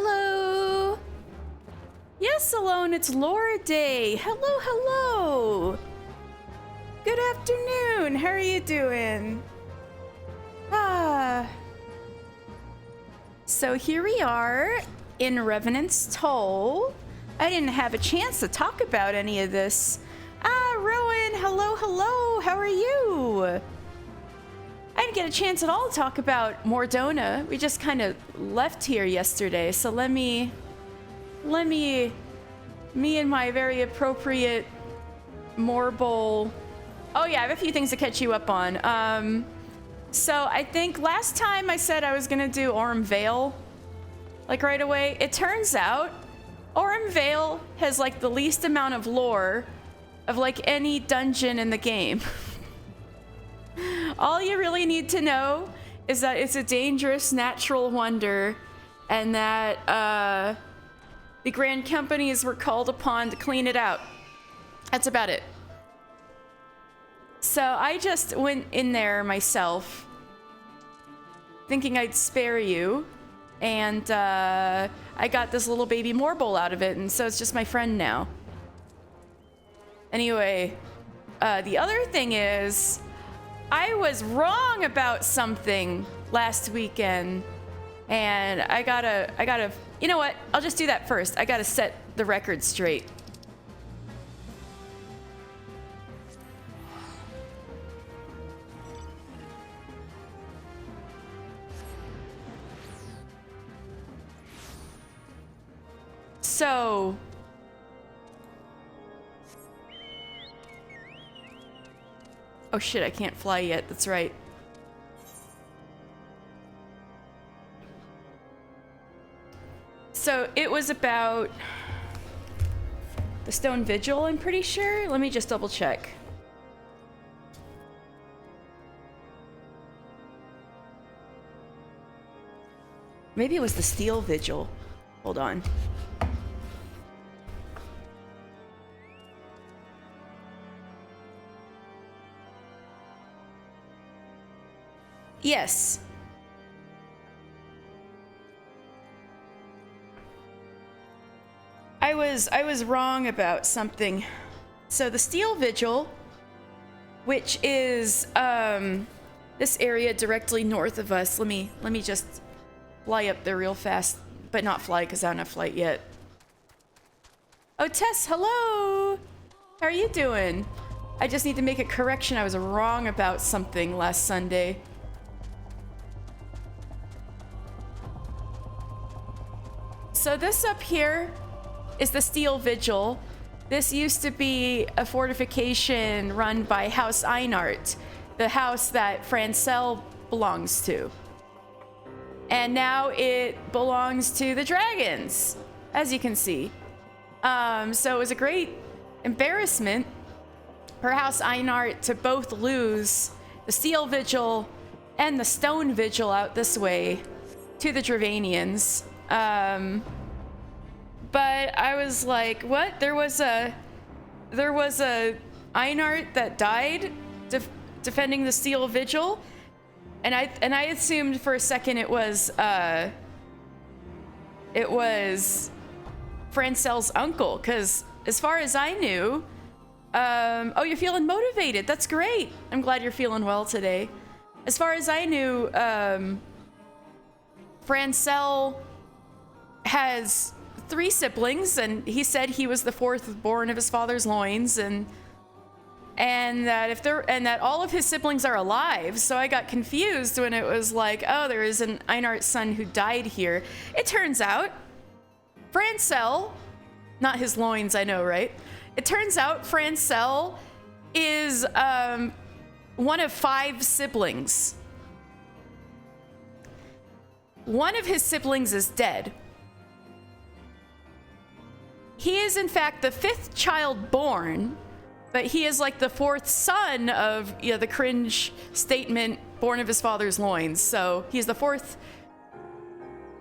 Hello. Yes, Salone, it's Laura Day. Hello, hello. Good afternoon. How are you doing? So here we are in Revenant's Toll. I didn't have a chance to talk about any of this. Rowan, hello, hello. How are you? I didn't get a chance at all to talk about Mordona. We just kind of left here yesterday, so let me, me and my very appropriate Morble. Oh yeah, I have a few things to catch you up on. So I think last time I said I was gonna do Orem Vale, like right away. It turns out Orem Vale has like the least amount of lore of like any dungeon in the game. All you really need to know is that it's a dangerous natural wonder and that the Grand Companies were called upon to clean it out. That's about it. So I just went in there myself, thinking I'd spare you, and I got this little baby Morble out of it, and so it's just my friend now. Anyway, the other thing is, I was wrong about something last weekend, and I gotta, you know what? I'll just do that first. I gotta set the record straight. So, oh shit, I can't fly yet. That's right. So it was about the Stone Vigil, I'm pretty sure. Let me just double check. Maybe it was the Steel Vigil. Hold on. Yes. I was wrong about something. So the Steel Vigil, which is this area directly north of us. Let me just fly up there real fast, but not fly because I don't have flight yet. Oh, Tess, hello. How are you doing? I just need to make a correction. I was wrong about something last Sunday. So this up here is the Steel Vigil. This used to be a fortification run by House Einart, the house that Francel belongs to. And now it belongs to the dragons, as you can see. So it was a great embarrassment for House Einart to both lose the Steel Vigil and the Stone Vigil out this way to the Dravanians. But I was like, what? There was a Einart that died defending the Steel Vigil, and I assumed for a second it was Francel's uncle, because as far as I knew, oh, you're feeling motivated. That's great. I'm glad you're feeling well today. As far as I knew, Francel has 3 siblings, and he said he was the 4th born of his father's loins, and that all of his siblings are alive. So I got confused when it was like, oh, there is an Einart son who died here. It turns out Francel, not his loins, I know, right? It turns out Francel is one of 5 siblings. One of his siblings is dead. He is, in fact, the 5th child born, but he is like the 4th son of, the cringe statement, born of his father's loins. So he's the 4th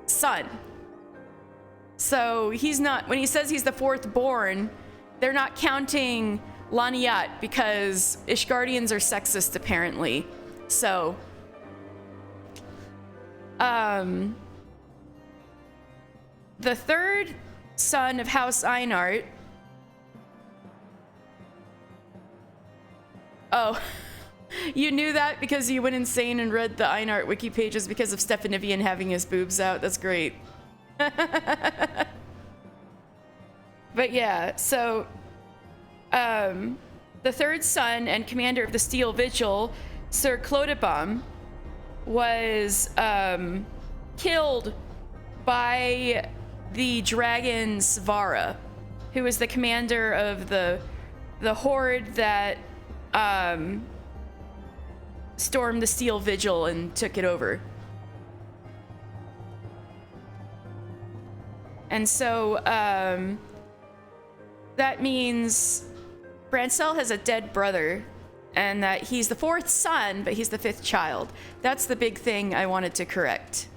son. So he's not, when he says he's the 4th born, they're not counting Laniat because Ishgardians are sexist, apparently. So, the third son of House Einart. Oh, you knew that because you went insane and read the Einart wiki pages because of Stefanivian having his boobs out. That's great. But yeah, so the third son and commander of the Steel Vigil, Sir Clodabom, was killed by the dragon Svara, who was the commander of the horde that stormed the Steel Vigil and took it over. And so that means Francel has a dead brother, and that he's the fourth son, but he's the fifth child. That's the big thing I wanted to correct.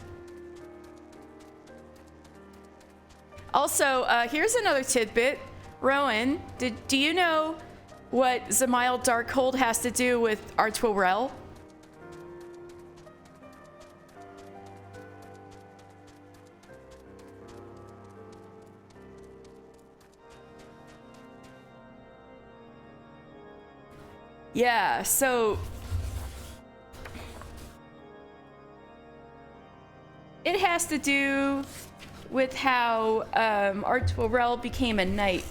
Also, here's another tidbit. Rowan, do you know what Zamael Darkhold has to do with Artwarel? Yeah, so it has to do with how Artwarel became a knight.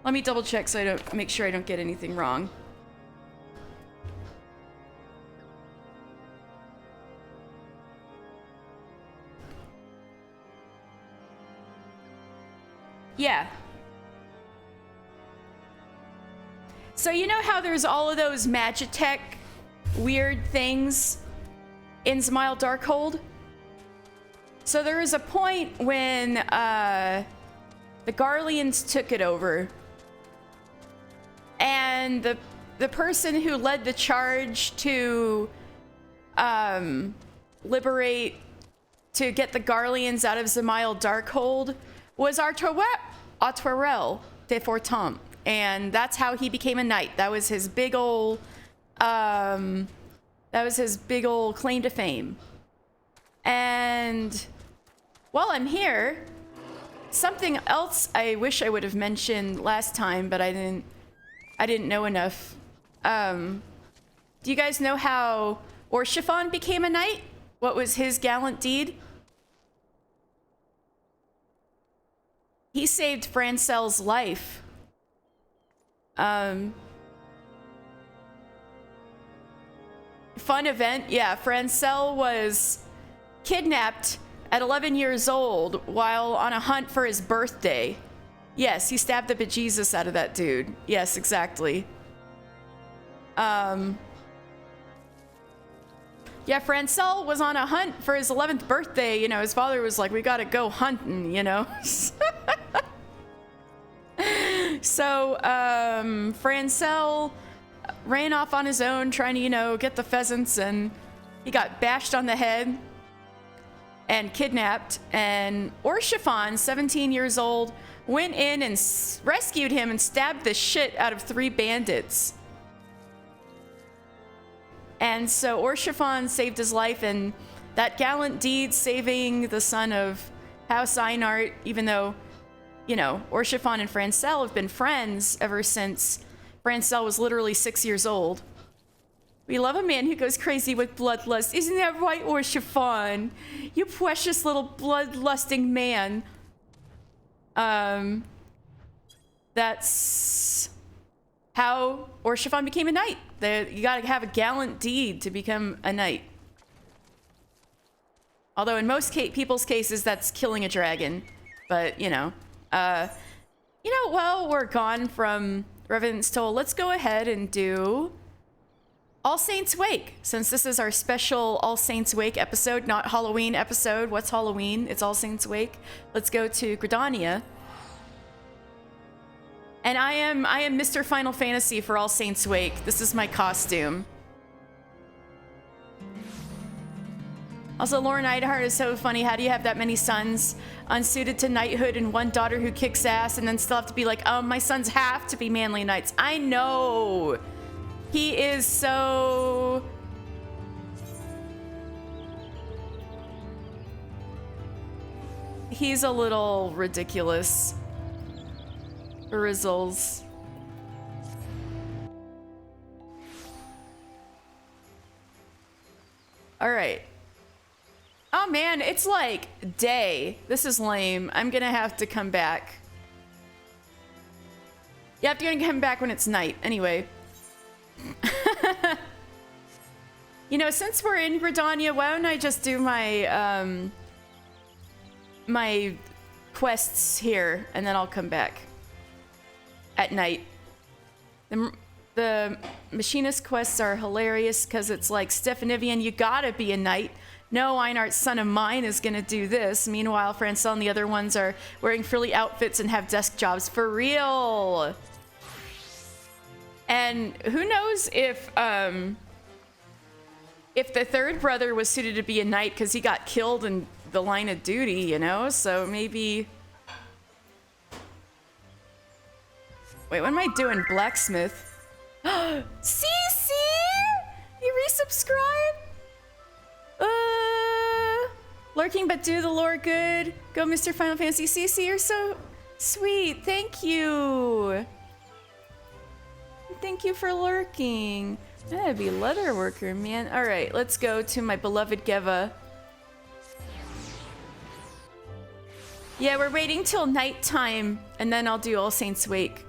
Let me double check so I don't make sure I don't get anything wrong. Yeah. So you know how there's all of those Magitech weird things in Zamael Darkhold? So there was a point when the Garleans took it over, and the person who led the charge to liberate, to get the Garleans out of Zamael Darkhold was Artwarel de Fortemps. And that's how he became a knight. That was his big ol' claim to fame. And while I'm here, something else I wish I would have mentioned last time, but I didn't know enough. Do you guys know how Orshifon became a knight? What was his gallant deed? He saved Francel's life. Fun event, yeah. Francel was kidnapped at 11 years old while on a hunt for his birthday. Yes, he stabbed the bejesus out of that dude. Yes, exactly. Yeah, Francel was on a hunt for his 11th birthday. You know, his father was like, we gotta go hunting, you know? So, Francel ran off on his own trying to, you know, get the pheasants, and he got bashed on the head and kidnapped. And Orshifon, 17 years old, went in and rescued him and stabbed the shit out of 3 bandits. And so Orshifon saved his life, and that gallant deed, saving the son of House Einart, even though, you know, Orshifon and Francel have been friends ever since Francel was literally 6 years old. We love a man who goes crazy with bloodlust. Isn't that right, Orshifon? You precious little bloodlusting man. That's how Orshifon became a knight. You gotta have a gallant deed to become a knight. Although in most people's cases, that's killing a dragon. But, you know, while we're gone from Revenant's Toll, let's go ahead and do All Saints Wake. Since this is our special All Saints Wake episode, not Halloween episode. What's Halloween? It's All Saints Wake. Let's go to Gridania. And I am Mr. Final Fantasy for All Saints Wake. This is my costume. Also, Lauren Idehart is so funny. How do you have that many sons unsuited to knighthood and one daughter who kicks ass and then still have to be like, my sons have to be manly knights? I know. He is so... he's a little ridiculous. Rizzles. All right. Oh man, it's like day. This is lame. I'm gonna have to come back. You have to come back when it's night. Anyway. You know, since we're in Gridania, why don't I just do my my quests here, and then I'll come back at night. The machinist quests are hilarious because it's like, Stephanivian, you gotta be a knight. No Einart son of mine is gonna do this. Meanwhile, Francel and the other ones are wearing frilly outfits and have desk jobs for real. And who knows if the third brother was suited to be a knight because he got killed in the line of duty, you know? So maybe... Wait, what am I doing? Blacksmith? CC! You resubscribe? Lurking but do the lore good. Go Mr. Final Fantasy. CC, you're so sweet. Thank you. Thank you for lurking. That'd be leatherworker, man. All right, let's go to my beloved Geva. Yeah, we're waiting till nighttime, and then I'll do All Saints Wake.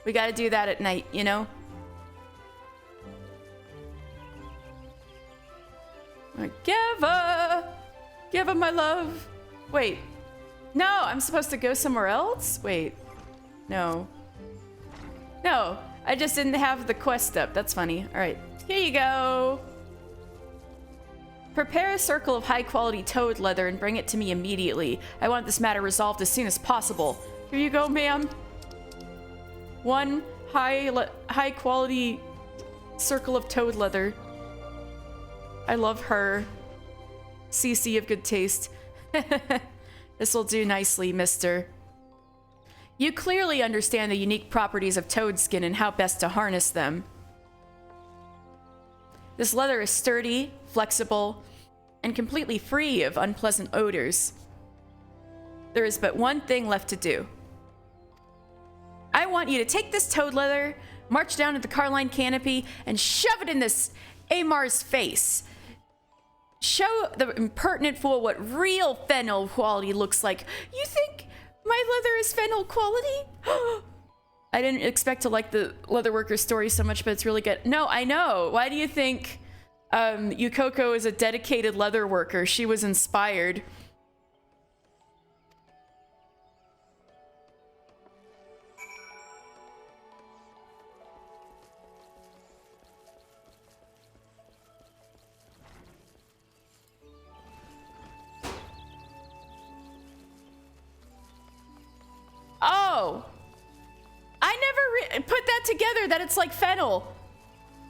We gotta do that at night, you know? Geva! Geva, my love! Wait. No, I'm supposed to go somewhere else? Wait. No. No, I just didn't have the quest up. That's funny. All right, here you go. Prepare a circle of high-quality toad leather and bring it to me immediately. I want this matter resolved as soon as possible. Here you go, ma'am. One high-quality circle of toad leather. I love her. CC of good taste. This'll do nicely, mister. You clearly understand the unique properties of toad skin and how best to harness them. This leather is sturdy, flexible, and completely free of unpleasant odors. There is but one thing left to do. I want you to take this toad leather, march down to the Carline Canopy, and shove it in this Amar's face. Show the impertinent fool what real fennel quality looks like. You think my leather is fennel quality? I didn't expect to like the leatherworker story so much, but it's really good. No, I know. Why do you think Yukoko is a dedicated leatherworker? She was inspired. Oh! I never put that together, that it's like fennel.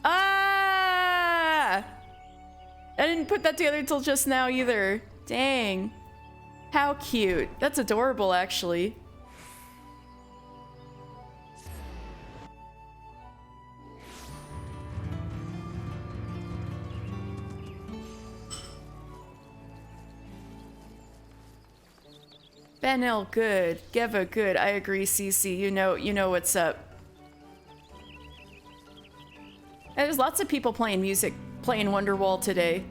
Ah! I didn't put that together until just now either. Dang. How cute. That's adorable, actually. Benel, good. Geva, good. I agree, CC. You know what's up. And there's lots of people playing music, playing Wonderwall today.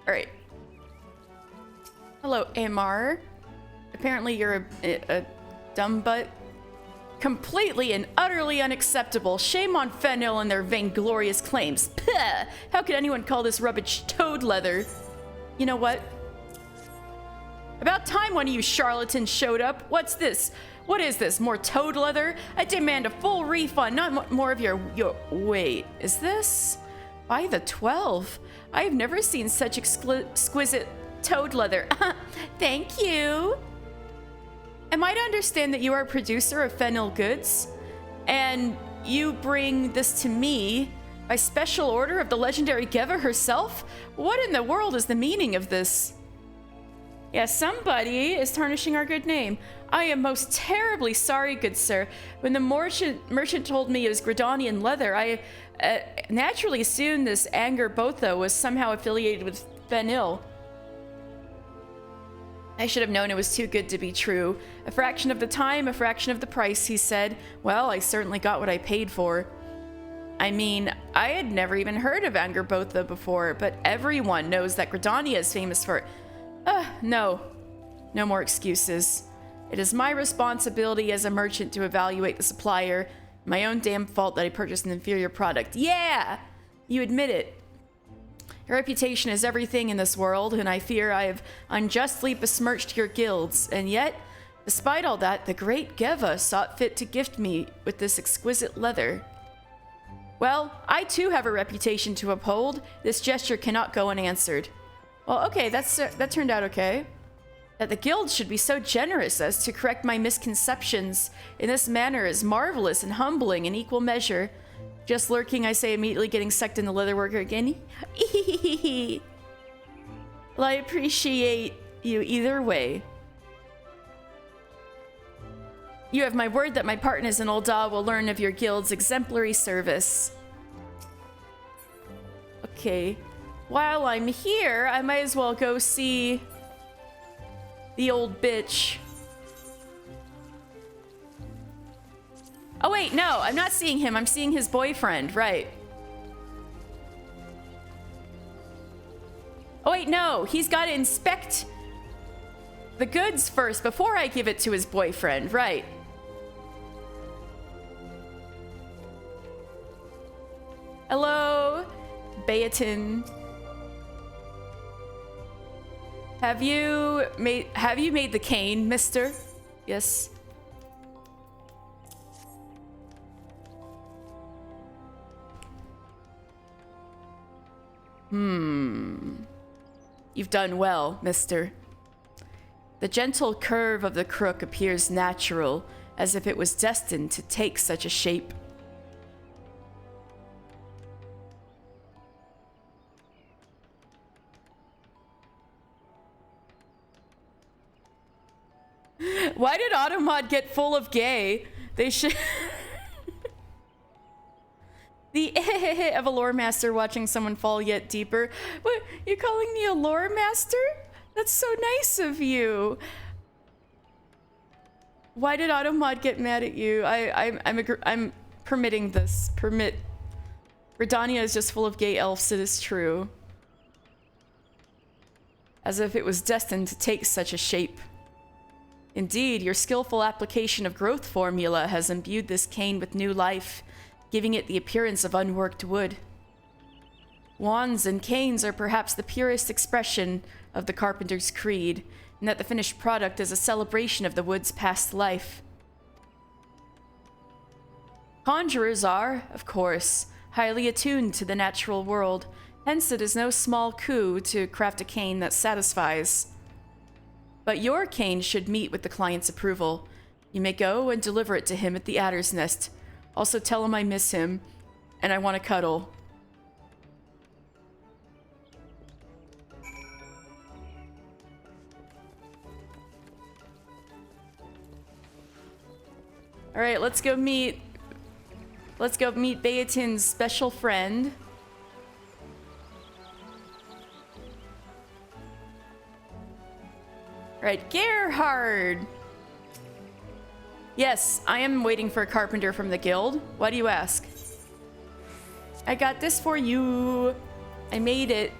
All right. Hello, Amar. Apparently you're a dumb butt. Completely and utterly unacceptable. Shame on Fennel and their vainglorious claims. Puh! How could anyone call this rubbish toad leather? You know what? About time one of you charlatans showed up. What's this? What is this? More toad leather? I demand a full refund, not more of your... Wait, is this? By the 12? I have never seen such exquisite toad leather. Thank you. Am I to understand that you are a producer of Fennel goods? And you bring this to me by special order of the legendary Geva herself? What in the world is the meaning of this? Yeah, somebody is tarnishing our good name. I am most terribly sorry, good sir. When the merchant told me it was Gridanian leather, I naturally assumed this Angerbotha was somehow affiliated with Benil. I should have known it was too good to be true. A fraction of the time, a fraction of the price, he said. Well, I certainly got what I paid for. I mean, I had never even heard of Angerbotha before, but everyone knows that Gridania is famous for... No. No more excuses. It is my responsibility as a merchant to evaluate the supplier. My own damn fault that I purchased an inferior product. Yeah! You admit it. Your reputation is everything in this world, and I fear I have unjustly besmirched your guilds. And yet, despite all that, the great Geva sought fit to gift me with this exquisite leather. Well, I too have a reputation to uphold. This gesture cannot go unanswered. Well, okay, that turned out okay. That the guild should be so generous as to correct my misconceptions in this manner is marvelous and humbling in equal measure. Just lurking, I say, immediately getting sucked into leatherworker again. Well, I appreciate you either way. You have my word that my partners in Ul'dah will learn of your guild's exemplary service. Okay. While I'm here, I might as well go see the old bitch. Oh wait, no, I'm not seeing him. I'm seeing his boyfriend, right. Oh wait, no, he's got to inspect the goods first before I give it to his boyfriend, right. Hello, Beatin. Have you made the cane, mister? Yes. You've done well, mister. The gentle curve of the crook appears natural, as if it was destined to take such a shape. Why did Automod get full of gay? They should... The of a lore master watching someone fall yet deeper. What? You're calling me a lore master? That's so nice of you. Why did Automod get mad at you? I'm permitting this. Permit. Gridania is just full of gay elves, it is true. As if it was destined to take such a shape. Indeed, your skillful application of growth formula has imbued this cane with new life, giving it the appearance of unworked wood. Wands and canes are perhaps the purest expression of the carpenter's creed, and that the finished product is a celebration of the wood's past life. Conjurers are, of course, highly attuned to the natural world, hence it is no small coup to craft a cane that satisfies. But your cane should meet with the client's approval. You may go and deliver it to him at the Adder's Nest. Also tell him I miss him, and I want to cuddle. Alright, let's go meet Beatin's special friend. Alright, Gerhard! Yes, I am waiting for a carpenter from the guild. Why do you ask? I got this for you. I made it.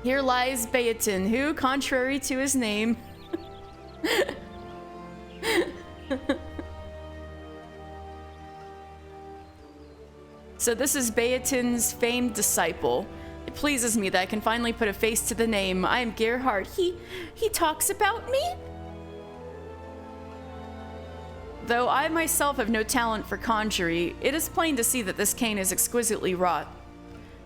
Here lies Beatin, who, contrary to his name... So this is Beatin's famed disciple. It pleases me that I can finally put a face to the name. I am Gerhard. He talks about me? Though I myself have no talent for conjury, it is plain to see that this cane is exquisitely wrought.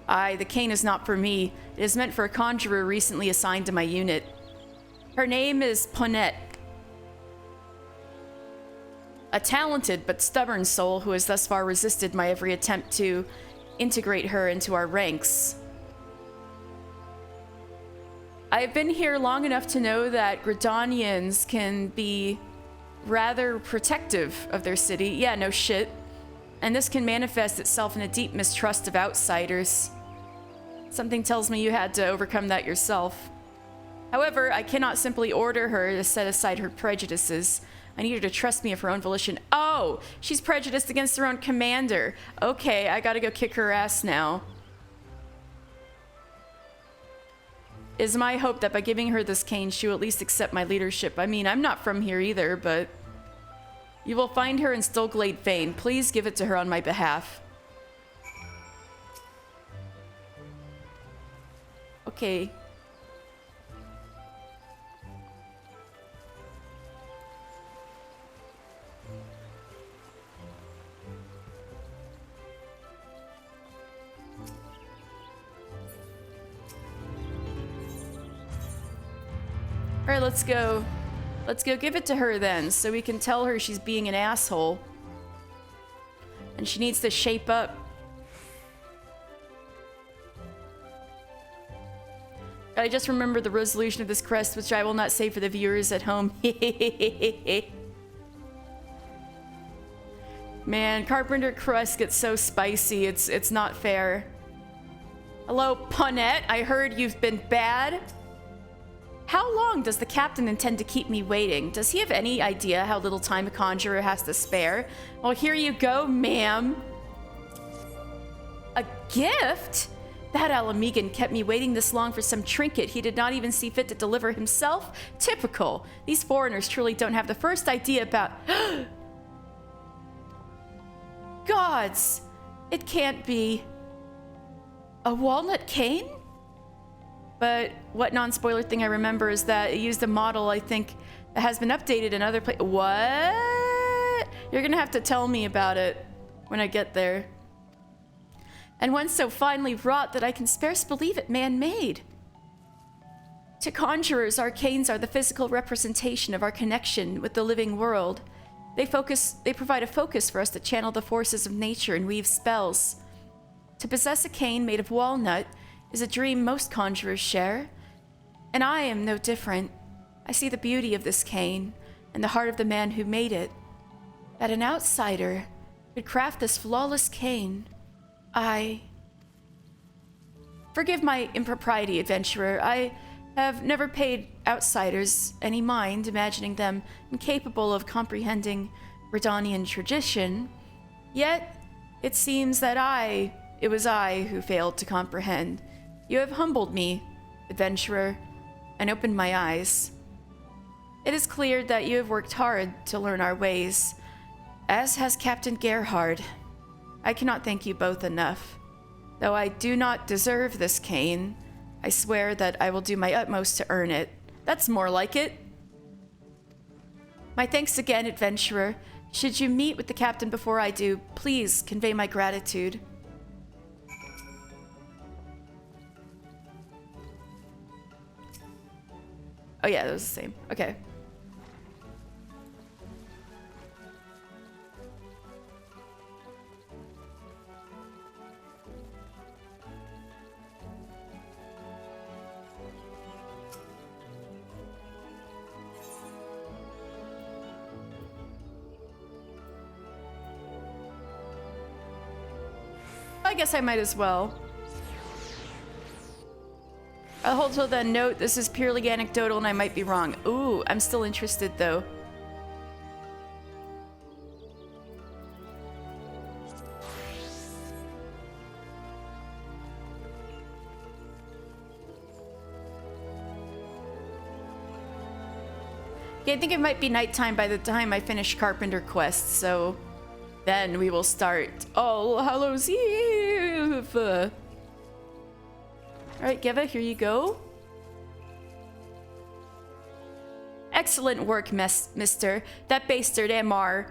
Aye, the cane is not for me. It is meant for a conjurer recently assigned to my unit. Her name is Ponette. A talented but stubborn soul who has thus far resisted my every attempt to integrate her into our ranks. I've been here long enough to know that Gridanians can be rather protective of their city. Yeah, no shit. And this can manifest itself in a deep mistrust of outsiders. Something tells me you had to overcome that yourself. However, I cannot simply order her to set aside her prejudices. I need her to trust me of her own volition. Oh, she's prejudiced against her own commander. Okay, I gotta go kick her ass now. Is my hope that by giving her this cane, she will at least accept my leadership. I mean, I'm not from here either, but... You will find her in Stillglade Fane. Please give it to her on my behalf. Okay. All right, let's go. Let's go give it to her then, so we can tell her she's being an asshole. And she needs to shape up. I just remembered the resolution of this crest, which I will not say for the viewers at home. Man, Carpenter crust gets so spicy, it's not fair. Hello, Punette. I heard you've been bad. How long does the captain intend to keep me waiting? Does he have any idea how little time a conjurer has to spare? Well, here you go, ma'am. A gift? That Alamegan kept me waiting this long for some trinket he did not even see fit to deliver himself? Typical. These foreigners truly don't have the first idea about... Gods! It can't be... A walnut cane? But what non-spoiler thing I remember is that it used a model, I think, that has been updated in other places. What? You're gonna have to tell me about it when I get there. And one so finely wrought that I can scarce believe it man-made. To conjurers, arcanes are the physical representation of our connection with the living world. They provide a focus for us to channel the forces of nature and weave spells. To possess a cane made of walnut is a dream most conjurers share, and I am no different. I see the beauty of this cane and the heart of the man who made it. That an outsider could craft this flawless cane, Forgive my impropriety, adventurer. I have never paid outsiders any mind, imagining them incapable of comprehending Gridanian tradition. Yet, it seems that it was I who failed to comprehend. You have humbled me, adventurer, and opened my eyes. It is clear that you have worked hard to learn our ways, as has Captain Gerhard. I cannot thank you both enough. Though I do not deserve this cane, I swear that I will do my utmost to earn it. That's more like it. My thanks again, adventurer. Should you meet with the captain before I do, please convey my gratitude. Oh yeah, that was the same. Okay. I guess I might as well. I'll also then note this is purely anecdotal and I might be wrong. Ooh, I'm still interested though. Okay, I think it might be nighttime by the time I finish Carpenter Quest, so then we will start All Hallows Eve. All right, Geva, here you go. Excellent work, mister. That bastard Amar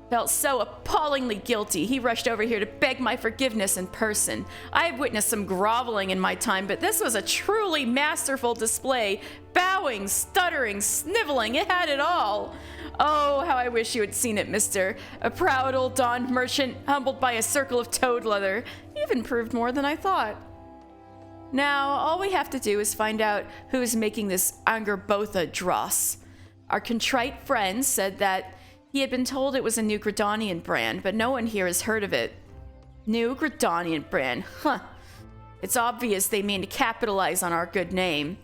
felt so appallingly guilty, he rushed over here to beg my forgiveness in person. I have witnessed some groveling in my time, but this was a truly masterful display. Bowing, stuttering, sniveling, it had it all. Oh, how I wish you had seen it, mister. A proud old Dawn merchant, humbled by a circle of toad leather. You've improved more than I thought. Now, all we have to do is find out who's making this Angerbotha dross. Our contrite friend said that he had been told it was a New Gridanian brand, but no one here has heard of it. New Gridanian brand, huh. It's obvious they mean to capitalize on our good name.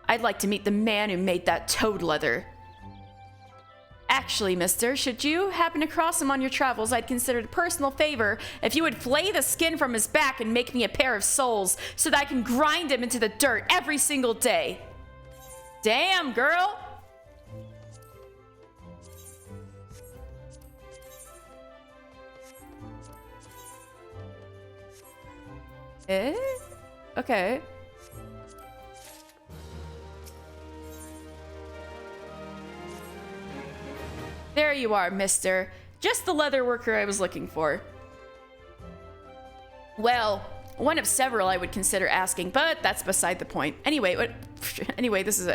I'd like to meet the man who made that toad leather. Actually, mister, should you happen to cross him on your travels, I'd consider it a personal favor if you would flay the skin from his back and make me a pair of soles so that I can grind him into the dirt every single day. Damn, girl! Eh? Okay. There you are, mister. Just the leather worker I was looking for. Well, one of several I would consider asking, but that's beside the point. Anyway, this is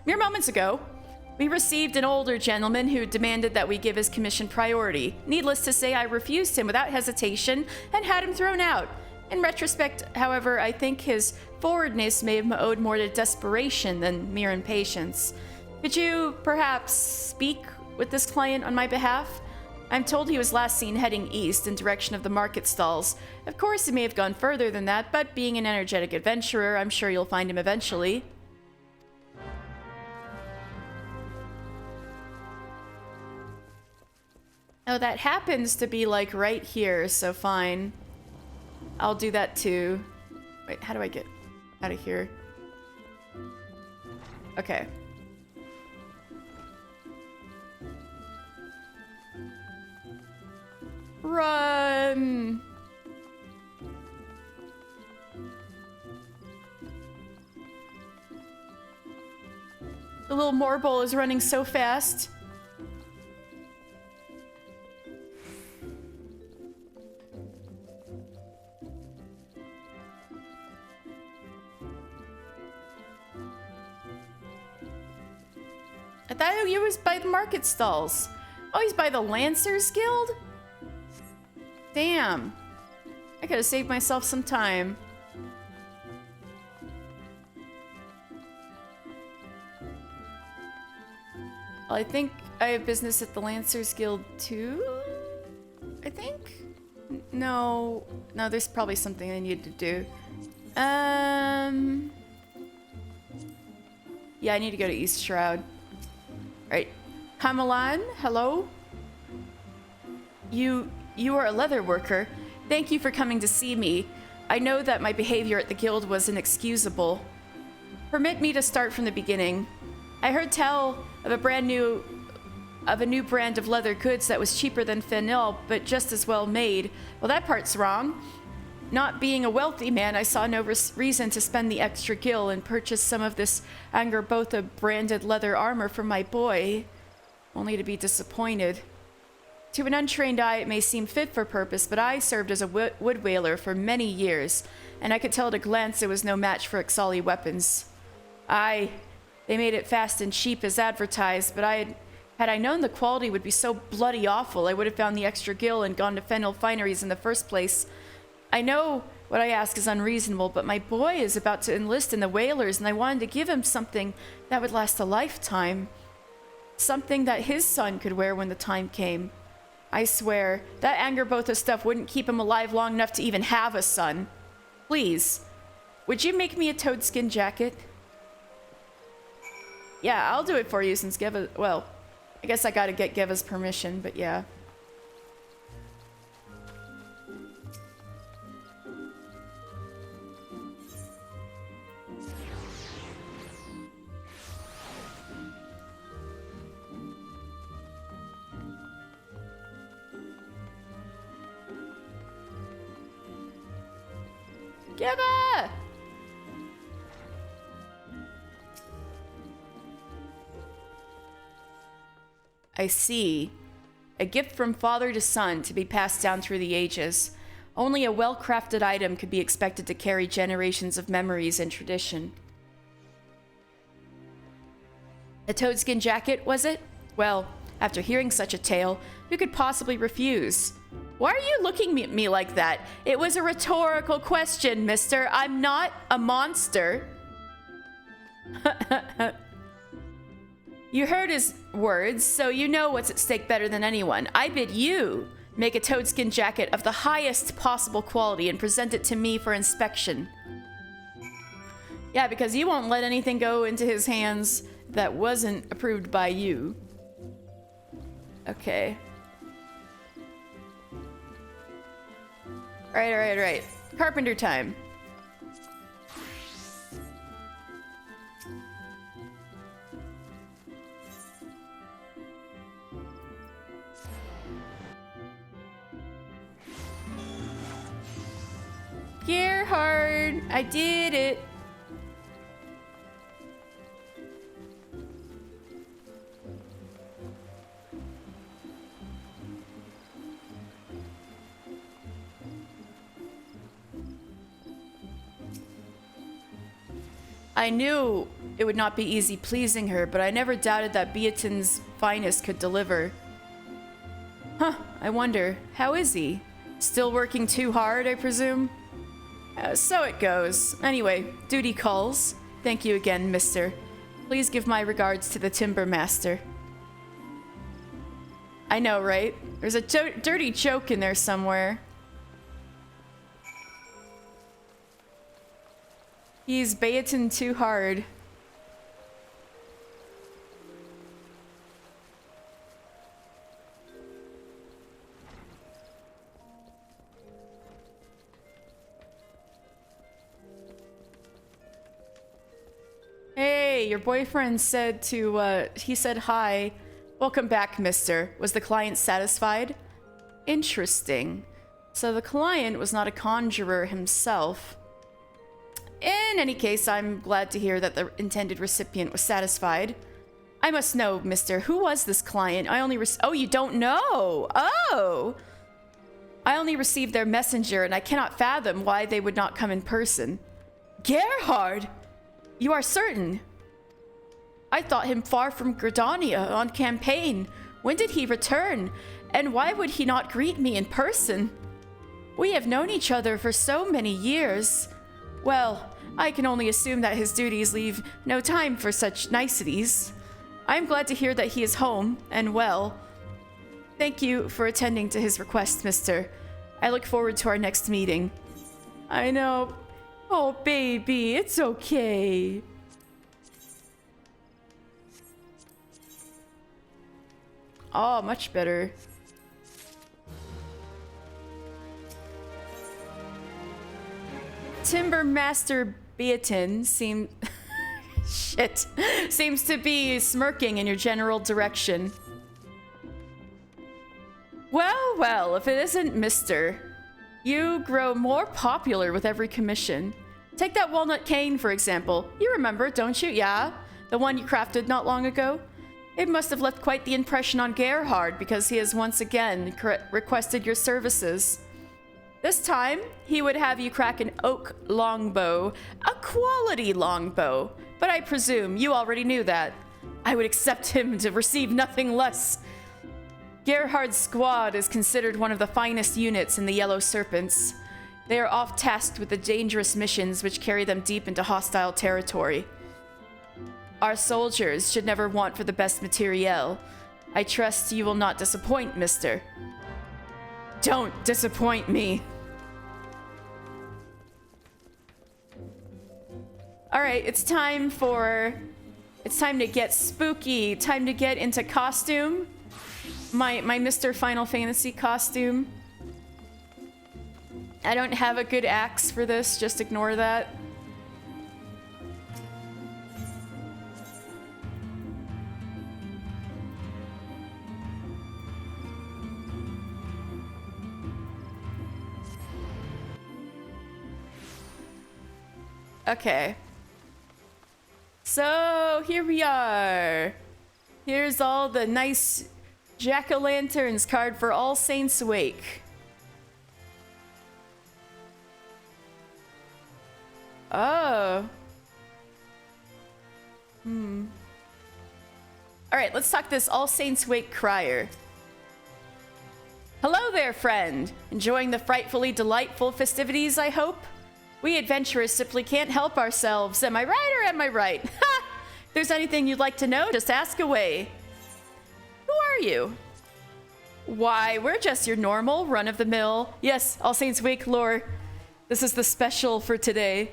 mere moments ago. We received an older gentleman who demanded that we give his commission priority. Needless to say, I refused him without hesitation and had him thrown out. In retrospect, however, I think his forwardness may have owed more to desperation than mere impatience. Could you perhaps speak with this client on my behalf? I'm told he was last seen heading east in direction of the market stalls. Of course, he may have gone further than that, but being an energetic adventurer, I'm sure you'll find him eventually. Oh, that happens to be like right here, so fine. I'll do that too. Wait, how do I get out of here? Okay. Run! The little Morbol is running so fast. I thought he was by the market stalls. Oh, he's by the Lancers Guild? Damn. I could have saved myself some time. Well, I think I have business at the Lancers Guild too? I think? No, there's probably something I need to do. Yeah, I need to go to East Shroud. Alright. Hamalan, hello? You are a leather worker. Thank you for coming to see me. I know that my behavior at the guild was inexcusable. Permit me to start from the beginning. I heard tell of a new brand of leather goods that was cheaper than Fenil, but just as well made. Well, that part's wrong. Not being a wealthy man, I saw no reason to spend the extra gil and purchase some of this Angerbotha branded leather armor for my boy, only to be disappointed. To an untrained eye, it may seem fit for purpose, but I served as a wood whaler for many years, and I could tell at a glance it was no match for Ixali weapons. Aye, they made it fast and cheap as advertised, but had I known the quality would be so bloody awful, I would have found the extra gil and gone to Fenil Fineries in the first place. I know what I ask is unreasonable, but my boy is about to enlist in the Whalers, and I wanted to give him something that would last a lifetime. Something that his son could wear when the time came. I swear, that Angerbotha stuff wouldn't keep him alive long enough to even have a son. Please, would you make me a toadskin jacket? Yeah, I'll do it for you since Geva... Well, I guess I gotta get Geva's permission, but yeah. Geva! I see. A gift from father to son to be passed down through the ages. Only a well-crafted item could be expected to carry generations of memories and tradition. A toadskin jacket, was it? Well, after hearing such a tale, who could possibly refuse? Why are you looking at me like that? It was a rhetorical question, mister. I'm not a monster. You heard his words, so you know what's at stake better than anyone. I bid you make a toadskin jacket of the highest possible quality and present it to me for inspection. Yeah, because you won't let anything go into his hands that wasn't approved by you. Okay. Right. Carpenter time. Gerhard, I did it. I knew it would not be easy pleasing her, but I never doubted that Beaton's finest could deliver. Huh, I wonder, how is he? Still working too hard, I presume? So it goes. Anyway, duty calls. Thank you again, mister. Please give my regards to the timber master. I know, right? There's a dirty joke in there somewhere. He's Beaton too hard. Hey, your boyfriend said to, he said hi. Welcome back, mister. Was the client satisfied? Interesting. So the client was not a conjurer himself. In any case, I'm glad to hear that the intended recipient was satisfied. I must know, mister, who was this client? I only oh, you don't know? Oh! I only received their messenger, and I cannot fathom why they would not come in person. Gerhard! You are certain? I thought him far from Gridania on campaign. When did he return? And why would he not greet me in person? We have known each other for so many years. Well, I can only assume that his duties leave no time for such niceties. I am glad to hear that he is home and well. Thank you for attending to his request, mister. I look forward to our next meeting. I know. Oh, baby, it's okay. Oh, much better. Timber Master Beaton seems to be smirking in your general direction. Well, if it isn't Mister, you grow more popular with every commission. Take that walnut cane, for example. You remember, don't you? Yeah? The one you crafted not long ago? It must have left quite the impression on Gerhard because he has once again requested your services. This time, he would have you crack an oak longbow, a quality longbow. But I presume you already knew that. I would accept him to receive nothing less. Gerhard's squad is considered one of the finest units in the Yellow Serpents. They are oft tasked with the dangerous missions which carry them deep into hostile territory. Our soldiers should never want for the best materiel. I trust you will not disappoint, mister. Don't disappoint me. All right, it's time to get spooky. Time to get into costume. My Mr. Final Fantasy costume. I don't have a good axe for this, just ignore that. Okay. So, here we are. Here's all the nice jack-o'-lanterns carved for All Saints' Wake. Oh. Alright, let's talk this All Saints' Wake crier. Hello there, friend. Enjoying the frightfully delightful festivities, I hope? We adventurers simply can't help ourselves. Am I right or am I right? Ha! If there's anything you'd like to know, just ask away. Who are you? Why, we're just your normal, run-of-the-mill. Yes, All Saints Wake lore. This is the special for today.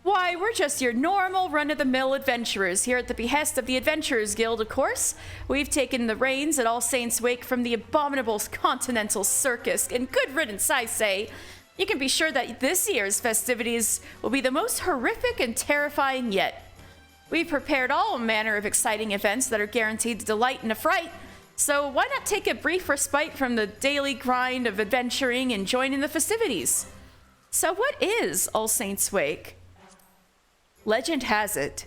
Why, we're just your normal, run-of-the-mill adventurers here at the behest of the Adventurers Guild, of course. We've taken the reins at All Saints Wake from the abominable Continental Circus, and good riddance, I say. You can be sure that this year's festivities will be the most horrific and terrifying yet. We've prepared all manner of exciting events that are guaranteed to delight and affright. So why not take a brief respite from the daily grind of adventuring and join in the festivities? So what is All Saints Wake? Legend has it,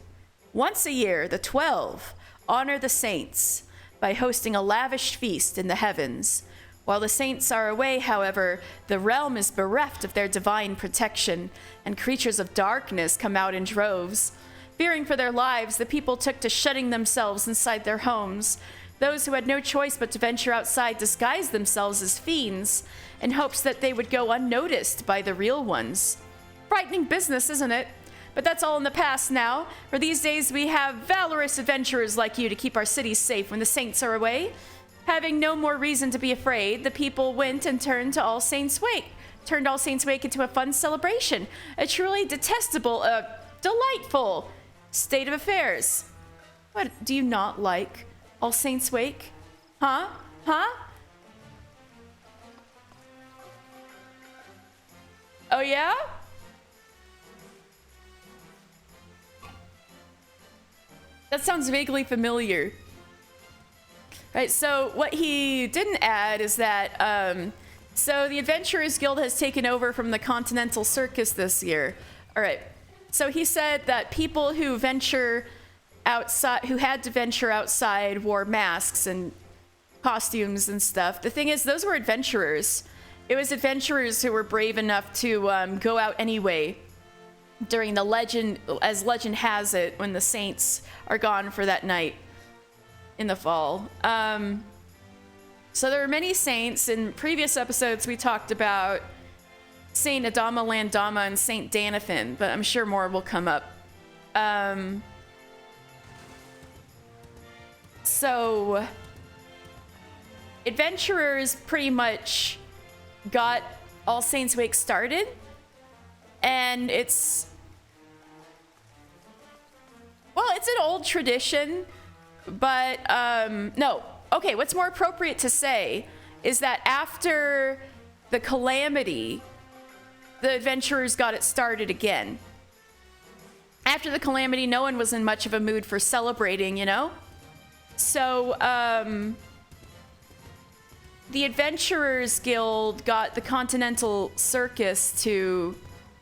once a year, the 12 honor the saints by hosting a lavish feast in the heavens. While the saints are away, however, the realm is bereft of their divine protection, and creatures of darkness come out in droves. Fearing for their lives, the people took to shutting themselves inside their homes. Those who had no choice but to venture outside disguised themselves as fiends in hopes that they would go unnoticed by the real ones. Frightening business, isn't it? But that's all in the past now, for these days we have valorous adventurers like you to keep our cities safe when the saints are away. Having no more reason to be afraid, the people went and turned All Saints Wake into a fun celebration, a truly detestable, delightful state of affairs. What, do you not like All Saints Wake? Huh? Oh yeah? That sounds vaguely familiar. Right, so what he didn't add is that, so the Adventurers Guild has taken over from the Continental Circus this year. All right, so he said that people who had to venture outside wore masks and costumes and stuff. The thing is, those were adventurers. It was adventurers who were brave enough to go out anyway during the legend, as legend has it, when the saints are gone for that night in the fall. So there are many saints. In previous episodes, we talked about Saint Adama Landama and Saint Danathan, but I'm sure more will come up. So adventurers pretty much got All Saints Wake started, and it's an old tradition, but no. Okay, what's more appropriate to say is that after the calamity, the adventurers got it started again. After the calamity, no one was in much of a mood for celebrating, you know? So, the Adventurers Guild got the Continental Circus to...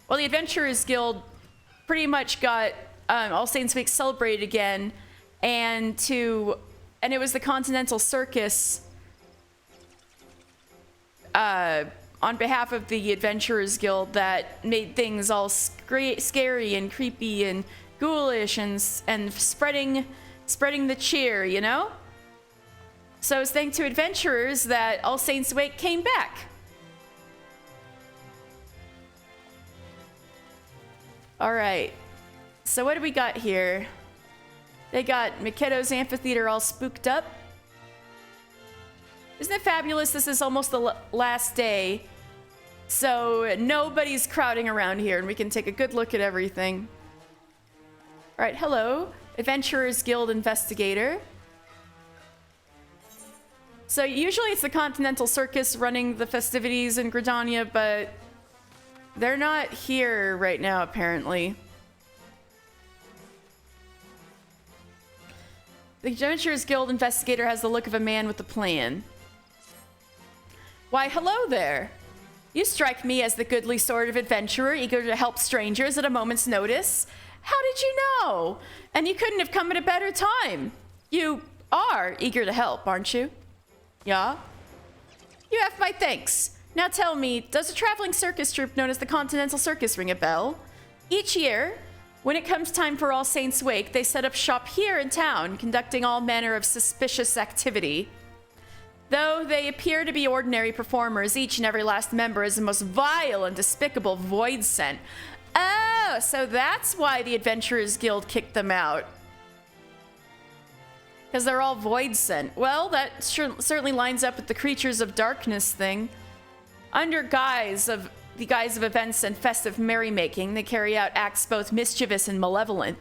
Well, the Adventurers Guild pretty much got All Saints Wake celebrated again, and it was the Continental Circus on behalf of the Adventurers Guild that made things all scary and creepy and ghoulish and spreading the cheer, you know? So it's thanks to adventurers that All Saints Wake came back. All right. So what do we got here? They got Makedo's amphitheater all spooked up. Isn't it fabulous? This is almost the last day. So nobody's crowding around here and we can take a good look at everything. All right, hello, Adventurers Guild Investigator. So usually it's the Continental Circus running the festivities in Gridania, but they're not here right now, apparently. The Adventurers Guild Investigator has the look of a man with a plan. Why, hello there. You strike me as the goodly sort of adventurer, eager to help strangers at a moment's notice. How did you know? And you couldn't have come at a better time. You are eager to help, aren't you? Yeah? You have my thanks. Now tell me, does a traveling circus troupe known as the Continental Circus ring a bell? Each year, when it comes time for All Saints Wake, they set up shop here in town, conducting all manner of suspicious activity. Though they appear to be ordinary performers, each and every last member is the most vile and despicable void scent. Oh, so that's why the Adventurers Guild kicked them out. Because they're all void scent. Well, that certainly lines up with the Creatures of Darkness thing. Under the guise of events and festive merrymaking, they carry out acts both mischievous and malevolent.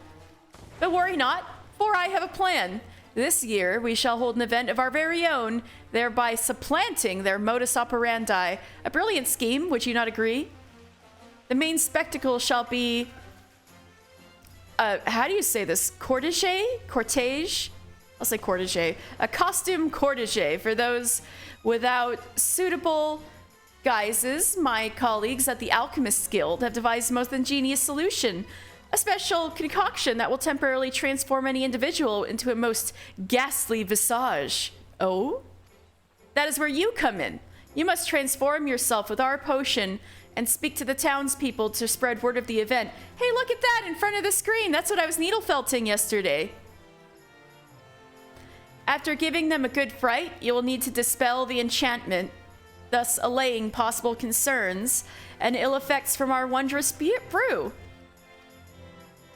But worry not, for I have a plan. This year, we shall hold an event of our very own, thereby supplanting their modus operandi. A brilliant scheme, would you not agree? The main spectacle shall be... how do you say this? Cortege? I'll say cortege. A costume cortege for those without suitable guises. My colleagues at the Alchemists Guild have devised a most ingenious solution. A special concoction that will temporarily transform any individual into a most ghastly visage. Oh? That is where you come in. You must transform yourself with our potion and speak to the townspeople to spread word of the event. Hey, look at that in front of the screen. That's what I was needle felting yesterday. After giving them a good fright, you will need to dispel the enchantment, thus allaying possible concerns and ill effects from our wondrous brew.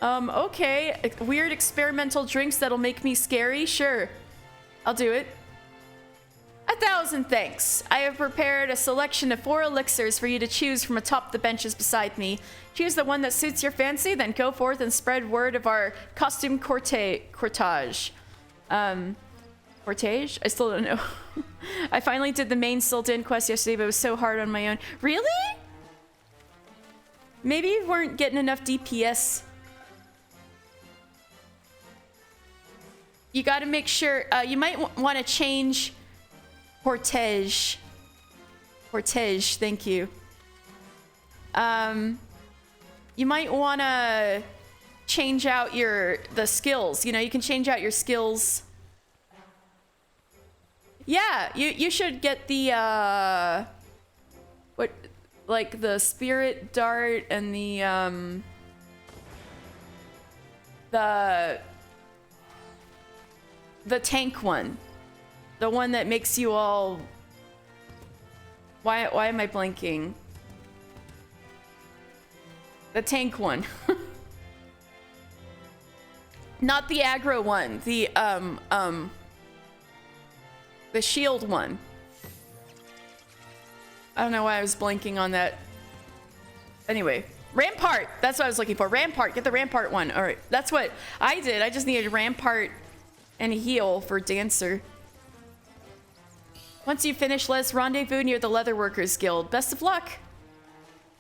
Okay. Weird experimental drinks that'll make me scary? Sure. I'll do it. 1,000 thanks. I have prepared a selection of 4 elixirs for you to choose from atop the benches beside me. Choose the one that suits your fancy, then go forth and spread word of our costume cortege. Cortege? I still don't know. I finally did the main Sildan quest yesterday, but it was so hard on my own. Really? Maybe you weren't getting enough DPS. You gotta make sure, you might want to change Cortege. Cortege, thank you. You might want to change out the skills. You know, you can change out your skills. Yeah, you should get the like the spirit dart and the tank one. The one that makes you all... Why am I blanking? The tank one. Not the aggro one. The shield one. I don't know why I was blanking on that. Anyway, Rampart. That's what I was looking for. Rampart. Get the Rampart one. All right. That's what I did. I just needed Rampart and a heal for Dancer. Once you finish, let's rendezvous near the Leatherworkers Guild. Best of luck.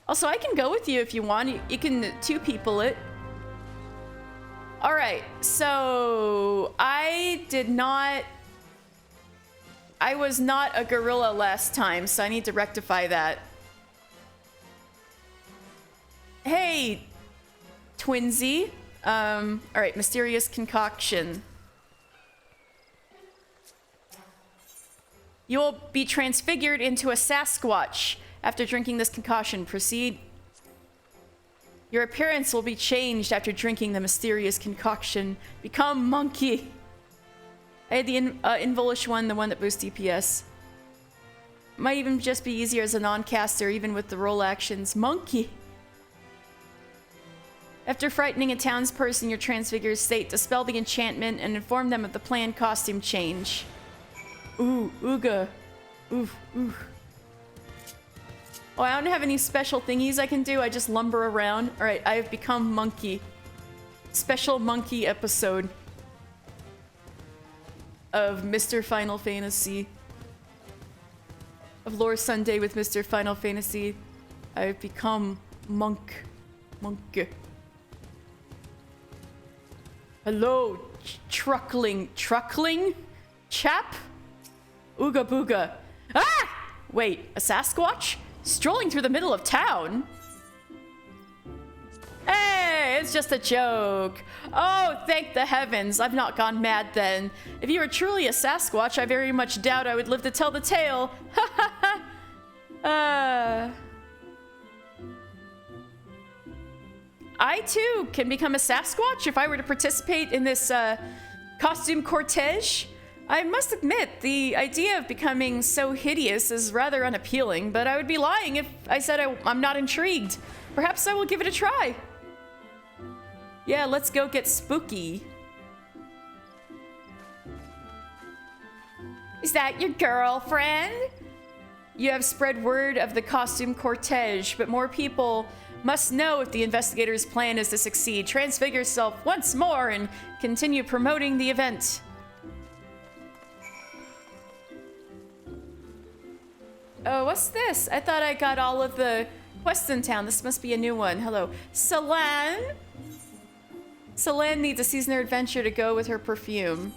Also, I can go with you if you want. You can 2 people it. All right. So I was not a gorilla last time, so I need to rectify that. Hey, Twinsy. All right, mysterious concoction. You will be transfigured into a Sasquatch after drinking this concoction. Proceed. Your appearance will be changed after drinking the mysterious concoction. Become monkey. I had the Involish one, the one that boosts DPS. Might even just be easier as a non-caster, even with the roll actions. Monkey. After frightening a townsperson in your transfigured state, dispel the enchantment and inform them of the planned costume change. Ooh, ooga. Ooh, ooh. Oh, I don't have any special thingies I can do. I just lumber around. All right, I have become monkey. Special monkey episode of Mr. Final Fantasy. Of Lore Sunday with Mr. Final Fantasy. I have become monk. Monk. Hello, truckling chap? Ooga booga. Ah! Wait, a Sasquatch? Strolling through the middle of town? Hey, it's just a joke. Oh, thank the heavens. I've not gone mad then. If you were truly a Sasquatch, I very much doubt I would live to tell the tale. Ha ha ha. I too can become a Sasquatch if I were to participate in this costume cortege. I must admit, the idea of becoming so hideous is rather unappealing, but I would be lying if I said I'm not intrigued. Perhaps I will give it a try. Yeah, let's go get spooky. Is that your girlfriend? You have spread word of the costume cortege, but more people must know if the investigators' plan is to succeed. Transfigure yourself once more and continue promoting the event. Oh, what's this? I thought I got all of the quests in town. This must be a new one. Hello. Celan? Celan needs a seasoner adventure to go with her perfume.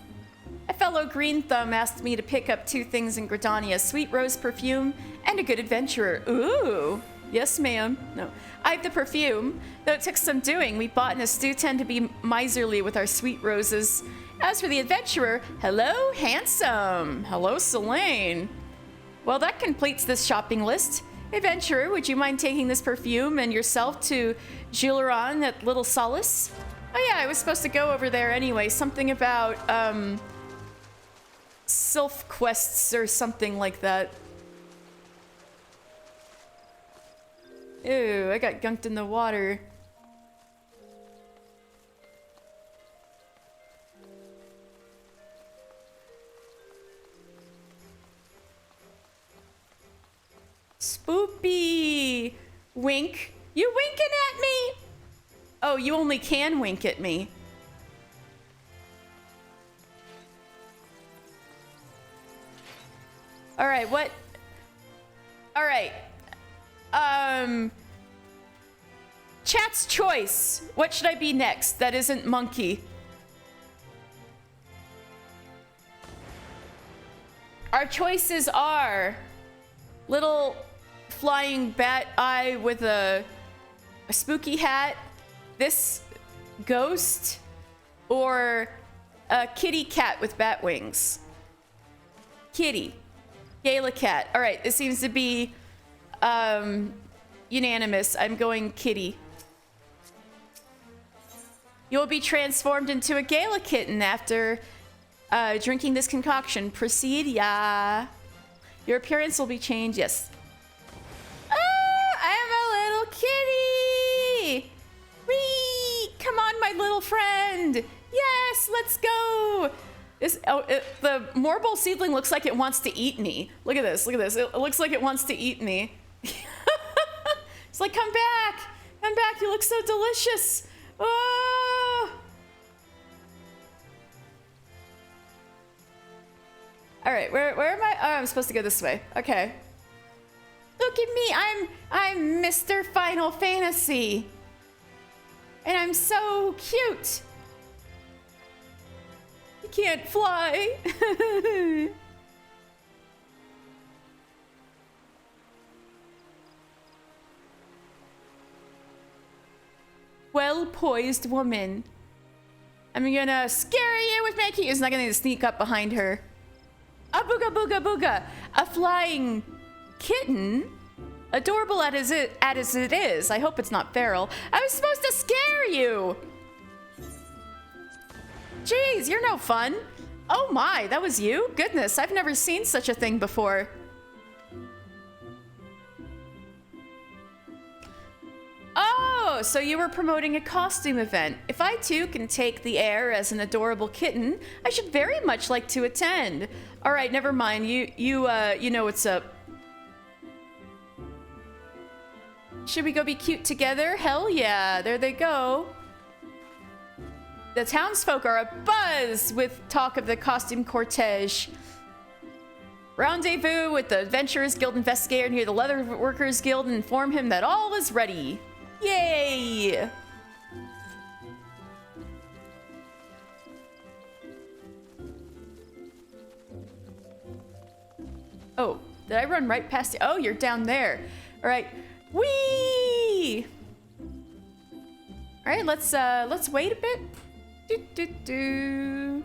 A fellow Green Thumb asked me to pick up 2 things in Gridania, sweet rose perfume and a good adventurer. Ooh. Yes, ma'am. No. I have the perfume, though it took some doing. We bought in a stew tend to be miserly with our sweet roses. As for the adventurer, hello, handsome. Hello, Selene. Well, that completes this shopping list. Adventurer, would you mind taking this perfume and yourself to Juleron at Little Solace? Oh yeah, I was supposed to go over there anyway. Something about, Sylph quests or something like that. Ew, I got gunked in the water. Spoopy! Wink. You winking at me? Oh, you only can wink at me. All right, what? All right. Chat's choice. What should I be next? That isn't monkey. Our choices are little flying bat eye with a spooky hat, this ghost, or a kitty cat with bat wings. Kitty. Gala cat. All right, this seems to be unanimous. I'm going kitty. You'll be transformed into a Gala kitten after drinking this concoction. Proceed, yeah. Your appearance will be changed, yes. Oh, I am a little kitty! Whee! Come on, my little friend! Yes, let's go! The Morbol seedling looks like it wants to eat me. Look at this, look at this. It looks like it wants to eat me. It's like, come back! Come back, you look so delicious! Oh! Alright, where am I? Oh, I'm supposed to go this way. Okay. Look at me, I'm Mr. Final Fantasy. And I'm so cute. You can't fly. Well-poised woman. I'm gonna scare you with my key. It's not gonna sneak up behind her. A booga booga booga. A flying kitten. Adorable as it is. I hope it's not feral. I was supposed to scare you. Jeez, you're no fun. Oh my, that was you? Goodness, I've never seen such a thing before. Oh, so you were promoting a costume event. If I too can take the air as an adorable kitten, I should very much like to attend. All right, never mind. You know what's up. Should we go be cute together? Hell yeah, there they go. The townsfolk are abuzz with talk of the costume cortege. Rendezvous with the Adventurers Guild investigator near the Leather Workers Guild and inform him that all is ready. Yay! Oh, did I run right past you? Oh, you're down there. All right. Whee! All right, let's wait a bit. Do.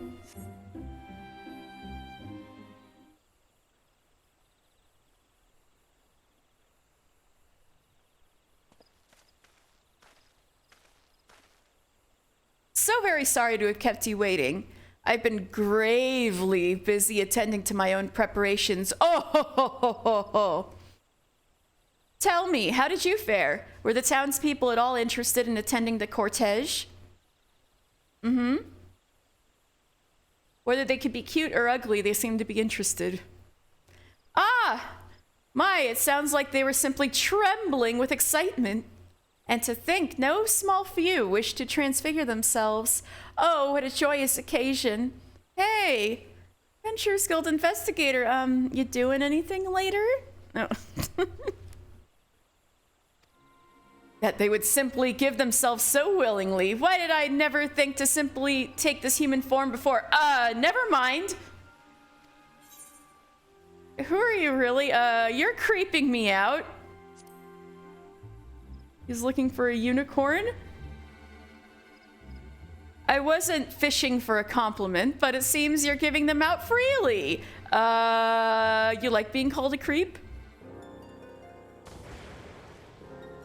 So very sorry to have kept you waiting. I've been gravely busy attending to my own preparations. Oh, ho, ho, ho, ho, ho. Tell me, how did you fare? Were the townspeople at all interested in attending the cortege? Mm-hmm. Whether they could be cute or ugly, they seemed to be interested. Ah! My, it sounds like they were simply trembling with excitement. And to think no small few wished to transfigure themselves. Oh, what a joyous occasion. Hey, Adventurers Guild investigator, you doing anything later? No. That they would simply give themselves so willingly. Why did I never think to simply take this human form before? Never mind. Who are you really? You're creeping me out. He's looking for a unicorn? I wasn't fishing for a compliment, but it seems you're giving them out freely. You like being called a creep?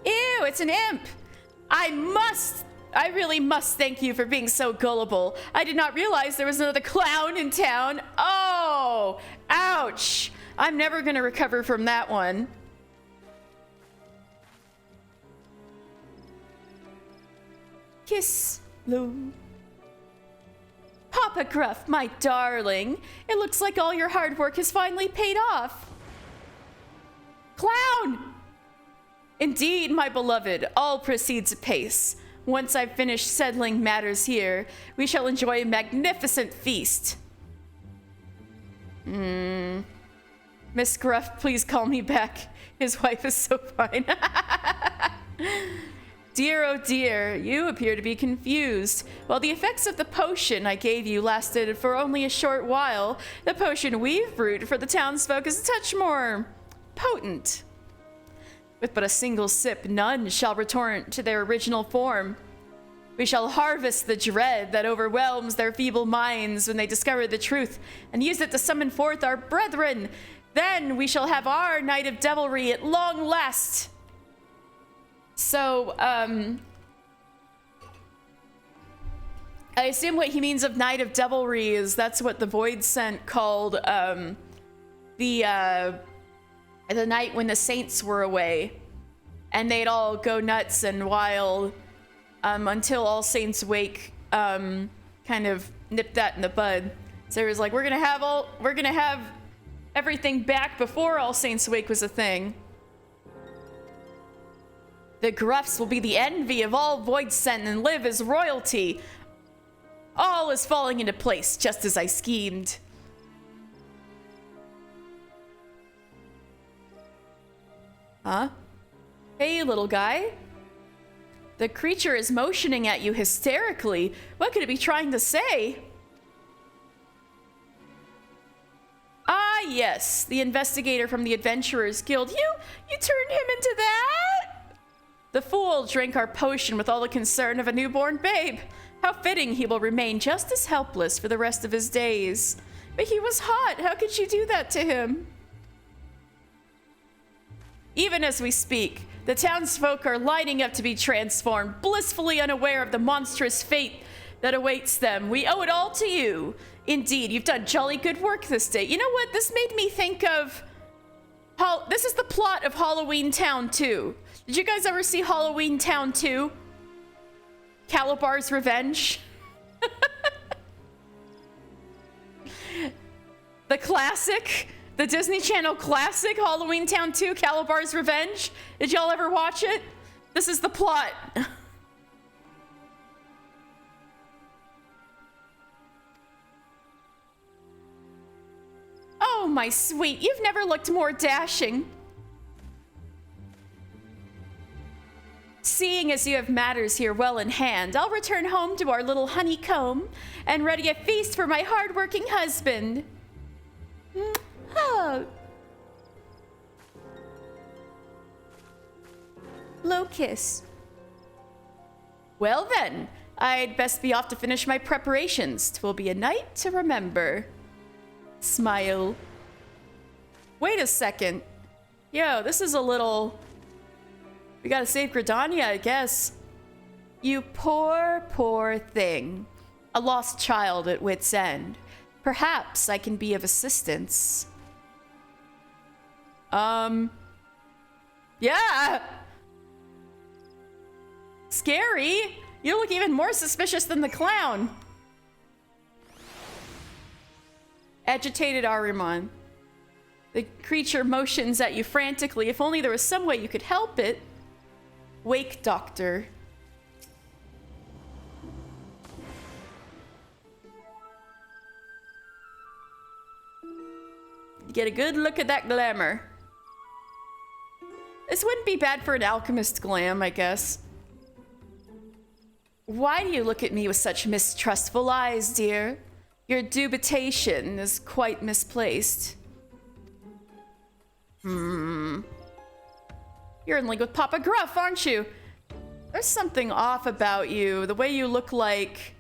Ew, it's an imp. I really must thank you for being so gullible. I did not realize there was another clown in town. Oh, ouch. I'm never gonna recover from that one. Kiss, Lou. Papa Gruff, my darling. It looks like all your hard work has finally paid off. Clown! Indeed, my beloved, all proceeds apace. Once I've finished settling matters here, we shall enjoy a magnificent feast. Miss Gruff, please call me back. His wife is so fine. Dear, oh dear, you appear to be confused. While the effects of the potion I gave you lasted for only a short while, the potion we've brewed for the townsfolk is a touch more potent. With but a single sip, none shall return to their original form. We shall harvest the dread that overwhelms their feeble minds when they discover the truth, and use it to summon forth our brethren. Then we shall have our night of devilry at long last. So, I assume what he means of Night of Devilry is that's what the Void Scent called, the night when the saints were away. And they'd all go nuts and wild, until All Saints Wake, kind of nipped that in the bud. So it was like, we're gonna have everything back before All Saints Wake was a thing. The Gruffs will be the envy of all Void Scent and live as royalty. All is falling into place, just as I schemed. Huh? Hey, little guy. The creature is motioning at you hysterically. What could it be trying to say? Ah, yes, the investigator from the Adventurers Guild. You turned him into that? The fool drank our potion with all the concern of a newborn babe. How fitting he will remain just as helpless for the rest of his days. But he was hot. How could you do that to him? Even as we speak, the townsfolk are lining up to be transformed, blissfully unaware of the monstrous fate that awaits them. We owe it all to you. Indeed, you've done jolly good work this day. You know what? This made me think of... This is the plot of Halloween Town 2. Did you guys ever see Halloween Town 2? Calabar's Revenge? The classic? The Disney Channel classic, Halloween Town 2, Calabar's Revenge? Did y'all ever watch it? This is the plot. Oh, my sweet, you've never looked more dashing. Seeing as you have matters here well in hand, I'll return home to our little honeycomb and ready a feast for my hard-working husband. Low kiss. Well then, I'd best be off to finish my preparations. 'Twill be a night to remember. Smile. Wait a second. Yo, this is a little... We gotta save Gridania, I guess. You poor, poor thing. a lost child at wit's end. Perhaps I can be of assistance. Yeah! Scary! You look even more suspicious than the clown. Agitated Ahriman. The creature motions at you frantically. If only there was some way you could help it. Wake Doctor. Get a good look at that glamour. This wouldn't be bad for an alchemist glam, I guess. Why do you look at me with such mistrustful eyes, dear? Your dubitation is quite misplaced. You're in league with Papa Gruff, aren't you? There's something off about you. The way you look like...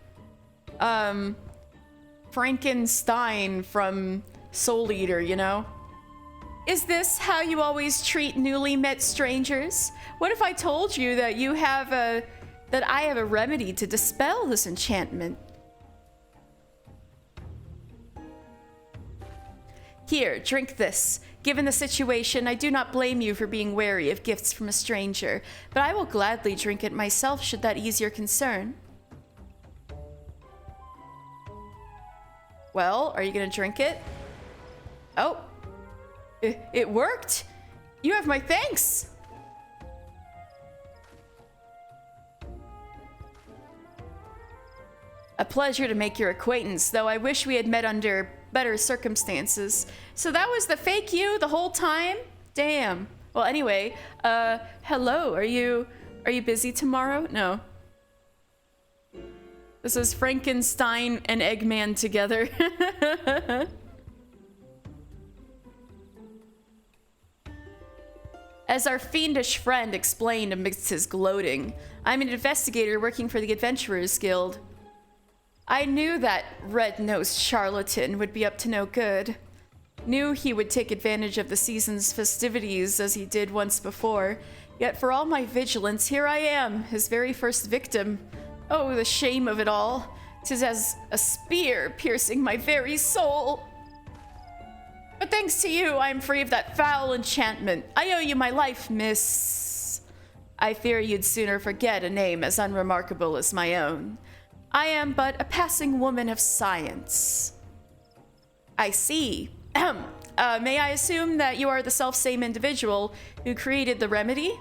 Frankenstein from Soul Eater, you know? Is this how you always treat newly met strangers? What if I told you that I have a remedy to dispel this enchantment? Here, drink this. Given the situation, I do not blame you for being wary of gifts from a stranger, but I will gladly drink it myself should that ease your concern. Well, are you gonna drink it? Oh, it worked! You have my thanks! A pleasure to make your acquaintance, though I wish we had met under better circumstances. So that was the fake you the whole time? Damn. Well, anyway, hello, are you busy tomorrow? No. This is Frankenstein and Eggman together. As our fiendish friend explained amidst his gloating, I'm an investigator working for the Adventurers Guild. I knew that red-nosed charlatan would be up to no good. Knew he would take advantage of the season's festivities as he did once before. Yet for all my vigilance, here I am, his very first victim. Oh, the shame of it all. 'Tis as a spear piercing my very soul. But thanks to you, I am free of that foul enchantment. I owe you my life, miss. I fear you'd sooner forget a name as unremarkable as my own. I am but a passing woman of science. I see. May I assume that you are the self-same individual who created the remedy?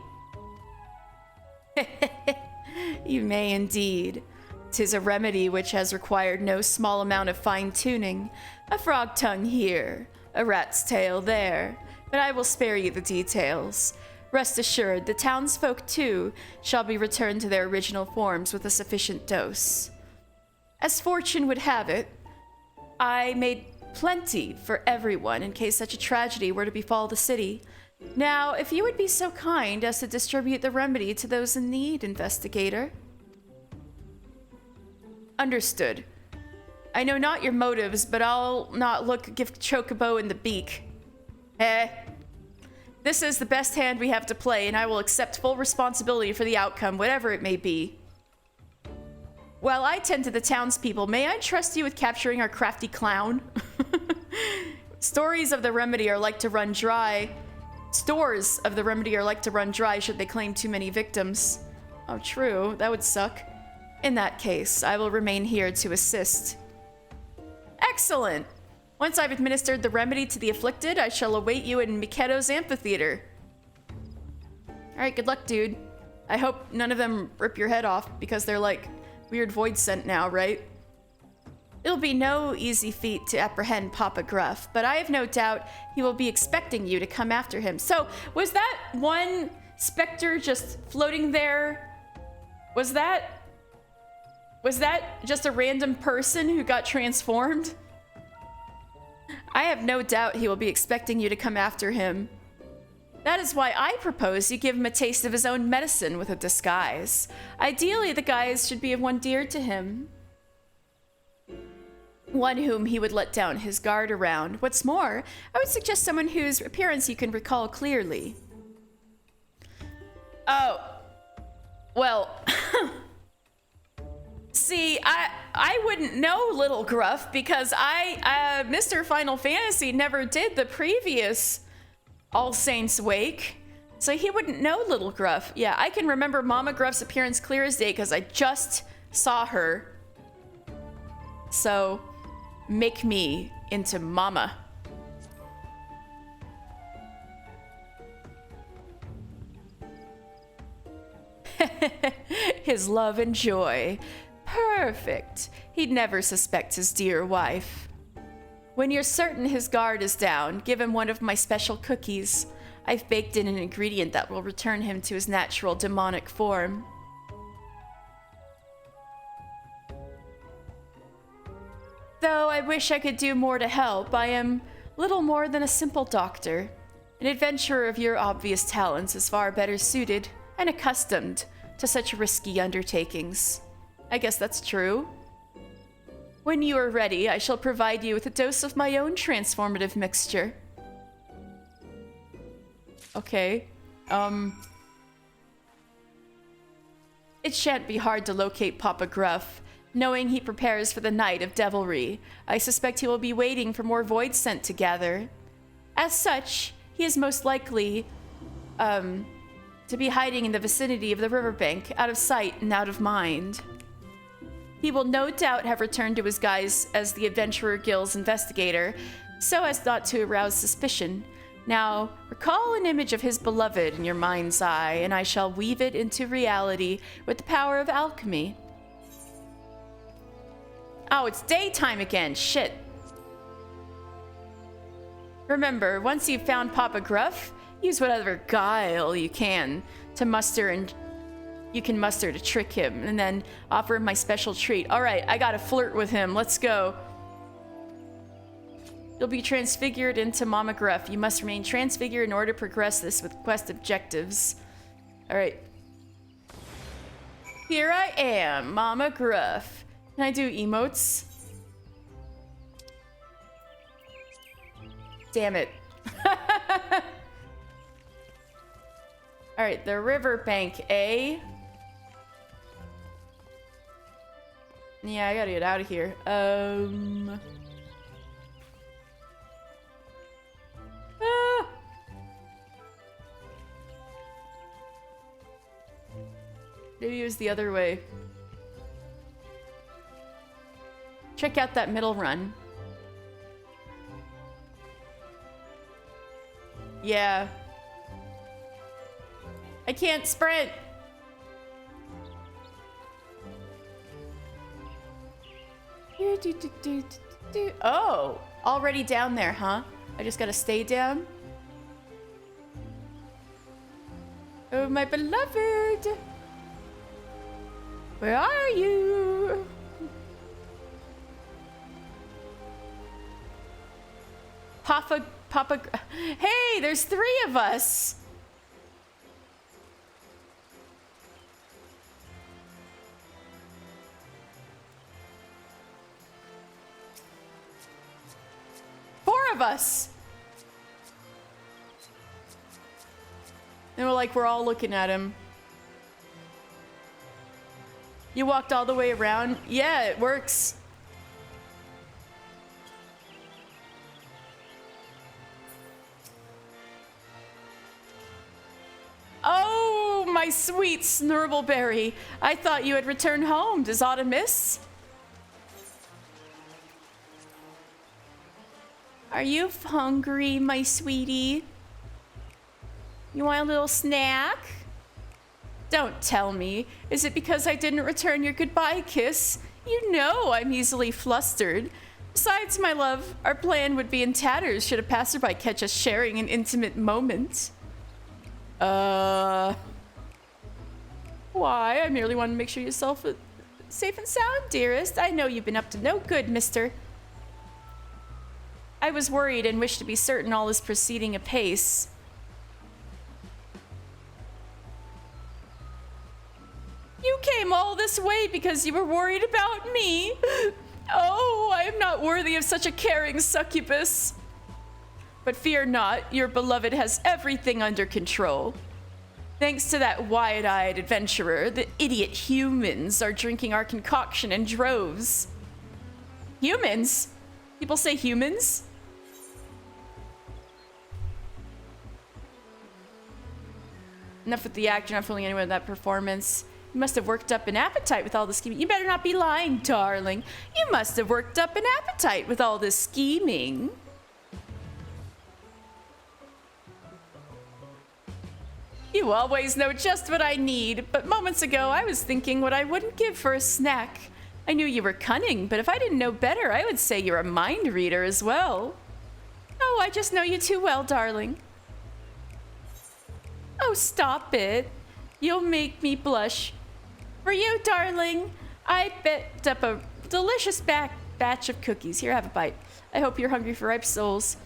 You may indeed. 'Tis a remedy which has required no small amount of fine-tuning. A frog tongue here, a rat's tail there, but I will spare you the details. Rest assured, the townsfolk too shall be returned to their original forms with a sufficient dose. As fortune would have it, I made plenty for everyone in case such a tragedy were to befall the city. Now, if you would be so kind as to distribute the remedy to those in need, investigator. Understood. I know not your motives, but I'll not give Chocobo in the beak. This is the best hand we have to play, and I will accept full responsibility for the outcome, whatever it may be. While I tend to the townspeople, may I trust you with capturing our crafty clown? Stories of the remedy are like to run dry. Stores of the remedy are like to run dry should they claim too many victims. Oh, true. That would suck. In that case, I will remain here to assist. Excellent! Once I've administered the remedy to the afflicted, I shall await you in Miketo's amphitheater. Alright, good luck, dude. I hope none of them rip your head off because they're like weird void scent now, right? It'll be no easy feat to apprehend Papa Gruff, but I have no doubt he will be expecting you to come after him. So, was that one specter just floating there? Was that just a random person who got transformed? I have no doubt he will be expecting you to come after him. That is why I propose you give him a taste of his own medicine with a disguise. Ideally, the guise should be of one dear to him. One whom he would let down his guard around. What's more, I would suggest someone whose appearance you can recall clearly. Oh. Well. See, I wouldn't know Little Gruff because Mr. Final Fantasy never did the previous All Saints Wake, so he wouldn't know Little Gruff. Yeah, I can remember Mama Gruff's appearance clear as day because I just saw her. So, make me into Mama. His love and joy. Perfect. He'd never suspect his dear wife. When you're certain his guard is down, give him one of my special cookies. I've baked in an ingredient that will return him to his natural demonic form. Though I wish I could do more to help, I am little more than a simple doctor. An adventurer of your obvious talents is far better suited and accustomed to such risky undertakings. I guess that's true. When you are ready, I shall provide you with a dose of my own transformative mixture. Okay. It shan't be hard to locate Papa Gruff. Knowing he prepares for the night of devilry, I suspect he will be waiting for more void scent to gather. As such, he is most likely, to be hiding in the vicinity of the riverbank, out of sight and out of mind. He will no doubt have returned to his guise as the Adventurer Guild's investigator, so as not to arouse suspicion. Now, recall an image of his beloved in your mind's eye, and I shall weave it into reality with the power of alchemy. Oh, it's daytime again. Shit. Remember, once you've found Papa Gruff, use whatever guile you can to muster to trick him, and then offer him my special treat. All right, I gotta flirt with him. Let's go. You'll be transfigured into Mama Gruff. You must remain transfigured in order to progress this with quest objectives. All right. Here I am, Mama Gruff. Can I do emotes? Damn it. All right, the riverbank, eh? Yeah, I gotta get out of here. Maybe it was the other way. Check out that middle run. Yeah. I can't sprint. Oh, already down there, huh? I just gotta stay down. Oh, my beloved. Where are you? Papa. Hey, there's 3 of us. Of us. And we're all looking at him. You walked all the way around? Yeah, it works. Oh, my sweet Snurtleberry. I thought you had returned home. Does Autumn miss? Are you hungry, my sweetie? You want a little snack? Don't tell me. Is it because I didn't return your goodbye kiss? You know I'm easily flustered. Besides, my love, our plan would be in tatters should a passerby catch us sharing an intimate moment. Why? I merely want to make sure yourself safe and sound, dearest. I know you've been up to no good, mister. I was worried and wished to be certain all is proceeding apace. You came all this way because you were worried about me. Oh, I am not worthy of such a caring succubus. But fear not, your beloved has everything under control. Thanks to that wide-eyed adventurer, the idiot humans are drinking our concoction in droves. Humans? People say humans? Enough with the act, you're not fooling anyone with that performance. You must have worked up an appetite with all the scheming. You better not be lying, darling. You must have worked up an appetite with all this scheming. You always know just what I need, but moments ago I was thinking what I wouldn't give for a snack. I knew you were cunning, but if I didn't know better, I would say you're a mind reader as well. Oh, I just know you too well, darling. Oh, stop it. You'll make me blush. For you, darling, I baked up a delicious batch of cookies. Here, have a bite. I hope you're hungry for ripe souls.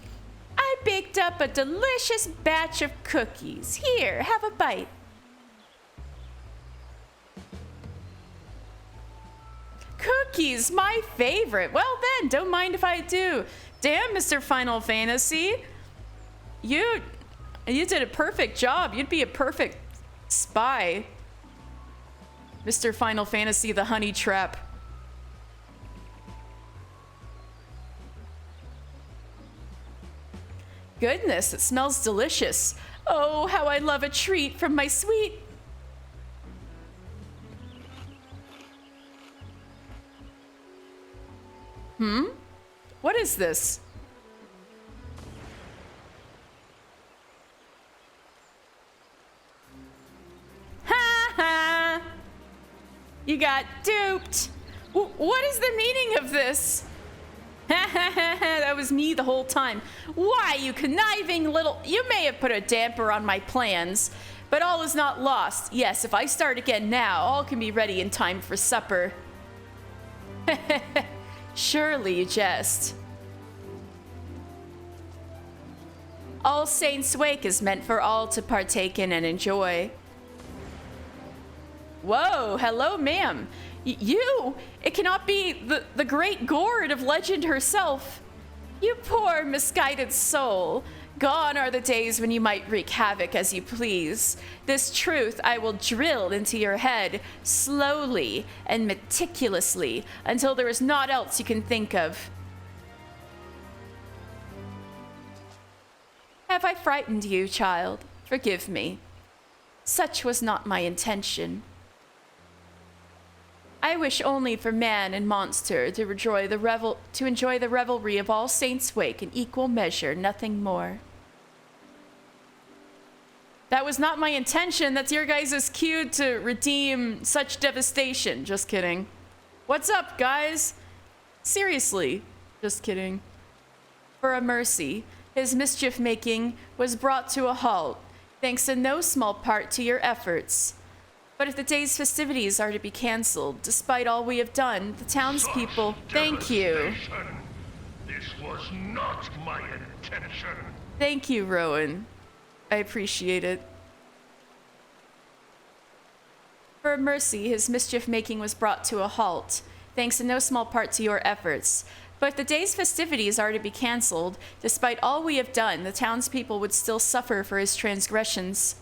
I baked up a delicious batch of cookies. Here, have a bite. Cookies, my favorite. Well then, don't mind if I do. Damn, Mr. Final Fantasy. You did a perfect job. You'd be a perfect spy. Mr. Final Fantasy, the honey trap. Goodness, it smells delicious. Oh, how I love a treat from my sweet. What is this? Ha ha! You got duped. What is the meaning of this? That was me the whole time. Why, you conniving little... You may have put a damper on my plans, but all is not lost. Yes, if I start again now, all can be ready in time for supper. Surely you jest. All Saints' Wake is meant for all to partake in and enjoy. Whoa, hello, ma'am. It cannot be the great Gord of legend herself. You poor misguided soul. Gone are the days when you might wreak havoc as you please. This truth I will drill into your head slowly and meticulously until there is naught else you can think of. Have I frightened you, child? Forgive me. Such was not my intention. I wish only for man and monster to enjoy the revelry of All Saints' Wake in equal measure, nothing more. That was not my intention. That's your guys' cue to redeem such devastation. Just kidding. What's up, guys? Seriously. Just kidding. For a mercy, his mischief-making was brought to a halt, thanks in no small part to your efforts. But if the day's festivities are to be cancelled, despite all we have done, the townspeople... Thank you. This was not my intention. Thank you, Rowan. I appreciate it. For mercy, his mischief-making was brought to a halt, thanks in no small part to your efforts. But if the day's festivities are to be cancelled, despite all we have done, the townspeople would still suffer for his transgressions.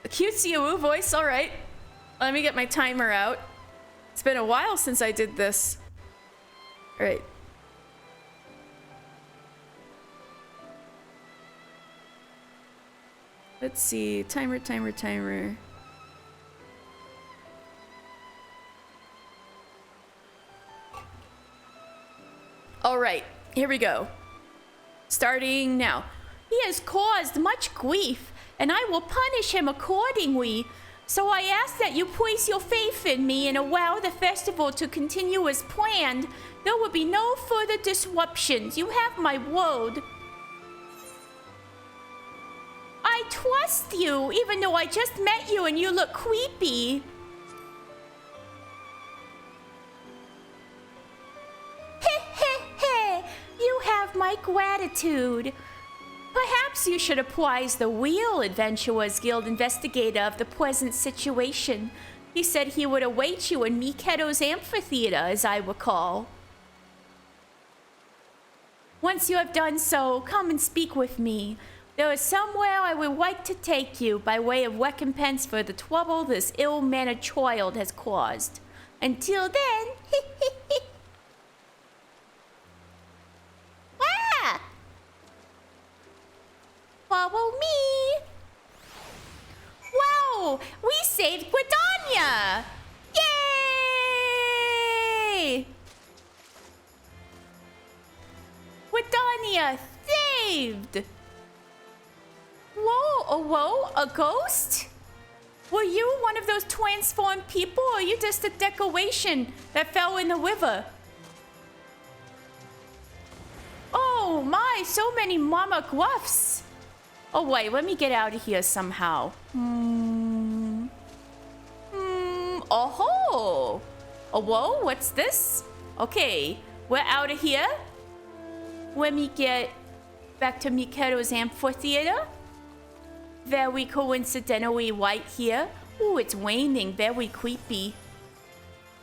A cute COO voice, alright. Let me get my timer out. It's been a while since I did this. Alright. Let's see. Timer. Alright, here we go. Starting now. He has caused much grief, and I will punish him accordingly. So I ask that you place your faith in me and allow the festival to continue as planned. There will be no further disruptions. You have my word. I trust you, even though I just met you and you look creepy. You have my gratitude. Perhaps you should apprise the real Adventurers Guild investigator of the present situation. He said he would await you in Mikedo's amphitheater, as I recall. Once you have done so, come and speak with me. There is somewhere I would like to take you by way of recompense for the trouble this ill-mannered child has caused. Until then, ah! Follow me. Wow, we saved Gridania! Yay! Gridania saved! Whoa, a ghost? Were you one of those transformed people, or are you just a decoration that fell in the river? Oh my, so many mama gruffs. Oh wait, let me get out of here somehow. Oh, whoa, what's this? Okay, we're out of here. Let me get back to Mikero's amphitheater. Very coincidentally right here. Ooh, it's raining, very creepy.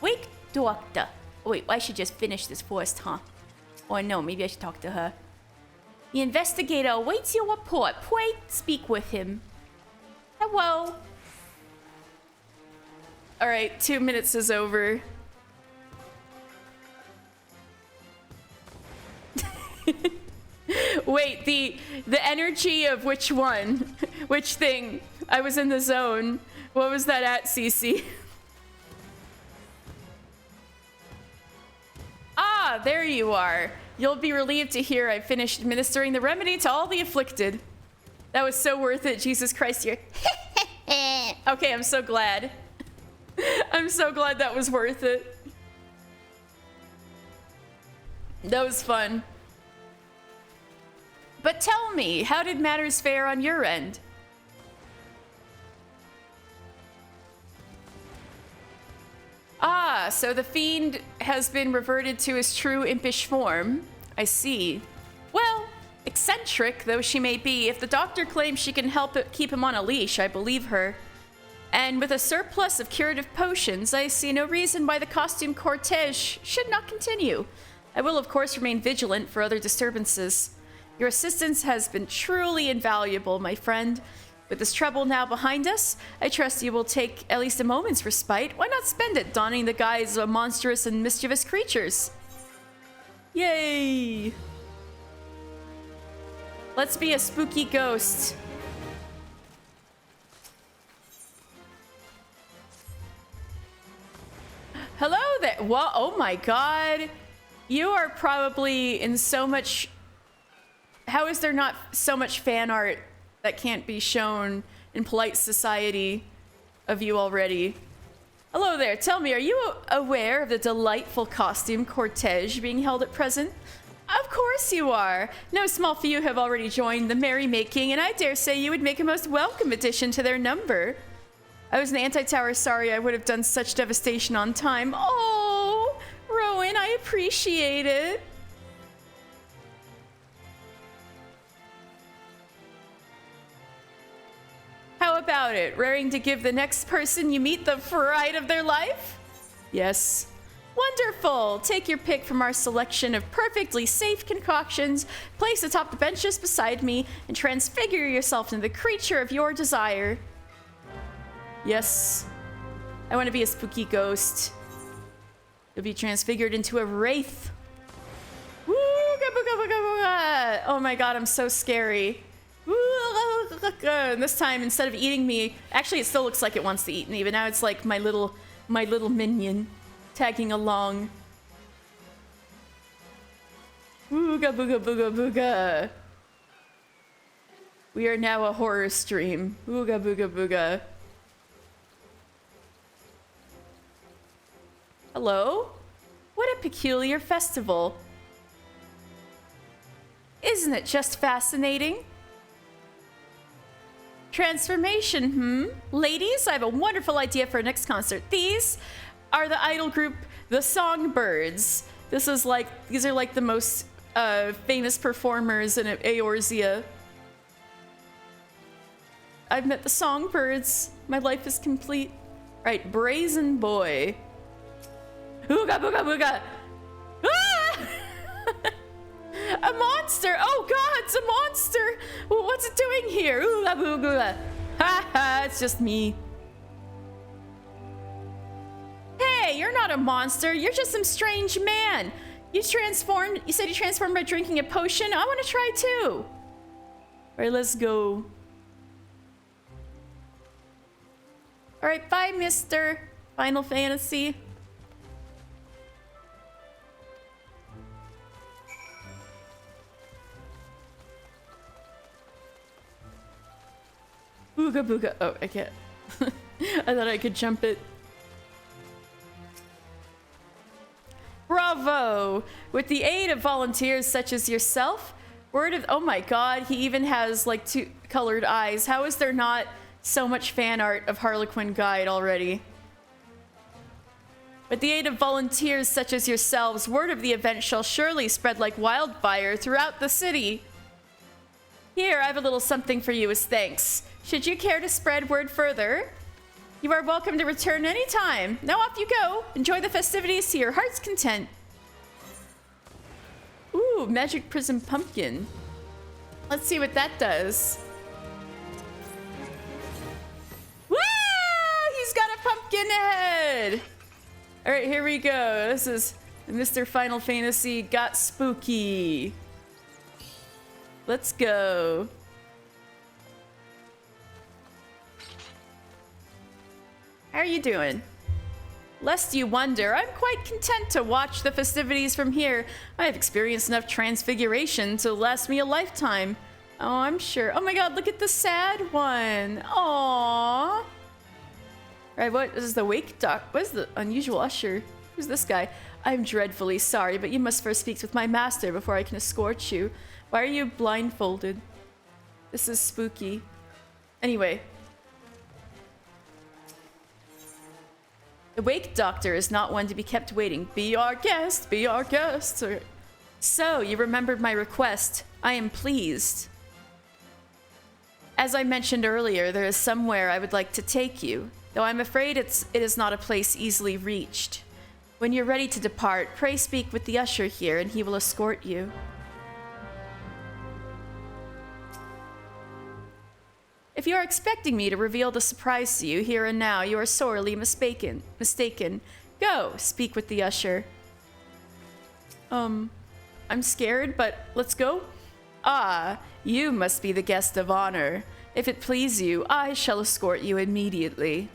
Wake doctor. Oh, wait, I should just finish this first, huh? Or no, maybe I should talk to her. The investigator awaits your report. Pray speak with him. Hello. All right, 2 minutes is over. Wait, the energy of which one? Which thing? I was in the zone. What was that at, Cece? Ah, there you are. You'll be relieved to hear I finished administering the remedy to all the afflicted. That was so worth it, Jesus Christ. You're okay, I'm so glad. I'm so glad that was worth it. That was fun. But tell me, how did matters fare on your end? Ah, so the fiend has been reverted to his true impish form. I see. Well, eccentric though she may be, if the doctor claims she can help keep him on a leash, I believe her. And with a surplus of curative potions, I see no reason why the costume cortege should not continue. I will, of course, remain vigilant for other disturbances. Your assistance has been truly invaluable, my friend. With this trouble now behind us, I trust you will take at least a moment's respite. Why not spend it donning the guise of monstrous and mischievous creatures? Yay! Let's be a spooky ghost. Hello there. What? Oh my god. You are probably in so much... How is there not so much fan art that can't be shown in polite society of you already? Hello there. Tell me, are you aware of the delightful costume cortege being held at present? Of course you are. No small few have already joined the merrymaking, and I dare say you would make a most welcome addition to their number. I was in the Anti-Tower. Sorry I would have done such devastation on time. Oh, Rowan, I appreciate it. How about it? Raring to give the next person you meet the fright of their life? Yes. Wonderful! Take your pick from our selection of perfectly safe concoctions, place atop the bench just beside me, and transfigure yourself into the creature of your desire. Yes. I want to be a spooky ghost. You'll be transfigured into a wraith. Woo! Oh my god, I'm so scary. And this time, instead of eating me, actually it still looks like it wants to eat me, but now it's like my little minion tagging along. Ooga booga booga booga. We are now a horror stream. Ooga booga booga. Hello? What a peculiar festival. Isn't it just fascinating? Transformation, Ladies, I have a wonderful idea for our next concert. These are the idol group, the Songbirds. These are like the most famous performers in Eorzea. I've met the Songbirds. My life is complete. Right, Brazen Boy. Ooga booga booga. Ah! A monster! Oh god, it's a monster! What's it doing here? Ooh, la boo, boo, la. Ha ha, it's just me. Hey, you're not a monster. You're just some strange man. You said you transformed by drinking a potion. I want to try too. All right, let's go. All right, bye, Mr. Final Fantasy. Booga booga. Oh, I can't. I thought I could jump it. Bravo! With the aid of volunteers such as yourself, oh my god, he even has like two colored eyes. How is there not so much fan art of Harlequin Guide already? With the aid of volunteers such as yourselves, word of the event shall surely spread like wildfire throughout the city. Here, I have a little something for you as thanks. Should you care to spread word further, you are welcome to return anytime. Now off you go. Enjoy the festivities to your heart's content. Ooh, Magic Prism Pumpkin. Let's see what that does. Woo! He's got a pumpkin head! Alright, here we go. This is Mr. Final Fantasy Got Spooky. Let's go. How are you doing? Lest you wonder, I'm quite content to watch the festivities from here. I have experienced enough transfiguration to last me a lifetime. Oh, I'm sure. Oh my god, look at the sad one. Aww. Right, what is the wake doc? What is the unusual usher? Who's this guy? I'm dreadfully sorry, but you must first speak with my master before I can escort you. Why are you blindfolded? This is spooky. Anyway. The wake doctor is not one to be kept waiting. Be our guest, be our guest. So, you remembered my request. I am pleased. As I mentioned earlier, there is somewhere I would like to take you, though I'm afraid it is not a place easily reached. When you're ready to depart, pray speak with the usher here and he will escort you. If you are expecting me to reveal the surprise to you here and now, you are sorely mistaken. Go, speak with the usher. I'm scared, but let's go. Ah, you must be the guest of honor. If it please you, I shall escort you immediately.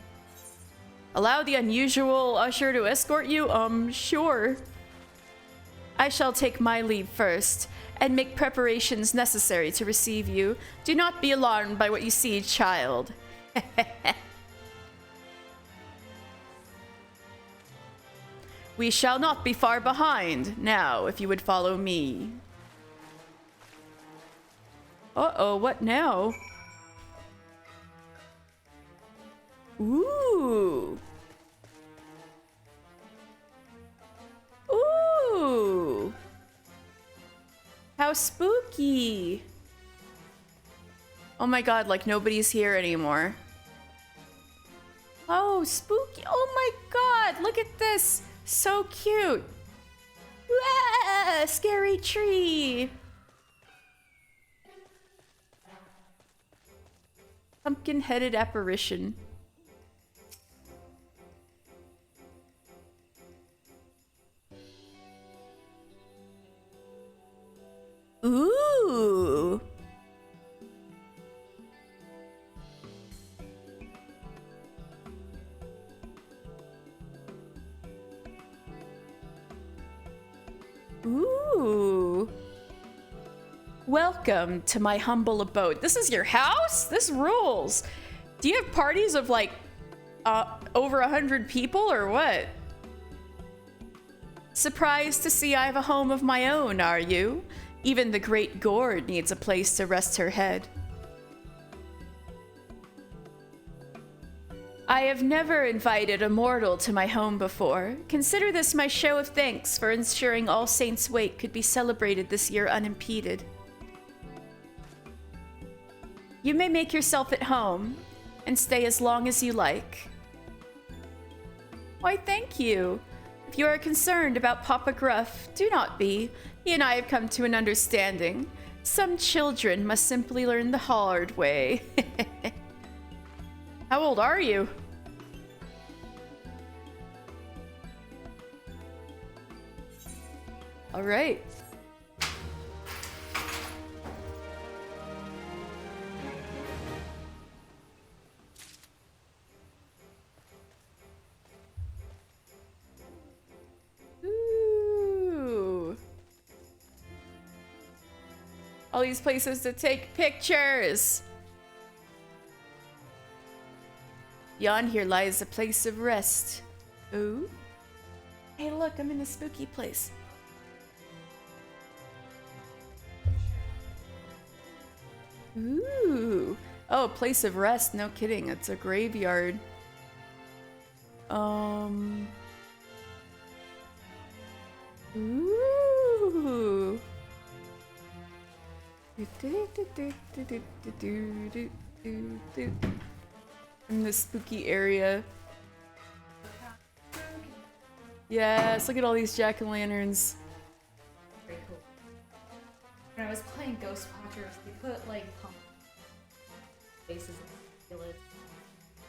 Allow the unusual usher to escort you? Sure. I shall take my leave first and make preparations necessary to receive you. Do not be alarmed by what you see, child. We shall not be far behind. Now, if you would follow me. Uh-oh, what now? Ooh. Ooh. How spooky. Oh my god, like nobody's here anymore. Oh, spooky. Oh my god, look at this. So cute. Ah, scary tree. Pumpkin-headed apparition. Ooh. Ooh. Welcome to my humble abode. This is your house? This rules. Do you have parties of like over 100 people or what? Surprised to see I have a home of my own, are you? Even the great Gord needs a place to rest her head. I have never invited a mortal to my home before. Consider this my show of thanks for ensuring All Saints' Wake could be celebrated this year unimpeded. You may make yourself at home and stay as long as you like. Why, thank you. If you are concerned about Papa Gruff, do not be. He and I have come to an understanding. Some children must simply learn the hard way. How old are you? All right. Ooh. All these places to take pictures. Beyond here lies a place of rest. Ooh. Hey, look, I'm in a spooky place. Ooh. Oh, a place of rest. No kidding. It's a graveyard. Ooh. In the spooky area. Yes, look at all these jack-o'-lanterns. Very cool. When I was playing Ghost Watchers, they put like pump faces in the village.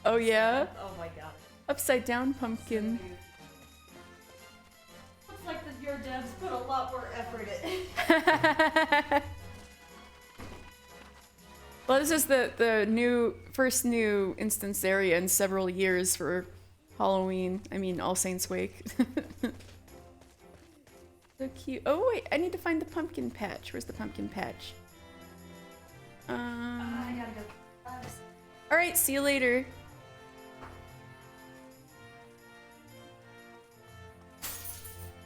Oh yeah? Oh my god. Upside down pumpkin. Looks like your devs put a lot more effort in. Well, this is the first new instance area in several years for Halloween. I mean, All Saints Wake. So cute. Oh wait, I need to find the pumpkin patch. Where's the pumpkin patch? I gotta go. All right, see you later.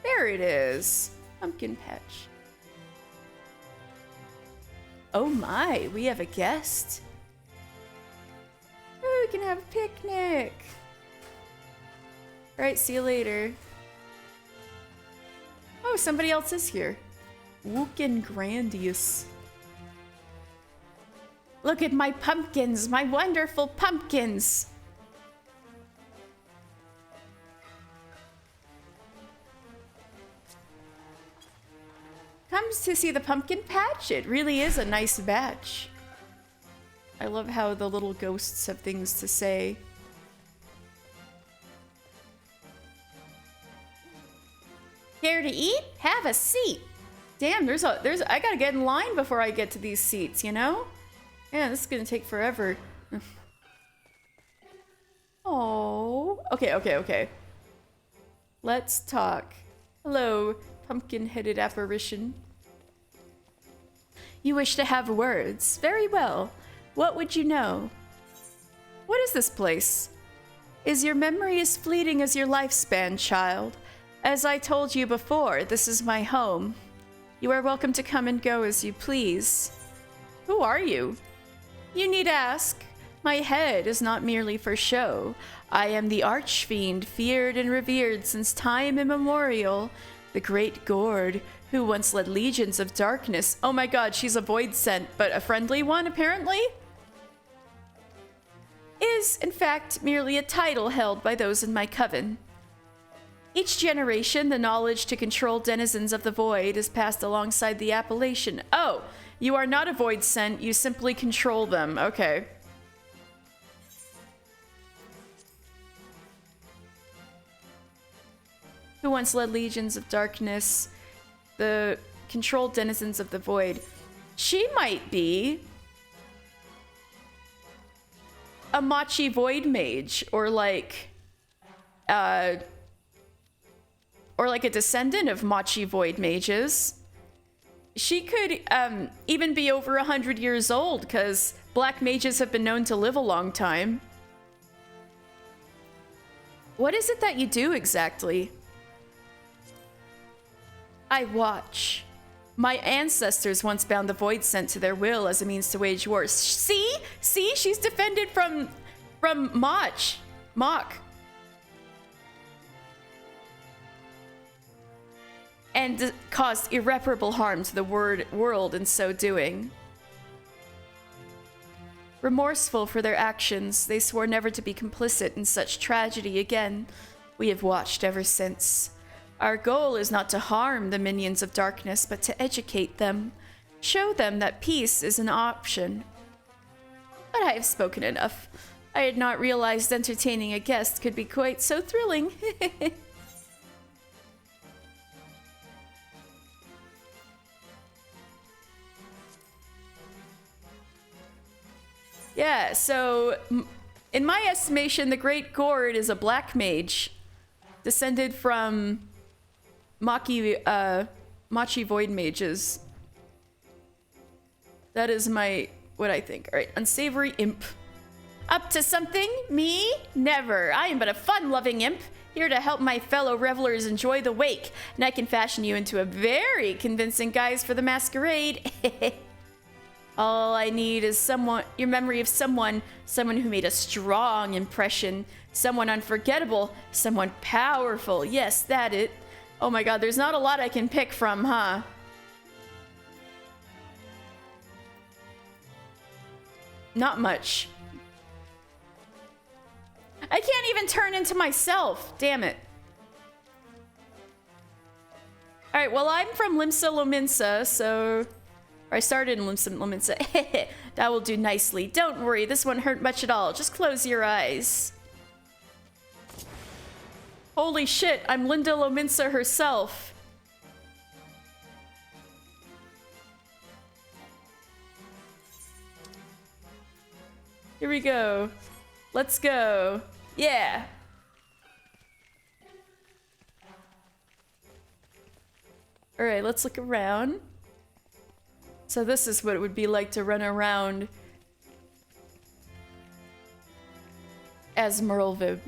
There it is. Pumpkin patch. Oh my, we have a guest. Oh, we can have a picnic. All right, see you later. Oh, somebody else is here. Wookin Grandius. Look at my pumpkins, my wonderful pumpkins. Comes to see the pumpkin patch. It really is a nice batch. I love how the little ghosts have things to say. Care to eat? Have a seat. Damn, I gotta get in line before I get to these seats, you know? Yeah, this is gonna take forever. Oh. Okay. Let's talk. Hello, pumpkin-headed apparition. You wish to have words. Very well. What would you know? What is this place? Is your memory as fleeting as your lifespan, child? As I told you before, this is my home. You are welcome to come and go as you please. Who are you? You need ask. My head is not merely for show. I am the archfiend, feared and revered since time immemorial. The great Gord, who once led legions of darkness. Oh my god, she's a void sent, but a friendly one, apparently? Is, in fact, merely a title held by those in my coven. Each generation, the knowledge to control denizens of the void is passed alongside the appellation. Oh, you are not a void sent, you simply control them. Okay. Who once led legions of darkness, the controlled denizens of the void. She might be a Machi Void Mage, or like a descendant of Machi Void Mages. She could even be over 100 years old, because black mages have been known to live a long time. What is it that you do exactly? I watch. My ancestors once bound the void sent to their will as a means to wage war. See? She's defended from Mach. And caused irreparable harm to the world in so doing. Remorseful for their actions, they swore never to be complicit in such tragedy again. We have watched ever since. Our goal is not to harm the minions of darkness, but to educate them. Show them that peace is an option. But I have spoken enough. I had not realized entertaining a guest could be quite so thrilling. Yeah, so in my estimation, the Great Gourd is a black mage, descended from Machi Void Mages. That is what I think. All right, unsavory imp. Up to something? Me? Never. I am but a fun-loving imp, here to help my fellow revelers enjoy the wake, and I can fashion you into a very convincing guise for the masquerade. All I need is your memory of someone who made a strong impression, someone unforgettable, someone powerful. Yes, that it. Oh my god, there's not a lot I can pick from, huh? Not much. I can't even turn into myself. Damn it. Alright, well, I'm from Limsa Lominsa, so... I started in Limsa Lominsa. That will do nicely. Don't worry, this won't hurt much at all. Just close your eyes. Holy shit, I'm Linda Lominsa herself. Here we go. Let's go. Yeah. All right, let's look around. So this is what it would be like to run around as Merlvib.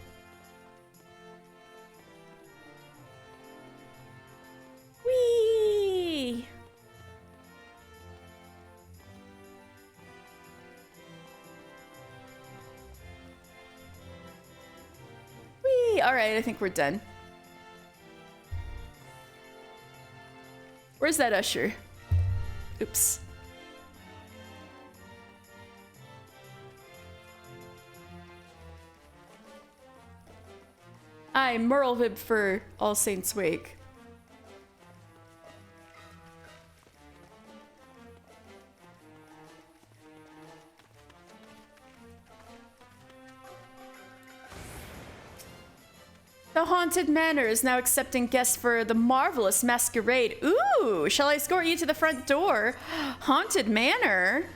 Whee! Whee! Alright, I think we're done. Where's that usher? Oops. I'm Merlvib for All Saints Wake. The Haunted Manor is now accepting guests for the marvelous masquerade. Ooh, shall I escort you to the front door? Haunted Manor?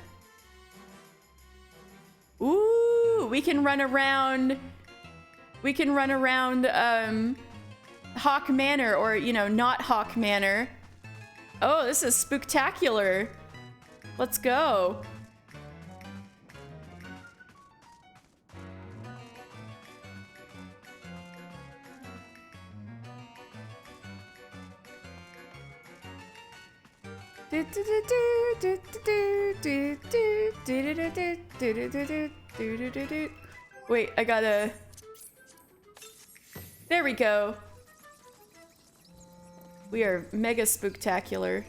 Ooh, we can run around... We can run around, Hawk Manor, or, you know, not Hawk Manor. Oh, this is spooktacular. Let's go. Wait, I gotta... There we go. We are mega spooktacular.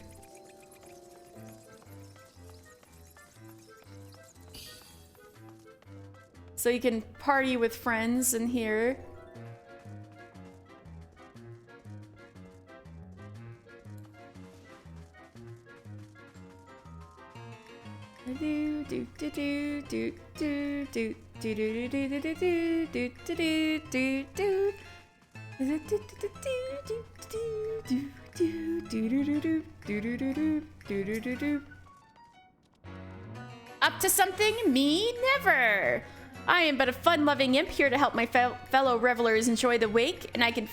So you can party with friends in here. Up to something? Me? Never! I am but a fun-loving imp here to help my fellow revelers enjoy the wake, and I can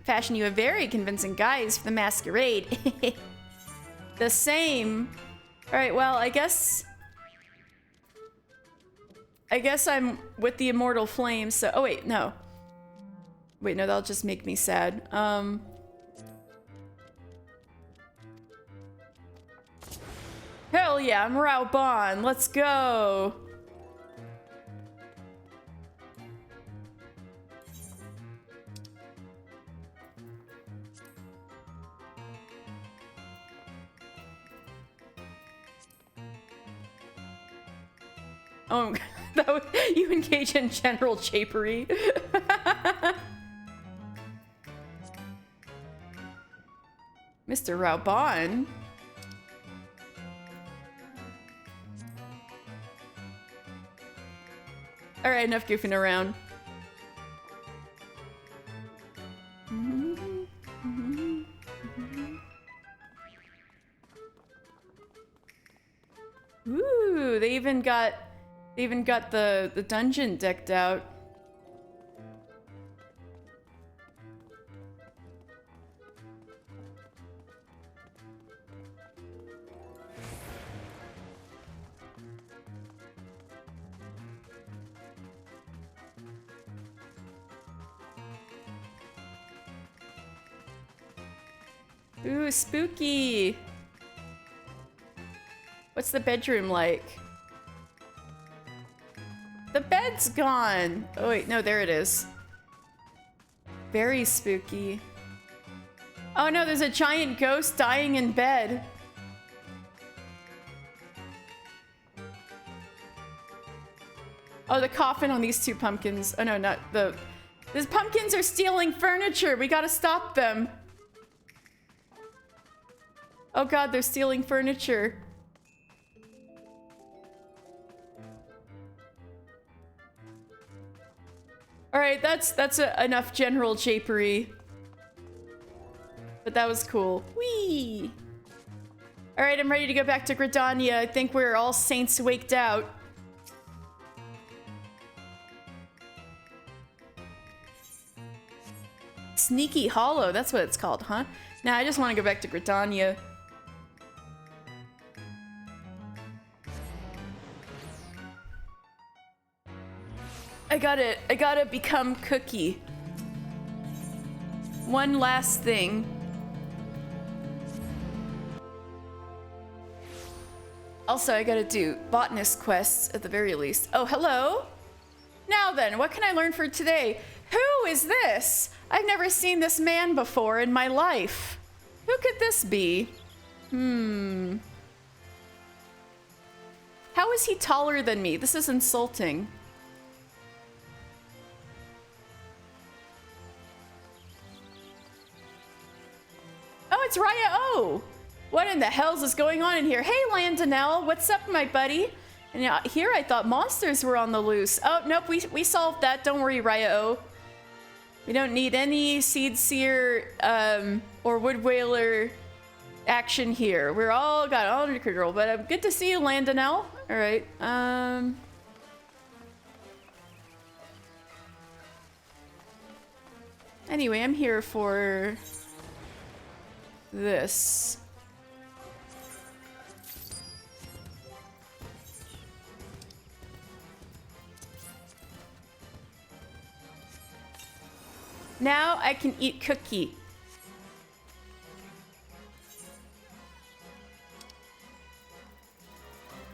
fashion you a very convincing guise for the masquerade. The same. Alright, well, I guess I'm with the immortal flame, so... Oh, wait, no. Wait, no, that'll just make me sad. Hell yeah, I'm Raubon. Let's go. Oh, you engage in general chapery. Mr. Raubon. Alright, enough goofing around. Ooh, they even got the dungeon decked out. Ooh, spooky. What's the bedroom like? The bed's gone. Oh wait, no, there it is. Very spooky. Oh no, there's a giant ghost dying in bed. Oh, the coffin on these two pumpkins. Oh no, not the... These pumpkins are stealing furniture. We gotta stop them. Oh god, they're stealing furniture. Alright, that's enough general japery. But that was cool. Whee! Alright, I'm ready to go back to Gridania. I think we're all saints waked out. Sneaky Hollow, that's what it's called, huh? Nah, I just want to go back to Gridania. I gotta become Cookie. One last thing. Also, I gotta do botanist quests at the very least. Oh, hello? Now then, what can I learn for today? Who is this? I've never seen this man before in my life. Who could this be? How is he taller than me? This is insulting. Oh, it's Raya O! What in the hell's is going on in here? Hey, Landonell, what's up, my buddy? And here I thought monsters were on the loose. Oh, nope, we solved that. Don't worry, Raya O. We don't need any Seed Seer or Wood Whaler action here. We're all got it all under control. But good to see you, Landonell. All right. Anyway, I'm here for this. Now I can eat Cookie.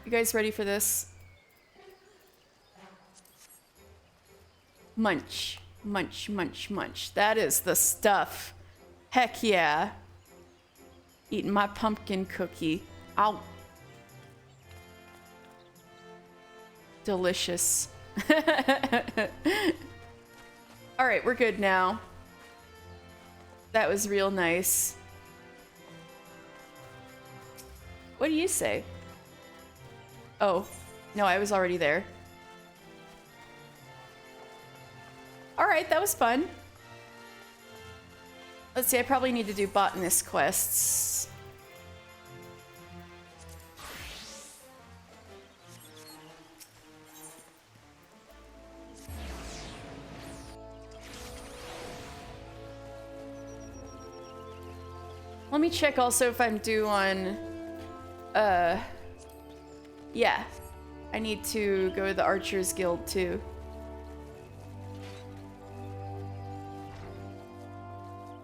You guys ready for this? Munch, munch, munch, munch. That is the stuff. Heck yeah. Eating my pumpkin cookie. Ow. Delicious. All right, we're good now. That was real nice. What do you say? Oh, no, I was already there. All right, that was fun. Let's see, I probably need to do botanist quests. Let me check also if I'm due on, yeah. I need to go to the Archers Guild too.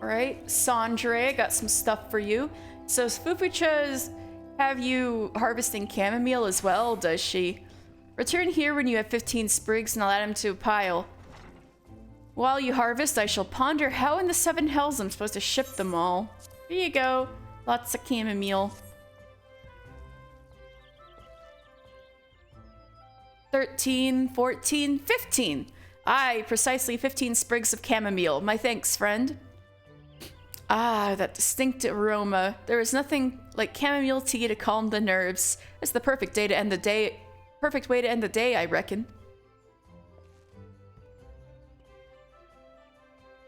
Alright, Sandre, I got some stuff for you. So Fufucha's have you harvesting chamomile as well, does she? Return here when you have 15 sprigs and I'll add them to a pile. While you harvest, I shall ponder how in the seven hells I'm supposed to ship them all. Here you go. Lots of chamomile. 13, 14, 15. Aye, precisely 15 sprigs of chamomile. My thanks, friend. Ah, that distinct aroma. There is nothing like chamomile tea to calm the nerves. It's the perfect day to end the day. Perfect way to end the day, I reckon.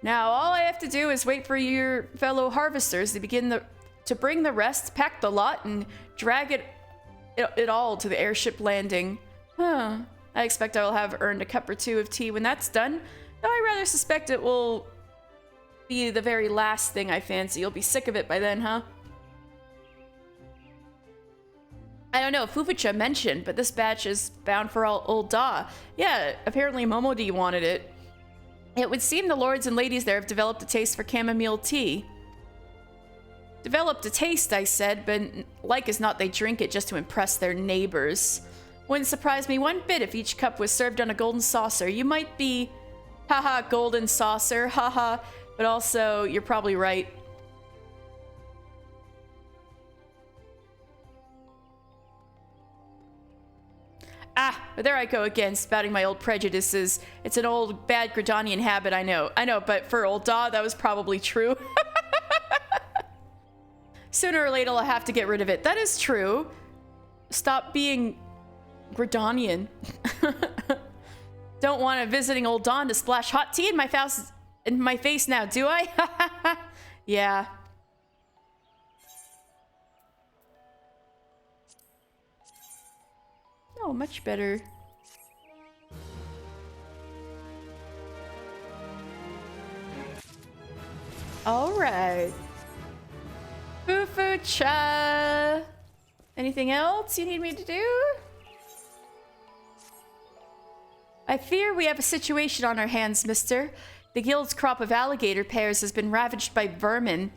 Now, all I have to do is wait for your fellow harvesters to bring the rest, pack the lot, and drag it all to the airship landing. Huh. I expect I will have earned a cup or two of tea when that's done, though I rather suspect it will be the very last thing I fancy. You'll be sick of it by then, huh? I don't know if Fufucha mentioned, but this batch is bound for Old Da. Yeah, apparently Momodi wanted it. It would seem the lords and ladies there have developed a taste for chamomile tea. Developed a taste, I said, but like as not they drink it just to impress their neighbors. Wouldn't surprise me one bit if each cup was served on a golden saucer. You might be, haha, golden saucer, haha, but also you're probably right. Ah, but there I go again, spouting my old prejudices. It's an old, bad Gridanian habit, I know. I know, but for Old Da, that was probably true. Sooner or later, I'll have to get rid of it. That is true. Stop being Gridanian. Don't want a visiting Old Don to splash hot tea in my face now, do I? Yeah. Oh, much better. All right. Fufucha. Anything else you need me to do? I fear we have a situation on our hands, mister. The guild's crop of alligator pears has been ravaged by vermin,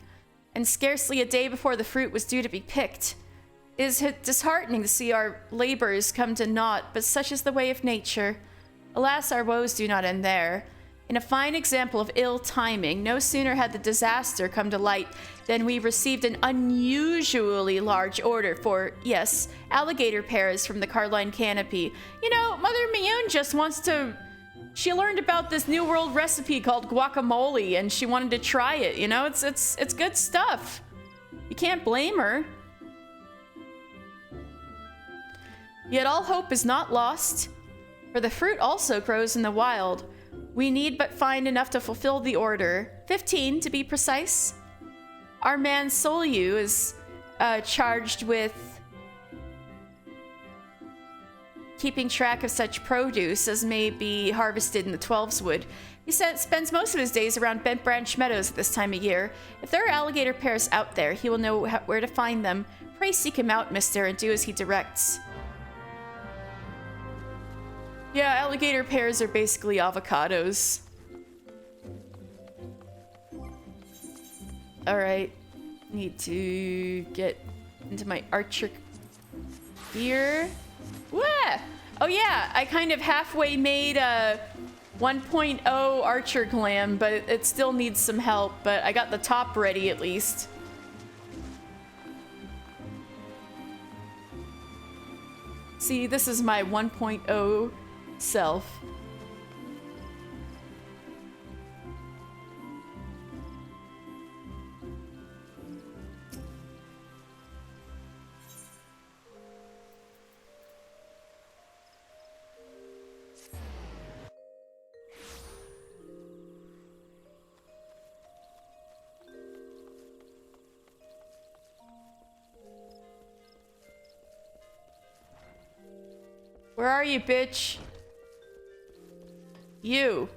and scarcely a day before the fruit was due to be picked. It is disheartening to see our labors come to naught, but such is the way of nature. Alas, our woes do not end there. In a fine example of ill timing, no sooner had the disaster come to light than we received an unusually large order for, yes, alligator pears from the Carline Canopy. You know, Mother Miyun just wants to... She learned about this New World recipe called guacamole, and she wanted to try it, you know? It's good stuff. You can't blame her. Yet all hope is not lost, for the fruit also grows in the wild. We need but find enough to fulfill the order. 15, to be precise. Our man Solyu is charged with keeping track of such produce as may be harvested in the Twelveswood. He spends most of his days around Bent Branch Meadows at this time of year. If there are alligator pears out there, he will know where to find them. Pray seek him out, mister, and do as he directs. Yeah, alligator pears are basically avocados. Alright. Need to get into my archer gear. Wah! Oh yeah, I kind of halfway made a 1.0 archer glam, but it still needs some help, but I got the top ready at least. See, this is my 1.0 self. Where are you, bitch? You.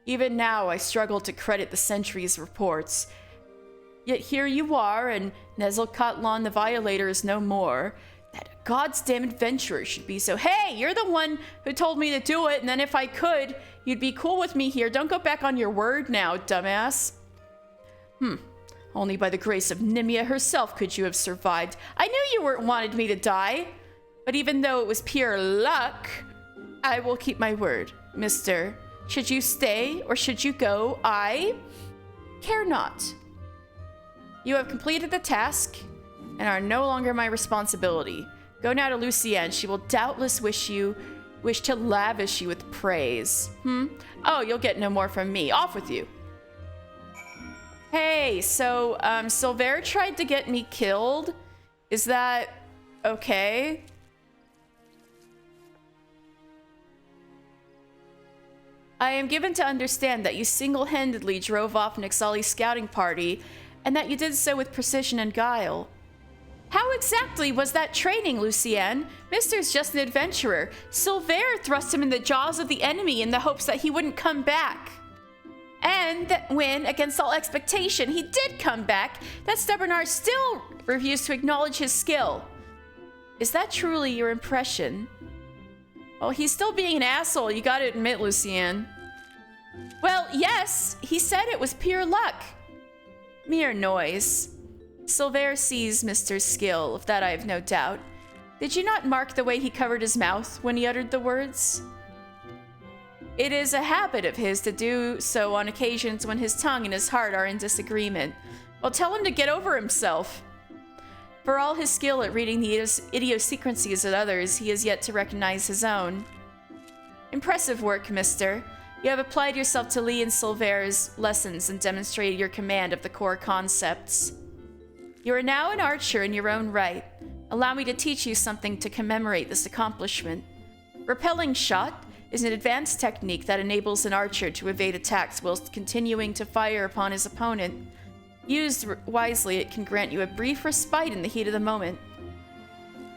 Even now, I struggle to credit the sentry's reports. Yet here you are, and Nezalkatlan the Violator is no more. That goddamn adventurer should be so... Hey, you're the one who told me to do it, and then if I could, you'd be cool with me here. Don't go back on your word now, dumbass. Only by the grace of Nimia herself could you have survived. I knew you wanted me to die. But even though it was pure luck, I will keep my word, mister. Should you stay or should you go, I care not. You have completed the task and are no longer my responsibility. Go now to Lucienne. She will doubtless wish you wish to lavish you with praise. Oh, you'll get no more from me. Off with you. Hey, so, Silver tried to get me killed. Is that okay? I am given to understand that you single-handedly drove off Nixali's scouting party, and that you did so with precision and guile. How exactly was that training, Lucienne? Mister's just an adventurer. Silver thrust him in the jaws of the enemy in the hopes that he wouldn't come back. And that when, against all expectation, he did come back, that stubborn still refused to acknowledge his skill. Is that truly your impression? Well, he's still being an asshole, you gotta admit, Lucienne. Well, yes, he said it was pure luck. Mere noise. Silver sees Mister's skill, of that I have no doubt. Did you not mark the way he covered his mouth when he uttered the words? It is a habit of his to do so on occasions when his tongue and his heart are in disagreement. Well, tell him to get over himself. For all his skill at reading the idiosyncrasies of others, he has yet to recognize his own. Impressive work, mister. You have applied yourself to Lee and Silver's lessons and demonstrated your command of the core concepts. You are now an archer in your own right. Allow me to teach you something to commemorate this accomplishment. Repelling shot is an advanced technique that enables an archer to evade attacks whilst continuing to fire upon his opponent. Used wisely, it can grant you a brief respite in the heat of the moment.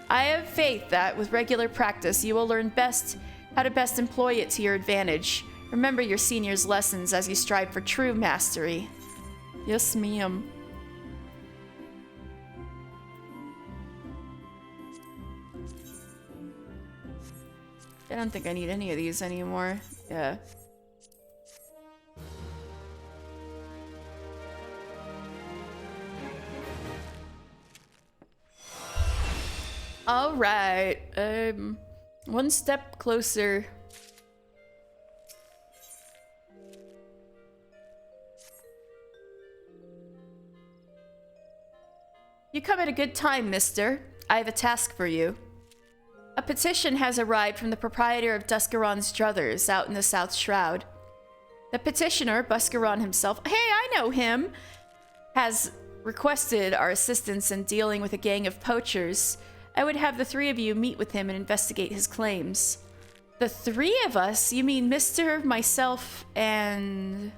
I have faith that, with regular practice, you will learn how to best employ it to your advantage. Remember your senior's lessons as you strive for true mastery. Yes, ma'am. I don't think I need any of these anymore. Yeah. All right. One step closer. You come at a good time, mister. I have a task for you. A petition has arrived from the proprietor of Duscaron's Druthers out in the South Shroud. The petitioner, Buscaron himself, hey, I know him, has requested our assistance in dealing with a gang of poachers. I would have the three of you meet with him and investigate his claims. The three of us? You mean Mr., myself, and...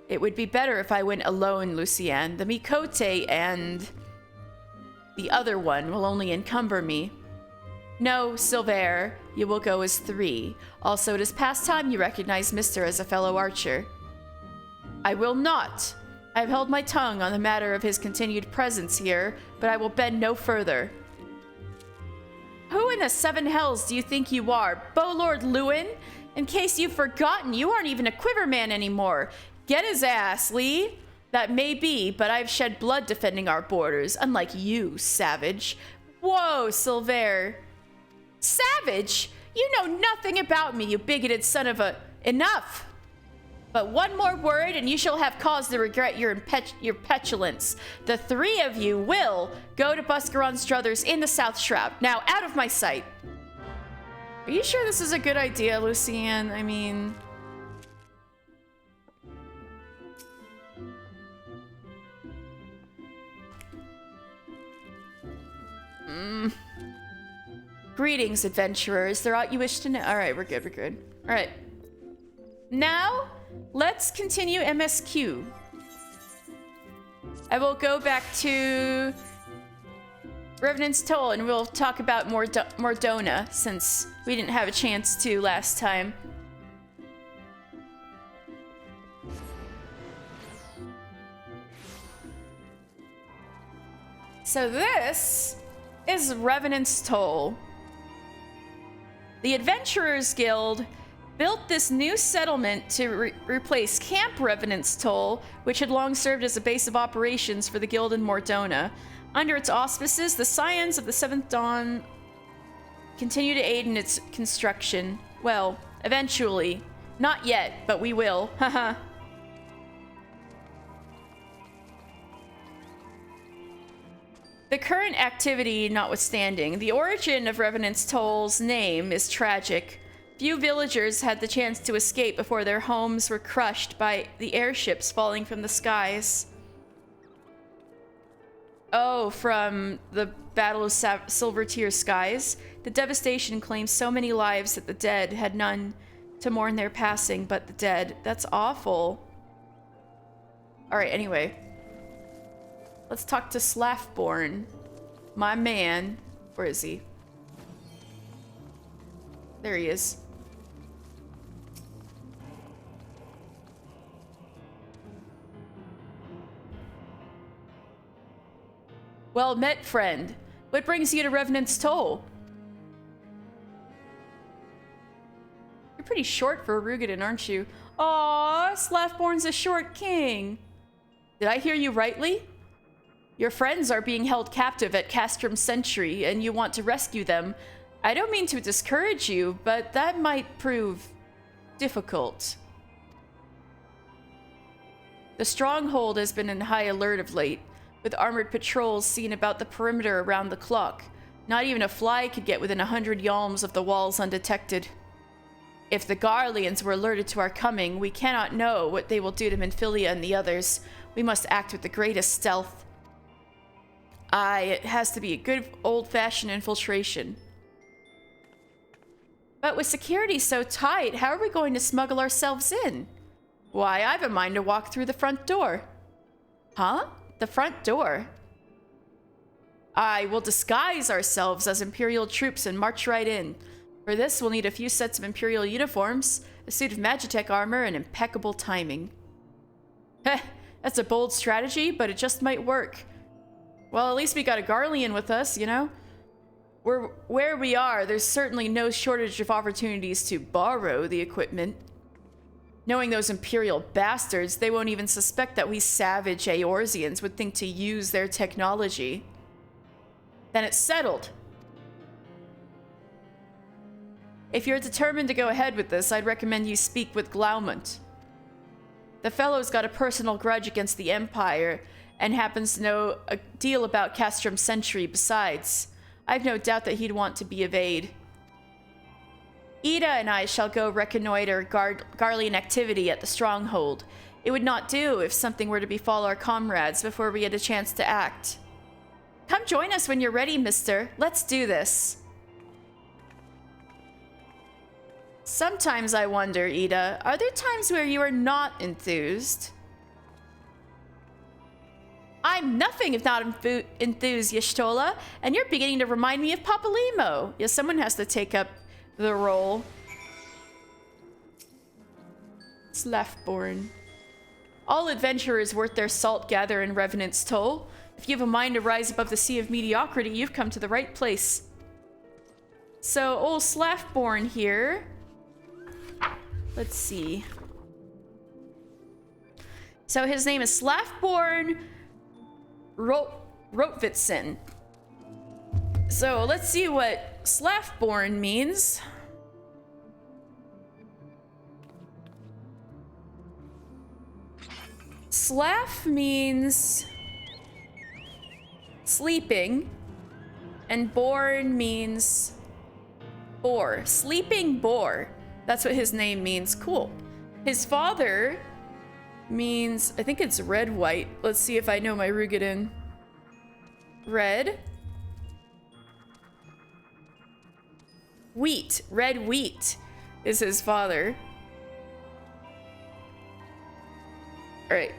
It would be better if I went alone, Lucienne. The Mikote and... the other one will only encumber me. No, Silver, you will go as three. Also, it is past time you recognize Mister as a fellow archer. I will not. I have held my tongue on the matter of his continued presence here, but I will bend no further. Who in the seven hells do you think you are, Bowlord Lewin? In case you've forgotten, you aren't even a Quiverman anymore. Get his ass, Lee. That may be, but I've shed blood defending our borders, unlike you, savage. Whoa, Silver. Savage? You know nothing about me, you bigoted son of a... Enough! But one more word and you shall have cause to regret your petulance. The three of you will go to Buscaron's Druthers in the South Shroud. Now, out of my sight. Are you sure this is a good idea, Lucienne? I mean... Greetings, adventurer. Is there aught you wish to know? Alright, we're good, we're good. Alright. Now, let's continue MSQ. I will go back to Revenant's Toll and we'll talk about Mordona since we didn't have a chance to last time. So this is Revenant's Toll. The Adventurers Guild built this new settlement to replace Camp Revenant's Toll, which had long served as a base of operations for the guild in Mordona. Under its auspices, the Scions of the Seventh Dawn continue to aid in its construction. Well, eventually. Not yet, but we will. Haha. The current activity notwithstanding, the origin of Revenant's Toll's name is tragic. Few villagers had the chance to escape before their homes were crushed by the airships falling from the skies. Oh, from the Battle of Silver Tear Skies? The devastation claimed so many lives that the dead had none to mourn their passing but the dead. That's awful. Alright, anyway. Let's talk to Slafborn. My man. Where is he? There he is. Well met, friend. What brings you to Revenant's Toll? You're pretty short for a Rugadin, aren't you? Aww, Slafborn's a short king. Did I hear you rightly? Your friends are being held captive at Castrum Sentry, and you want to rescue them. I don't mean to discourage you, but that might prove difficult. The stronghold has been in high alert of late, with armored patrols seen about the perimeter around the clock. Not even a fly could get within 100 yalms of the walls undetected. If the Garleans were alerted to our coming, we cannot know what they will do to Minfilia and the others. We must act with the greatest stealth. It has to be a good old-fashioned infiltration. But with security so tight, how are we going to smuggle ourselves in? Why, I've a mind to walk through the front door. Huh? The front door? We'll disguise ourselves as Imperial troops and march right in. For this, we'll need a few sets of Imperial uniforms, a suit of Magitech armor, and impeccable timing. Heh, that's a bold strategy, but it just might work. Well, at least we got a Garlean with us, you know? Where we are, there's certainly no shortage of opportunities to borrow the equipment. Knowing those Imperial bastards, they won't even suspect that we savage Eorzeans would think to use their technology. Then it's settled. If you're determined to go ahead with this, I'd recommend you speak with Glaumont. The fellow's got a personal grudge against the Empire, and happens to know a deal about Castrum Sentry besides. I've no doubt that he'd want to be of aid. Ida and I shall go reconnoiter Garlean activity at the stronghold. It would not do if something were to befall our comrades before we had a chance to act. Come join us when you're ready, mister. Let's do this. Sometimes I wonder, Ida, are there times where you are not enthused? I'm nothing if not enthused, Y'shtola, and you're beginning to remind me of Papalymo. Yeah, someone has to take up the role. Slafborn. All adventurers worth their salt gather in Revenant's Toll. If you have a mind to rise above the sea of mediocrity, you've come to the right place. So, old Slafborn here. Let's see. So his name is Slafborn Rotvitson. So let's see what Slafborn means. Slaf means sleeping, and born means boar. Sleeping boar. That's what his name means. Cool. His father means, I think it's red-white. Let's see if I know my Rugadin. Red. Wheat. Red wheat is his father. Alright.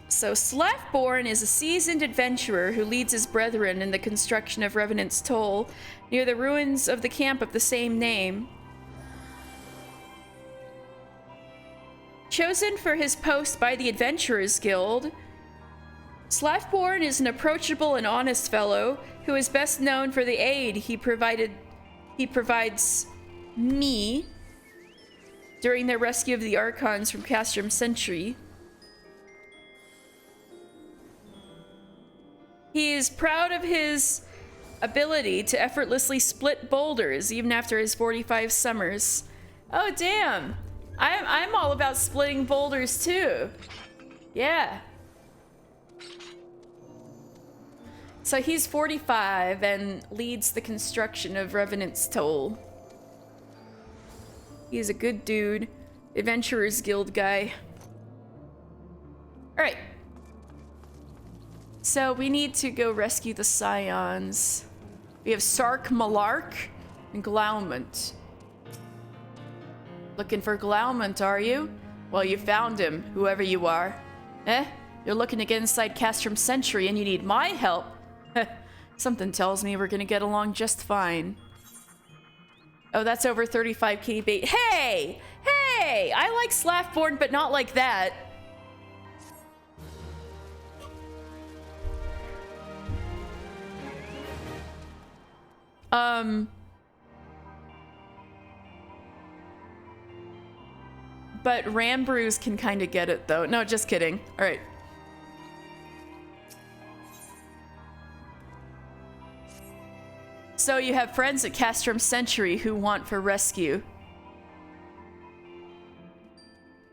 So Slafborn is a seasoned adventurer who leads his brethren in the construction of Revenant's Toll near the ruins of the camp of the same name. Chosen for his post by the Adventurers Guild, Slafborn is an approachable and honest fellow who is best known for the aid he provides me during their rescue of the Archons from Castrum Sentry. He is proud of his ability to effortlessly split boulders even after his 45 summers. Oh, damn. I'm all about splitting boulders too. Yeah. So he's 45 and leads the construction of Revenant's Toll. He's a good dude. Adventurers Guild guy. Alright. So we need to go rescue the Scions. We have Sark Malark and Glaumont. Looking for Glaumont, are you? Well, you found him, whoever you are. Eh? You're looking to get inside Castrum Sentry and you need my help? Something tells me we're gonna get along just fine. Oh, that's over 35 kitty bait. Hey! Hey! I like Slaftborn, but not like that. But Rambrews can kind of get it, though. No, just kidding. All right. So you have friends at Castrum Sentry who want for rescue.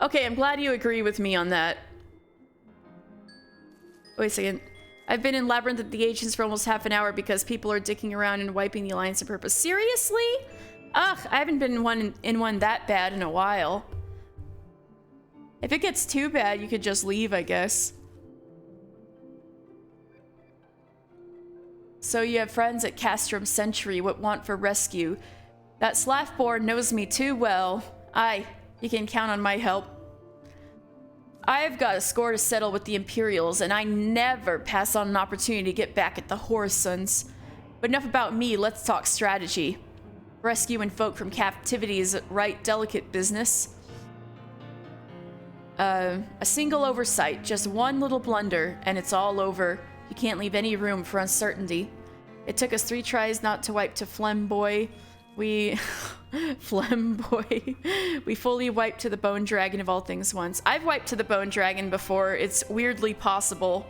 Okay, I'm glad you agree with me on that. Wait a second. I've been in Labyrinth of the Ancients for almost half an hour because people are dicking around and wiping the Alliance on purpose. Seriously? Ugh, I haven't been in one that bad in a while. If it gets too bad, you could just leave, I guess. So you have friends at Castrum Sentry what want for rescue. That Slaftborn knows me too well. Aye, you can count on my help. I've got a score to settle with the Imperials, and I never pass on an opportunity to get back at the Horsons. But enough about me, let's talk strategy. Rescuing folk from captivity is a right delicate business. A single oversight, just one little blunder, and it's all over. You can't leave any room for uncertainty. It took us 3 tries not to wipe to Flemboy. We... Flemboy. We fully wiped to the Bone Dragon of all things once. I've wiped to the Bone Dragon before. It's weirdly possible.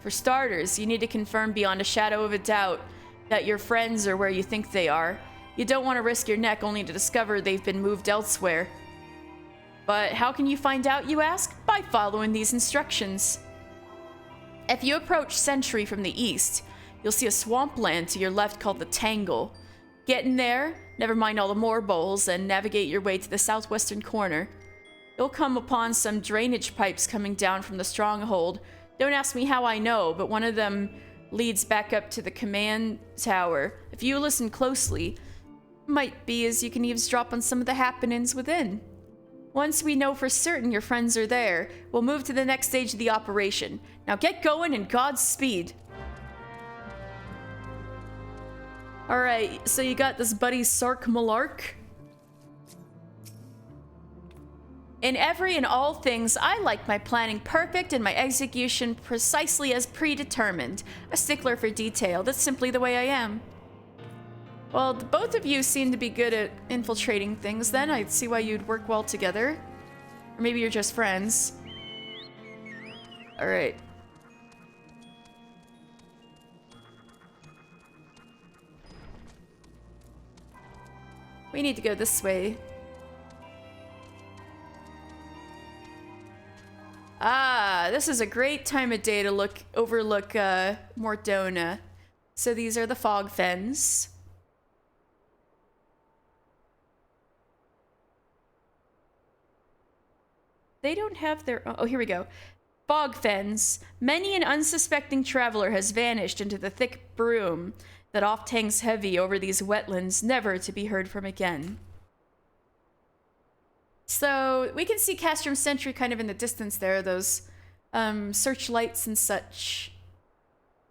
For starters, you need to confirm beyond a shadow of a doubt that your friends are where you think they are. You don't want to risk your neck only to discover they've been moved elsewhere. But how can you find out, you ask? By following these instructions. If you approach Sentry from the east, you'll see a swampland to your left called the Tangle. Get in there, never mind all the moor bowls, and navigate your way to the southwestern corner. You'll come upon some drainage pipes coming down from the stronghold. Don't ask me how I know, but one of them leads back up to the command tower. If you listen closely, might be as you can eavesdrop on some of the happenings within. Once we know for certain your friends are there, we'll move to the next stage of the operation. Now get going and Godspeed. Alright, so you got this buddy Sark Malark. In every and all things, I like my planning perfect and my execution precisely as predetermined. A stickler for detail, that's simply the way I am. Well, both of you seem to be good at infiltrating things then. I'd see why you'd work well together. Or maybe you're just friends. Alright. We need to go this way. Ah, this is a great time of day to overlook Mor Dhona. So these are the fog fens. They don't have their own. Oh, here we go. Fog fens. Many an unsuspecting traveler has vanished into the thick broom that oft hangs heavy over these wetlands, never to be heard from again. So we can see Castrum Sentry kind of in the distance there, those searchlights and such.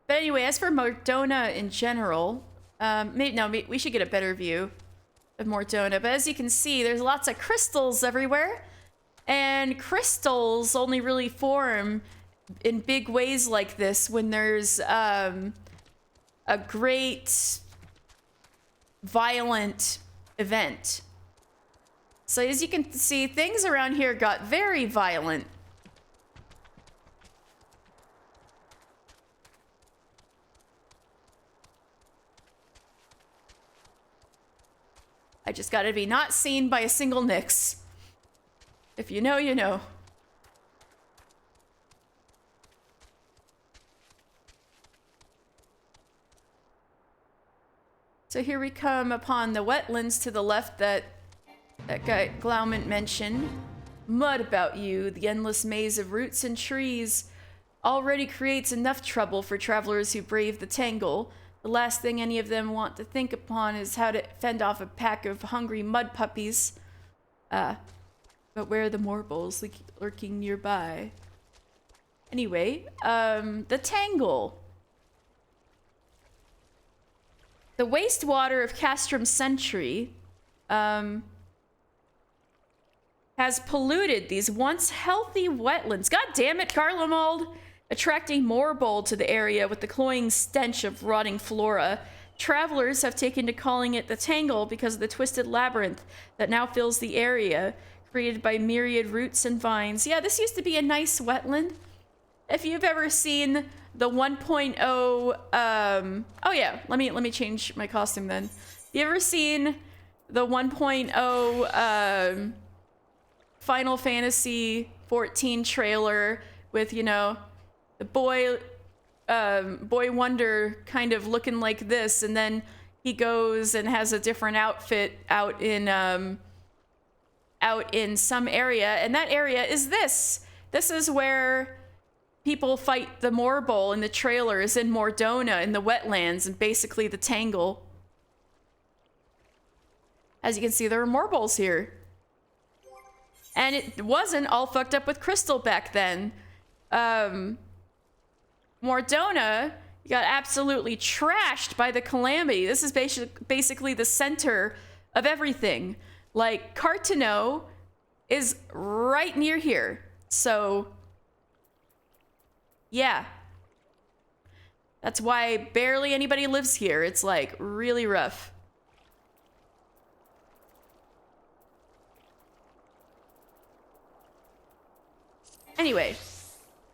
But anyway, as for Mor Dhona in general, we should get a better view of Mor Dhona. But as you can see, there's lots of crystals everywhere. And crystals only really form in big ways like this when there's a great violent event. So as you can see, things around here got very violent. I just gotta be not seen by a single Nyx. If you know, you know. So here we come upon the wetlands to the left that guy Glauman mentioned. Mud about you, the endless maze of roots and trees already creates enough trouble for travelers who brave the tangle. The last thing any of them want to think upon is how to fend off a pack of hungry mud puppies. But where are the morbals lurking nearby? Anyway, the tangle. The wastewater of Castrum Century has polluted these once healthy wetlands. God damn it, Garlemald! Attracting morbol to the area with the cloying stench of rotting flora. Travelers have taken to calling it the Tangle because of the twisted labyrinth that now fills the area, created by myriad roots and vines. Yeah, this used to be a nice wetland. If you've ever seen the 1.0, oh yeah, let me change my costume then. You ever seen the 1.0 Final Fantasy 14 trailer with, you know, the boy wonder kind of looking like this, and then he goes and has a different outfit out in some area, and that area is this. This is where people fight the morbol in the trailers in Mordona in the wetlands and basically the Tangle. As you can see, there are morbols here. And it wasn't all fucked up with crystal back then. Mordona got absolutely trashed by the Calamity. This is basically the center of everything. Like, Cartano is right near here. So, yeah. That's why barely anybody lives here. It's, like, really rough. Anyway,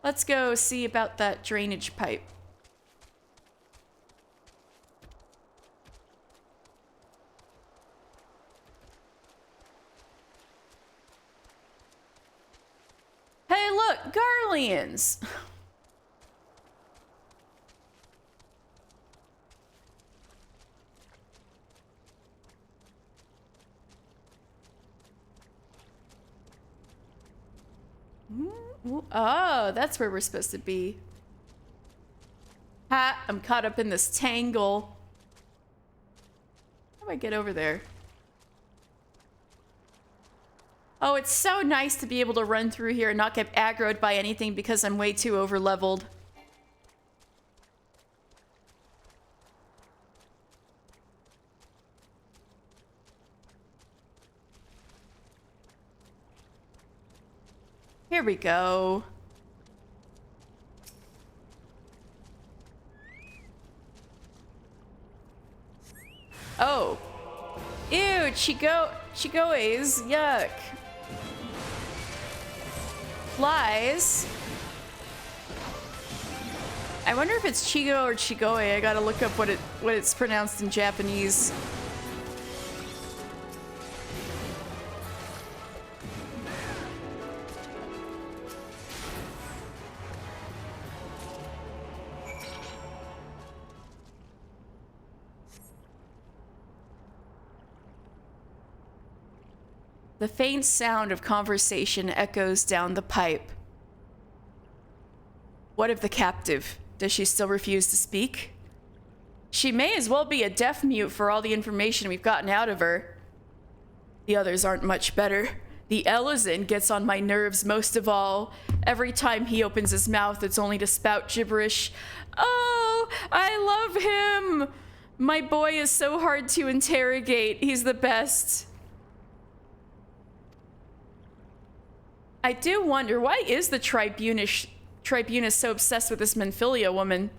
let's go see about that drainage pipe. Hey, look, Garleans! Oh, that's where we're supposed to be. Ha, I'm caught up in this tangle. How do I get over there? Oh, it's so nice to be able to run through here and not get aggroed by anything because I'm way too over-leveled. Here we go. Oh. Ew, Chigoes. Yuck. Flies. I wonder if it's Chigo or Chigoe. I gotta look up what it's pronounced in Japanese. The faint sound of conversation echoes down the pipe. What of the captive? Does she still refuse to speak? She may as well be a deaf mute for all the information we've gotten out of her. The others aren't much better. The Elizin gets on my nerves most of all. Every time he opens his mouth, it's only to spout gibberish. Oh, I love him! My boy is so hard to interrogate. He's the best. I do wonder, why is the Tribunus so obsessed with this Menphilia woman?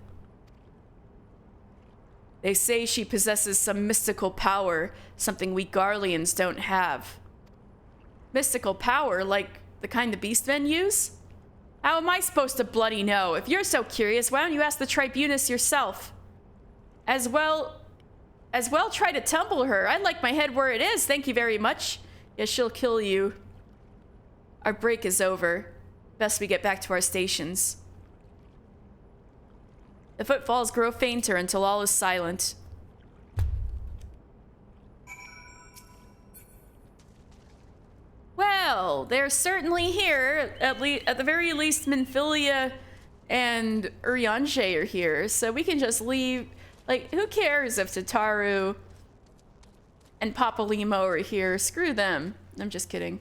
They say she possesses some mystical power, something we Garleans don't have. Mystical power, like the kind the beastmen use? How am I supposed to bloody know? If you're so curious, why don't you ask the Tribunus yourself? As well try to tumble her. I'd like my head where it is, thank you very much. Yes, she'll kill you. Our break is over. Best we get back to our stations. The footfalls grow fainter until all is silent. Well, they're certainly here. At the very least, Minfilia and Urianger are here, so we can just leave. Like, who cares if Tataru and Papalimo are here? Screw them. I'm just kidding.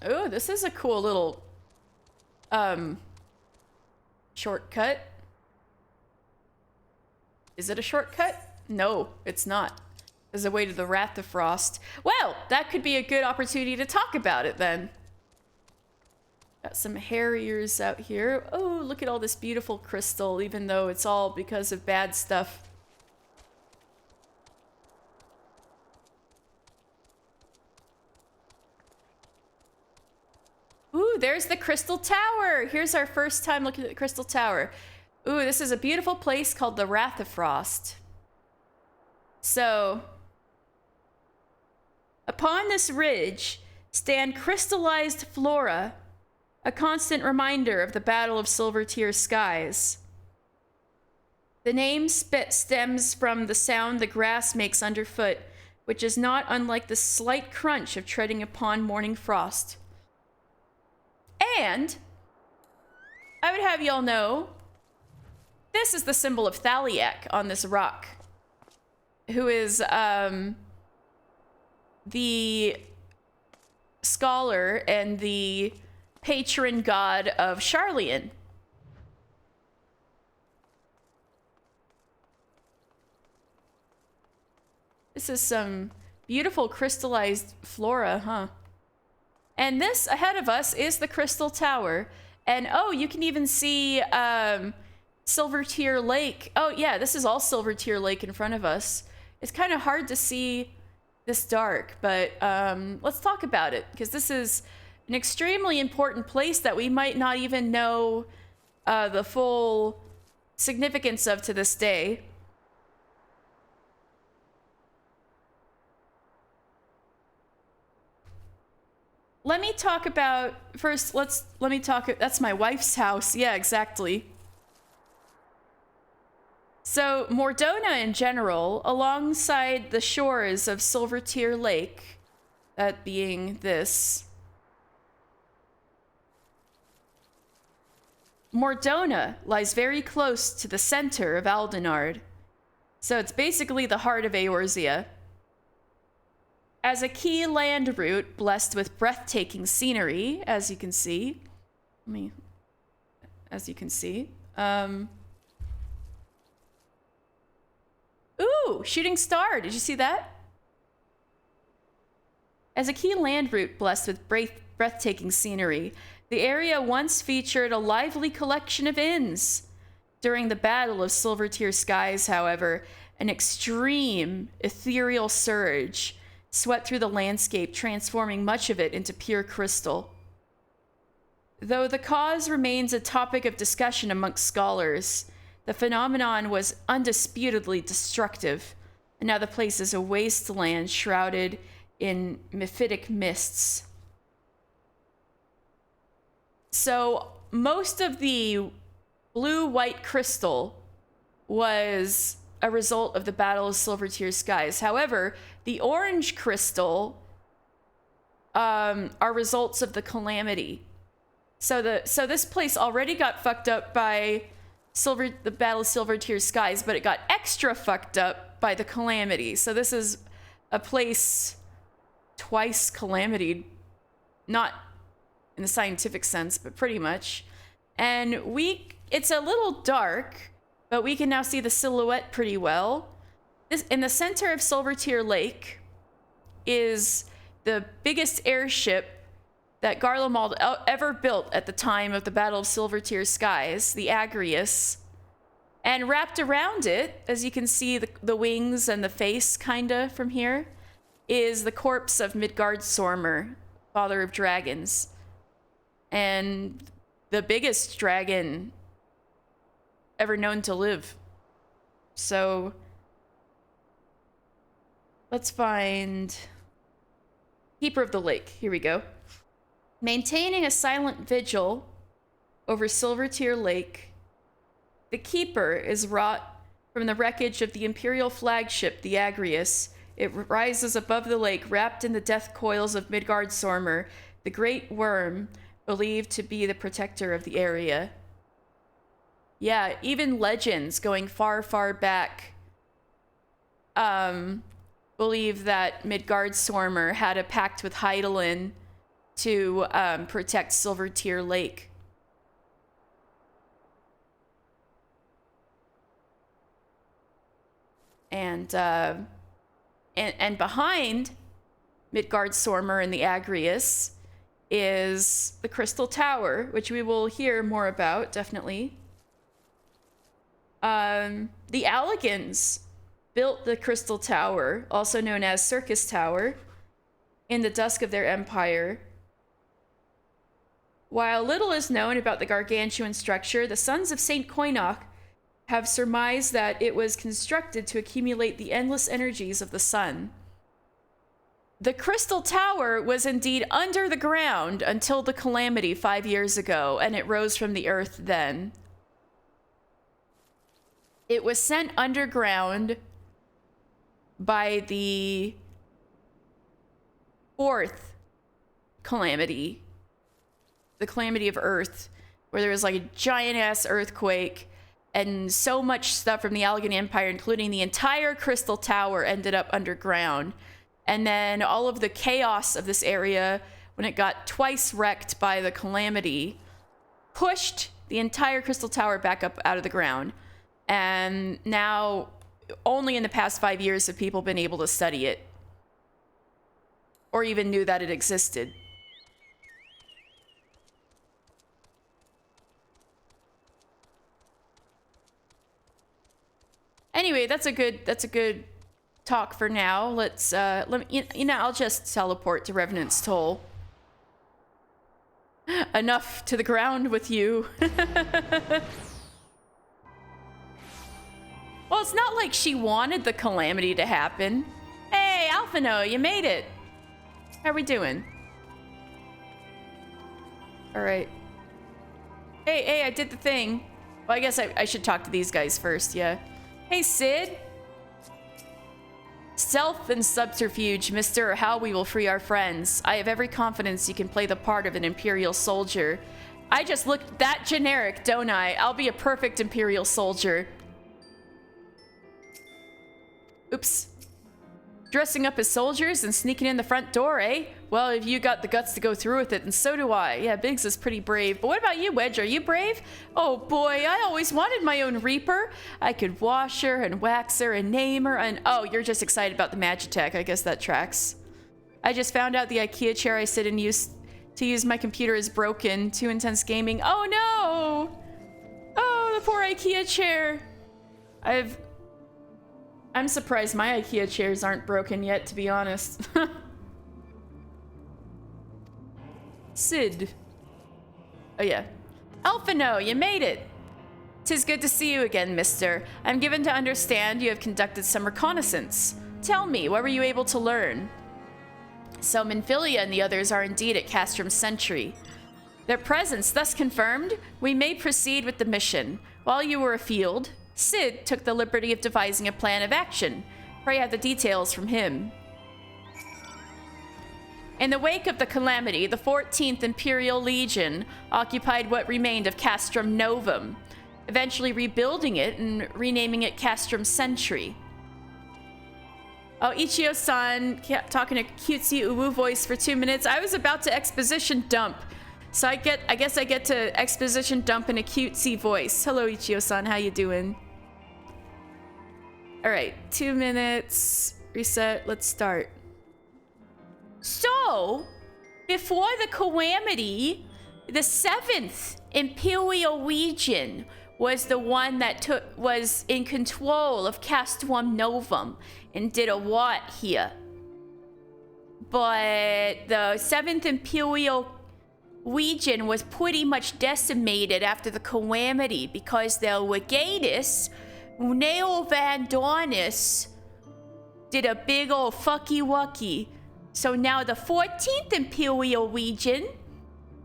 Oh, this is a cool little shortcut. Is it a shortcut? No, it's not. There's a way to the Wrath of Frost. Well, that could be a good opportunity to talk about it then. Got some Harriers out here. Oh, look at all this beautiful crystal, even though it's all because of bad stuff. Ooh, there's the Crystal Tower. Here's our first time looking at the Crystal Tower. Ooh, this is a beautiful place called the Wrath of Frost. So, upon this ridge stand crystallized flora, a constant reminder of the Battle of Silvertear Skies. The name stems from the sound the grass makes underfoot, which is not unlike the slight crunch of treading upon morning frost. And I would have y'all know, this is the symbol of Thaliak on this rock, who is the scholar and the patron god of Sharlayan. This is some beautiful crystallized flora, huh? And this ahead of us is the Crystal Tower. And oh, you can even see Silvertear Lake. Oh yeah, this is all Silvertear Lake in front of us. It's kind of hard to see this dark, but let's talk about it, because this is an extremely important place that we might not even know the full significance of to this day. Let me talk about first. Let me talk. That's my wife's house. Yeah, exactly. So Mordona in general, alongside the shores of Silvertear Lake, that being this, Mordona lies very close to the center of Aldenard. So it's basically the heart of Eorzea. As a key land route blessed with breathtaking scenery, as you can see. Ooh, shooting star. Did you see that? As a key land route blessed with breathtaking scenery, the area once featured a lively collection of inns. During the Battle of Silvertear Skies, however, an extreme ethereal surge swept through the landscape, transforming much of it into pure crystal. Though the cause remains a topic of discussion amongst scholars, the phenomenon was undisputedly destructive, and now the place is a wasteland shrouded in mephitic mists. So most of the blue-white crystal was a result of the Battle of Silvertear Skies. However, the orange crystal are results of the Calamity. So this place already got fucked up by the Battle of Silvertear Skies, but it got extra fucked up by the Calamity. So this is a place twice calamitied, not in the scientific sense, but pretty much. And it's a little dark, but we can now see the silhouette pretty well. In the center of Silvertear Lake is the biggest airship that Garlemald ever built at the time of the Battle of Silvertear Skies, the Agrius. And wrapped around it, as you can see the wings and the face kinda from here, is the corpse of Midgard Sormer, father of dragons. And the biggest dragon ever known to live. So let's find Keeper of the Lake. Here we go. Maintaining a silent vigil over Silvertear Lake, the Keeper is wrought from the wreckage of the Imperial flagship, the Agrius. It rises above the lake, wrapped in the death coils of Midgardsormr, the great worm believed to be the protector of the area. Yeah, even legends going far, far back believe that Midgardsormr had a pact with Hydaelyn to protect Silvertear Lake. And behind Midgardsormr and the Agrius is the Crystal Tower, which we will hear more about, definitely. The Allagans built the Crystal Tower, also known as Circus Tower, in the dusk of their empire. While little is known about the gargantuan structure, the Sons of Saint Koinok have surmised that it was constructed to accumulate the endless energies of the sun. The Crystal Tower was indeed under the ground until the calamity 5 years ago, and it rose from the earth then. It was sent underground by the fourth calamity, the calamity of Earth, where there was like a giant-ass earthquake, and so much stuff from the Allagan Empire, including the entire Crystal Tower, ended up underground. And then all of the chaos of this area, when it got twice wrecked by the calamity, pushed the entire Crystal Tower back up out of the ground. And now, only in the past 5 years have people been able to study it, or even knew that it existed. Anyway, that's a good talk for now. Let's I'll just teleport to Revenant's Toll. Enough to the ground with you. Well, it's not like she wanted the calamity to happen. Hey, Alphino, you made it. How we doing? All right. Hey, I did the thing. Well, I guess I should talk to these guys first, yeah. Hey, Sid. Stealth and subterfuge, Mr. How we will free our friends. I have every confidence you can play the part of an Imperial soldier. I just looked that generic, don't I? I'll be a perfect Imperial soldier. Oops. Dressing up as soldiers and sneaking in the front door, eh? Well, if you got the guts to go through with it, and so do I. Yeah, Biggs is pretty brave. But what about you, Wedge? Are you brave? Oh boy, I always wanted my own Reaper. I could wash her and wax her and name her and... Oh, you're just excited about the Magitech. I guess that tracks. I just found out the IKEA chair I sit in to use my computer is broken. Too intense gaming. Oh no! Oh, the poor IKEA chair. I'm surprised my IKEA chairs aren't broken yet, to be honest. Sid. Oh yeah. Alphino, you made it! 'Tis good to see you again, mister. I'm given to understand you have conducted some reconnaissance. Tell me, what were you able to learn? So Minfilia and the others are indeed at Castrum Sentry. Their presence thus confirmed, we may proceed with the mission. While you were afield, Sid took the liberty of devising a plan of action. Pray have the details from him. In the wake of the calamity, the 14th Imperial Legion occupied what remained of Castrum Novum, eventually rebuilding it and renaming it Castrum Sentry. Oh, Ichio-san talking a cutesy uwu voice for 2 minutes. I was about to exposition dump. So I guess I get to exposition dump in a cutesy voice. Hello, Ichio-san, how you doing? All right, 2 minutes, reset, let's start. So, before the calamity, the 7th Imperial Legion was the one that was in control of Castrum Novum and did a lot here. But the 7th Imperial region was pretty much decimated after the calamity because the Legatus, Neo Van Dornis, did a big old fucky wucky. So now the 14th Imperial Legion,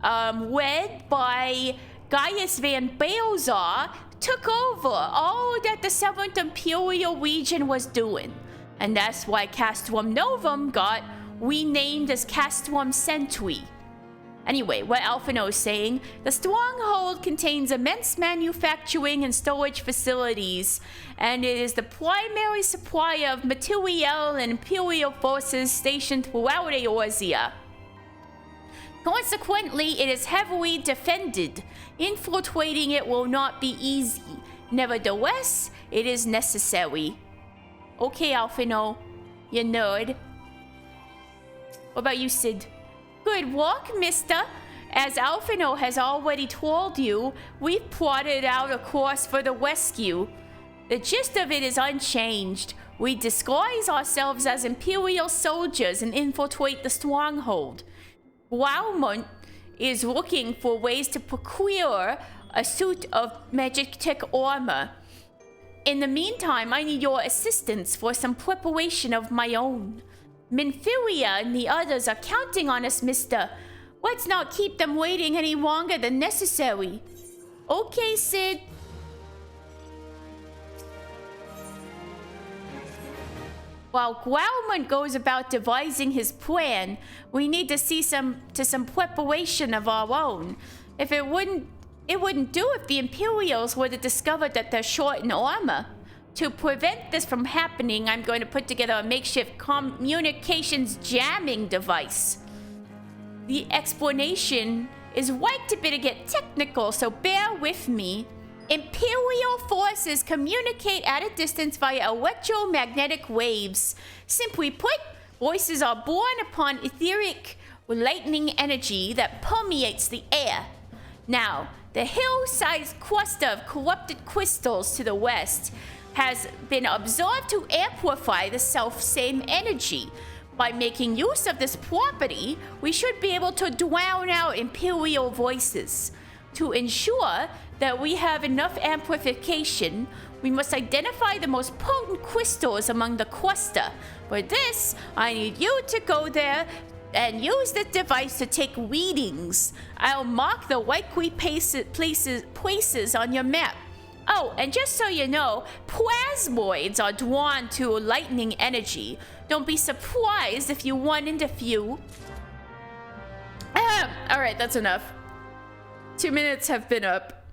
led by Gaius Van Balzar, took over all that the 7th Imperial Legion was doing. And that's why Castrum Novum got renamed as Castrum Century. Anyway, what Alphino is saying, the stronghold contains immense manufacturing and storage facilities, and it is the primary supplier of materiel and imperial forces stationed throughout Eorzea. Consequently, it is heavily defended. Infiltrating it will not be easy. Nevertheless, it is necessary. Okay, Alphino, you nerd. What about you, Sid? Good work, mister. As Alphino has already told you, we've plotted out a course for the rescue. The gist of it is unchanged. We disguise ourselves as Imperial soldiers and infiltrate the stronghold. Blaumont is looking for ways to procure a suit of Magitech armor. In the meantime, I need your assistance for some preparation of my own. Minfilia and the others are counting on us, mister. Let's not keep them waiting any longer than necessary. Okay, Sid. While Glaumont goes about devising his plan, we need to see some preparation of our own. It wouldn't do if the Imperials were to discover that they're short in armor. To prevent this from happening, I'm going to put together a makeshift communications jamming device. The explanation is right to be to get technical, so bear with me. Imperial forces communicate at a distance via electromagnetic waves. Simply put, voices are born upon etheric lightning energy that permeates the air. Now, the hill-sized cluster of corrupted crystals to the west has been observed to amplify the self-same energy. By making use of this property, we should be able to drown out Imperial voices. To ensure that we have enough amplification, we must identify the most potent crystals among the cluster. For this, I need you to go there and use the device to take readings. I'll mark the likely places on your map. Oh, and just so you know, plasmoids are drawn to lightning energy. Don't be surprised if you run into few. Alright, that's enough. 2 minutes have been up.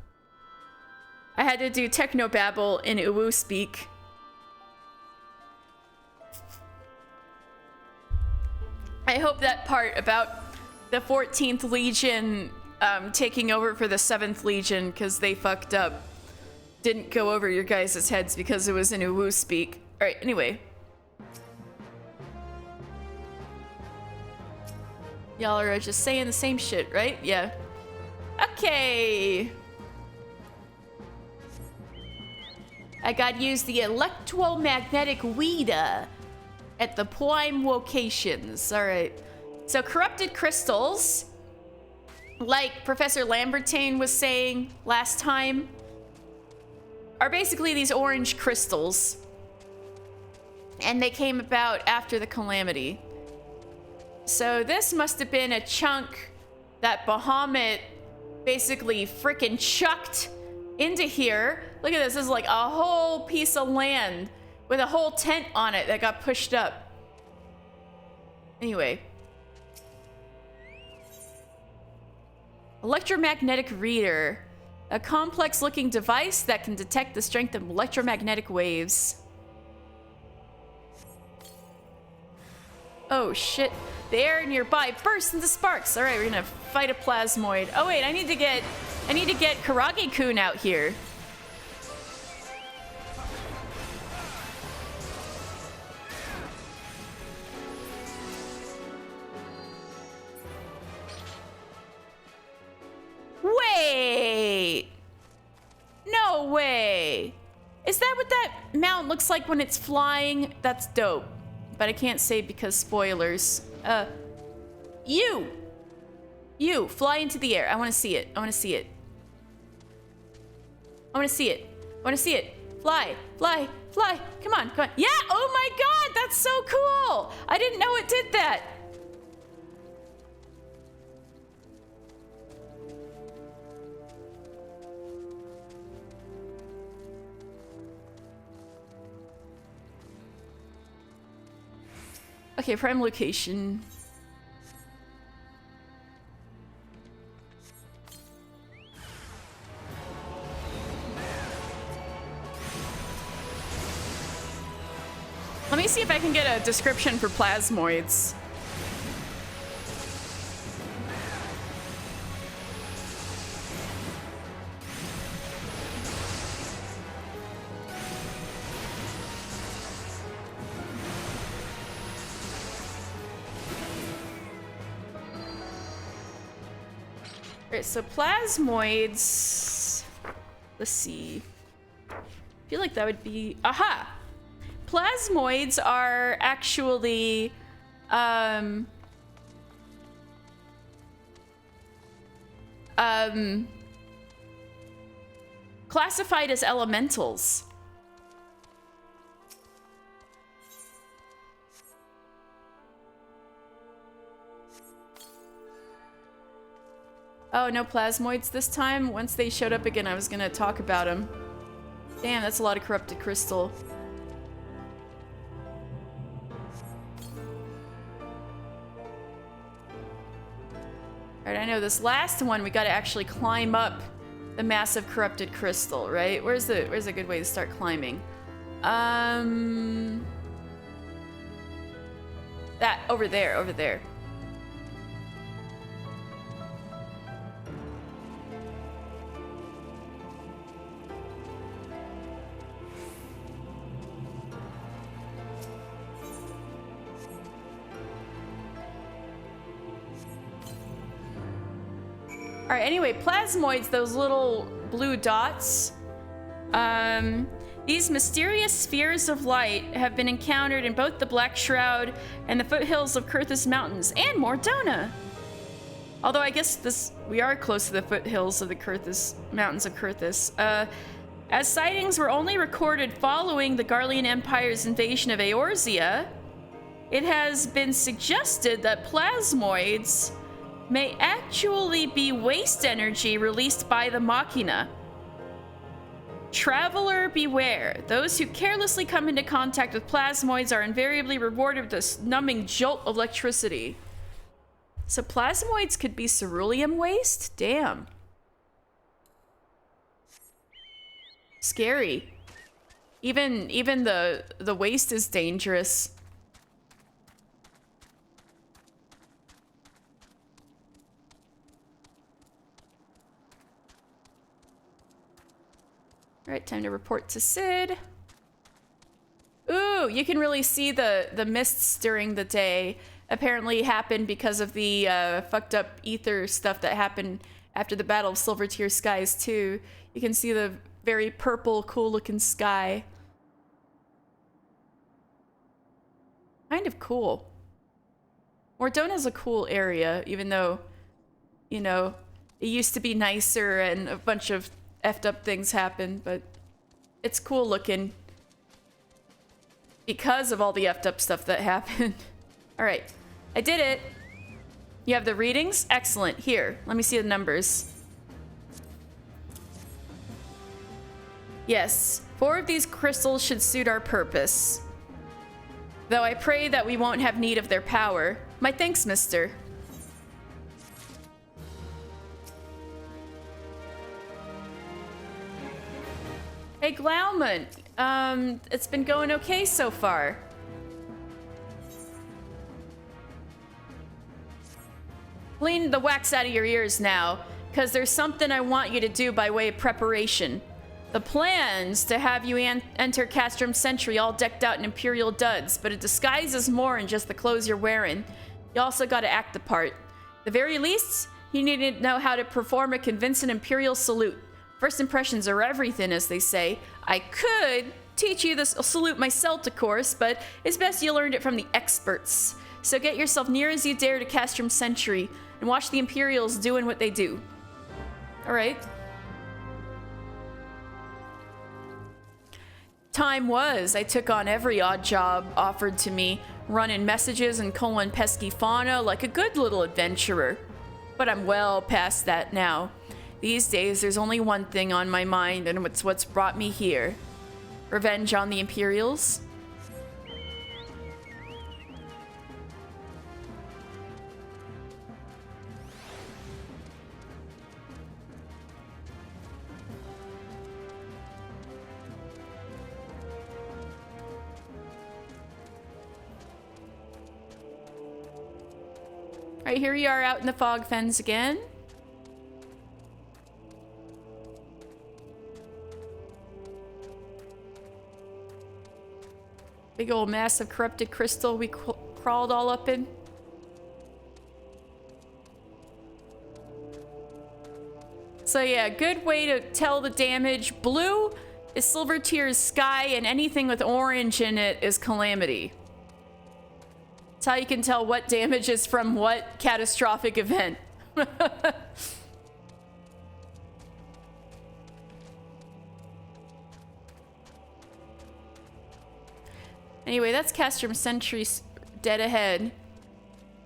I had to do technobabble in Uwu speak. I hope that part about the 14th Legion taking over for the 7th Legion because they fucked up didn't go over your guys' heads because it was in Uwu speak. Alright, anyway. Y'all are just saying the same shit, right? Yeah. Okay. I gotta use the electromagnetic reader at the prime locations. Alright. So corrupted crystals, like Professor Lambertine was saying last time, are basically these orange crystals. And they came about after the calamity. So this must have been a chunk that Bahamut basically freaking chucked into here. Look at this. This is like a whole piece of land with a whole tent on it that got pushed up. Anyway. Electromagnetic reader. A complex-looking device that can detect the strength of electromagnetic waves. Oh shit. The air nearby bursts into sparks. Alright, we're gonna fight a plasmoid. Oh wait, I need to get Karage-kun out here. Wait! No way! Is that what that mount looks like when it's flying? That's dope. But I can't say because spoilers. You You, fly into the air. I want to see it. I want to see it. I want to see it. I want to see it. Fly, fly, fly. Come on, come on. Yeah, oh my god, that's so cool. I didn't know it did that. Okay, prime location. Let me see if I can get a description for plasmoids. Alright, so plasmoids. Let's see. I feel like that would be. Aha! Plasmoids are actually classified as elementals. Oh, no plasmoids this time? Once they showed up again, I was gonna talk about them. Damn, that's a lot of corrupted crystal. Alright, I know this last one, we gotta actually climb up the massive corrupted crystal, right? Where's a good way to start climbing? That, over there, over there. All right, anyway, plasmoids, those little blue dots. These mysterious spheres of light have been encountered in both the Black Shroud and the foothills of Kurthus Mountains and Mordona. Although I guess we are close to the foothills of the Mountains of Kurthus. As sightings were only recorded following the Garlean Empire's invasion of Eorzea, it has been suggested that plasmoids may actually be waste energy released by the Machina. Traveler beware. Those who carelessly come into contact with plasmoids are invariably rewarded with this numbing jolt of electricity. So plasmoids could be ceruleum waste? Damn. Scary. Even the waste is dangerous. All right, time to report to Sid. Ooh, you can really see the mists during the day. Apparently happened because of the fucked up ether stuff that happened after the Battle of Silver Tear Skies too. You can see the very purple, cool looking sky. Kind of cool. Mordona's a cool area, even though, you know, it used to be nicer and a bunch of effed up things happened, but it's cool looking because of all the effed up stuff that happened. All right, I did it. You have the readings? Excellent. Here, let me see the numbers. Yes, 4 of these crystals should suit our purpose. Though I pray that we won't have need of their power. My thanks, mister. Hey, Glauman. It's been going okay so far. Clean the wax out of your ears now, because there's something I want you to do by way of preparation. The plan's to have you enter Castrum Century all decked out in Imperial duds, but it disguises more than just the clothes you're wearing. You also gotta act the part. The very least, you need to know how to perform a convincing Imperial salute. First impressions are everything, as they say. I could teach you this salute myself, of course, but it's best you learned it from the experts. So get yourself near as you dare to Castrum Century. and watch the Imperials doing what they do. All right. Time was, I took on every odd job offered to me, running messages and culling pesky fauna like a good little adventurer. But I'm well past that now. These days, there's only one thing on my mind, and it's what's brought me here. Revenge on the Imperials. Alright, here we are out in the fog fens again. Big old mass of corrupted crystal we crawled all up in. So yeah, good way to tell the damage. Blue is Silver Tier's sky, and anything with orange in it is Calamity. That's how you can tell what damage is from what catastrophic event. Anyway, that's Castrum Sentry dead ahead.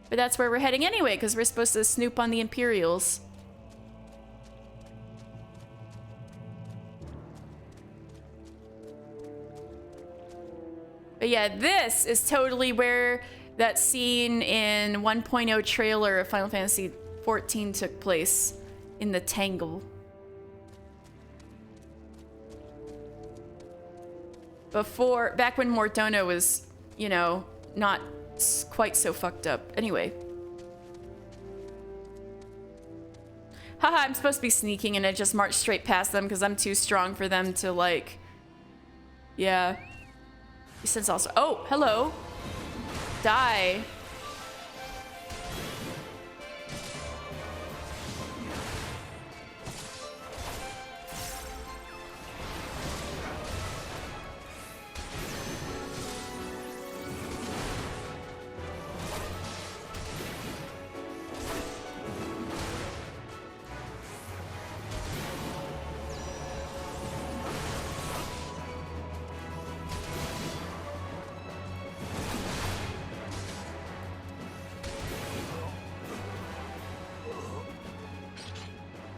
But that's where we're heading anyway, because we're supposed to snoop on the Imperials. But yeah, this is totally where that scene in 1.0 trailer of Final Fantasy XIV took place, in the Tangle. Back when Mortona was, you know, not quite so fucked up. Anyway. Haha, I'm supposed to be sneaking and I just marched straight past them because I'm too strong for them to, like... Yeah. He says also... Oh, hello. Die.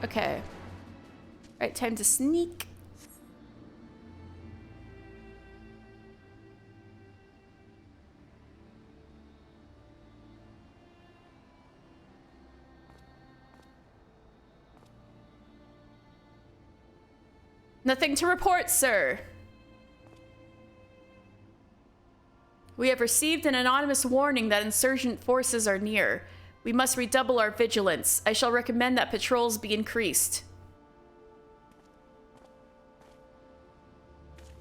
Okay. Right, time to sneak. Nothing to report, sir. We have received an anonymous warning that insurgent forces are near. We must redouble our vigilance. I shall recommend that patrols be increased.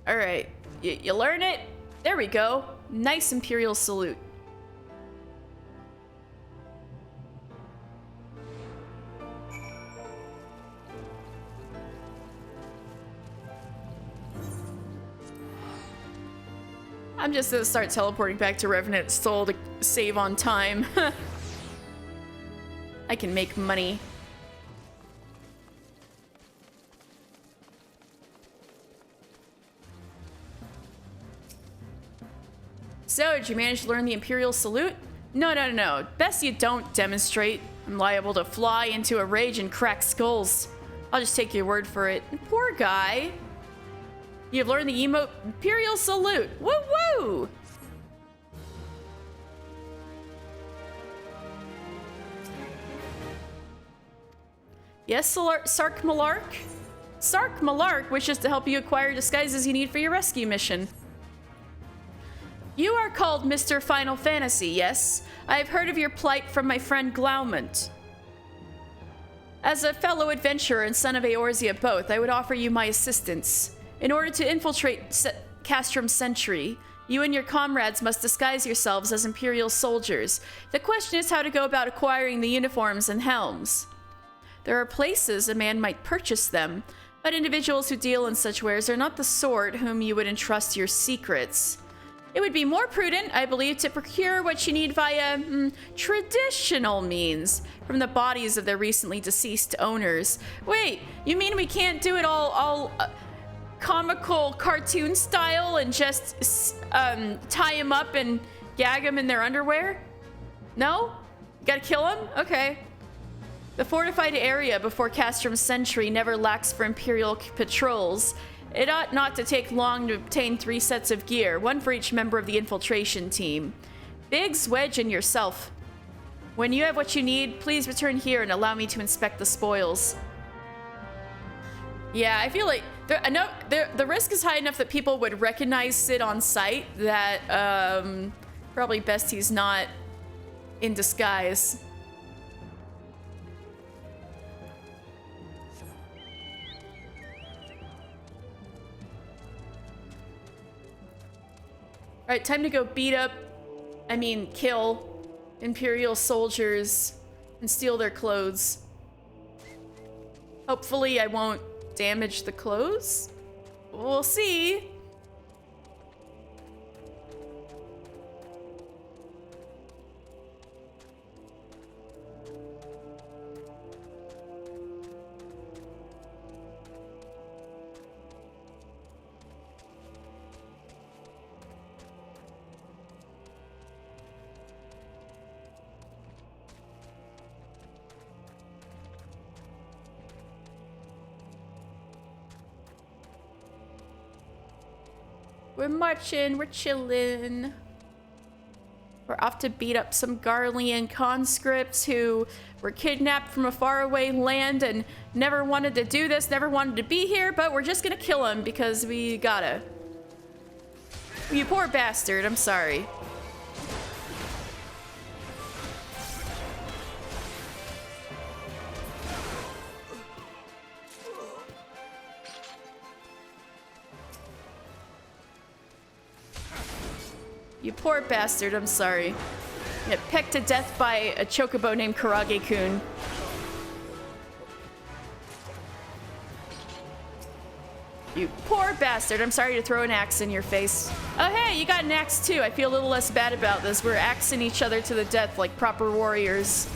All right, you learn it? There we go. Nice Imperial salute. I'm just gonna start teleporting back to Revenant Soul to save on time. I can make money. So, did you manage to learn the Imperial salute? No. Best you don't demonstrate. I'm liable to fly into a rage and crack skulls. I'll just take your word for it. Poor guy. You've learned the emote Imperial salute. Woo woo! Yes, Sark Malark? Sark Malark wishes to help you acquire disguises you need for your rescue mission. You are called Mr. Final Fantasy, yes? I have heard of your plight from my friend Glaumont. As a fellow adventurer and son of Eorzea both, I would offer you my assistance. In order to infiltrate Castrum Sentry, you and your comrades must disguise yourselves as Imperial soldiers. The question is how to go about acquiring the uniforms and helms. There are places a man might purchase them, but individuals who deal in such wares are not the sort whom you would entrust your secrets. It would be more prudent, I believe, to procure what you need via traditional means from the bodies of their recently deceased owners. Wait, you mean we can't do it all comical cartoon style and just tie them up and gag them in their underwear? No? You gotta kill them? Okay. The fortified area before Castrom's Sentry never lacks for Imperial patrols. It ought not to take long to obtain 3 sets of gear, 1 for each member of the infiltration team. Biggs, Wedge, and yourself. When you have what you need, please return here and allow me to inspect the spoils. Yeah, I feel like the risk is high enough that people would recognize Sid on sight that probably best he's not in disguise. All right, time to go kill Imperial soldiers and steal their clothes. Hopefully I won't damage the clothes. We'll see. We're marching, we're chilling. We're off to beat up some Garlean conscripts who were kidnapped from a faraway land and never wanted to do this, never wanted to be here, but we're just gonna kill them because we gotta. You poor bastard, I'm sorry. You poor bastard, I'm sorry. Get pecked to death by a chocobo named Karage-kun. You poor bastard, I'm sorry to throw an axe in your face. Oh hey, you got an axe too. I feel a little less bad about this. We're axing each other to the death like proper warriors.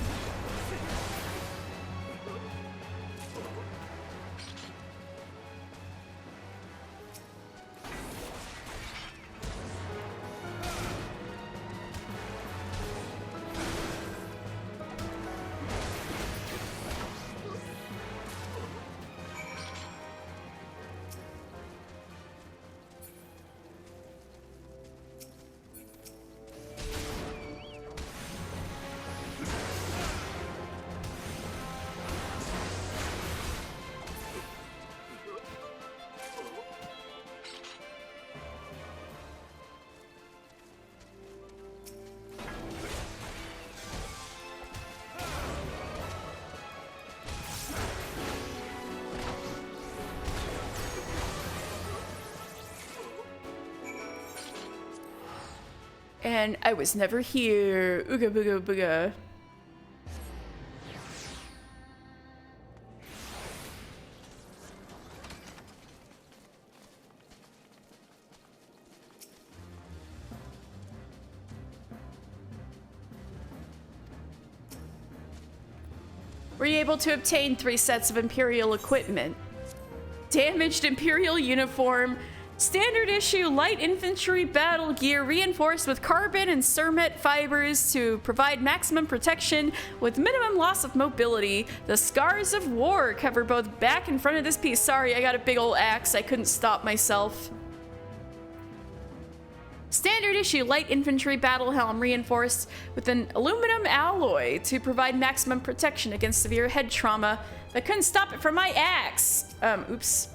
And I was never here. Ooga booga booga. Were you able to obtain 3 sets of Imperial equipment? Damaged Imperial uniform, standard issue light infantry battle gear reinforced with carbon and cermet fibers to provide maximum protection with minimum loss of mobility. The scars of war cover both back and front of this piece. Sorry, I got a big old axe. I couldn't stop myself. Standard issue light infantry battle helm reinforced with an aluminum alloy to provide maximum protection against severe head trauma. I couldn't stop it from my axe. Oops.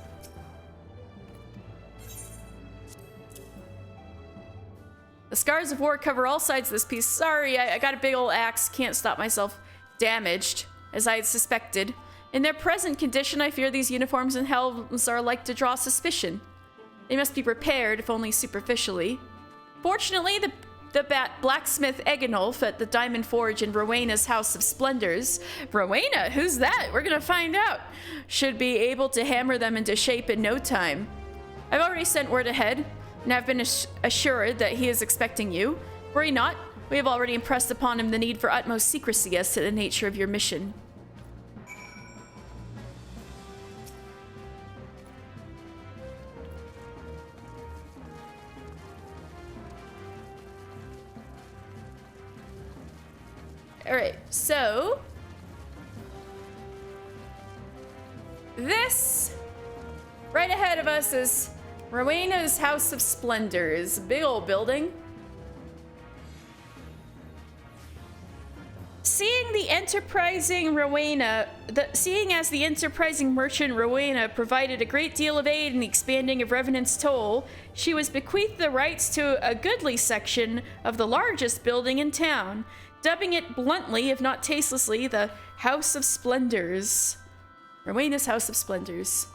The scars of war cover all sides of this piece. Sorry, I got a big old axe. Can't stop myself. Damaged, as I had suspected. In their present condition, I fear these uniforms and helms are like to draw suspicion. They must be repaired, if only superficially. Fortunately, the blacksmith Egenolf at the Diamond Forge in Rowena's House of Splendors. Rowena? Who's that? We're gonna find out. Should be able to hammer them into shape in no time. I've already sent word ahead. and I've been assured that he is expecting you. Worry not, we have already impressed upon him the need for utmost secrecy as to the nature of your mission. Alright, so this right ahead of us is Rowena's House of Splendors. Big old building. Seeing as the enterprising merchant Rowena provided a great deal of aid in the expanding of Revenant's Toll, she was bequeathed the rights to a goodly section of the largest building in town, dubbing it bluntly, if not tastelessly, the House of Splendors. Rowena's House of Splendors.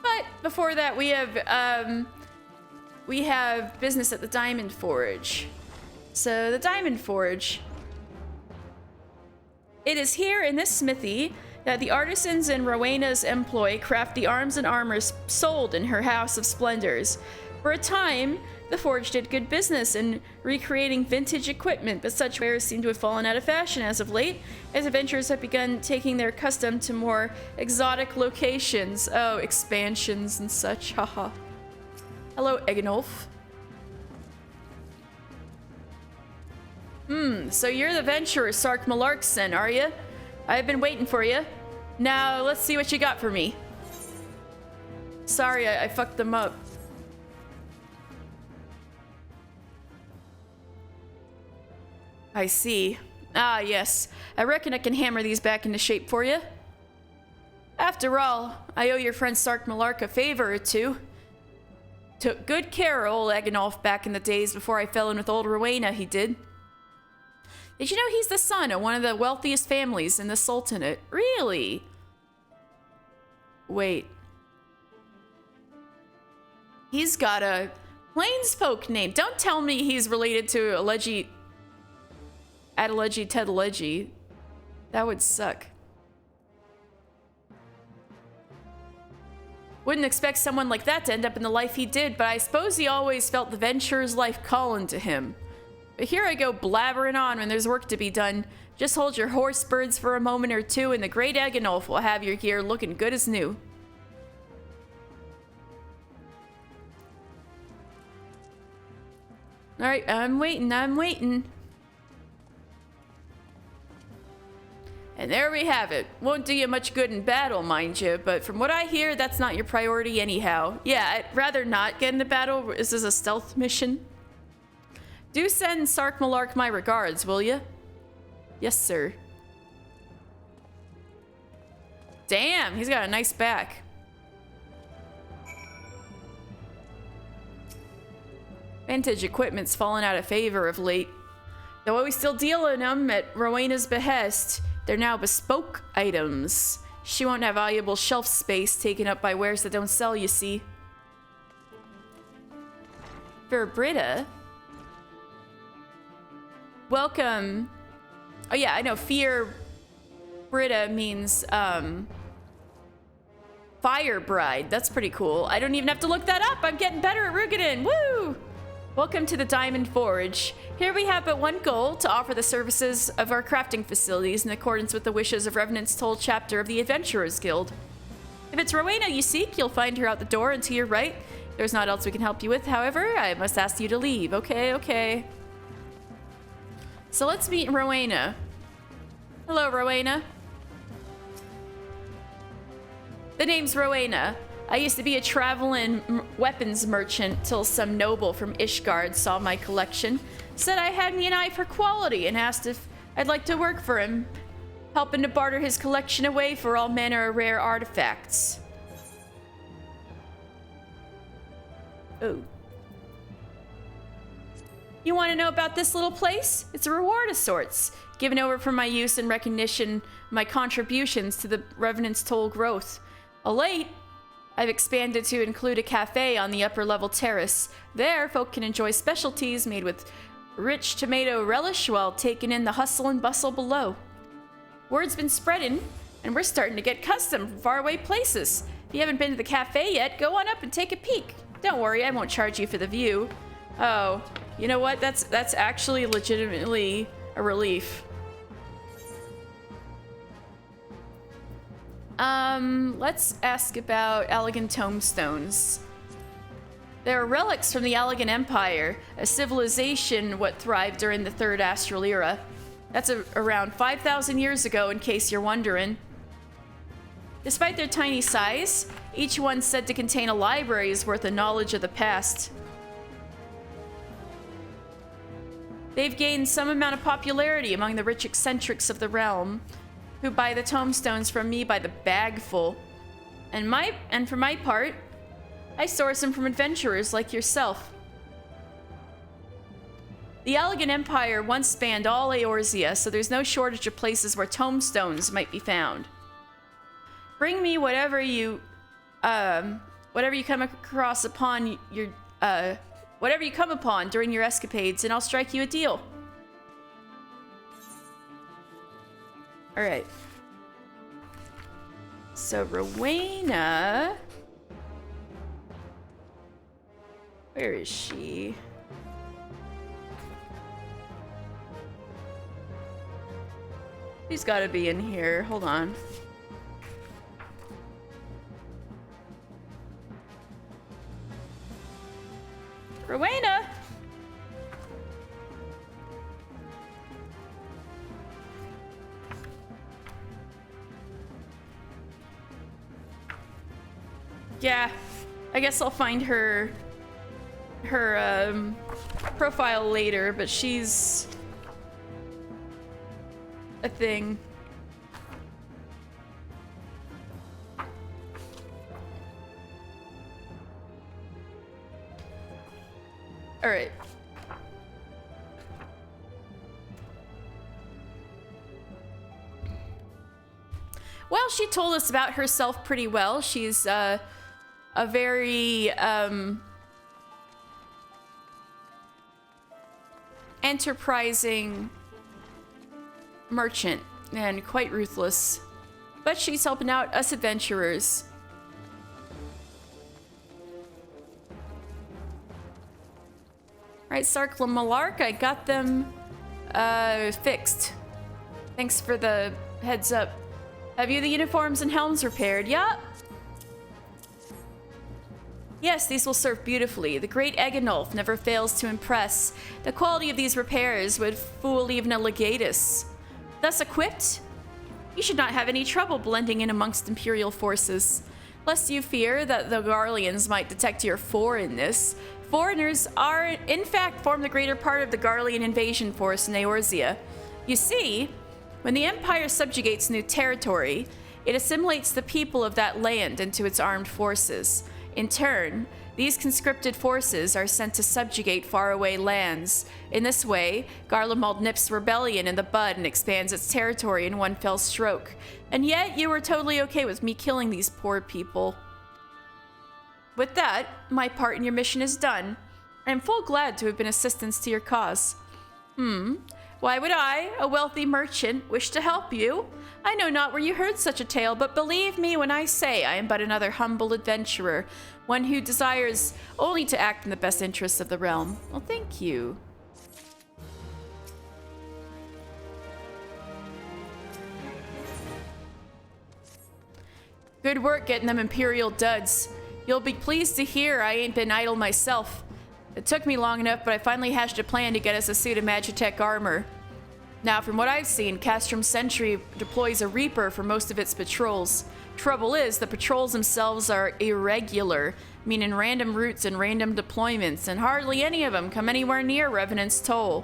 But before that, we have business at the Diamond Forge. So the Diamond Forge. It is here in this smithy that the artisans in Rowena's employ craft the arms and armors sold in her House of Splendors. For a time, the forge did good business in recreating vintage equipment, but such wares seem to have fallen out of fashion as of late, as adventurers have begun taking their custom to more exotic locations. Oh, expansions and such, haha. Hello, Egenolf. So you're the venturer Sark Malarkson, are you? I've been waiting for you. Now, let's see what you got for me. Sorry, I fucked them up. I see. Ah, yes. I reckon I can hammer these back into shape for you. After all, I owe your friend Sark Malark a favor or two. Took good care of old Egenolf back in the days before I fell in with old Rowena, he did. Did you know he's the son of one of the wealthiest families in the Sultanate? Really? Wait. He's got a plainsfolk name. Don't tell me he's related to Adelegi Tedelegi. That would suck. Wouldn't expect someone like that to end up in the life he did, but I suppose he always felt the venturer's life calling to him. But here I go blabbering on when there's work to be done. Just hold your horse birds for a moment or two, and the great Egenolf will have your gear looking good as new. Alright, I'm waiting. And there we have it. Won't do you much good in battle, mind you, but from what I hear, that's not your priority anyhow. Yeah, I'd rather not get into battle. This is a stealth mission. Do send Sark Malark my regards, will you? Yes, sir. Damn, he's got a nice back. Vintage equipment's fallen out of favor of late. Though we still deal in them at Rowena's behest, they're now bespoke items. She won't have valuable shelf space taken up by wares that don't sell, you see. For Britta. Welcome. Oh yeah, I know. Fear Britta means Fire Bride. That's pretty cool. I don't even have to look that up. I'm getting better at Rugadin. Woo! Welcome to the Diamond Forge. Here we have but one goal, to offer the services of our crafting facilities in accordance with the wishes of Revenant's Toll chapter of the Adventurers Guild. If it's Rowena you seek, you'll find her out the door and to your right. There's not else we can help you with, however, I must ask you to leave. Okay. So let's meet Rowena. Hello, Rowena. The name's Rowena. I used to be a traveling weapons merchant till some noble from Ishgard saw my collection, said I had me an eye for quality, and asked if I'd like to work for him, helping to barter his collection away for all manner of rare artifacts. Oh. You want to know about this little place? It's a reward of sorts, given over for my use and recognition of my contributions to the Revenant's Toll growth. Of late, I've expanded to include a cafe on the upper level terrace. There, folk can enjoy specialties made with rich tomato relish while taking in the hustle and bustle below. Word's been spreading And we're starting to get custom from faraway places. If you haven't been to the cafe yet, go on up and take a peek. Don't worry, I won't charge you for the view. Oh, you know what? That's actually legitimately a relief. Let's ask about Allegan tombstones. There are relics from the Allegan Empire, a civilization what thrived during the Third Astral Era. That's around 5,000 years ago, in case you're wondering. Despite their tiny size, each one's said to contain a library's worth of knowledge of the past. They've gained some amount of popularity among the rich eccentrics of the realm, who buy the tombstones from me by the bagful. And for my part, I source them from adventurers like yourself. The Allegan Empire once spanned all Eorzea, so there's no shortage of places where tombstones might be found. Bring me whatever you come across upon your, whatever you come upon during your escapades, and I'll strike you a deal. All right. So Rowena, where is she? She's got to be in here. Hold on. Rowena! Yeah, I guess I'll find her profile later, but she's a thing. All right. Well, she told us about herself pretty well. She's a very enterprising merchant and quite ruthless, but she's helping out us adventurers. Right, Sarkla Malark, I got them fixed. Thanks for the heads up. Have you the uniforms and helms repaired? Yup. Yes, these will serve beautifully. The great Eganulf never fails to impress. The quality of these repairs would fool even a legatus. Thus equipped, you should not have any trouble blending in amongst Imperial forces. Lest you fear that the Garleans might detect your foreignness, foreigners are, in fact, form the greater part of the Garlean invasion force in Eorzea. You see, when the Empire subjugates new territory, it assimilates the people of that land into its armed forces. In turn, these conscripted forces are sent to subjugate faraway lands. In this way, Garlemald nips rebellion in the bud and expands its territory in one fell stroke. And yet, you were totally okay with me killing these poor people. With that, my part in your mission is done. I am full glad to have been assistance to your cause. Why would I, a wealthy merchant, wish to help you? I know not where you heard such a tale, but believe me when I say I am but another humble adventurer, one who desires only to act in the best interests of the realm. Well, thank you. Good work getting them Imperial duds. You'll be pleased to hear I ain't been idle myself. It took me long enough, but I finally hatched a plan to get us a suit of Magitech armor. Now, from what I've seen, Castrum Sentry deploys a Reaper for most of its patrols. Trouble is, the patrols themselves are irregular, meaning random routes and random deployments, and hardly any of them come anywhere near Revenant's Toll.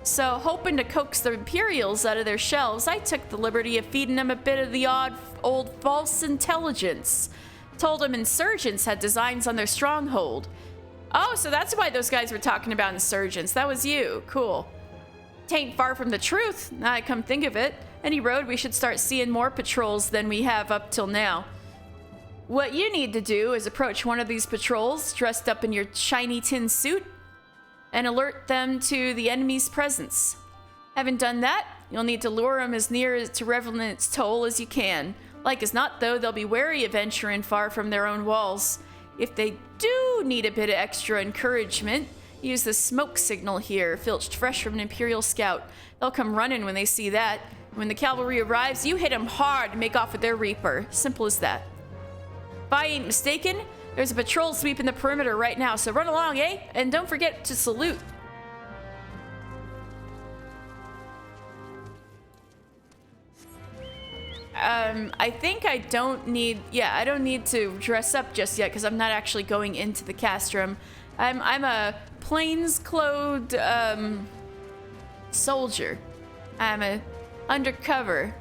So, hoping to coax the Imperials out of their shells, I took the liberty of feeding them a bit of the odd old false intelligence. Told them insurgents had designs on their stronghold. Oh, so that's why those guys were talking about insurgents. That was you. Cool. Tain't far from the truth, now I come think of it. Any road, we should start seeing more patrols than we have up till now. What you need to do is approach one of these patrols, dressed up in your shiny tin suit, and alert them to the enemy's presence. Having done that, You'll need to lure them as near to Revenant's Toll as you can. Like as not, though, they'll be wary of venturing far from their own walls. If they do need a bit of extra encouragement, use the smoke signal here, filched fresh from an Imperial scout. They'll come running when they see that. When the cavalry arrives, you hit them hard to make off with their Reaper. Simple as that. If I ain't mistaken, there's a patrol sweeping the perimeter right now, so run along, eh? And don't forget to salute. I think I don't need, I don't need to dress up just yet because I'm not actually going into the castrum. I'm a plainclothed, soldier. I'm a undercover.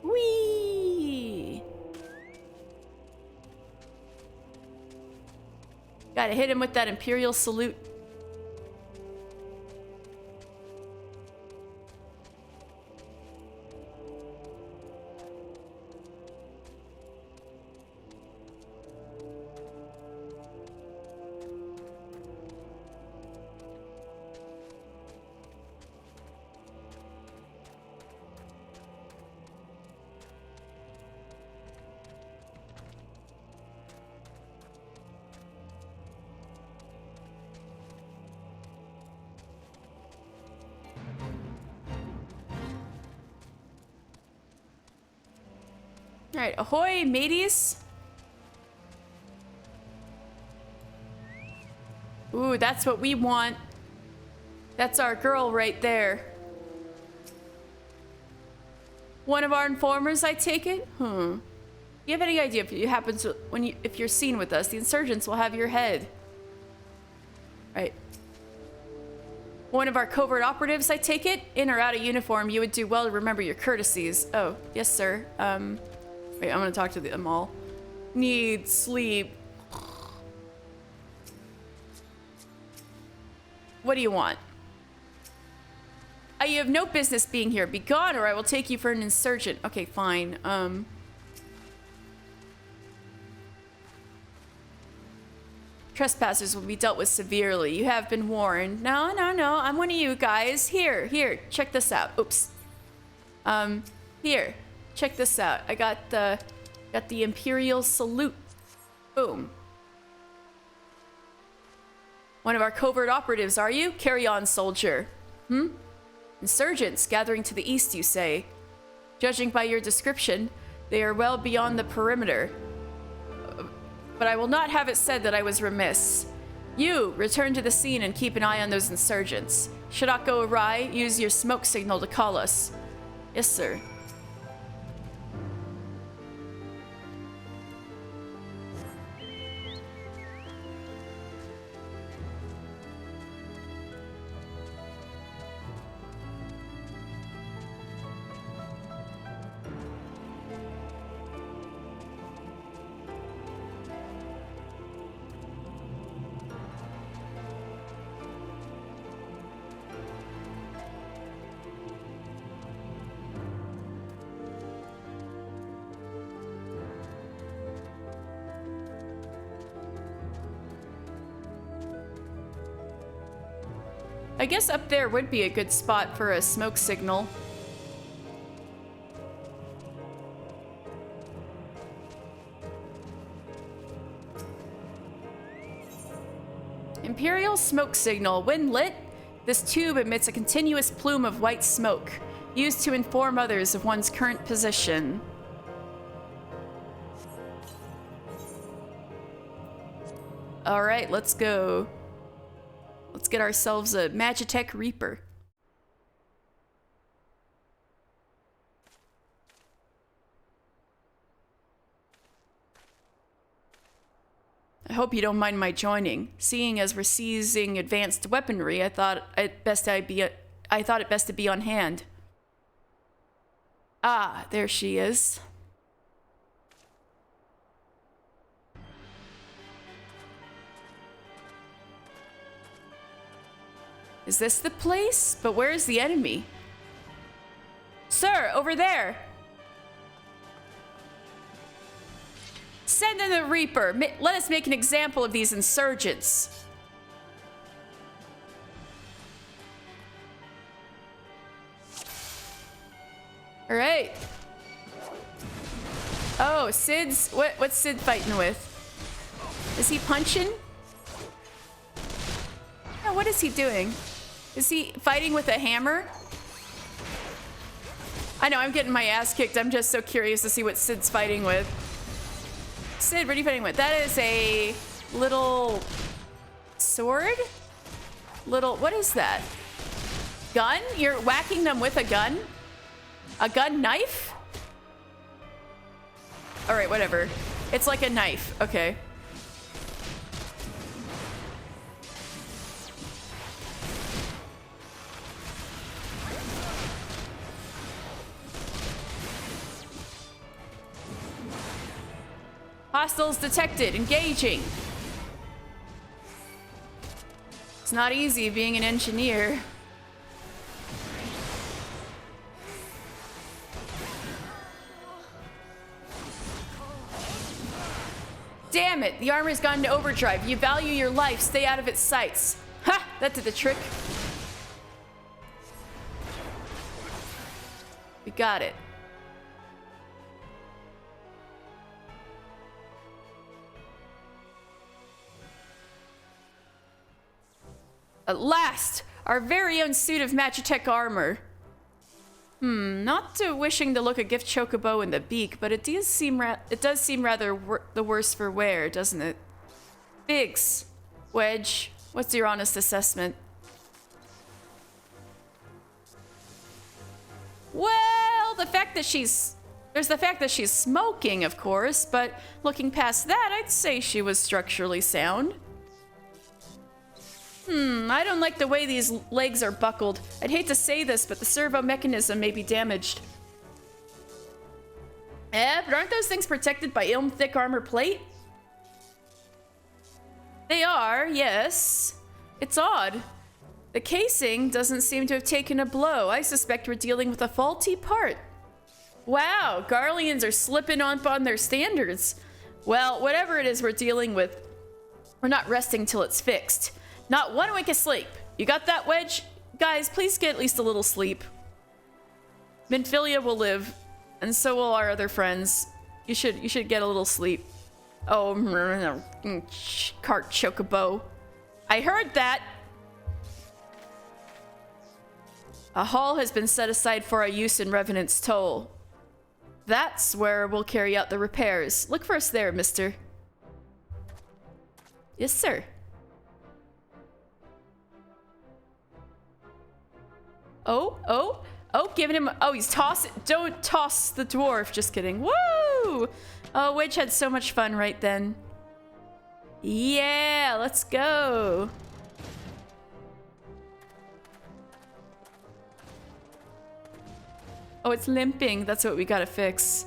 Whee! Gotta hit him with that Imperial salute. All right, ahoy, mateys. Ooh, that's what we want. That's our girl right there. One of our informers, I take it? You have any idea if it happens if you're seen with us? The insurgents will have your head. Right. One of our covert operatives, I take it? In or out of uniform, you would do well to remember your courtesies. Oh, yes, sir. Wait, I'm gonna talk to them all. Need sleep. What do you want? You have no business being here. Be gone, or I will take you for an insurgent. Okay, fine. Trespassers will be dealt with severely. You have been warned. No, no, no. I'm one of you guys. Here. Check this out. Oops. Here. Check this out. I got the Imperial salute. Boom. One of our covert operatives, are you? Carry on, soldier. Insurgents gathering to the east, you say. Judging by your description, they are well beyond the perimeter. But I will not have it said that I was remiss. You, return to the scene and keep an eye on those insurgents. Should aught go awry, use your smoke signal to call us. Yes, sir. I guess up there would be a good spot for a smoke signal. Imperial smoke signal. When lit, this tube emits a continuous plume of white smoke, used to inform others of one's current position. All right, let's go. Let's get ourselves a Magitech Reaper. I hope you don't mind my joining. Seeing as we're seizing advanced weaponry, I thought it best to be on hand. Ah, there she is. Is this the place? But where is the enemy? Sir, over there! Send in the Reaper. Let us make an example of these insurgents. Oh, Sid's... What's Sid fighting with? Is he punching? Oh, what is he doing? Is he fighting with a hammer? I know, I'm getting my ass kicked. I'm just so curious to see what Sid's fighting with. Sid, what are you fighting with? That is a little sword? Little... What is that? Gun? You're whacking them with a gun? A gun knife? All right, whatever. It's like a knife. Okay. Hostiles detected. Engaging. It's not easy being an engineer. Damn it! The armor's gone into overdrive. You value your life. Stay out of its sights. Ha! That did the trick. We got it. At last! Our very own suit of Magitech armor. Not to wishing to look a gift chocobo in the beak, but it does seem rather the worse for wear, doesn't it? Biggs, Wedge, what's your honest assessment? Well, there's the fact that she's smoking, of course, but looking past that, I'd say she was structurally sound. I don't like the way these legs are buckled. I'd hate to say this, but the servo mechanism may be damaged. But aren't those things protected by Ilm thick armor plate? They are, yes. It's odd. The casing doesn't seem to have taken a blow. I suspect we're dealing with a faulty part. Wow, Garleans are slipping up on their standards. Well, whatever it is we're dealing with, we're not resting till it's fixed. Not 1 wink of sleep. You got that, Wedge? Guys, please get at least a little sleep. Minfilia will live, and so will our other friends. You should get a little sleep. Oh, cart chocobo. I heard that. A hall has been set aside for our use in Revenant's Toll. That's where we'll carry out the repairs. Look for us there, mister. Yes, sir. Oh, giving him... Oh, he's tossing... Don't toss the dwarf. Just kidding. Woo! Oh, Wedge had so much fun right then. Yeah, let's go. Oh, it's limping. That's what we gotta fix.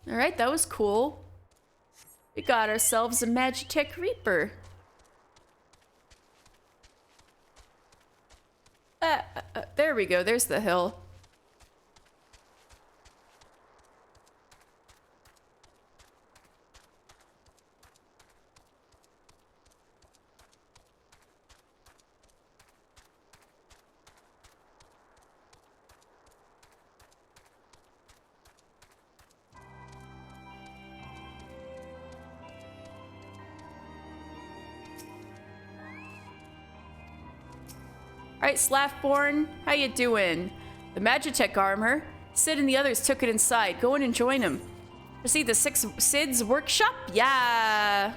All right, that was cool. We got ourselves a Magitech Reaper. There we go. There's the hill. Alright, Slaffborn, how you doing? The Magitech armor. Sid and the others took it inside. Go in and join them. Proceed to Sid's workshop? Yeah.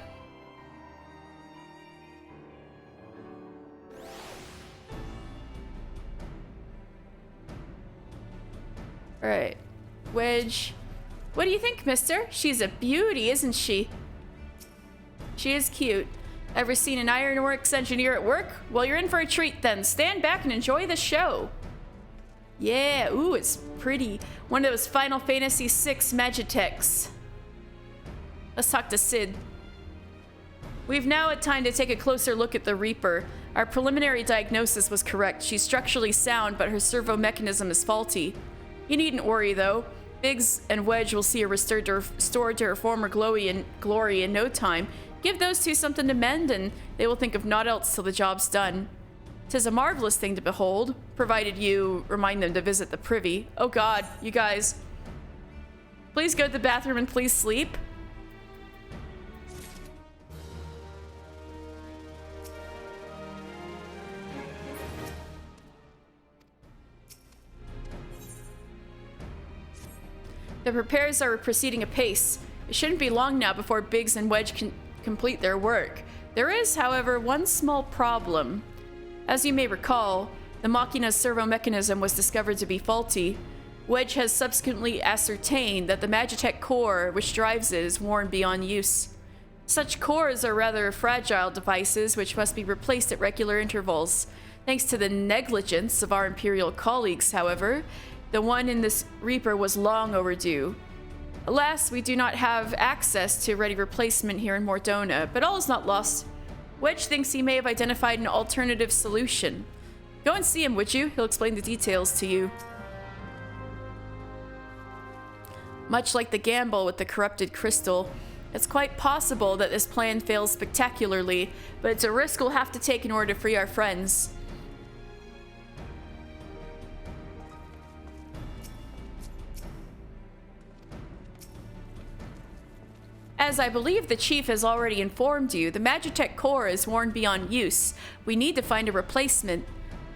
Alright. Wedge. What do you think, mister? She's a beauty, isn't she? She is cute. Ever seen an ironworks engineer at work? Well, you're in for a treat then. Stand back and enjoy the show. Yeah, ooh, it's pretty. One of those Final Fantasy VI Magitechs. Let's talk to Sid. We've now had time to take a closer look at the Reaper. Our preliminary diagnosis was correct. She's structurally sound, but her servo mechanism is faulty. You needn't worry, though. Biggs and Wedge will see her restored to her former glory in no time. Give those two something to mend, and they will think of naught else till the job's done. 'Tis a marvelous thing to behold, provided you remind them to visit the privy. Oh god, you guys. Please go to the bathroom and please sleep. The repairs are proceeding apace. It shouldn't be long now before Biggs and Wedge can complete their work. There is, however, one small problem. As you may recall, the Machina's servo mechanism was discovered to be faulty. Wedge has subsequently ascertained that the Magitech core which drives it is worn beyond use. Such cores are rather fragile devices which must be replaced at regular intervals. Thanks to the negligence of our Imperial colleagues, however, the one in this Reaper was long overdue. Alas, we do not have access to a ready replacement here in Mordona, but all is not lost. Wedge thinks he may have identified an alternative solution. Go and see him, would you? He'll explain the details to you. Much like the gamble with the corrupted crystal, it's quite possible that this plan fails spectacularly, but it's a risk we'll have to take in order to free our friends. As I believe the chief has already informed you, the Magitech core is worn beyond use. We need to find a replacement.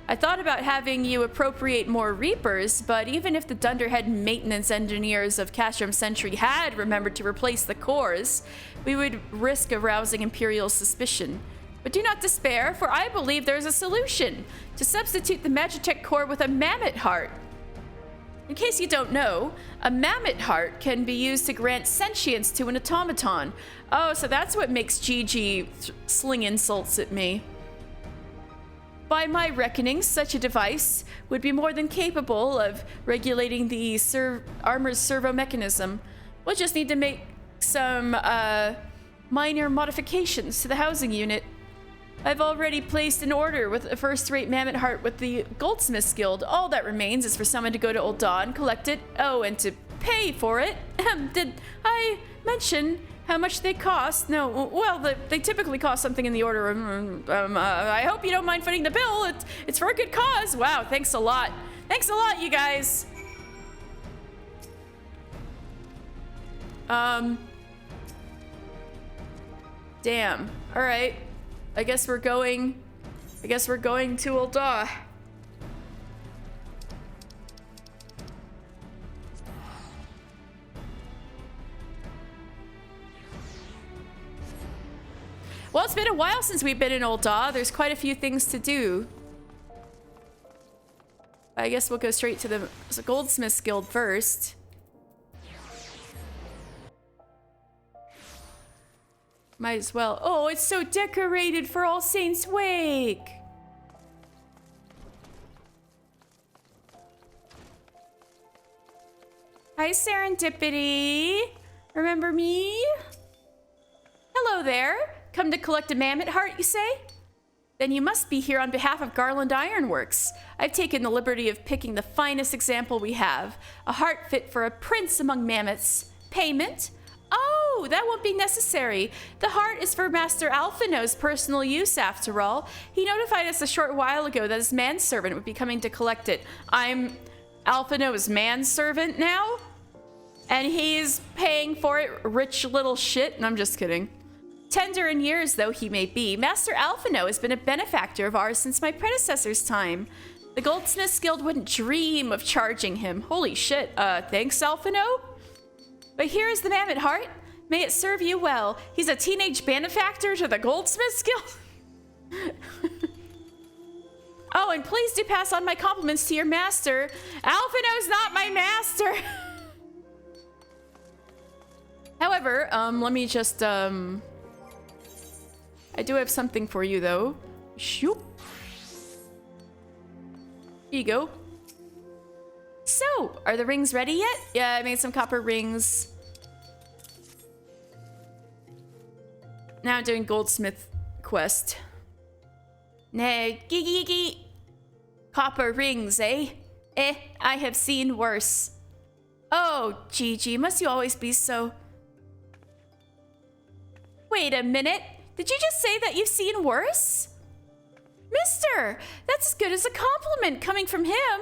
I thought about having you appropriate more Reapers, but even if the Dunderhead maintenance engineers of Castrum Sentry had remembered to replace the cores, we would risk arousing Imperial suspicion. But do not despair, for I believe there is a solution: to substitute the Magitech core with a Mammoth Heart. In case you don't know, a Mammoth Heart can be used to grant sentience to an automaton. Oh, so that's what makes Gigi sling insults at me. By my reckoning, such a device would be more than capable of regulating the armor's servo mechanism. We'll just need to make some minor modifications to the housing unit. I've already placed an order with a first-rate Mammoth Heart with the Goldsmiths Guild. All that remains is for someone to go to Ul'dah, collect it, oh, and to pay for it. Did I mention how much they cost? No, well, they typically cost something in the order of, I hope you don't mind footing the bill. It's for a good cause. Wow, thanks a lot. Thanks a lot, you guys. Damn. All right. I guess we're going to Ul'dah. Well, it's been a while since we've been in Ul'dah. There's quite a few things to do. I guess we'll go straight to the Goldsmiths Guild first. Might as well. Oh, it's so decorated for All Saints' Wake. Hi, Serendipity. Remember me? Hello there. Come to collect a Mammoth Heart, you say? Then you must be here on behalf of Garland Ironworks. I've taken the liberty of picking the finest example we have. A heart fit for a prince among mammoths. Payment? Oh, that won't be necessary. The heart is for Master Alphino's personal use, after all. He notified us a short while ago that his manservant would be coming to collect it. I'm Alphino's manservant now? And he's paying for it, rich little shit? And I'm just kidding. Tender in years though he may be, Master Alphino has been a benefactor of ours since my predecessor's time. The Goldsmiths Guild wouldn't dream of charging him. Holy shit, thanks, Alphino? But here is the Mammoth Heart. May it serve you well. He's a teenage benefactor to the Goldsmiths Guild. Oh, and please do pass on my compliments to your master. Alphino's not my master. However, let me just, I do have something for you, though. Shoop. Here you go. So, are the rings ready yet? Yeah, I made some copper rings. Now I'm doing Goldsmith quest. Nay, gee. Copper rings, eh? I have seen worse. Oh, Gigi, must you always be so... Wait a minute. Did you just say that you've seen worse? Mister, that's as good as a compliment coming from him.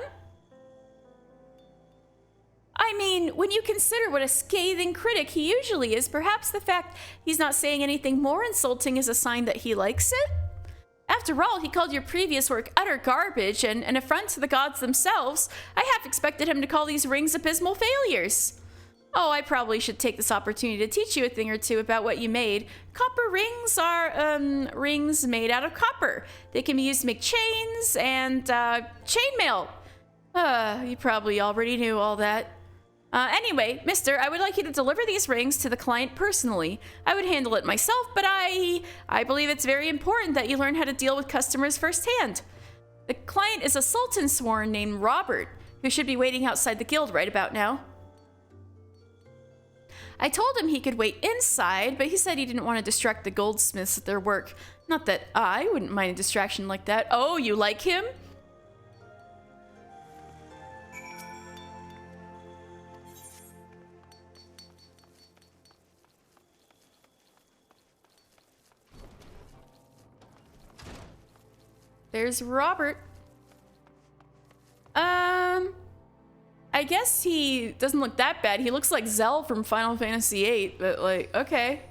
I mean, when you consider what a scathing critic he usually is, perhaps the fact he's not saying anything more insulting is a sign that he likes it? After all, he called your previous work utter garbage and an affront to the gods themselves. I half expected him to call these rings abysmal failures. Oh, I probably should take this opportunity to teach you a thing or two about what you made. Copper rings are, rings made out of copper. They can be used to make chains and, chainmail. You probably already knew all that. Anyway, mister, I would like you to deliver these rings to the client personally. I would handle it myself, but I believe it's very important that you learn how to deal with customers firsthand. The client is a Sultan sworn named Robert, who should be waiting outside the guild right about now. I told him he could wait inside, but he said he didn't want to distract the goldsmiths at their work. Not that I wouldn't mind a distraction like that. Oh, you like him? There's Robert. I guess he doesn't look that bad. He looks like Zell from Final Fantasy VIII, but like, okay.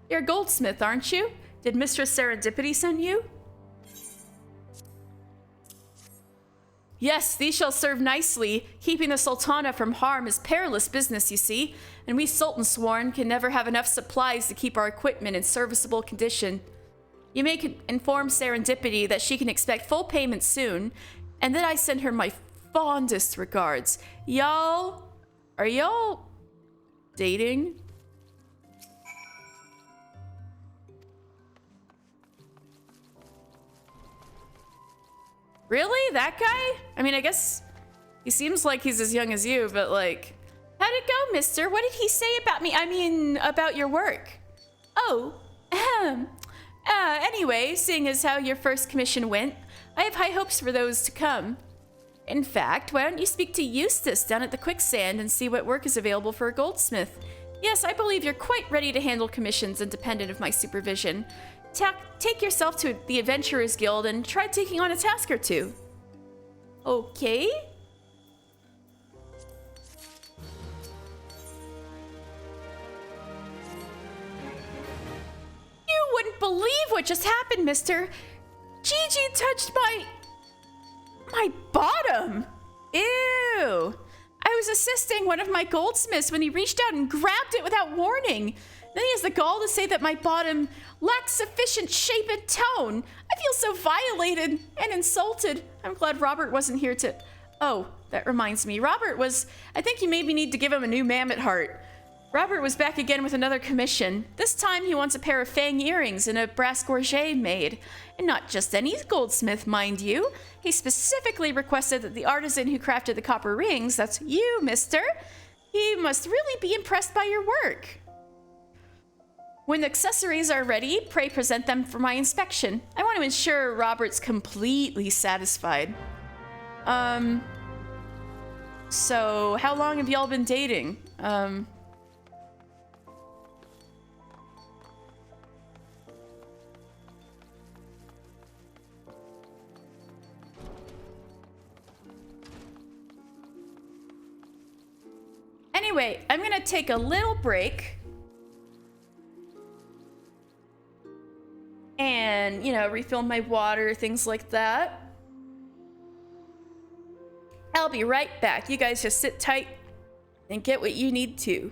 You're a goldsmith, aren't you? Did Mistress Serendipity send you? Yes, these shall serve nicely. Keeping the Sultana from harm is perilous business, you see, and we Sultan Sworn can never have enough supplies to keep our equipment in serviceable condition. You may inform Serendipity that she can expect full payment soon, and that I send her my fondest regards. Are y'all dating? Really? That guy? I mean, I guess he seems like he's as young as you, but like, how'd it go, mister? What did he say about me? I mean, about your work? Oh, ahem. Anyway, seeing as how your first commission went, I have high hopes for those to come. In fact, why don't you speak to Eustace down at the Quicksand and see what work is available for a goldsmith? Yes, I believe you're quite ready to handle commissions independent of my supervision. Take yourself to the Adventurers Guild and try taking on a task or two. Okay. You wouldn't believe what just happened, mister. Gigi touched my bottom. Ew. I was assisting one of my goldsmiths when he reached out and grabbed it without warning. Then he has the gall to say that my bottom lacks sufficient shape and tone. I feel so violated and insulted. I'm glad Robert wasn't here to... Oh, that reminds me. I think you maybe need to give him a new mammoth heart. Robert was back again with another commission. This time he wants a pair of fang earrings and a brass gorget made. And not just any goldsmith, mind you. He specifically requested that the artisan who crafted the copper rings, that's you, mister, he must really be impressed by your work. When the accessories are ready, pray present them for my inspection. I want to ensure Robert's completely satisfied. So how long have y'all been dating? Anyway, I'm gonna take a little break. And, refill my water, things like that. I'll be right back. You guys just sit tight and get what you need to.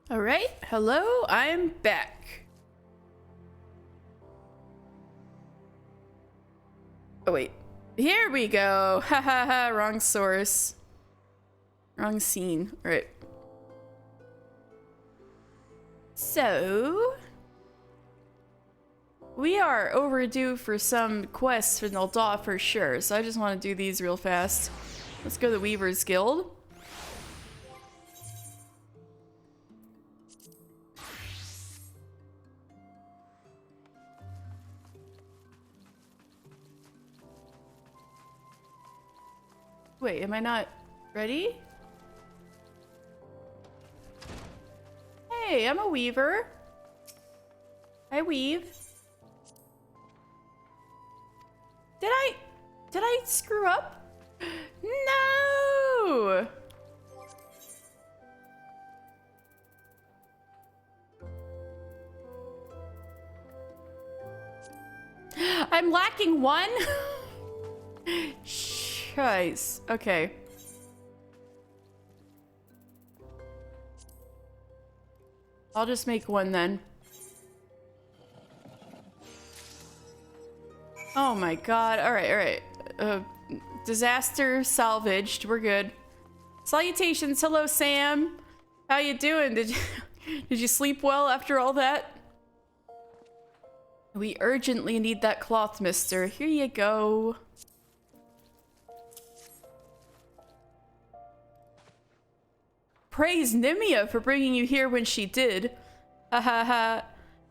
All right, hello, I'm back. Oh wait, here we go. Ha ha ha, wrong source. Wrong scene, all right. So, we are overdue for some quests for Noldaw for sure, so I just want to do these real fast. Let's go to the Weaver's Guild. Wait, am I not ready? Hey, I'm a weaver. I weave. Did I screw up? No! I'm lacking one? Guys, okay. I'll just make one then. Oh my god. Alright, alright. Disaster salvaged. We're good. Salutations. Hello, Sam. How you doing? Did you sleep well after all that? We urgently need that cloth, mister. Here you go. Praise Nimia for bringing you here when she did. Ha ha ha.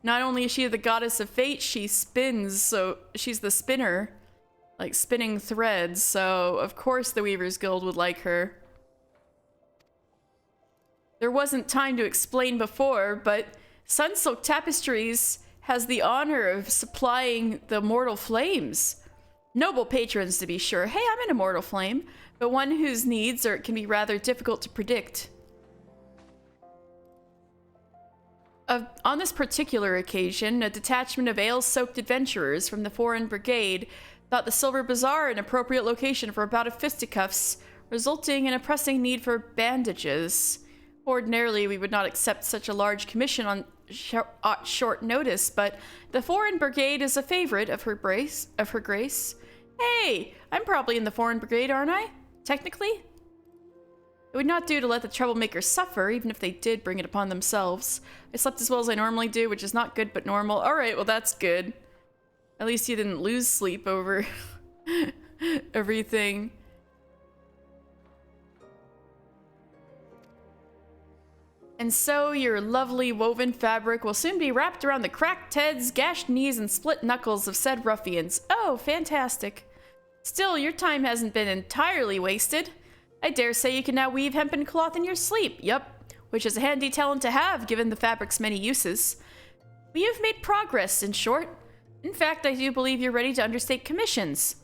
Not only is she the goddess of fate, she spins, so she's the spinner. Like spinning threads, so of course the Weaver's Guild would like her. There wasn't time to explain before, but Sunsilk Tapestries has the honor of supplying the Mortal Flames. Noble patrons, to be sure. Hey, I'm an Immortal Flame, but one whose needs can be rather difficult to predict. On this particular occasion, a detachment of ale-soaked adventurers from the Foreign Brigade thought the Silver Bazaar an appropriate location for a bout of fisticuffs, resulting in a pressing need for bandages. Ordinarily, we would not accept such a large commission on short notice, but the Foreign Brigade is a favorite of her grace. Hey, I'm probably in the Foreign Brigade, aren't I? Technically? It would not do to let the troublemakers suffer, even if they did bring it upon themselves. I slept as well as I normally do, which is not good but normal. Alright, well that's good. At least you didn't lose sleep over everything. And so your lovely woven fabric will soon be wrapped around the cracked heads, gashed knees, and split knuckles of said ruffians. Oh, fantastic. Still, your time hasn't been entirely wasted. I dare say you can now weave hempen cloth in your sleep. Yup, which is a handy talent to have, given the fabric's many uses. But you've made progress, in short. In fact, I do believe you're ready to undertake commissions.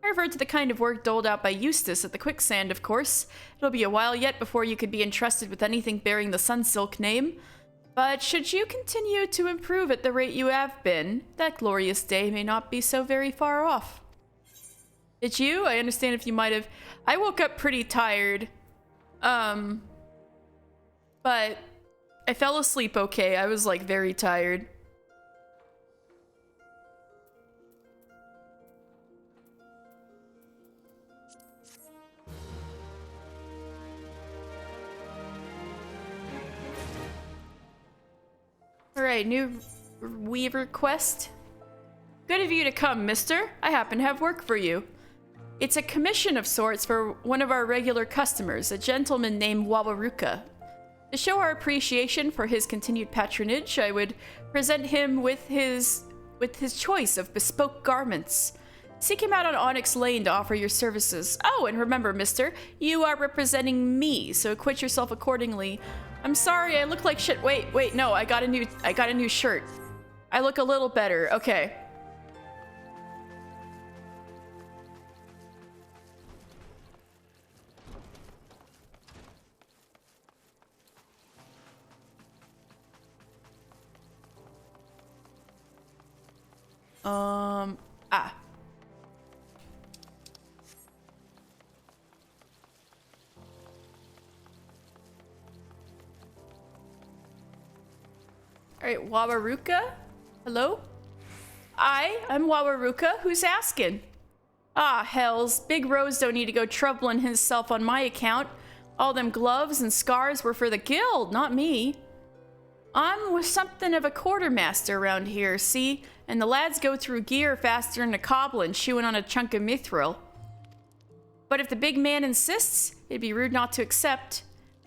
I referred to the kind of work doled out by Eustace at the Quicksand, of course. It'll be a while yet before you could be entrusted with anything bearing the Sunsilk name. But should you continue to improve at the rate you have been, that glorious day may not be so very far off. Did you? I understand if you might have... I woke up pretty tired. But I fell asleep okay. I was, like, very tired. Alright, new Weaver quest. Good of you to come, mister. I happen to have work for you. It's a commission of sorts for one of our regular customers, a gentleman named Wawaruka. To show our appreciation for his continued patronage, I would present him with his choice of bespoke garments. Seek him out on Onyx Lane to offer your services. Oh, and remember, mister, you are representing me, so acquit yourself accordingly. I'm sorry, I look like shit. Wait, no, I got a new shirt. I look a little better. Okay. Alright, Wawaruka? Hello? I'm Wawaruka. Who's asking? Ah, hells. Big Rose don't need to go troubling himself on my account. All them gloves and scars were for the guild, not me. I'm something of a quartermaster around here, see? And the lads go through gear faster than a coblin chewing on a chunk of mithril. But if the big man insists, it'd be rude not to accept.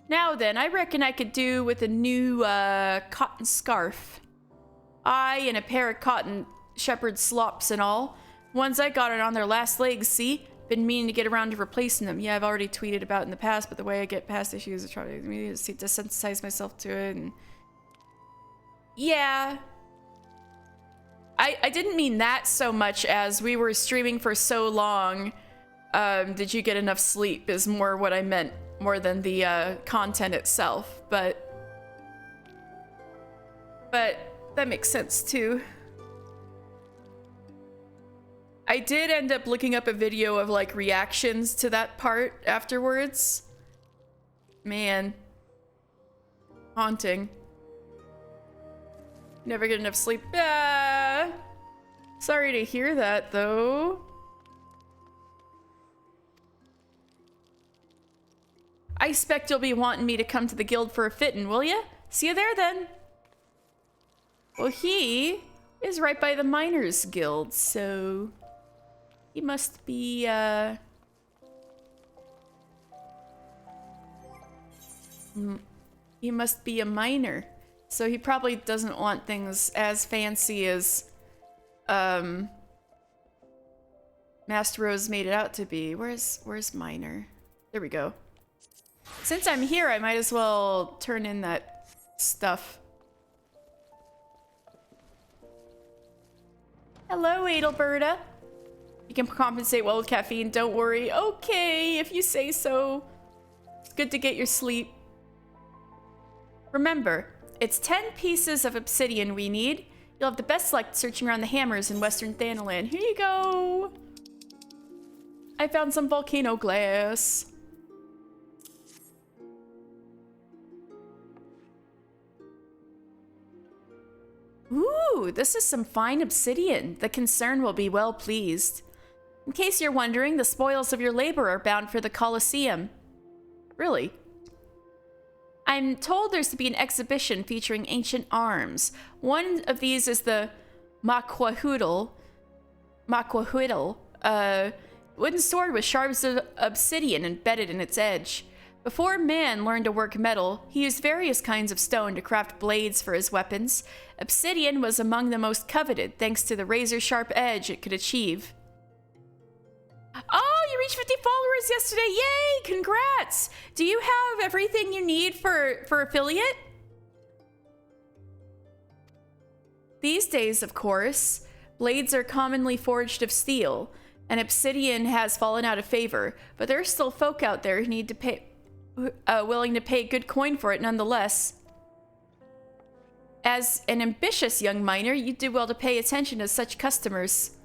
Now then, I reckon I could do with a new, cotton scarf. Aye, and a pair of cotton shepherd slops and all. Ones I got it on their last legs, see? Been meaning to get around to replacing them. Yeah, I've already tweeted about in the past, but the way I get past issues is trying to desensitize myself to it, and... Yeah. I didn't mean that so much as we were streaming for so long. Did you get enough sleep is more what I meant, more than the content itself, but that makes sense too. I did end up looking up a video of like reactions to that part afterwards. Man. Haunting. Never get enough sleep. Ah, sorry to hear that though. I expect you'll be wanting me to come to the guild for a fittin', will ya? See you there then. Well, he is right by the Miners Guild, so he must be, he must be a miner. So he probably doesn't want things as fancy as, Master Rose made it out to be. Where's Miner? There we go. Since I'm here, I might as well turn in that stuff. Hello, Adelberta. You can compensate well with caffeine, don't worry. Okay, if you say so. It's good to get your sleep. Remember, it's 10 pieces of obsidian we need. You'll have the best luck searching around the hammers in Western Thanalan. Here you go. I found some volcano glass. Ooh, this is some fine obsidian. The concern will be well pleased. In case you're wondering, the spoils of your labor are bound for the Colosseum. Really? I'm told there's to be an exhibition featuring ancient arms. One of these is the Maquahuitl, wooden sword with shards of obsidian embedded in its edge. Before man learned to work metal, he used various kinds of stone to craft blades for his weapons. Obsidian was among the most coveted, thanks to the razor-sharp edge it could achieve. Oh, you reached 50 followers yesterday! Yay! Congrats! Do you have everything you need for affiliate? These days, of course, blades are commonly forged of steel, and obsidian has fallen out of favor, but there are still folk out there who need to pay, willing to pay good coin for it nonetheless. As an ambitious young miner, you do well to pay attention to such customers.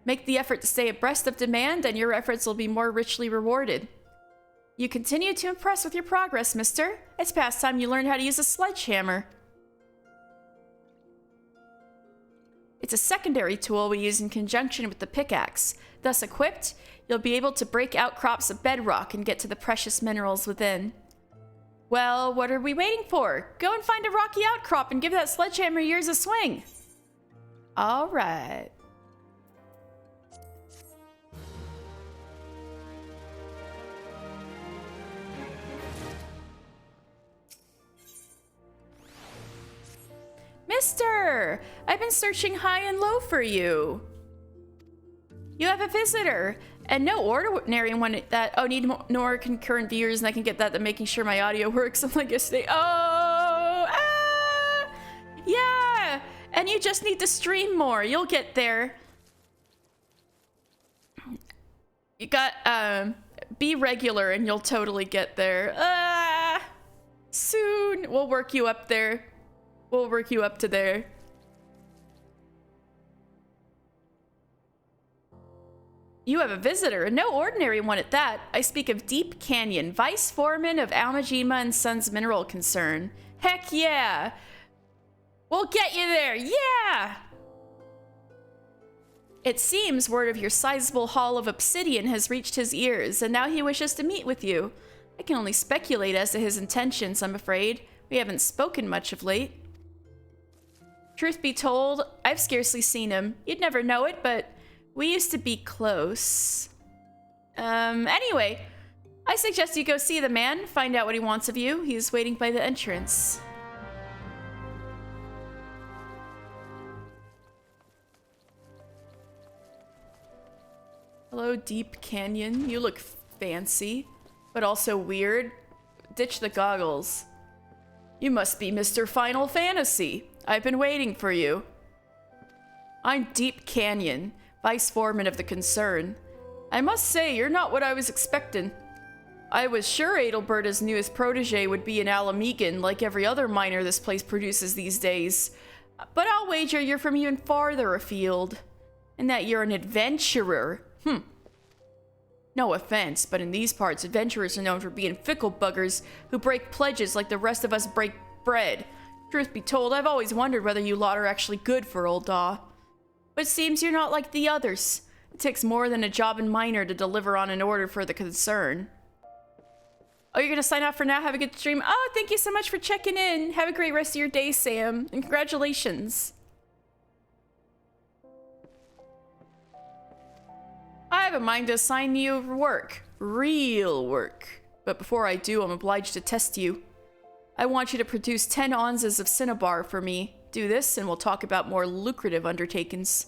Make the effort to stay abreast of demand, and your efforts will be more richly rewarded. You continue to impress with your progress, mister. It's past time you learned how to use a sledgehammer. It's a secondary tool we use in conjunction with the pickaxe. Thus equipped, you'll be able to break outcrops of bedrock and get to the precious minerals within. Well, what are we waiting for? Go and find a rocky outcrop and give that sledgehammer of yours a swing. All right. Mister, I've been searching high and low for you. You have a visitor, and no ordinary one that, oh, need more concurrent viewers, and I can get that, making sure my audio works, like yesterday. Oh, yeah, and you just need to stream more. You'll get there. You got, be regular, and you'll totally get there. Soon, we'll work you up there. We'll work you up to there. You have a visitor, and no ordinary one at that. I speak of Deep Canyon, vice foreman of Almajima and Sons Mineral Concern. Heck yeah! We'll get you there, yeah! It seems word of your sizable haul of obsidian has reached his ears, and now he wishes to meet with you. I can only speculate as to his intentions, I'm afraid. We haven't spoken much of late. Truth be told, I've scarcely seen him. You'd never know it, but we used to be close. Anyway, I suggest you go see the man, find out what he wants of you. He's waiting by the entrance. Hello, Deep Canyon. You look fancy, but also weird. Ditch the goggles. You must be Mr. Final Fantasy. I've been waiting for you. I'm Deep Canyon, vice foreman of the concern. I must say, you're not what I was expecting. I was sure Adelberta's newest protege would be an Alamegan like every other miner this place produces these days. But I'll wager you're from even farther afield. And that you're an adventurer. No offense, but in these parts, adventurers are known for being fickle buggers who break pledges like the rest of us break bread. Truth be told, I've always wondered whether you lot are actually good for Old Daw. But it seems you're not like the others. It takes more than a jobbing miner to deliver on an order for the concern. Oh, you're gonna sign off for now? Have a good stream. Oh, thank you so much for checking in. Have a great rest of your day, Sam. And congratulations. I have a mind to assign you work. Real work. But before I do, I'm obliged to test you. I want you to produce 10 onzas of cinnabar for me. Do this, and we'll talk about more lucrative undertakings.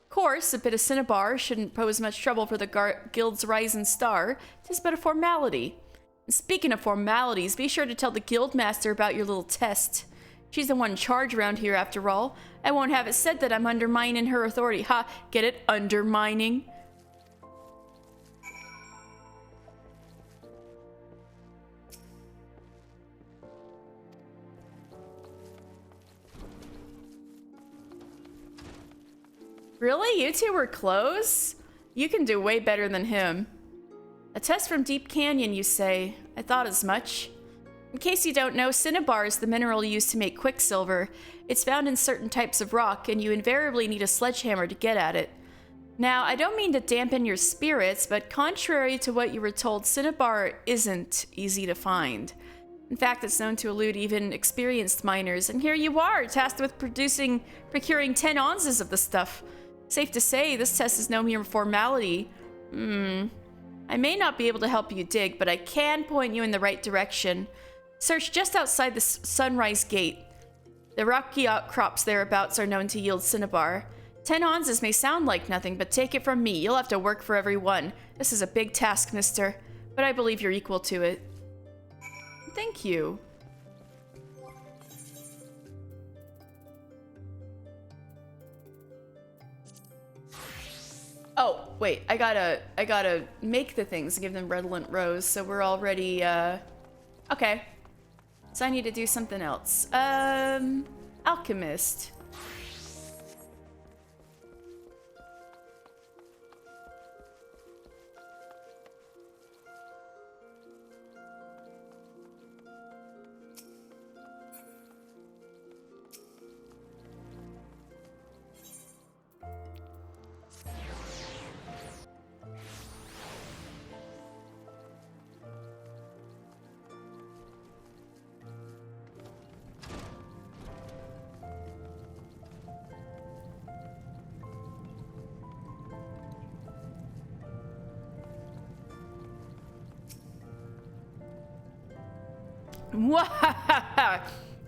Of course, a bit of cinnabar shouldn't pose much trouble for the guild's rising star. Tis but a formality. And speaking of formalities, be sure to tell the guildmaster about your little test. She's the one in charge around here, after all. I won't have it said that I'm undermining her authority. Ha, get it? Undermining. Really? You two were close? You can do way better than him. A test from Deep Canyon, you say? I thought as much. In case you don't know, cinnabar is the mineral used to make quicksilver. It's found in certain types of rock, and you invariably need a sledgehammer to get at it. Now, I don't mean to dampen your spirits, but contrary to what you were told, cinnabar isn't easy to find. In fact, it's known to elude even experienced miners, and here you are, tasked with procuring 10 ounces of the stuff. Safe to say, this test is no mere formality. I may not be able to help you dig, but I can point you in the right direction. Search just outside the Sunrise Gate. The rocky outcrops thereabouts are known to yield cinnabar. 10 onzas may sound like nothing, but take it from me, you'll have to work for every one. This is a big task, mister, but I believe you're equal to it. Thank you. Oh, wait, I gotta make the things and give them redolent rose, so we're already, okay. So I need to do something else. Alchemist.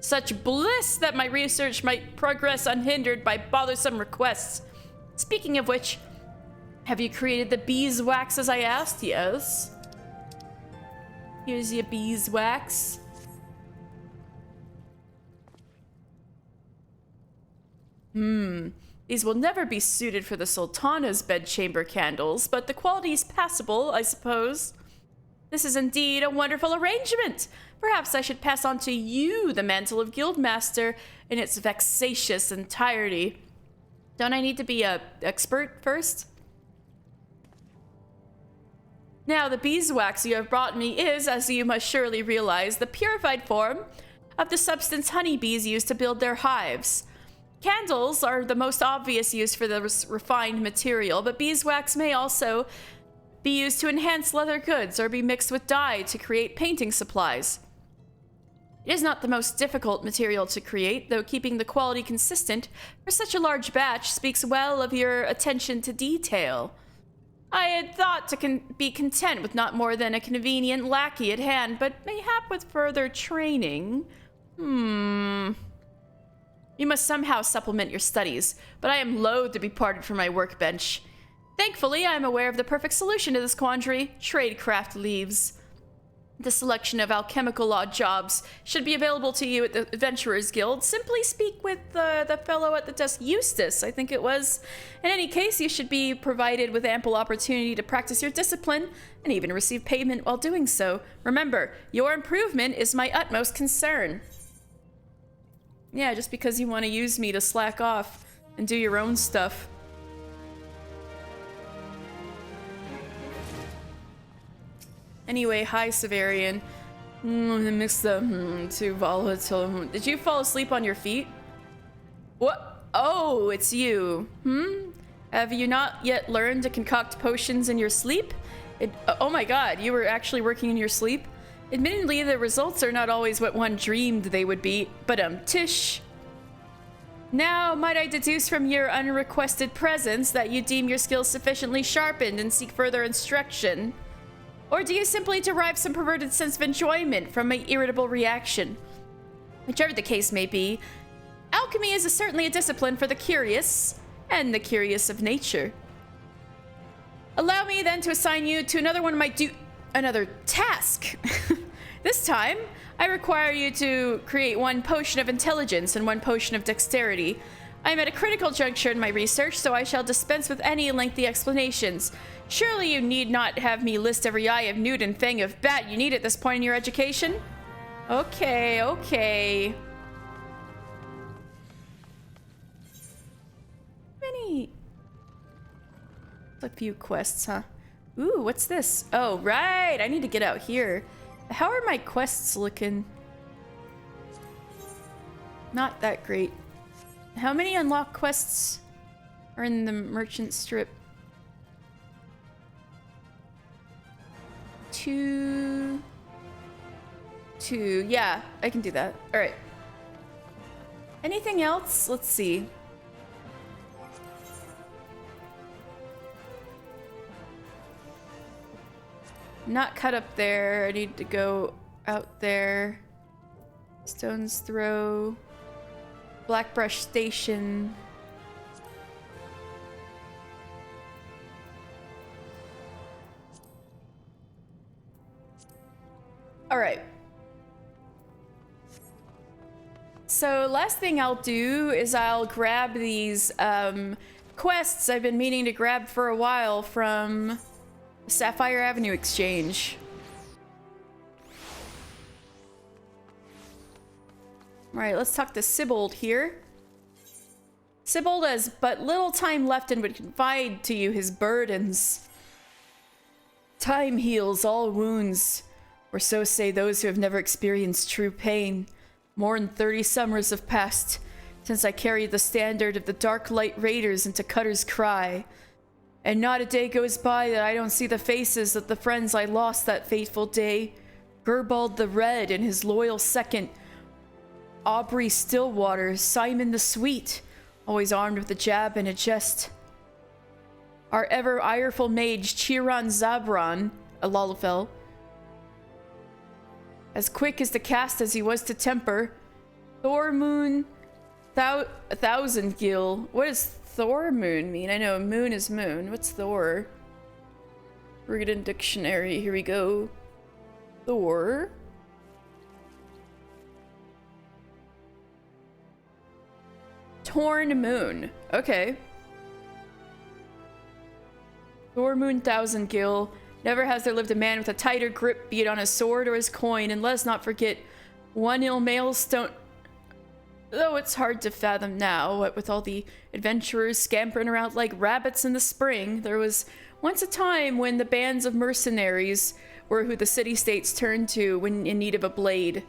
Such bliss that my research might progress unhindered by bothersome requests. Speaking of which, have you created the beeswax as I asked? Yes. Here's your beeswax. These will never be suited for the Sultana's bedchamber candles, but the quality's passable, I suppose. This is indeed a wonderful arrangement. Perhaps I should pass on to you the mantle of Guildmaster in its vexatious entirety. Don't I need to be an expert first? Now, the beeswax you have brought me is, as you must surely realize, the purified form of the substance honeybees use to build their hives. Candles are the most obvious use for the refined material, but beeswax may also be used to enhance leather goods or be mixed with dye to create painting supplies. It is not the most difficult material to create, though keeping the quality consistent for such a large batch speaks well of your attention to detail. I had thought to be content with not more than a convenient lackey at hand, but mayhap with further training. You must somehow supplement your studies, but I am loath to be parted from my workbench. Thankfully, I am aware of the perfect solution to this quandary: tradecraft leaves. The selection of alchemical odd jobs should be available to you at the Adventurers Guild. Simply speak with the fellow at the desk, Eustace, I think it was. In any case, you should be provided with ample opportunity to practice your discipline and even receive payment while doing so. Remember, your improvement is my utmost concern. Yeah, just because you want to use me to slack off and do your own stuff. Anyway, hi, Severian. Mix them too volatile. Did you fall asleep on your feet? What? Oh, it's you. Have you not yet learned to concoct potions in your sleep? Oh my god, you were actually working in your sleep? Admittedly, the results are not always what one dreamed they would be, but tish. Now, might I deduce from your unrequested presence that you deem your skills sufficiently sharpened and seek further instruction? Or do you simply derive some perverted sense of enjoyment from my irritable reaction? Whichever the case may be, alchemy is certainly a discipline for the curious, and the curious of nature. Allow me then to assign you to another one of my another task. This time, I require you to create 1 potion of intelligence and 1 potion of dexterity. I am at a critical juncture in my research, so I shall dispense with any lengthy explanations. Surely you need not have me list every eye of newt and fang of bat you need at this point in your education? Okay. Many... a few quests, huh? Ooh, what's this? Oh, right! I need to get out here. How are my quests looking? Not that great. How many unlocked quests are in the merchant strip? 2. Yeah, I can do that. All right. Anything else? Let's see. Not cut up there. I need to go out there. Stone's Throw. Blackbrush Station. All right. So last thing I'll do is I'll grab these quests I've been meaning to grab for a while from Sapphire Avenue Exchange. All right, let's talk to Sibold here. Sibold has but little time left and would confide to you his burdens. Time heals all wounds, or so say those who have never experienced true pain. More than 30 summers have passed since I carried the standard of the Dark Light Raiders into Cutter's Cry. And not a day goes by that I don't see the faces of the friends I lost that fateful day. Gerbald the Red and his loyal second, Aubrey Stillwater, Simon the Sweet, always armed with a jab and a jest. Our ever ireful mage, Chiron Zabron, a Lalafell, as quick as to cast as he was to temper. Thormoon Thousandgill. What does Thormoon mean? I know moon is moon. What's Thor? Brigadin Dictionary. Here we go. Thor. Torn Moon. Okay. Thormoon Thousandgill. Never has there lived a man with a tighter grip, be it on his sword or his coin, and let us not forget one ill maelstone. Though it's hard to fathom now, what with all the adventurers scampering around like rabbits in the spring, there was once a time when the bands of mercenaries were who the city-states turned to when in need of a blade.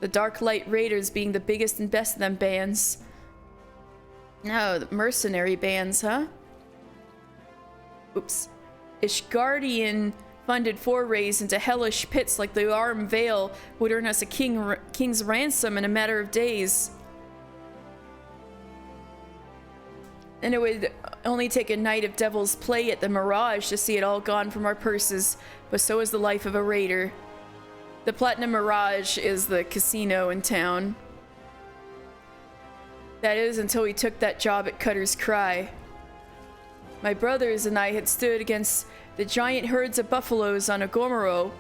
The Dark Light Raiders being the biggest and best of them bands. No, the mercenary bands, huh? Oops. Ishgardian funded forays into hellish pits like the Arm Vale would earn us a king's ransom in a matter of days. And it would only take a night of devil's play at the Mirage to see it all gone from our purses, but so is the life of a raider. The Platinum Mirage is the casino in town. That is, until we took that job at Cutter's Cry. My brothers and I had stood against the giant herds of buffaloes on Agomero,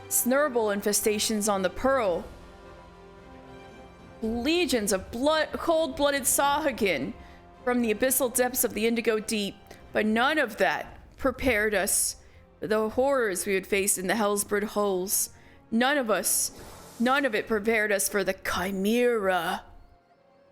snurble infestations on the Pearl, legions of cold-blooded Sahagin from the abyssal depths of the Indigo Deep, but none of that prepared us for the horrors we would face in the Hellsbird holes. None of it prepared us for the Chimera.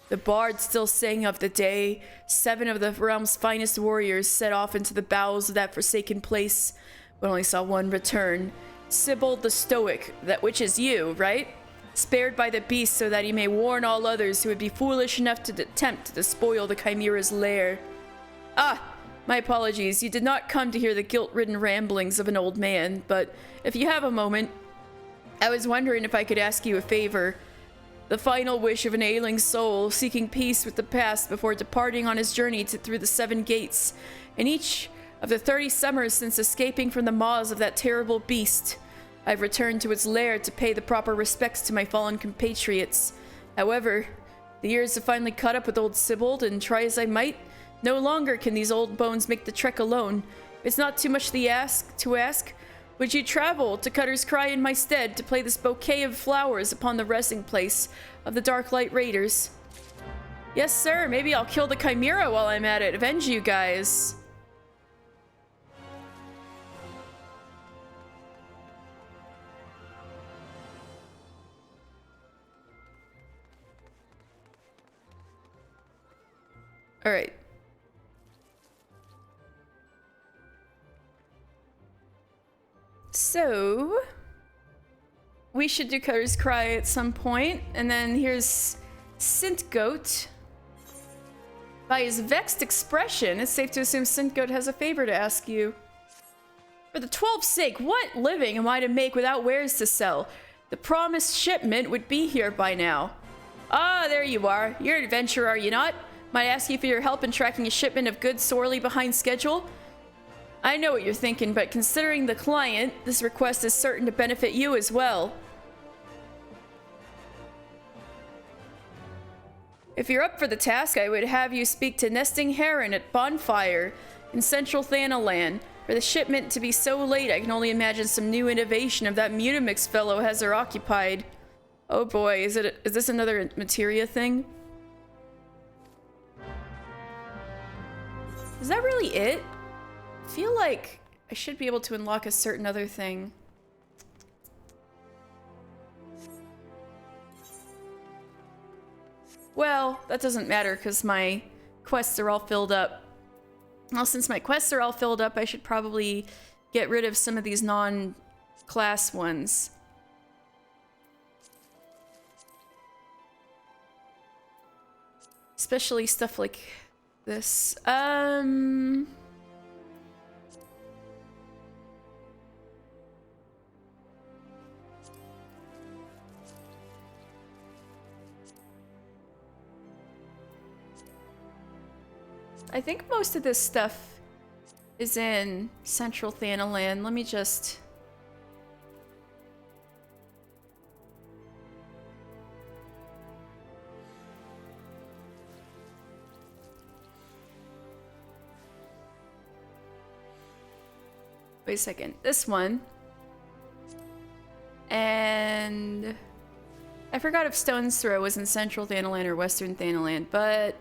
The bard still sang of the day. 7 of the realm's finest warriors set off into the bowels of that forsaken place, but only saw one return. Sibold the Stoic, that which is you, right? Spared by the beast so that he may warn all others who would be foolish enough to attempt to despoil the Chimera's lair. Ah, my apologies. You did not come to hear the guilt-ridden ramblings of an old man, but if you have a moment, I was wondering if I could ask you a favor. The final wish of an ailing soul seeking peace with the past before departing on his journey through the 7 gates. In each of the 30 summers since escaping from the maws of that terrible beast, I've returned to its lair to pay the proper respects to my fallen compatriots. However, the years have finally caught up with old Sibold, and try as I might, no longer can these old bones make the trek alone. It's not too much to ask. Would you travel to Cutter's Cry in my stead to play this bouquet of flowers upon the resting place of the Dark Light Raiders? Yes, sir. Maybe I'll kill the Chimera while I'm at it. Avenge you guys. All right. So, we should do Cutter's Cry at some point, and then here's Sintgoat. By his vexed expression, it's safe to assume Sintgoat has a favor to ask you. For the 12's sake, what living am I to make without wares to sell? The promised shipment would be here by now. Ah, there you are. You're an adventurer, are you not? Might I ask you for your help in tracking a shipment of goods sorely behind schedule? I know what you're thinking, but considering the client, this request is certain to benefit you as well. If you're up for the task, I would have you speak to Nesting Heron at Bonfire in Central Thanalan. For the shipment to be so late, I can only imagine some new innovation of that Mutamix fellow has her occupied. Oh boy, is this another materia thing? Is that really it? I feel like I should be able to unlock a certain other thing. Well, that doesn't matter because my quests are all filled up. Well, since my quests are all filled up, I should probably get rid of some of these non-class ones. Especially stuff like this. I think most of this stuff is in Central Thanalan. Let me just... Wait a second. This one. And... I forgot if Stone's Throw was in Central Thanalan or Western Thanalan, but...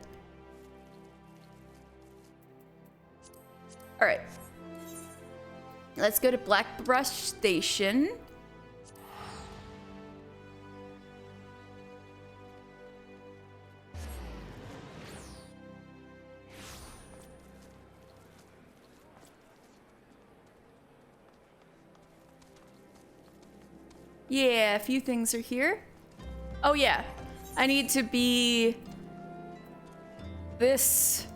Alright. Let's go to Blackbrush Station. Yeah, a few things are here. Oh yeah, I need to be this.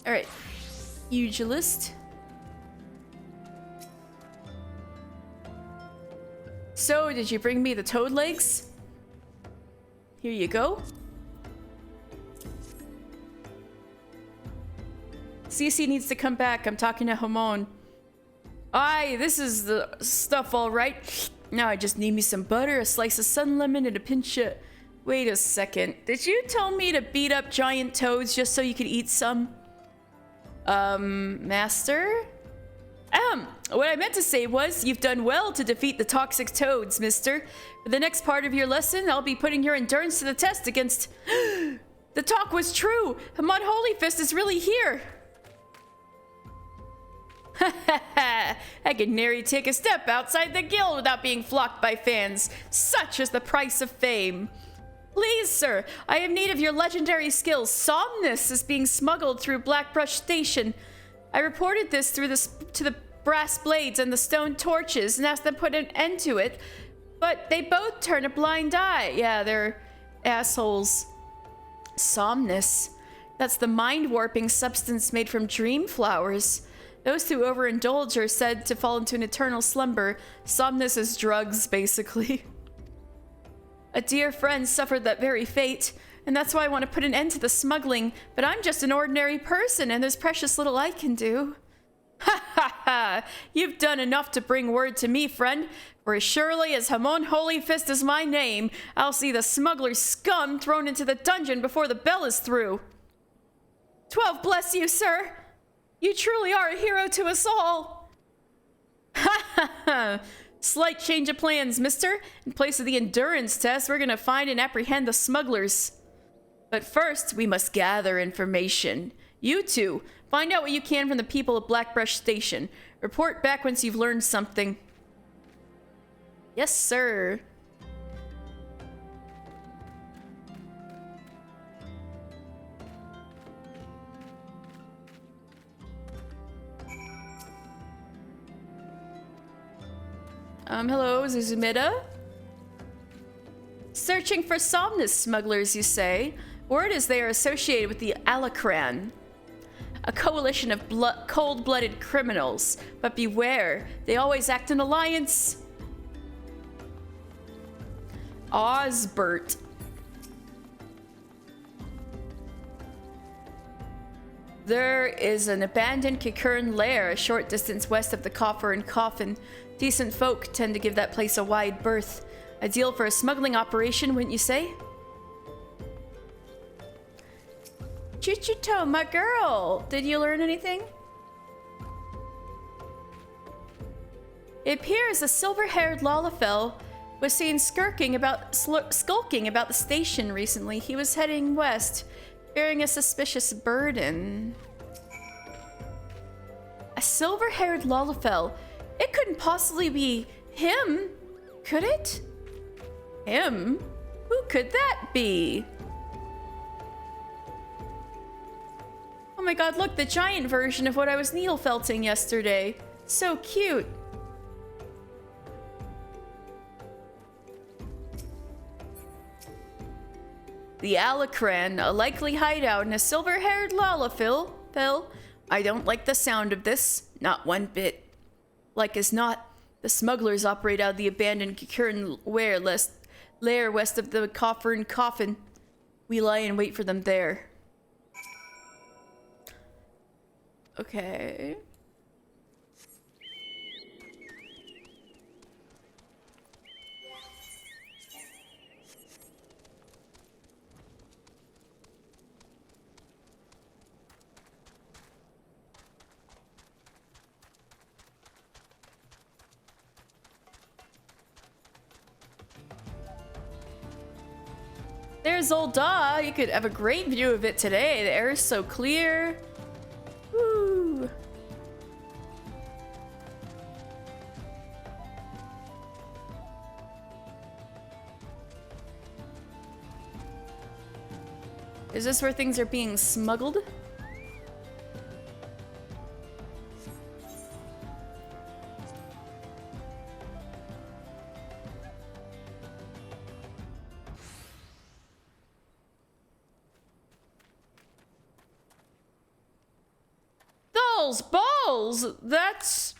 All right, pugilist. So, did you bring me the toad legs? Here you go. Cece needs to come back. I'm talking to Hamon. Aye, this is the stuff, all right. Now I just need me some butter, a slice of sun lemon, and a pinch of... Wait a second. Did you tell me to beat up giant toads just so you could eat some? Master? What I meant to say was, you've done well to defeat the toxic toads, mister. For the next part of your lesson, I'll be putting your endurance to the test against... The talk was true! Hamon Holyfist is really here! I could nary take a step outside the guild without being flocked by fans. Such is the price of fame. Please, sir, I have need of your legendary skills. Somnus is being smuggled through Blackbrush Station. I reported this to the brass blades and the stone torches and asked them to put an end to it, but they both turn a blind eye. Yeah, they're assholes. Somnus. That's the mind-warping substance made from dream flowers. Those who overindulge are said to fall into an eternal slumber. Somnus is drugs, basically. A dear friend suffered that very fate, and that's why I want to put an end to the smuggling, but I'm just an ordinary person, and there's precious little I can do. Ha ha ha! You've done enough to bring word to me, friend, for as surely as Hamon Holyfist is my name, I'll see the smuggler's scum thrown into the dungeon before the bell is through. 12 bless you, sir! You truly are a hero to us all! Ha ha ha! Slight change of plans, mister. In place of the endurance test, we're gonna find and apprehend the smugglers. But first, we must gather information. You two, find out what you can from the people of Blackbrush Station. Report back once you've learned something. Yes, sir. Hello, Zuzumida? Searching for Somnus smugglers, you say? Word is they are associated with the Alacran, a coalition of cold-blooded criminals. But beware, they always act in alliance. Osbert. There is an abandoned Kikern lair a short distance west of the Coffer and Coffin. Decent folk tend to give that place a wide berth. Ideal for a smuggling operation, wouldn't you say? Chichito, my girl! Did you learn anything? It appears a silver-haired Lalafell was seen skulking about the station recently. He was heading west, bearing a suspicious burden. A silver-haired Lalafell? It couldn't possibly be him, could it? Him? Who could that be? Oh my god, look, the giant version of what I was needle felting yesterday. So cute. The Alacran, a likely hideout in a silver-haired Lalafell. I don't like the sound of this, not one bit. Like as not, the smugglers operate out of the abandoned Kikern lair west of the Coffer and Coffin. We lie in wait for them there. Okay. There's Old Da. You could have a great view of it today. The air is so clear. Woo. Is this where things are being smuggled? Balls! That's...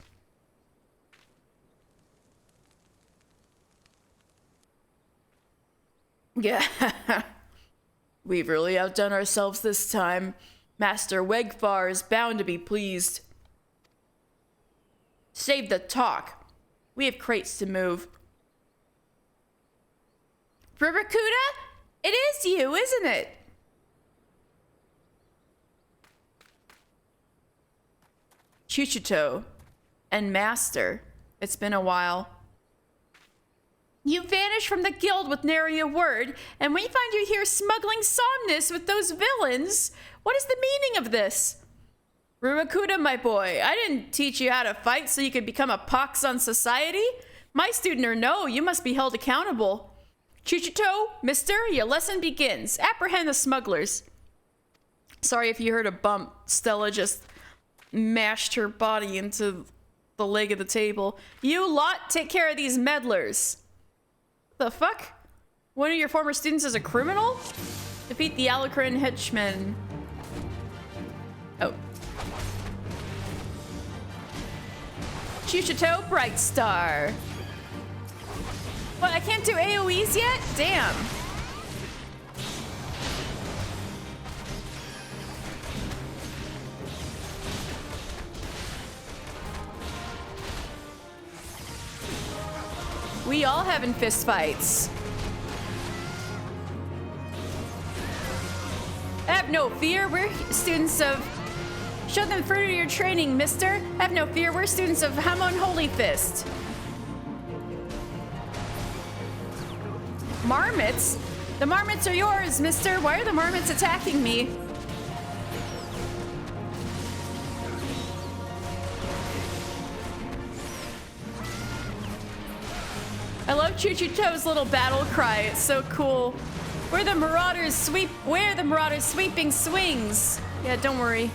Yeah. We've really outdone ourselves this time. Master Wegfar is bound to be pleased. Save the talk. We have crates to move. Rurakuda? It is you, isn't it? Chuchito and Master. It's been a while. You vanished from the guild with nary a word, and we find you here smuggling Somnus with those villains. What is the meaning of this? Rurakuda, my boy, I didn't teach you how to fight so you could become a pox on society. My student or no, you must be held accountable. Chuchito, mister, your lesson begins. Apprehend the smugglers. Sorry if you heard a bump. Stella just mashed her body into the leg of the table. You lot, take care of these meddlers. The fuck? One of your former students is a criminal? Defeat the Alucran henchmen. Oh. Chuchito, Bright Star. What, I can't do AoEs yet? Damn. We all having fist fights. Have no fear, we're students of... Show them fruit of your training, mister. Have no fear, we're students of Hamon Holy Fist. Marmots? The marmots are yours, mister. Why are the marmots attacking me? I love Chuchito's little battle cry. It's so cool. Where the marauders sweeping swings. Yeah, don't worry.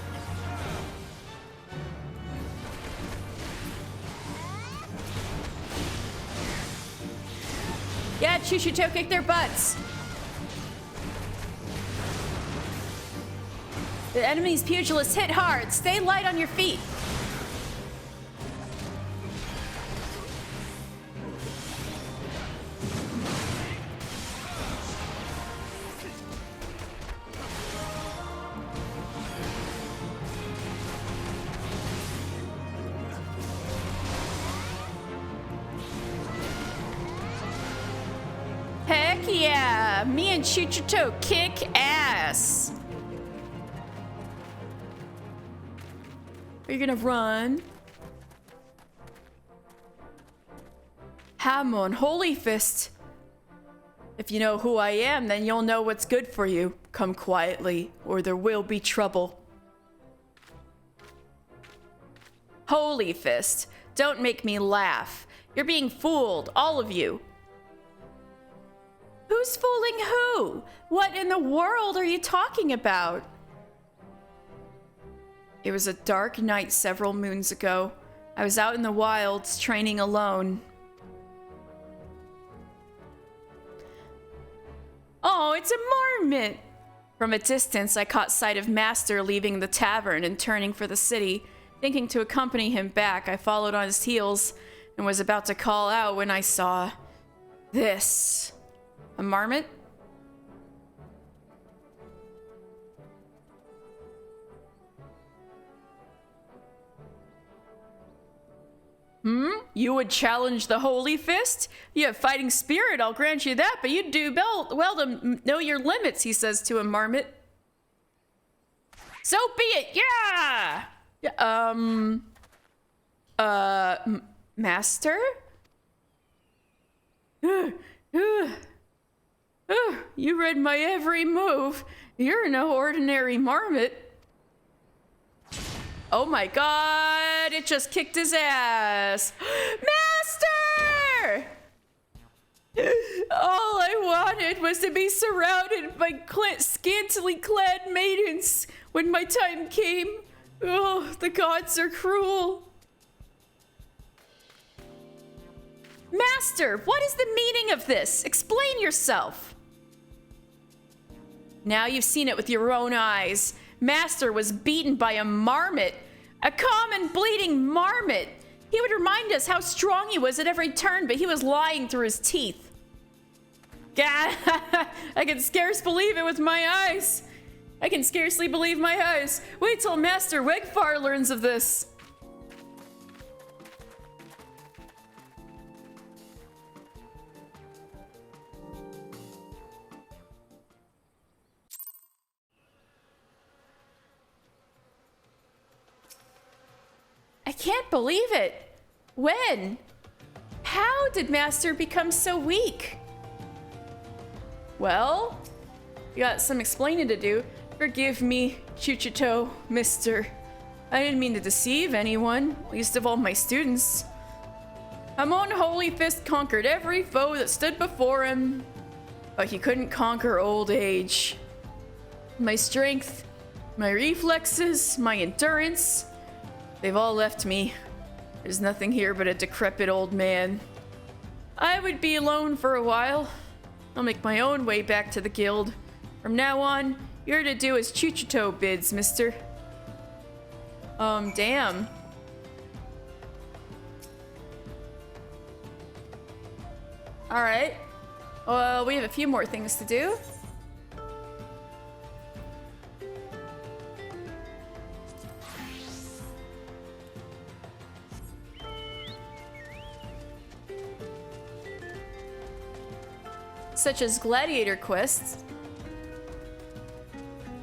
Yeah, Chuchito, kick their butts. The enemy's pugilists hit hard. Stay light on your feet. Heck yeah! Me and Chuchito kick ass! Are you gonna run? Hamon, Holy Fist! If you know who I am, then you'll know what's good for you. Come quietly, or there will be trouble. Holy Fist, don't make me laugh. You're being fooled, all of you. Who's fooling who? What in the world are you talking about? It was a dark night several moons ago. I was out in the wilds training alone. Oh, it's a marmot! From a distance, I caught sight of Master leaving the tavern and turning for the city. Thinking to accompany him back, I followed on his heels and was about to call out when I saw this. A marmot? You would challenge the Holy Fist? You have fighting spirit, I'll grant you that, but you'd do well to know your limits, he says to a marmot. So be it, yeah! Master? You read my every move. You're no ordinary marmot. Oh my god, it just kicked his ass. Master! All I wanted was to be surrounded by scantily clad maidens when my time came. Oh, the gods are cruel. Master, what is the meaning of this? Explain yourself. Now you've seen it with your own eyes. Master was beaten by a marmot. A common bleeding marmot. He would remind us how strong he was at every turn, but he was lying through his teeth. Gah! I can scarce believe it with my eyes. I can scarcely believe my eyes. Wait till Master Wegfar learns of this. I can't believe it. When? How did Master become so weak? Well, you got some explaining to do. Forgive me, Chuchito, mister. I didn't mean to deceive anyone, least of all my students. Hamon Holy Fist conquered every foe that stood before him, but he couldn't conquer old age. My strength, my reflexes, my endurance, they've all left me. There's nothing here but a decrepit old man. I would be alone for a while. I'll make my own way back to the guild. From now on, you're to do as Chuchito bids, mister. Damn. Alright. Well, we have a few more things to do. Such as gladiator quests.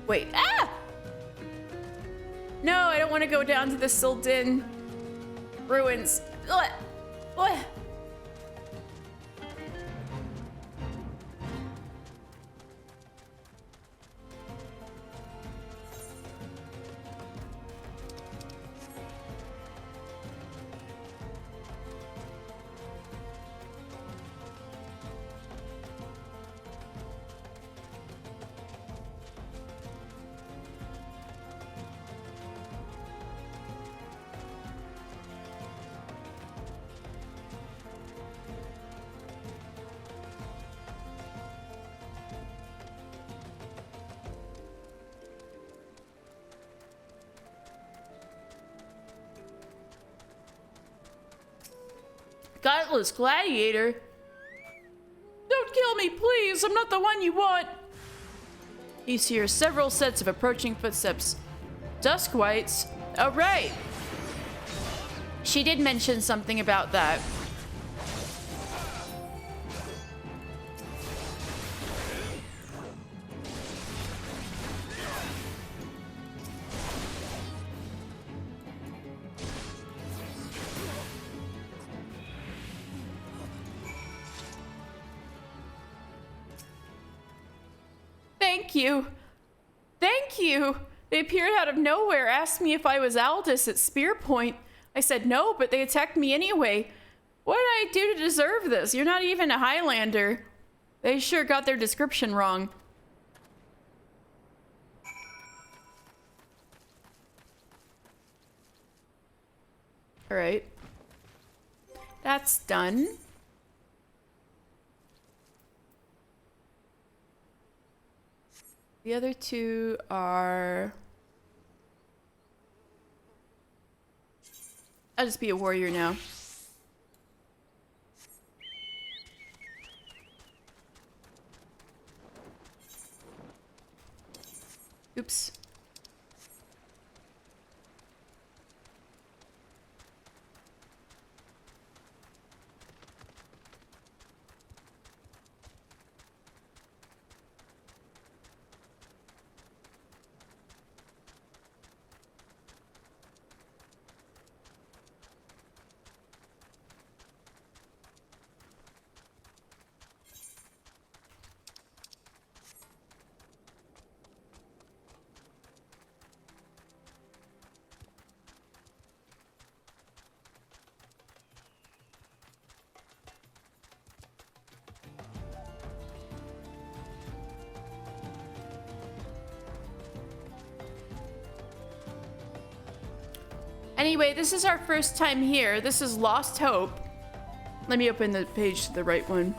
Wait, ah! No, I don't want to go down to the Sildin ruins. What? Gutless gladiator? Don't kill me, please. I'm not the one you want. You hear several sets of approaching footsteps. Duskwights? Oh, right. She did mention something about that. Thank you. Thank you. They appeared out of nowhere, asked me if I was Aldous at Spear Point. I said no, but they attacked me anyway. What did I do to deserve this? You're not even a Highlander. They sure got their description wrong. All right. That's done. The other two are... I'll just be a warrior now. Oops. Anyway, this is our first time here. This is Lost Hope. Let me open the page to the right one.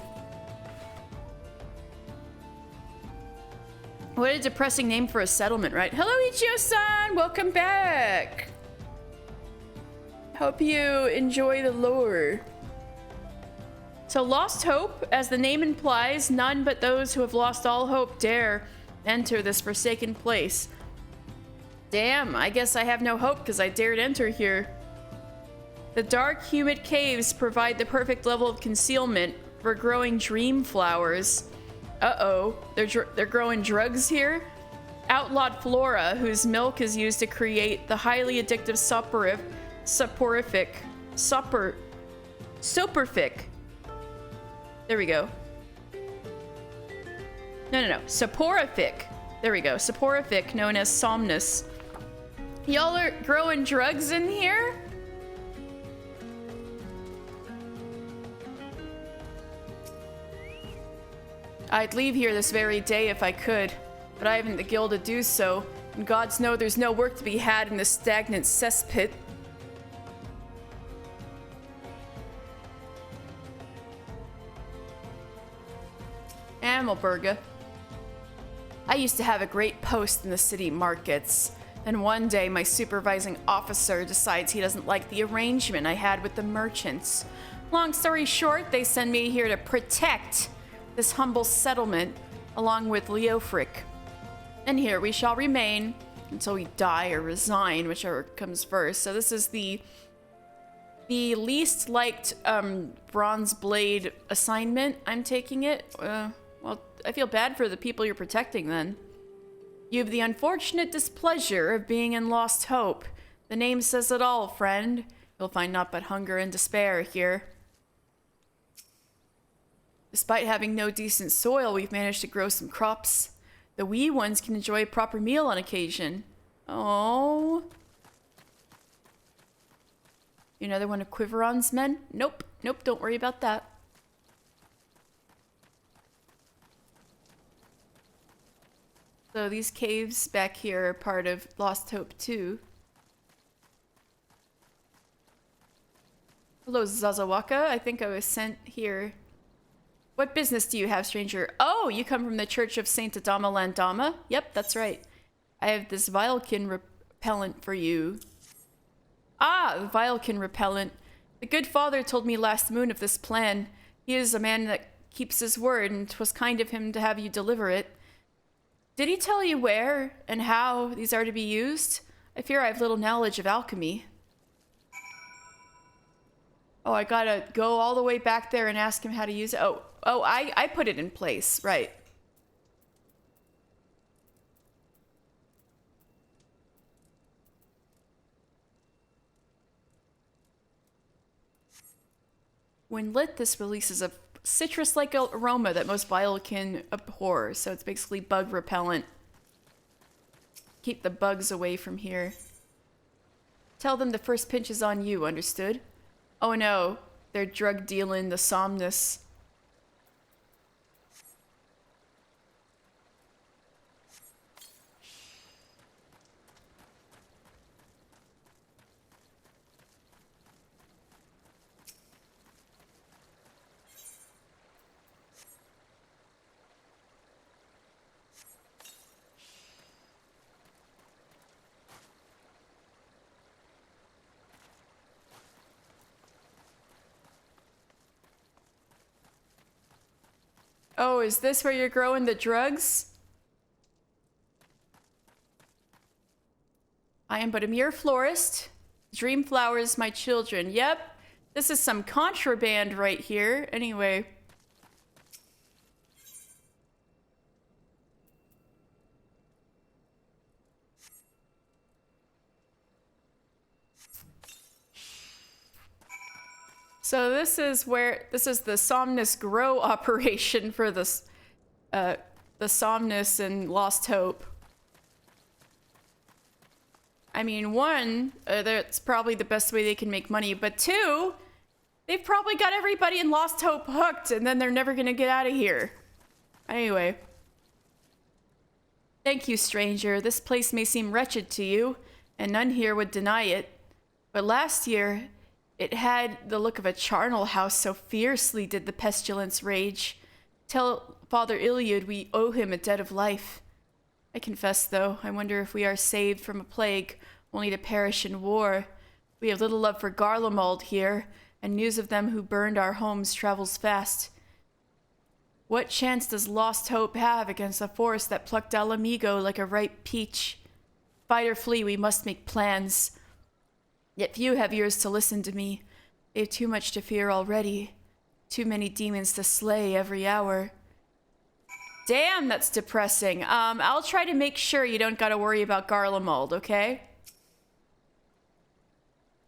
What a depressing name for a settlement, right? Hello, Ichio-san! Welcome back! Hope you enjoy the lore. So Lost Hope, as the name implies, none but those who have lost all hope dare enter this forsaken place. Damn, I guess I have no hope because I dared enter here. The dark, humid caves provide the perfect level of concealment for growing dream flowers. Uh-oh, they're growing drugs here? Outlawed flora, whose milk is used to create the highly addictive soporific. There we go. No. Soporific. There we go. Soporific, known as Somnus. Y'all are growing drugs in here? I'd leave here this very day if I could, but I haven't the gil to do so, and gods know there's no work to be had in this stagnant cesspit. Amelberga. I used to have a great post in the city markets. Then one day my supervising officer decides he doesn't like the arrangement I had with the merchants. Long story short, they send me here to protect this humble settlement along with Leofric. And here we shall remain until we die or resign, whichever comes first. So this is the least liked Bronze Blade assignment. I'm taking it. Well, I feel bad for the people you're protecting then. You have the unfortunate displeasure of being in Lost Hope. The name says it all, friend. You'll find naught but hunger and despair here. Despite having no decent soil, we've managed to grow some crops. The wee ones can enjoy a proper meal on occasion. Oh. You another one of Quiveron's men? Nope, don't worry about that. So these caves back here are part of Lost Hope too. Hello, Zazawaka. I think I was sent here. What business do you have, stranger? Oh, you come from the Church of Saint Adama Landama? Yep, that's right. I have this Vilekin repellent for you. Ah, the Vilekin repellent. The good father told me last moon of this plan. He is a man that keeps his word, and 'twas kind of him to have you deliver it. Did he tell you where and how these are to be used? I fear I have little knowledge of alchemy. Oh, I gotta go all the way back there and ask him how to use it. Oh, I put it in place, right. When lit, this releases a citrus-like aroma that most Vilekin abhor, so it's basically bug repellent. Keep the bugs away from here. Tell them the first pinch is on you, understood? Oh no, they're drug dealing the Somnus. Oh, is this where you're growing the drugs? I am but a mere florist. Dream flowers, my children. Yep, this is some contraband right here. Anyway. So this is the Somnus grow operation for this, the Somnus and Lost Hope. I mean, one, that's probably the best way they can make money, but two, they've probably got everybody in Lost Hope hooked, and then they're never gonna get out of here. Anyway. Thank you, stranger. This place may seem wretched to you, and none here would deny it. But last year, it had the look of a charnel house, so fiercely did the pestilence rage. Tell Father Iliad we owe him a debt of life. I confess, though, I wonder if we are saved from a plague, only to perish in war. We have little love for Garlemald here, and news of them who burned our homes travels fast. What chance does Lost Hope have against a force that plucked Alamigo like a ripe peach? Fight or flee, we must make plans. Yet few have ears to listen to me. They have too much to fear already. Too many demons to slay every hour. Damn, that's depressing. I'll try to make sure you don't gotta worry about Garlemald, okay?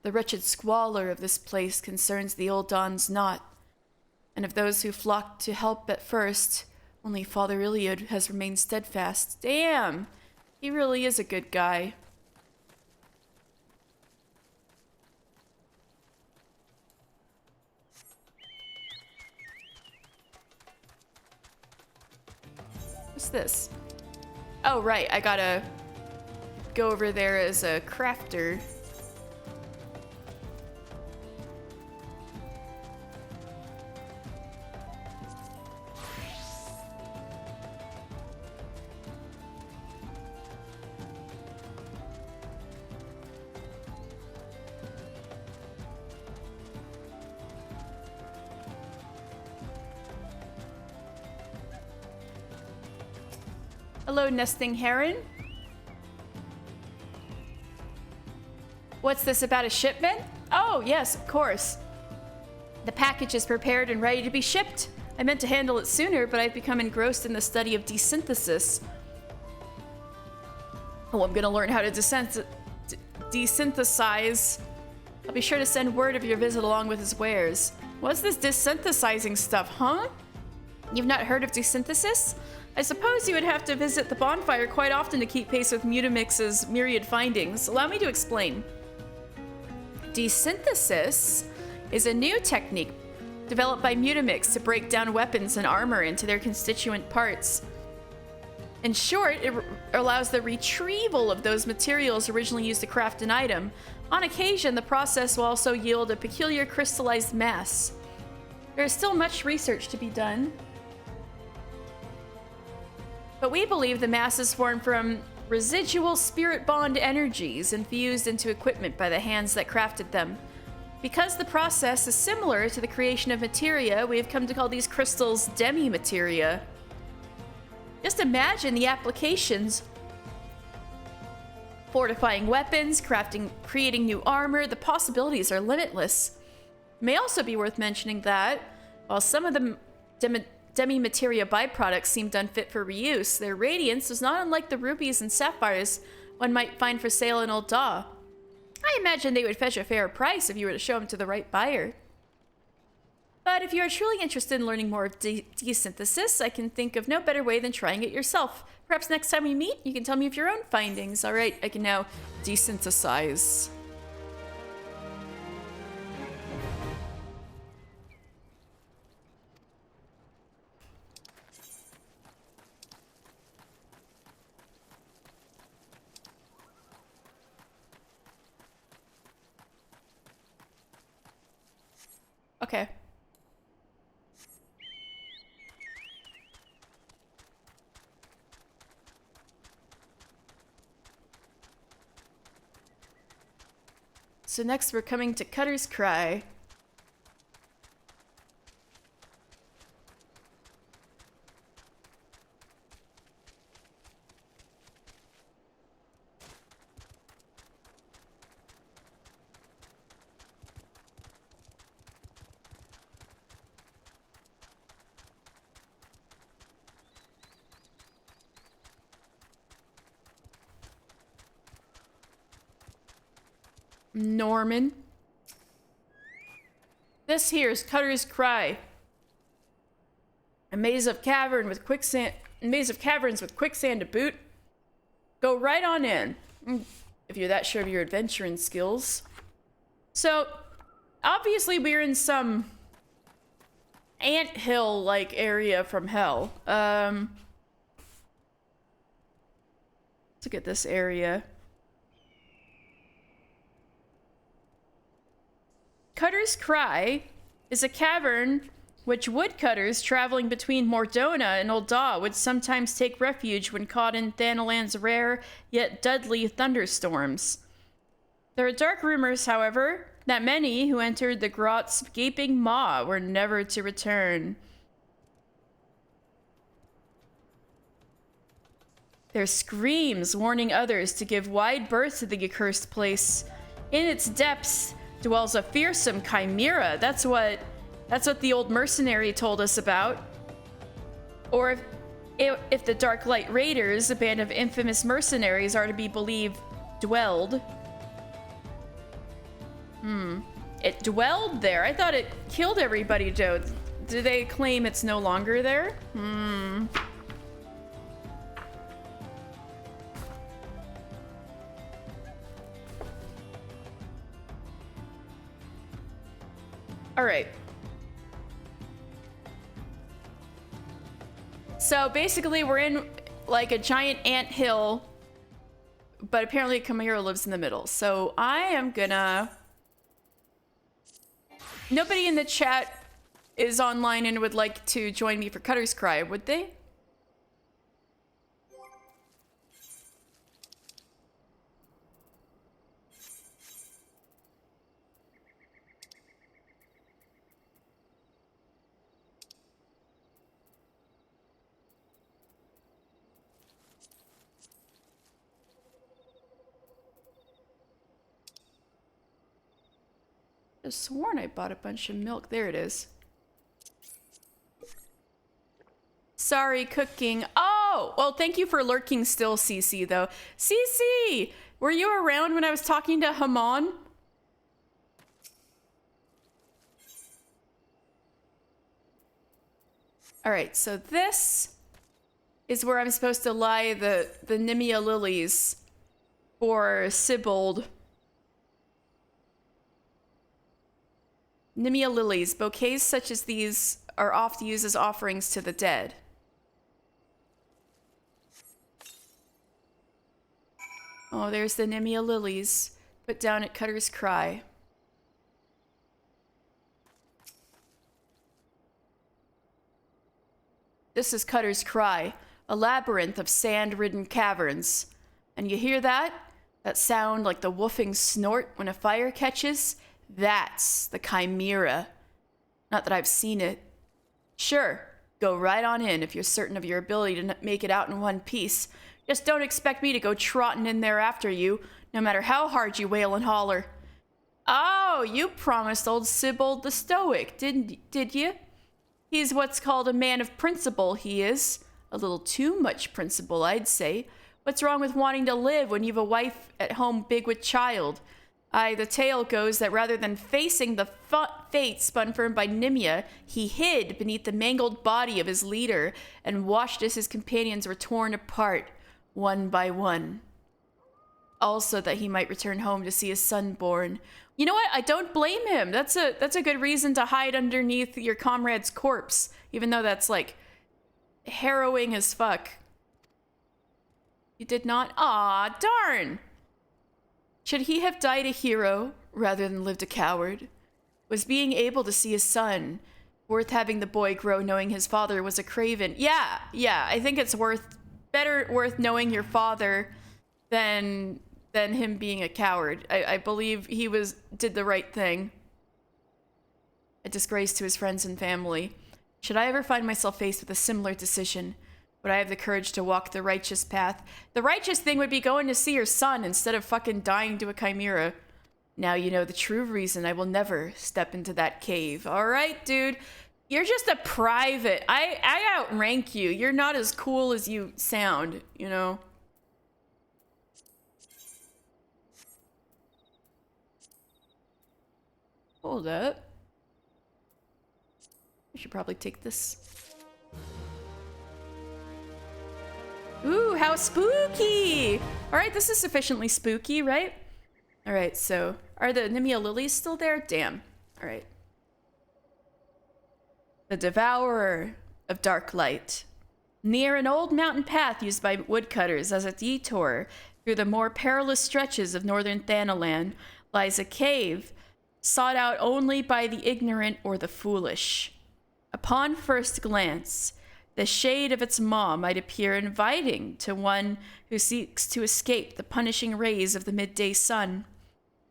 The wretched squalor of this place concerns the old Dons not. And of those who flocked to help at first, only Father Iliad has remained steadfast. Damn! He really is a good guy. What's this? Oh, right, I gotta go over there as a crafter. Hello, nesting heron. What's this about a shipment? Oh, yes, of course. The package is prepared and ready to be shipped. I meant to handle it sooner, but I've become engrossed in the study of desynthesis. Oh, I'm gonna learn how to desynthesize. I'll be sure to send word of your visit along with his wares. What's this desynthesizing stuff, huh? You've not heard of desynthesis? I suppose you would have to visit the bonfire quite often to keep pace with Mutamix's myriad findings. Allow me to explain. Desynthesis is a new technique developed by Mutamix to break down weapons and armor into their constituent parts. In short, it allows the retrieval of those materials originally used to craft an item. On occasion, the process will also yield a peculiar crystallized mass. There is still much research to be done, but we believe the mass is formed from residual spirit bond energies infused into equipment by the hands that crafted them. Because the process is similar to the creation of materia, we have come to call these crystals demi-materia. Just imagine the applications. Fortifying weapons, creating new armor, the possibilities are limitless. It may also be worth mentioning that, while some of the demi-materia byproducts seemed unfit for reuse, their radiance is not unlike the rubies and sapphires one might find for sale in Ul'dah. I imagine they would fetch a fair price if you were to show them to the right buyer. But if you are truly interested in learning more of desynthesis, I can think of no better way than trying it yourself. Perhaps next time we meet, you can tell me of your own findings. Alright, I can now desynthesize. Okay. So next we're coming to Cutter's Cry. Norman. This here is Cutter's Cry. A maze of caverns with quicksand to boot. Go right on in, if you're that sure of your adventuring skills. So, obviously we're in some anthill-like area from hell. Let's look at this area. Cutter's Cry is a cavern which woodcutters traveling between Mordona and Ul'dah would sometimes take refuge when caught in Thanalan's rare yet deadly thunderstorms. There are dark rumors, however, that many who entered the grot's gaping maw were never to return. Their screams warning others to give wide berth to the accursed place. In its depths dwells a fearsome chimera. That's what the old mercenary told us about. Or if the Dark Light Raiders, a band of infamous mercenaries, are to be believed, dwelled. It dwelled there. I thought it killed everybody, Joe. Do they claim it's no longer there? All right. So basically we're in like a giant ant hill, but apparently a chimera lives in the middle. So I am gonna... Nobody in the chat is online and would like to join me for Cutter's Cry, would they? I sworn I bought a bunch of milk. There it is. Sorry, cooking. Oh, well, thank you for lurking still, CC, though. CC, were you around when I was talking to Hamon? All right, so this is where I'm supposed to lie the Nimia lilies for Sibold. Nimia lilies. Bouquets such as these are oft used as offerings to the dead. Oh, there's the Nimia lilies. Put down at Cutter's Cry. This is Cutter's Cry, a labyrinth of sand-ridden caverns. And you hear that? That sound like the woofing snort when a fire catches? That's the chimera. Not that I've seen it. Sure, go right on in if you're certain of your ability to make it out in one piece. Just don't expect me to go trotting in there after you, no matter how hard you wail and holler. Oh, you promised old Sibold the Stoic, did you? He's what's called a man of principle, he is. A little too much principle, I'd say. What's wrong with wanting to live when you've a wife at home big with child? Aye, the tale goes that rather than facing the fate spun for him by Nimia, he hid beneath the mangled body of his leader and watched as his companions were torn apart, one by one. Also that he might return home to see his son born. You know what? I don't blame him. That's a good reason to hide underneath your comrade's corpse, even though that's, like, harrowing as fuck. You did not? Aw, darn! Should he have died a hero rather than lived a coward? Was being able to see his son worth having the boy grow knowing his father was a craven? Yeah, I think it's better worth knowing your father than him being a coward. I believe he did the right thing. A disgrace to his friends and family. Should I ever find myself faced with a similar decision, would I have the courage to walk the righteous path? The righteous thing would be going to see your son instead of fucking dying to a chimera. Now you know the true reason I will never step into that cave. All right, dude. You're just a private. I outrank you. You're not as cool as you sound, you know? Hold up. I should probably take this. Ooh, how spooky! Alright, this is sufficiently spooky, right? Alright, so are the Nimia lilies still there? Damn. Alright. The Devourer of Dark Light. Near an old mountain path used by woodcutters as a detour through the more perilous stretches of northern Thanalan lies a cave sought out only by the ignorant or the foolish. Upon first glance, the shade of its maw might appear inviting to one who seeks to escape the punishing rays of the midday sun.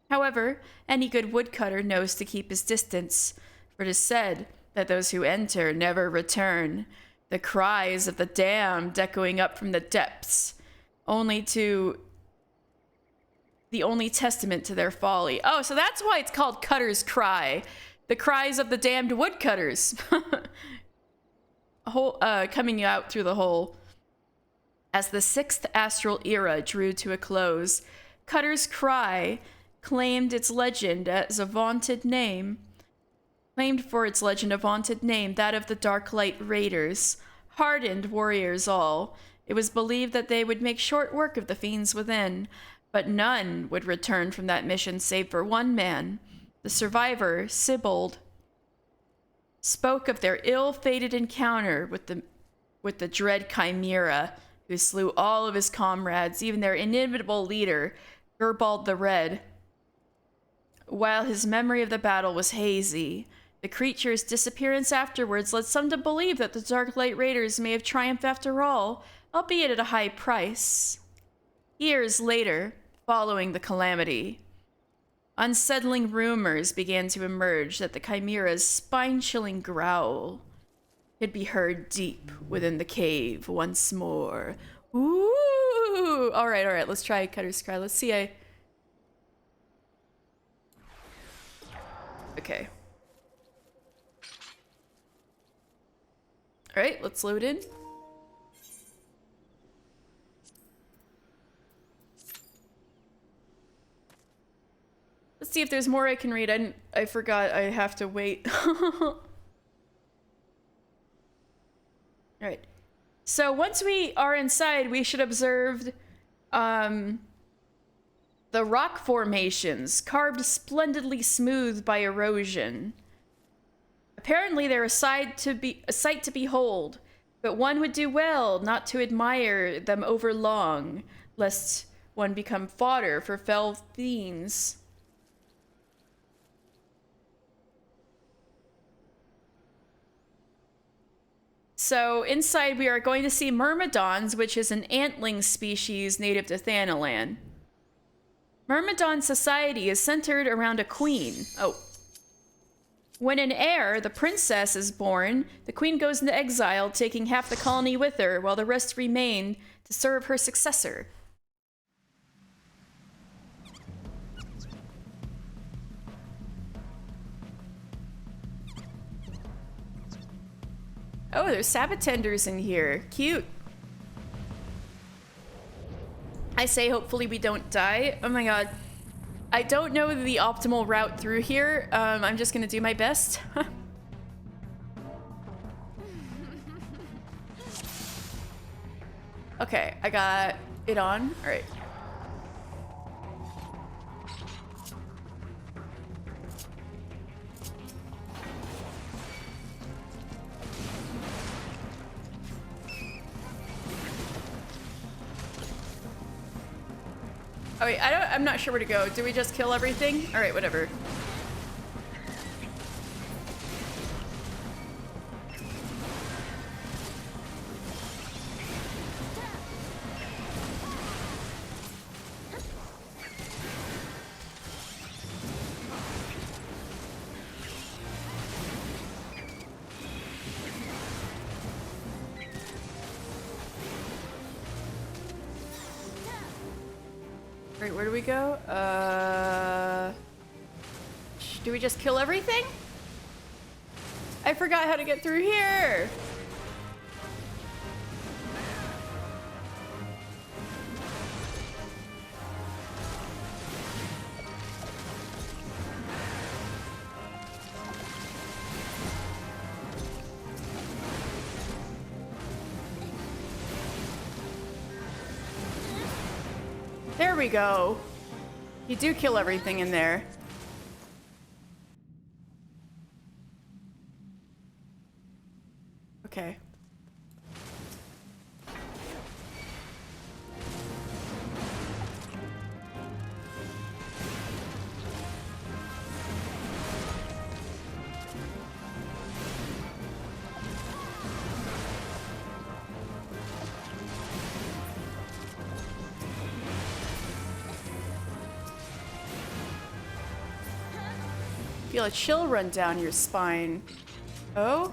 However, any good woodcutter knows to keep his distance, for it is said that those who enter never return, the cries of the damned echoing up from the depths, the only testament to their folly. Oh, so that's why it's called Cutter's Cry. The cries of the damned woodcutters. Coming out through the hole. As the 6th astral era drew to a close, Cutter's Cry claimed for its legend a vaunted name, that of the Darklight Raiders, hardened warriors all. It was believed that they would make short work of the fiends within, but none would return from that mission save for one man. The survivor, Sibold, spoke of their ill-fated encounter with the dread Chimera, who slew all of his comrades, even their inimitable leader, Gerbald the Red. While his memory of the battle was hazy, the creature's disappearance afterwards led some to believe that the Darklight Raiders may have triumphed after all, albeit at a high price. Years later, following the calamity, unsettling rumors began to emerge that the Chimera's spine-chilling growl could be heard deep within the cave once more. Ooh! All right, let's try Cutter's Cry. Let's see. Okay. All right, let's load in. Let's see if there's more I can read. I forgot I have to wait. All right. So once we are inside, we should observe the rock formations carved splendidly smooth by erosion. Apparently they're a sight to behold, but one would do well not to admire them over long, lest one become fodder for fell fiends. So inside we are going to see Myrmidons, which is an antling species native to Thanalan. Myrmidon society is centered around a queen. Oh. When an heir, the princess, is born, the queen goes into exile, taking half the colony with her, while the rest remain to serve her successor. Oh, there's Sabbatenders in here. Cute. I say hopefully we don't die. Oh my god. I don't know the optimal route through here. I'm just gonna do my best. Okay, I got it on. All right. Oh wait, I'm not sure where to go. Do we just kill everything? All right, whatever. Right, where do we go? Do we just kill everything? I forgot how to get through here. There we go. You do kill everything in there. Okay. Feel a chill run down your spine. Oh?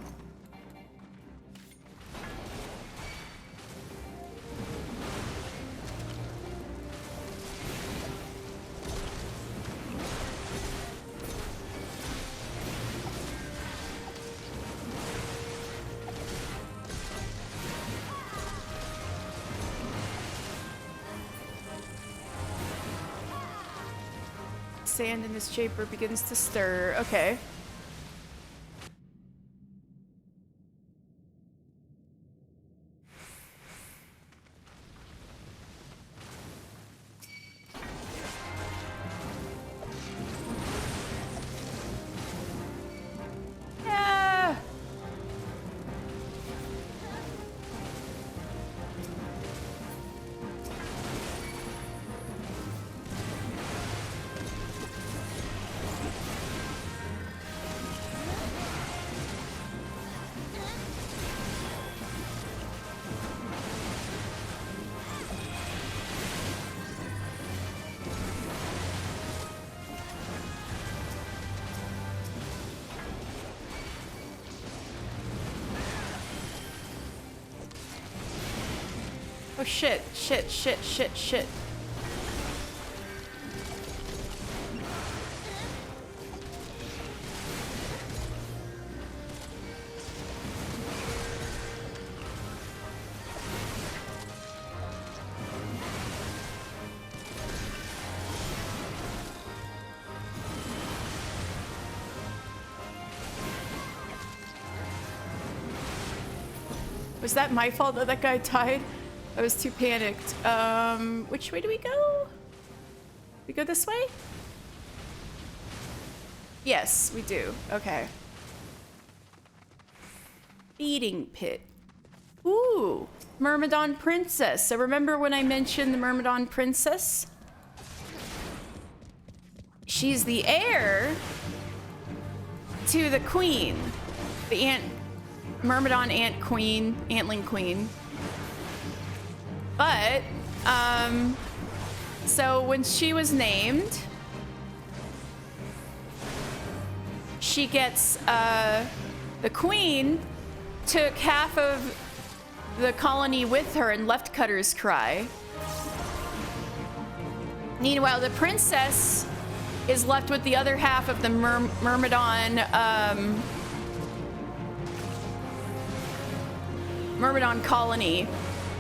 Sand in this chamber begins to stir. Okay. Ah! Oh shit, shit, shit, shit, shit. Was that my fault that that guy died? I was too panicked. Which way do we go? We go this way? Yes, we do. Okay. Feeding pit. Ooh, Myrmidon Princess. So remember when I mentioned the Myrmidon Princess? She's the heir to the queen. The Myrmidon Ant Queen, Antling Queen. But, so when she was named, she gets, the queen took half of the colony with her and left Cutter's Cry. Meanwhile, the princess is left with the other half of the Myrmidon, Myrmidon colony.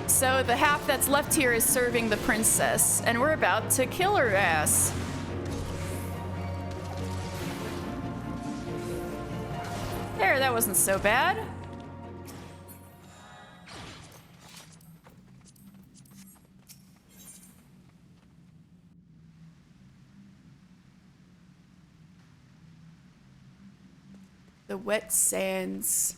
So the half that's left here is serving the princess, and we're about to kill her ass. There, that wasn't so bad. The wet sands.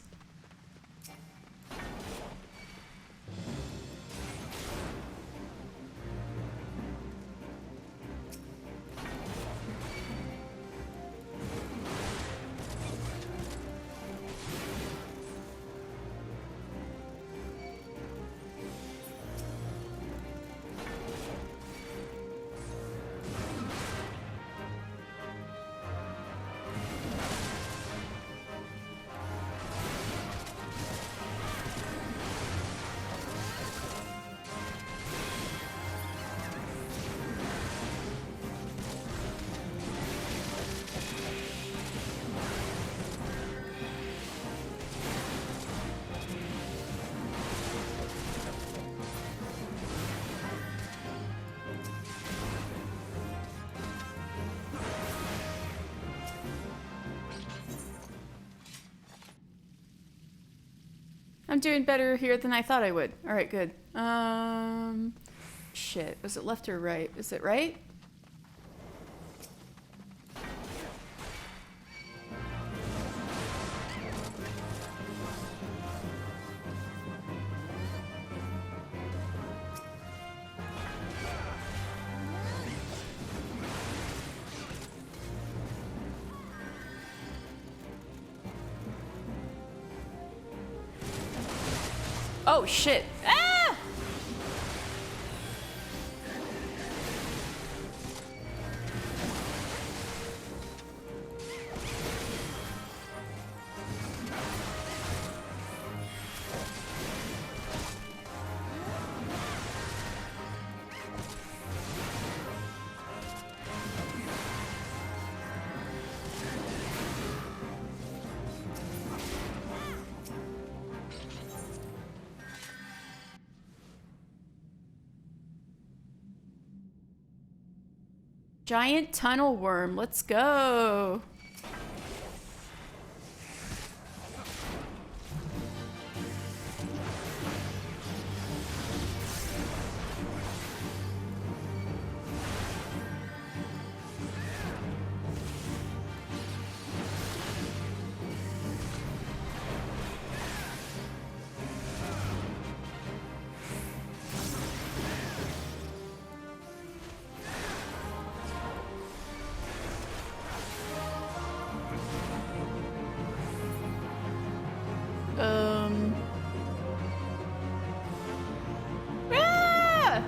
I'm doing better here than I thought I would. All right, good. Shit. Was it left or right? Is it right? Oh shit. Ah! Giant tunnel worm. Let's go. Ah!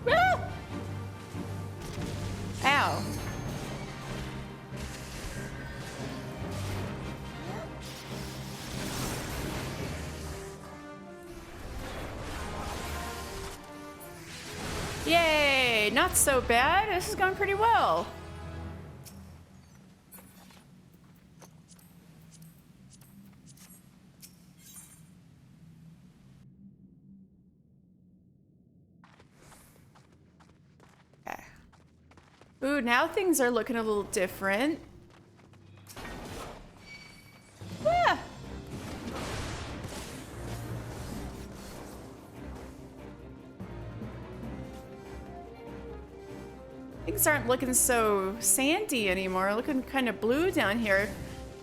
Ah! Ow. Yay, not so bad. This is going pretty well. Okay. Ooh, now things are looking a little different. Ah! Things aren't looking so sandy anymore, looking kind of blue down here.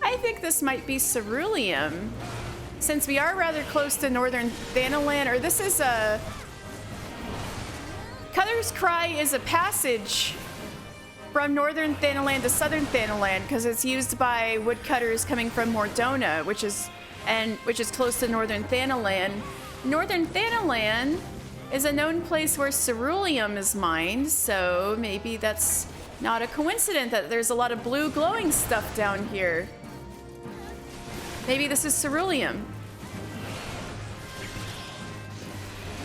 I think this might be ceruleum. Since we are rather close to northern Thanalan, or this is a... Cutter's Cry is a passage from northern Thanalan to southern Thanalan because it's used by woodcutters coming from Mordona, which is close to northern Thanalan. Northern Thanalan is a known place where ceruleum is mined, so maybe that's not a coincidence that there's a lot of blue glowing stuff down here. Maybe this is ceruleum.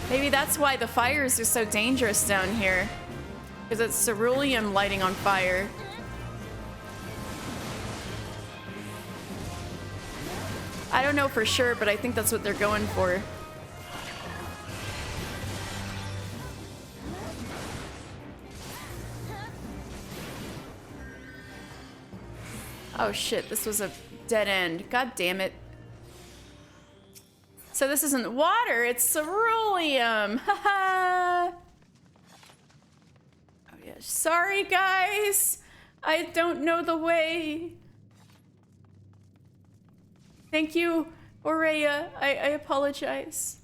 Maybe that's why the fires are so dangerous down here. Because it's ceruleum lighting on fire. I don't know for sure, but I think that's what they're going for. Oh shit, this was a dead end. God damn it. So this isn't water, it's ceruleum. Haha. Oh yeah, sorry guys. I don't know the way. Thank you, Aurea. I apologize.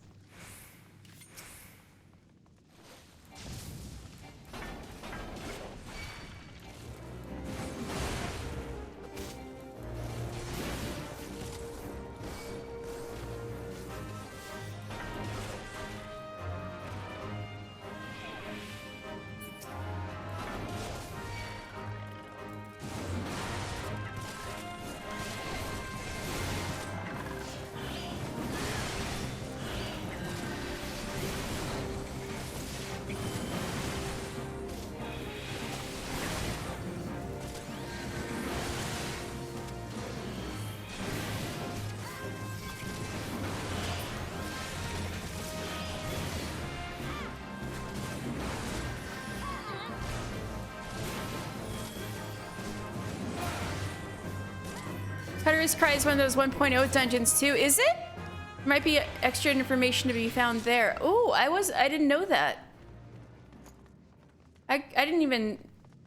Cutter's Cry is one of those 1.0 dungeons too. Is it? There might be extra information to be found there. Oh, I didn't know that. I didn't even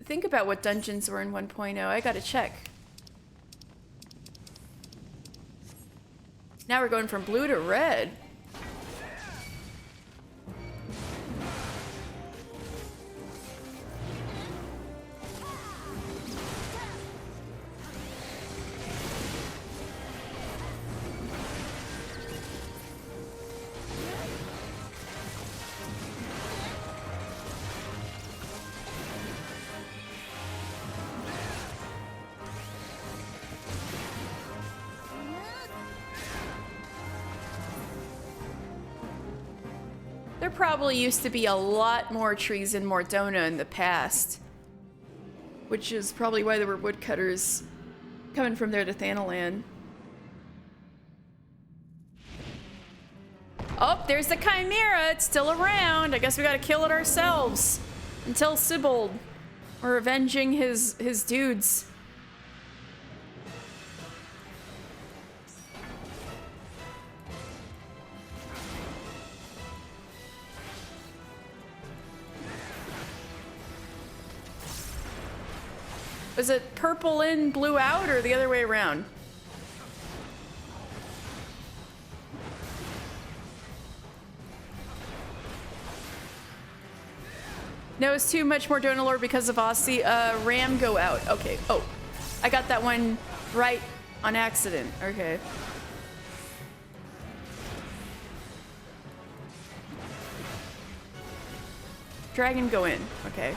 think about what dungeons were in 1.0. I gotta check. Now we're going from blue to red. There probably used to be a lot more trees in Mordona in the past. Which is probably why there were woodcutters coming from there to Thanalan. Oh, there's the Chimera. It's still around. I guess we gotta kill it ourselves. Until Sibold. We're avenging his dudes. Was it purple in, blue out, or the other way around? No, it's too much more Dona lore because of Aussie. Ram go out. Okay. Oh, I got that one right on accident. Okay. Dragon go in. Okay.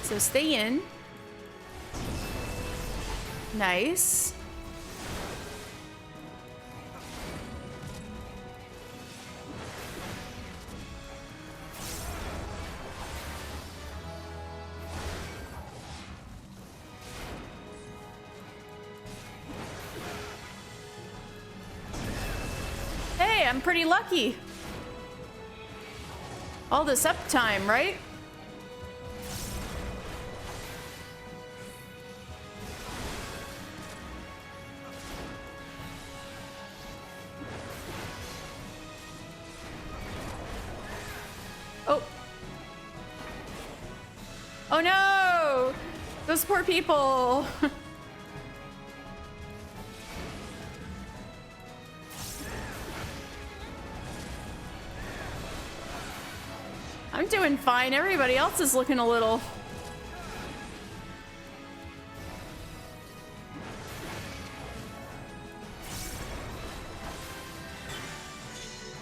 So stay in. Nice. Hey, I'm pretty lucky. All this uptime, right? Oh. Oh no! Those poor people. I'm doing fine. Everybody else is looking a little...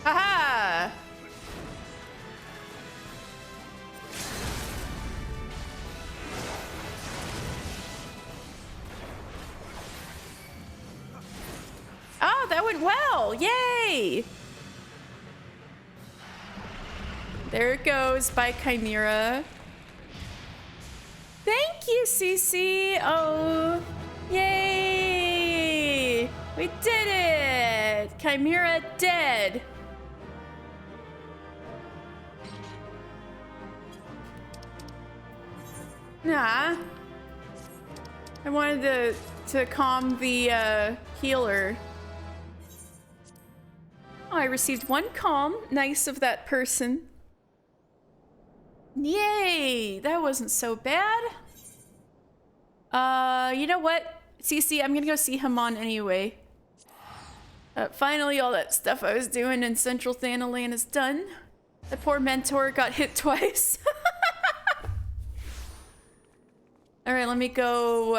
Haha! Oh, that went well! Yay! There it goes by Chimera. Thank you, Cece. Oh, yay! We did it! Chimera dead. Nah. I wanted to calm the healer. Oh, I received one calm. Nice of that person. Yay! That wasn't so bad. You know what? Cece, I'm gonna go see Hamon anyway. Finally, all that stuff I was doing in Central Thanalan is done. The poor mentor got hit twice. Alright, let me go,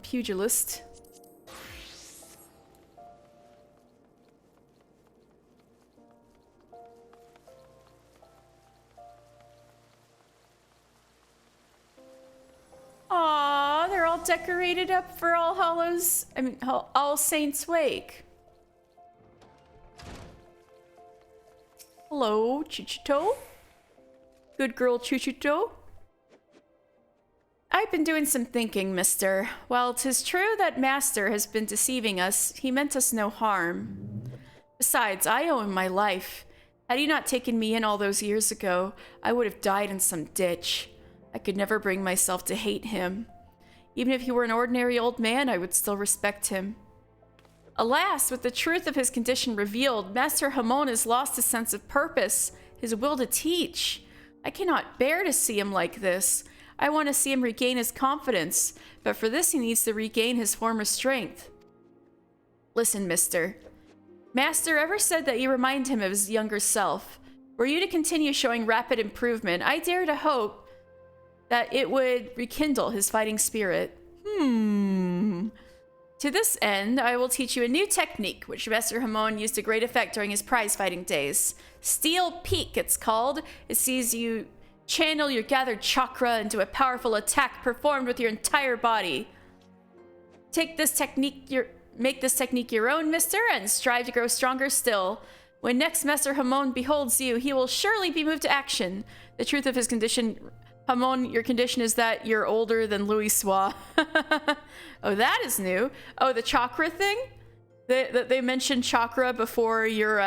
Pugilist. Aw, they're all decorated up for All Hallows. I mean, All Saints Wake. Hello, Chuchito. Good girl, Chuchito. I've been doing some thinking, mister. While 'tis true that Master has been deceiving us, he meant us no harm. Besides, I owe him my life. Had he not taken me in all those years ago, I would have died in some ditch. I could never bring myself to hate him. Even if he were an ordinary old man, I would still respect him. Alas, with the truth of his condition revealed, Master Hamon has lost his sense of purpose, his will to teach. I cannot bear to see him like this. I want to see him regain his confidence, but for this he needs to regain his former strength. Listen, mister. Master ever said that you remind him of his younger self. Were you to continue showing rapid improvement, I dare to hope that it would rekindle his fighting spirit. To this end, I will teach you a new technique, which Master Hamon used to great effect during his prize-fighting days. Steel Peak, it's called. It sees you channel your gathered chakra into a powerful attack performed with your entire body. Take this technique make this technique your own, mister, and strive to grow stronger still. When next Master Hamon beholds you, he will surely be moved to action. The truth of his condition, Hamon, your condition is that you're older than Louis Sois. Oh, that is new. Oh, the chakra thing? They mentioned chakra before your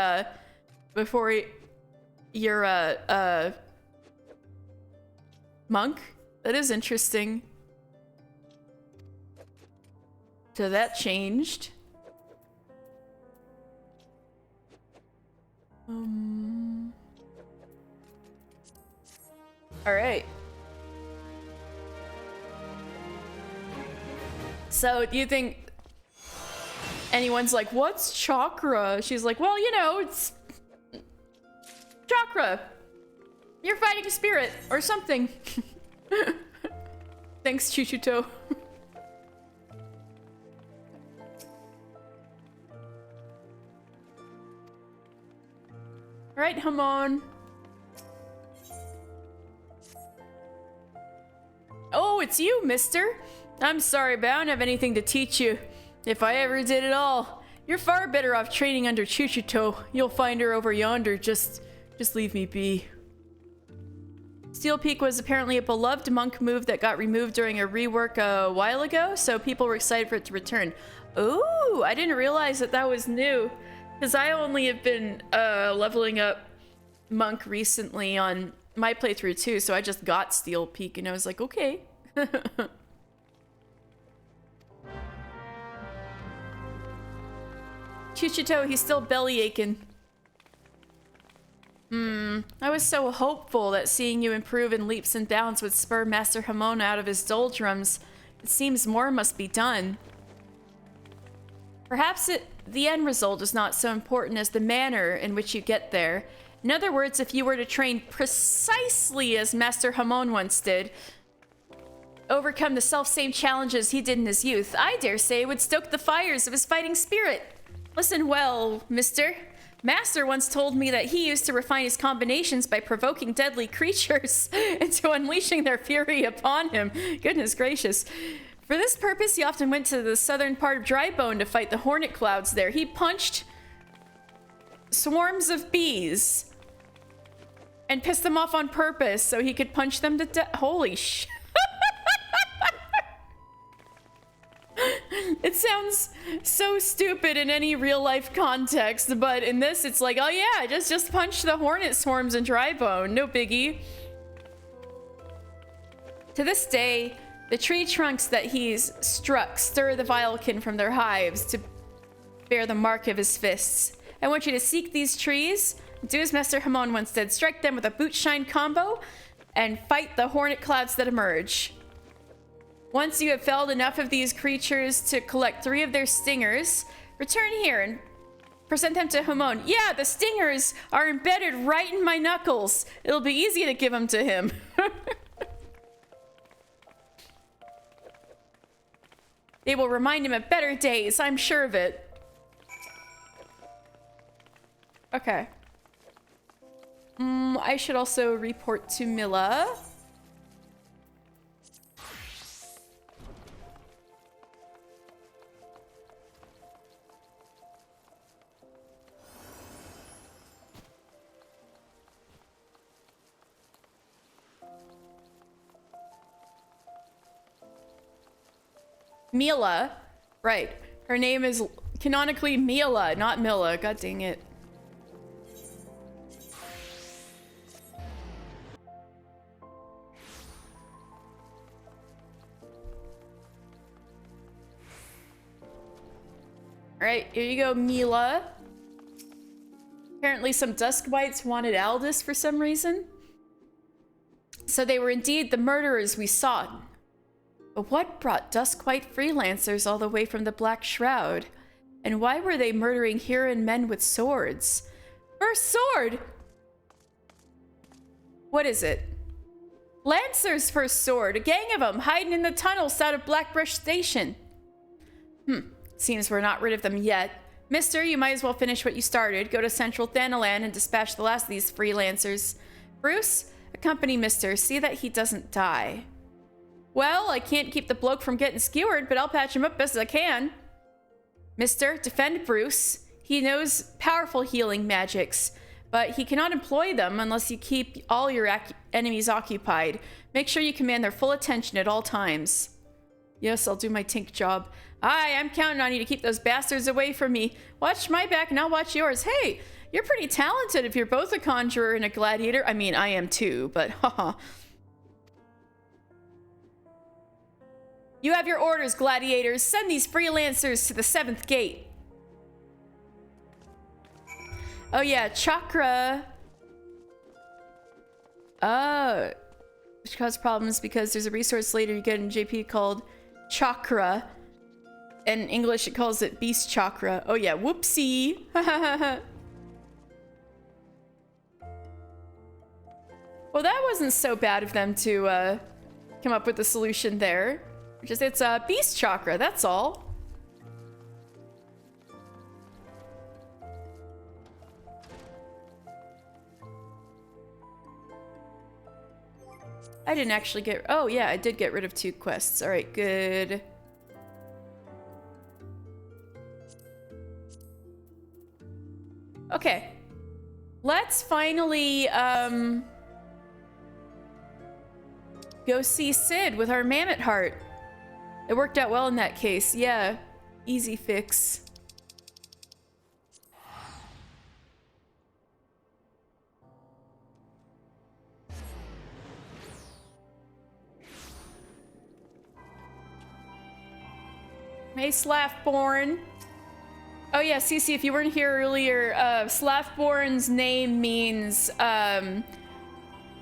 monk. That is interesting. So that changed. All right. So do you think anyone's like, what's chakra? She's like, well, you know, it's chakra. You're fighting a spirit or something. Thanks, Chuchuto. All right, Hamon. Oh, it's you, mister. I'm sorry, but I don't have anything to teach you. If I ever did at all, you're far better off training under Chuchuto. You'll find her over yonder. Just leave me be. Steel Peak was apparently a beloved monk move that got removed during a rework a while ago, so people were excited for it to return. Ooh, I didn't realize that was new. Because I only have been leveling up Monk recently on my playthrough too, so I just got Steel Peak and I was like, okay. Chuchuto, he's still belly aching. I was so hopeful that seeing you improve in leaps and bounds would spur Master Hamon out of his doldrums. It seems more must be done. Perhaps the end result is not so important as the manner in which you get there. In other words, if you were to train precisely as Master Hamon once did, overcome the self-same challenges he did in his youth, I dare say it would stoke the fires of his fighting spirit. Listen well, mister. Master once told me that he used to refine his combinations by provoking deadly creatures into unleashing their fury upon him. Goodness gracious. For this purpose, he often went to the southern part of Drybone to fight the hornet clouds there. He punched swarms of bees and pissed them off on purpose so he could punch them to death. Holy sh... It sounds so stupid in any real life context, but in this it's like, oh yeah, just punch the hornet swarms in Drybone, no biggie. To this day, the tree trunks that he's struck stir the Vilekin from their hives to bear the mark of his fists. I want you to seek these trees, do as Master Hamon once did, strike them with a boot shine combo, and fight the hornet clouds that emerge. Once you have felled enough of these creatures to collect 3 of their stingers, return here and present them to Hamon. Yeah, the stingers are embedded right in my knuckles. It'll be easy to give them to him. They will remind him of better days, I'm sure of it. Okay. I should also report to Milla. Mila, right. Her name is canonically Mila, not Milla. God dang it. Alright, here you go, Mila. Apparently some Duskwights wanted Aldous for some reason. So they were indeed the murderers we sought. But what brought Duskwhite freelancers all the way from the Black Shroud? And why were they murdering Huron men with swords? First sword! What is it? Lancer's first sword, a gang of them hiding in the tunnel south of Blackbrush Station. Seems we're not rid of them yet. Mister, you might as well finish what you started. Go to Central Thanalan and dispatch the last of these freelancers. Bruce, accompany Mister. See that he doesn't die. Well, I can't keep the bloke from getting skewered, but I'll patch him up best as I can. Mister, defend Bruce. He knows powerful healing magics, but he cannot employ them unless you keep all your enemies occupied. Make sure you command their full attention at all times. Yes, I'll do my tink job. Aye, I'm counting on you to keep those bastards away from me. Watch my back and I'll watch yours. Hey, you're pretty talented if you're both a conjurer and a gladiator. I mean, I am too, but haha. You have your orders, gladiators. Send these freelancers to the 7th gate. Oh yeah, chakra. Which causes problems because there's a resource later you get in JP called chakra. In English, it calls it beast chakra. Oh yeah, whoopsie. Well, that wasn't so bad of them to come up with a solution there. It's beast chakra, that's all. I didn't actually get... Oh, yeah, I did get rid of 2 quests. All right, good. Okay. Let's finally, go see Sid with our mammoth heart. It worked out well in that case. Yeah. Easy fix. Hey, Slaffborn. Oh yeah, Cece, if you weren't here earlier, Slaffborn's name means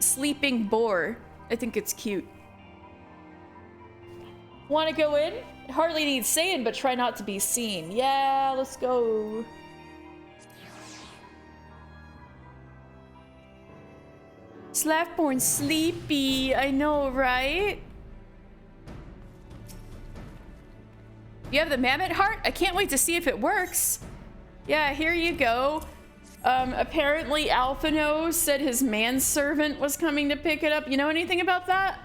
sleeping boar. I think it's cute. Want to go in? It hardly needs saying, but try not to be seen. Yeah, let's go. Slaffborn sleepy. I know, right? You have the mammoth heart? I can't wait to see if it works. Yeah, here you go. Apparently Alphino said his manservant was coming to pick it up. You know anything about that?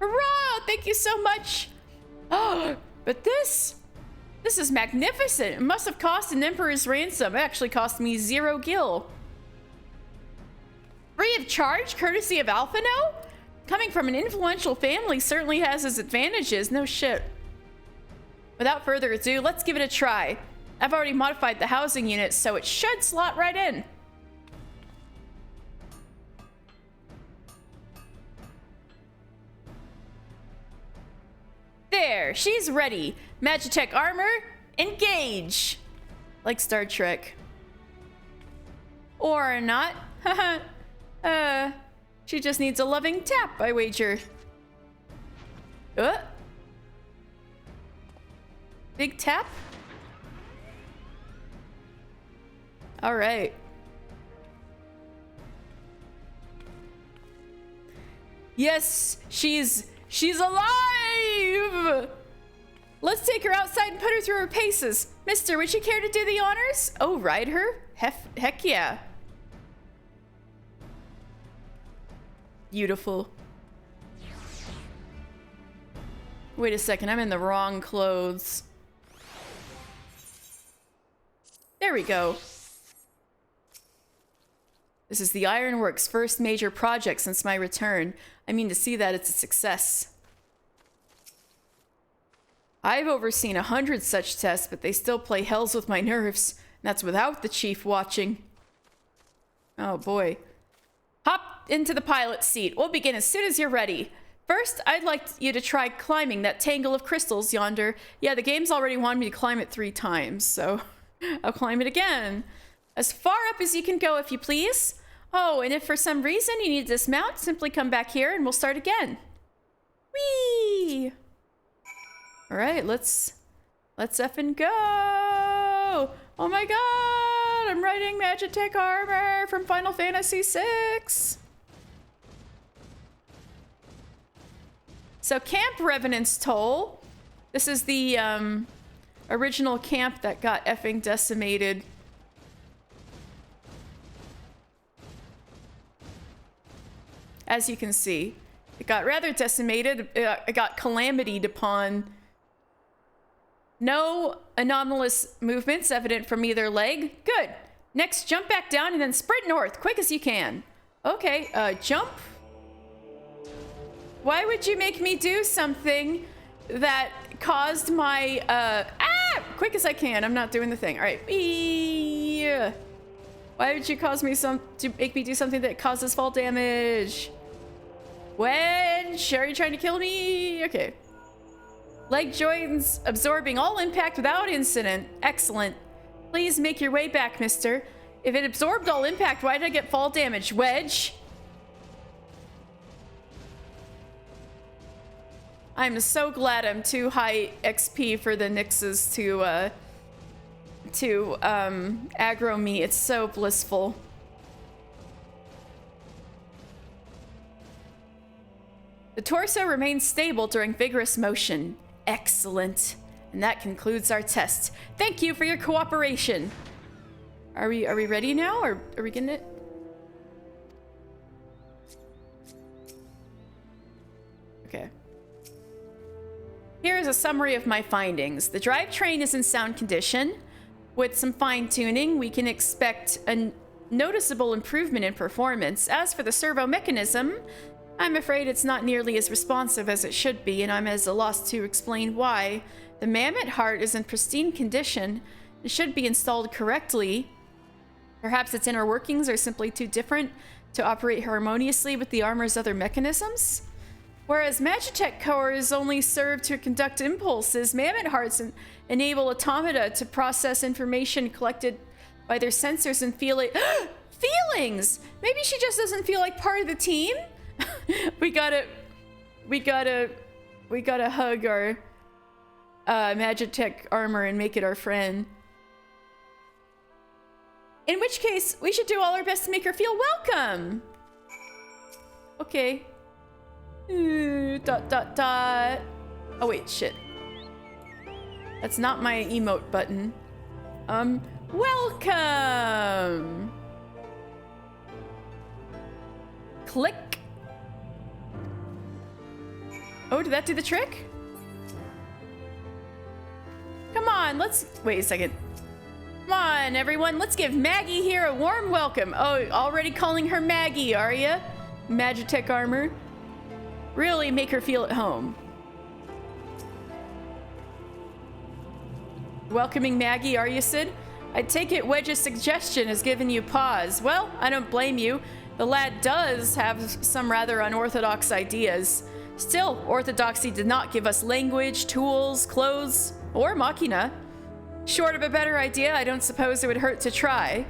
Hurrah! Thank you so much. Oh, but this is magnificent. It must have cost an emperor's ransom. It actually cost me 0 gil. Free of charge, courtesy of Alphino? Coming from an influential family certainly has its advantages. No shit. Without further ado, let's give it a try. I've already modified the housing unit, so it should slot right in. There, she's ready. Magitech armor, engage. Like Star Trek. Or not. She just needs a loving tap, I wager. Big tap? All right. Yes, she's alive! Let's take her outside and put her through her paces. Mister, would you care to do the honors? Oh, ride her? Heck yeah. Beautiful. Wait a second, I'm in the wrong clothes. There we go. This is the Ironworks' first major project since my return. I mean to see that it's a success. I've overseen 100 such tests, but they still play hells with my nerves. And that's without the chief watching. Oh boy. Hop into the pilot seat. We'll begin as soon as you're ready. First, I'd like you to try climbing that tangle of crystals yonder. Yeah, the game's already wanted me to climb it 3 times, so I'll climb it again. As far up as you can go, if you please. Oh, and if for some reason you need to dismount, simply come back here and we'll start again. Whee! All right, let's effing go. Oh my god, I'm riding Magitech armor from Final Fantasy VI. So Camp Revenant's Toll. This is the original camp that got effing decimated. As you can see, it got rather decimated. It got calamity'd upon No anomalous movements evident from either leg. Good. Next, jump back down and then sprint north, quick as you can. Okay, jump. Why would you make me do something that caused my, quick as I can. I'm not doing the thing. All right. Yeah. Why would you cause me to make me do something that causes fall damage? Wedge, are you trying to kill me? Okay. Leg joints absorbing all impact without incident. Excellent. Please make your way back, mister. If it absorbed all impact, why did I get fall damage? Wedge. I'm so glad I'm too high XP for the Nyxes to aggro me. It's so blissful. The torso remains stable during vigorous motion. Excellent. And that concludes our test. Thank you for your cooperation. Are we ready now, or are we getting it? Okay. Here is a summary of my findings. The drivetrain is in sound condition. With some fine-tuning, we can expect a noticeable improvement in performance. As for the servo mechanism, I'm afraid it's not nearly as responsive as it should be, and I'm at a loss to explain why. The mammoth heart is in pristine condition. It should be installed correctly. Perhaps its inner workings are simply too different to operate harmoniously with the armor's other mechanisms. Whereas Magitech cores only serve to conduct impulses, mammoth hearts enable automata to process information collected by their sensors and feelings! Maybe she just doesn't feel like part of the team? we gotta hug our Magitech armor and make it our friend. In which case, we should do all our best to make her feel welcome. Okay. Oh wait, shit. That's not my emote button. Welcome. Click. Oh, did that do the trick? Come on, wait a second. Come on, everyone, let's give Maggie here a warm welcome. Oh, already calling her Maggie, are ya? Magitech armor. Really make her feel at home. Welcoming Maggie, are you, Sid? I take it Wedge's suggestion has given you pause. Well, I don't blame you. The lad does have some rather unorthodox ideas. Still, orthodoxy did not give us language, tools, clothes, or machina. Short of a better idea, I don't suppose it would hurt to try.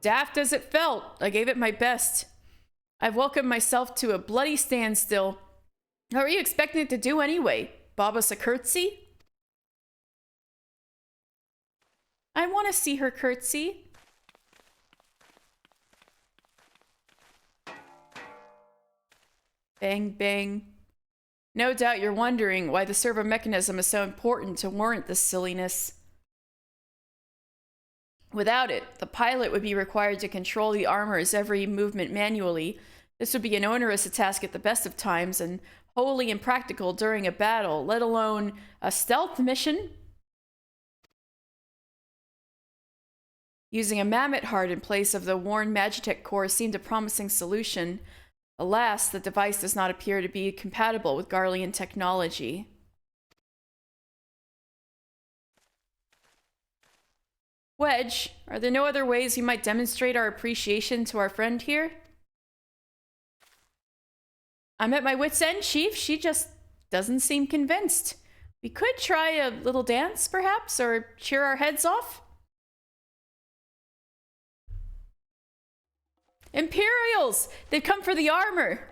Daft as it felt, I gave it my best. I've welcomed myself to a bloody standstill. How are you expecting it to do anyway? Bob us a curtsy? I want to see her curtsy. Bang, bang. No doubt you're wondering why the servo mechanism is so important to warrant this silliness. Without it, the pilot would be required to control the armor's every movement manually. This would be an onerous task at the best of times and wholly impractical during a battle, let alone a stealth mission. Using a mammoth heart in place of the worn Magitech core seemed a promising solution. Alas, the device does not appear to be compatible with Garlean technology. Wedge, are there no other ways we might demonstrate our appreciation to our friend here? I'm at my wit's end, Chief. She just doesn't seem convinced. We could try a little dance, perhaps, or cheer our heads off? Imperials! They've come for the armor!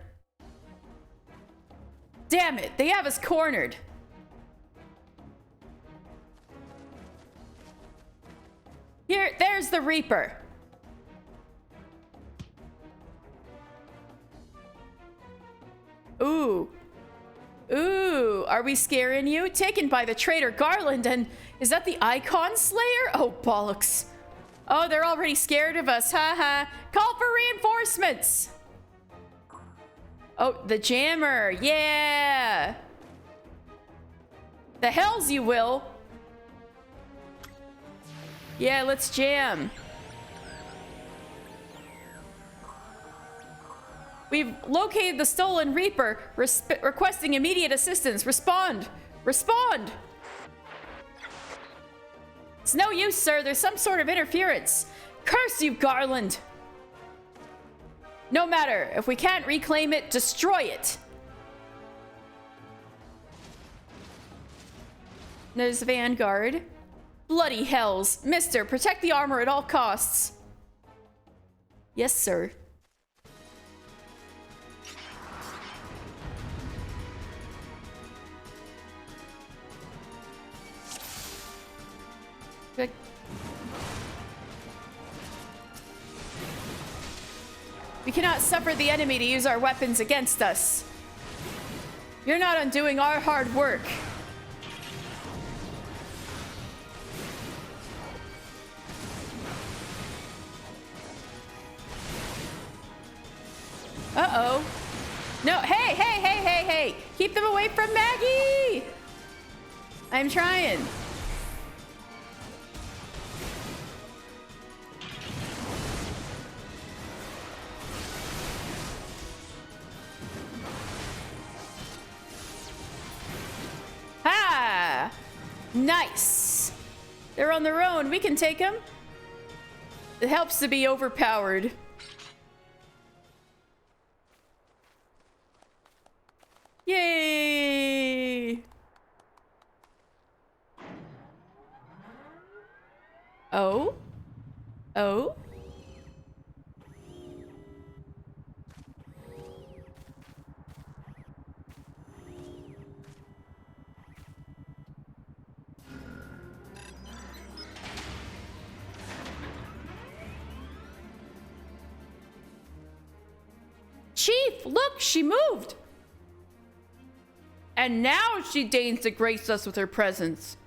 Damn it, they have us cornered. Here, there's the Reaper. Ooh. Ooh. Ooh, are we scaring you? Taken by the traitor Garland, and is that the Icon Slayer? Oh, bollocks. Oh, they're already scared of us, haha. Call for reinforcements! Oh, the jammer, yeah! The hells you will! Yeah, let's jam. We've located the stolen Reaper, requesting immediate assistance. Respond! Respond! It's no use, sir. There's some sort of interference. Curse you, Garland! No matter. If we can't reclaim it, destroy it. There's Vanguard. Bloody hells. Mister, protect the armor at all costs. Yes, sir. Good. We cannot suffer the enemy to use our weapons against us. You're not undoing our hard work. Uh-oh. No, hey, hey, hey, hey, hey! Keep them away from Maggie! I'm trying. Ha! Nice! They're on their own. We can take them. It helps to be overpowered. Yay! Oh? Oh? Chief, look, she moved! And now she deigns to grace us with her presence.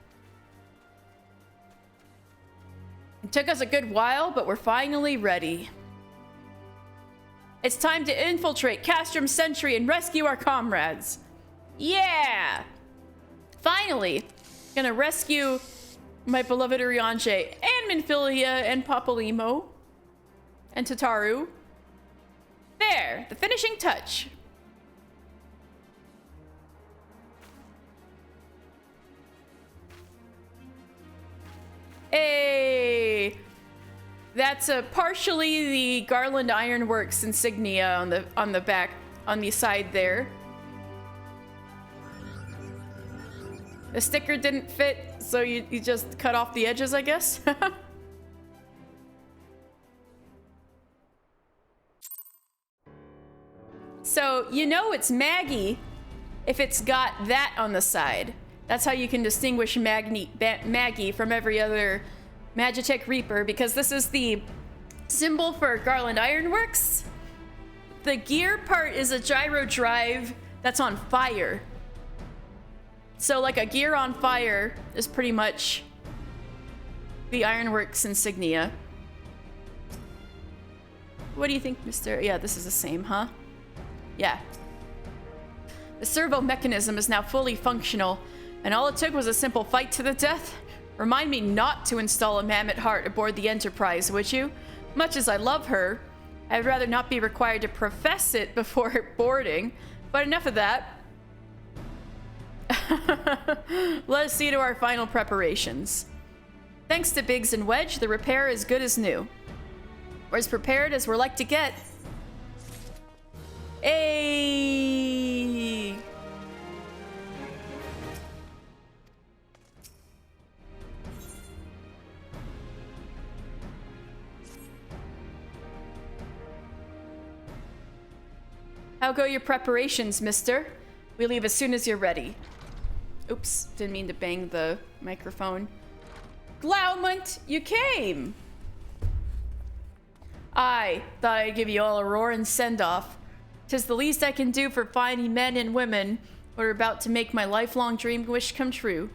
It took us a good while, but we're finally ready. It's time to infiltrate Castrum Sentry and rescue our comrades. Yeah! Finally, gonna rescue my beloved Urianger and Minfilia and Papalymo and Tataru. There, the finishing touch. Hey, that's partially the Garland Ironworks insignia on the back, on the side there. The sticker didn't fit, so you just cut off the edges, I guess. So you know it's Maggie if it's got that on the side. That's how you can distinguish Maggie from every other Magitech Reaper, because this is the symbol for Garland Ironworks. The gear part is a gyro drive that's on fire. So like a gear on fire is pretty much the Ironworks insignia. What do you think, Mr.? Yeah, this is the same, huh? Yeah. The servo mechanism is now fully functional, and all it took was a simple fight to the death. Remind me not to install a mammoth heart aboard the Enterprise, would you? Much as I love her, I'd rather not be required to profess it before boarding. But enough of that. Let us see to our final preparations. Thanks to Biggs and Wedge, the repair is good as new. We're as prepared as we're like to get. Hey! How go your preparations, mister? We leave as soon as you're ready. Oops, didn't mean to bang the microphone. Glaumont, you came! I thought I'd give you all a roaring send-off. 'Tis the least I can do for fine men and women We're about to make my lifelong dream wish come true.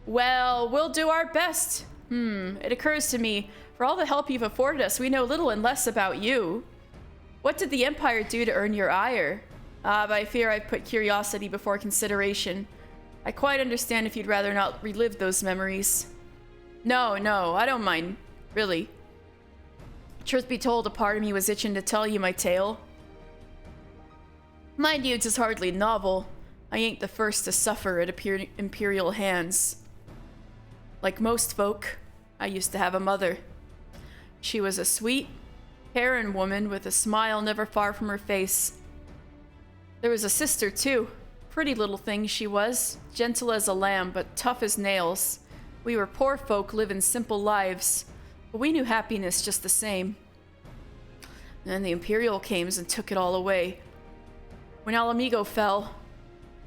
Well, we'll do our best. It occurs to me, for all the help you've afforded us, we know little and less about you. What did the Empire do to earn your ire? But I fear I've put curiosity before consideration. I quite understand if you'd rather not relive those memories. No, I don't mind. Really. Truth be told, a part of me was itching to tell you my tale. Mind you, it's hardly novel. I ain't the first to suffer at Imperial hands. Like most folk, I used to have a mother. She was a sweet, caring woman with a smile never far from her face. There was a sister, too. Pretty little thing she was, gentle as a lamb, but tough as nails. We were poor folk living simple lives, but we knew happiness just the same. And then the Imperial came and took it all away. When Alamigo fell,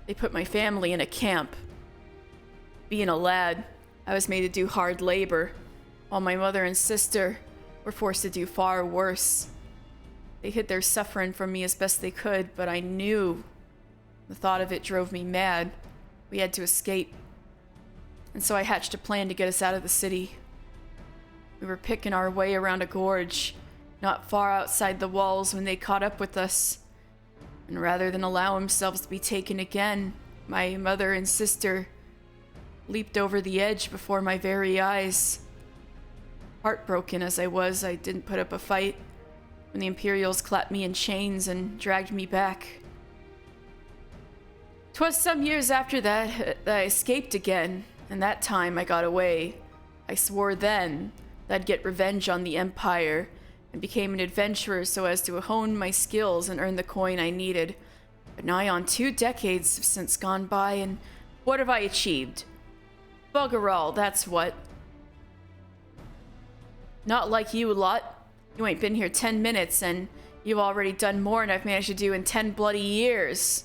they put my family in a camp. Being a lad, I was made to do hard labor, while my mother and sister were forced to do far worse. They hid their suffering from me as best they could, but I knew. The thought of it drove me mad. We had to escape. And so I hatched a plan to get us out of the city. We were picking our way around a gorge, not far outside the walls when they caught up with us. And rather than allow themselves to be taken again, my mother and sister leaped over the edge before my very eyes. Heartbroken as I was, I didn't put up a fight when the Imperials clapped me in chains and dragged me back. 'Twas some years after that I escaped again, and that time I got away. I swore then that I'd get revenge on the Empire and became an adventurer so as to hone my skills and earn the coin I needed. But nigh on 2 decades have since gone by, and what have I achieved? Bugger all, that's what. Not like you lot. You ain't been here 10 minutes, and you've already done more than I've managed to do in 10 bloody years.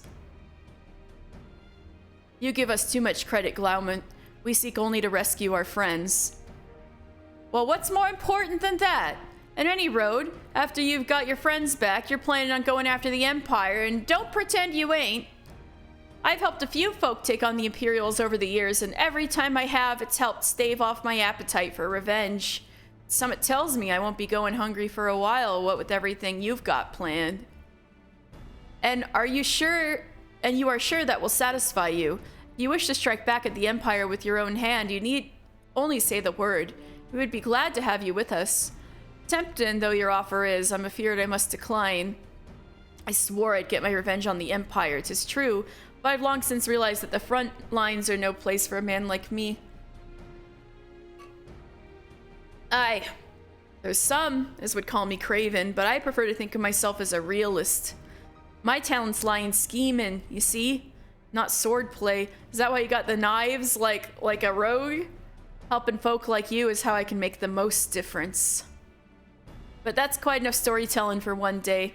You give us too much credit, Glaumont. We seek only to rescue our friends. Well, what's more important than that? At any road, after you've got your friends back, you're planning on going after the Empire, and don't pretend you ain't. I've helped a few folk take on the Imperials over the years, and every time I have, it's helped stave off my appetite for revenge. Summit tells me I won't be going hungry for a while, what with everything you've got planned. And are you sure, and you are sure that will satisfy you? If you wish to strike back at the Empire with your own hand, you need only say the word. We would be glad to have you with us. Tempting though your offer is, I'm afeard I must decline. I swore I'd get my revenge on the Empire, 'tis true, but I've long since realized that the front lines are no place for a man like me. Aye, there's some as would call me craven, but I prefer to think of myself as a realist. My talents lie in scheming, you see? Not swordplay. Is that why you got the knives like a rogue? Helping folk like you is how I can make the most difference. But that's quite enough storytelling for one day.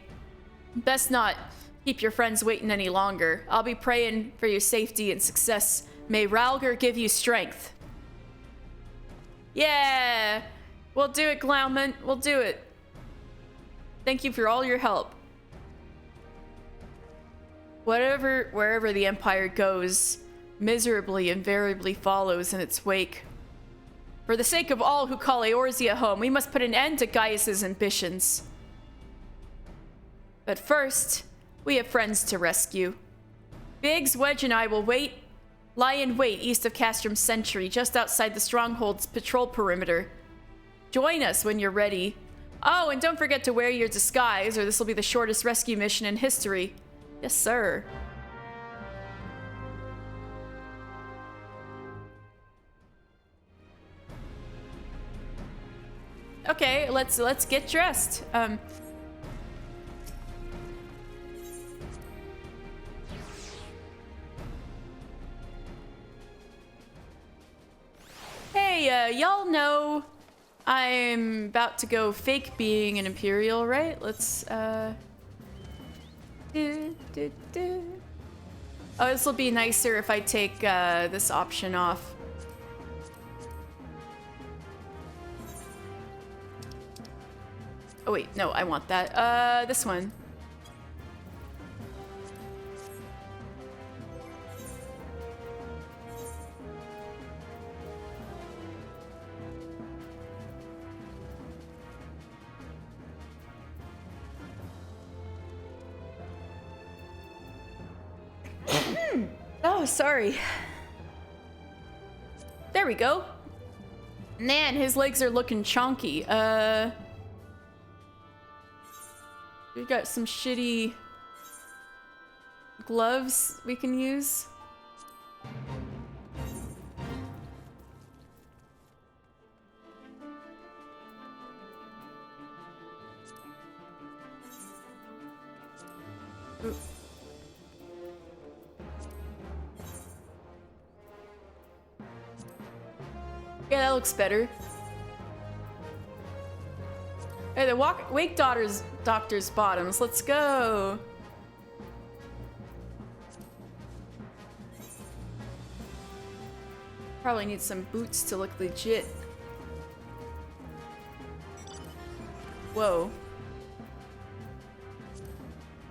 Best not keep your friends waiting any longer. I'll be praying for your safety and success. May Ralger give you strength. Yeah! We'll do it, Glaumont. We'll do it. Thank you for all your help. Wherever the Empire goes, miserably invariably follows in its wake. For the sake of all who call Eorzea home, we must put an end to Gaius's ambitions. But first, we have friends to rescue. Biggs, Wedge, and I will lie in wait east of Castrum Sentry, just outside the Stronghold's patrol perimeter. Join us when you're ready. Oh, and don't forget to wear your disguise, or this will be the shortest rescue mission in history. Yes, sir. Okay, let's get dressed. Hey, y'all know I'm about to go fake being an Imperial, right? Let's, Oh, this will be nicer if I take, this option off. Oh, wait, no, I want that. This one. Oh, sorry. There we go. Man, his legs are looking chunky. We got some shitty gloves we can use. Ooh. Yeah, that looks better. Hey, the Wake Doctor's bottoms. Let's go. Probably need some boots to look legit. Whoa.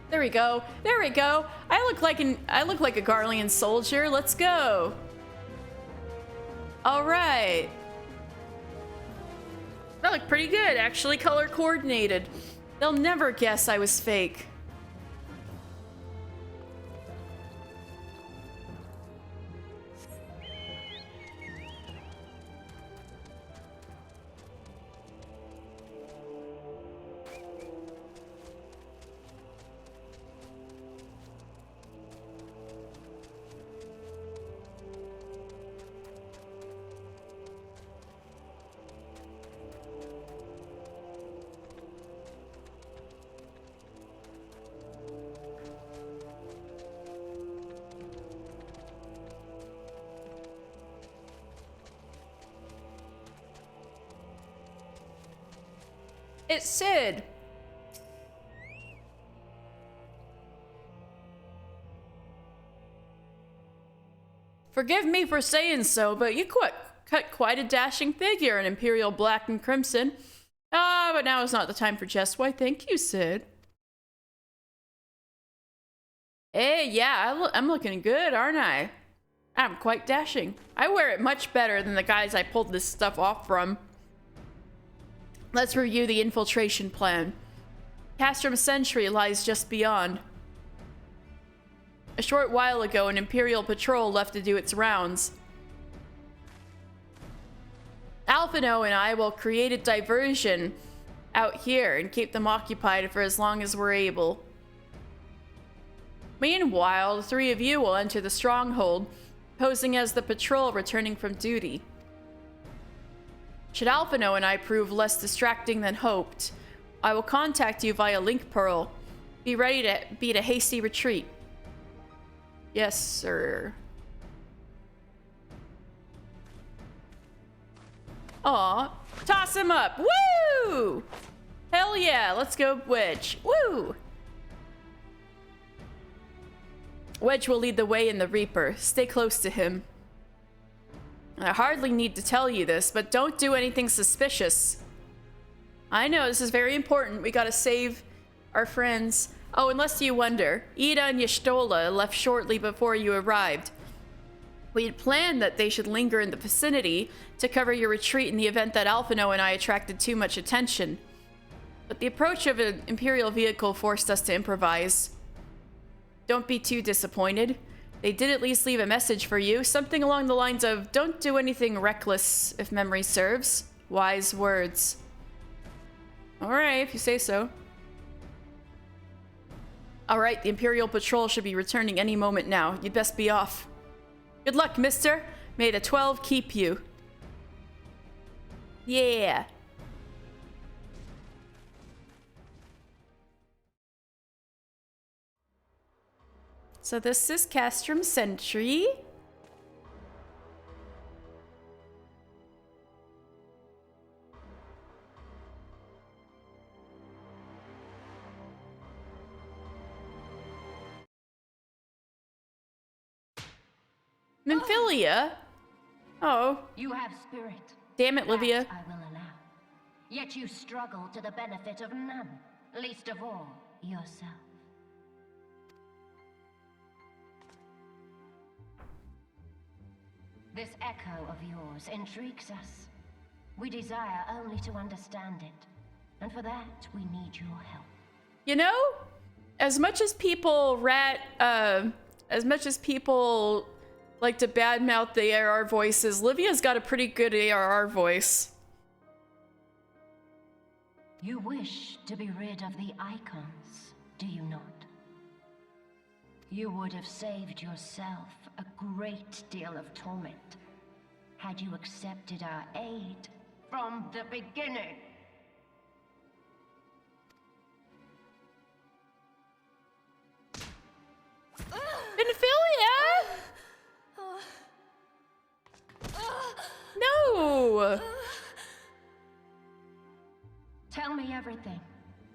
There we go. There we go. I look like a Garlean soldier. Let's go. All right. That looked pretty good, actually, color coordinated. They'll never guess I was fake. It's Sid. Forgive me for saying so, but you cut quite a dashing figure in Imperial Black and Crimson. Ah, but now is not the time for jest. Why, thank you, Sid. Hey, yeah, I'm looking good, aren't I? I'm quite dashing. I wear it much better than the guys I pulled this stuff off from. Let's review the infiltration plan. Castrum Sentry lies just beyond. A short while ago, an Imperial patrol left to do its rounds. Alphino and I will create a diversion out here and keep them occupied for as long as we're able. Meanwhile, the three of you will enter the stronghold, posing as the patrol returning from duty. Should Alphino and I prove less distracting than hoped, I will contact you via Link Pearl. Be ready to beat a hasty retreat. Yes, sir. Aw, toss him up. Woo! Hell yeah, let's go Wedge. Woo! Wedge will lead the way in the Reaper. Stay close to him. I hardly need to tell you this, but don't do anything suspicious. I know, this is very important. We gotta save our friends. Oh, unless you wonder, Ida and Y'shtola left shortly before you arrived. We had planned that they should linger in the vicinity to cover your retreat in the event that Alphino and I attracted too much attention. But the approach of an Imperial vehicle forced us to improvise. Don't be too disappointed. They did at least leave a message for you, something along the lines of, don't do anything reckless, if memory serves. Wise words. Alright, if you say so. Alright, the Imperial Patrol should be returning any moment now. You'd best be off. Good luck, mister. May the 12 keep you. Yeah. So this is Castrum Sentry. Nymphilia? Oh. You have spirit. Damn it, Livia. That I will allow. Yet you struggle to the benefit of none, least of all, yourself. This echo of yours intrigues us. We desire only to understand it, and for that, we need your help. You know, as much as people rat As much as people like to badmouth the ARR voices, Livia's got a pretty good ARR voice. You wish to be rid of the icons, do you not? You would have saved yourself a great deal of torment had you accepted our aid from the beginning. Benfilia! No! Tell me everything,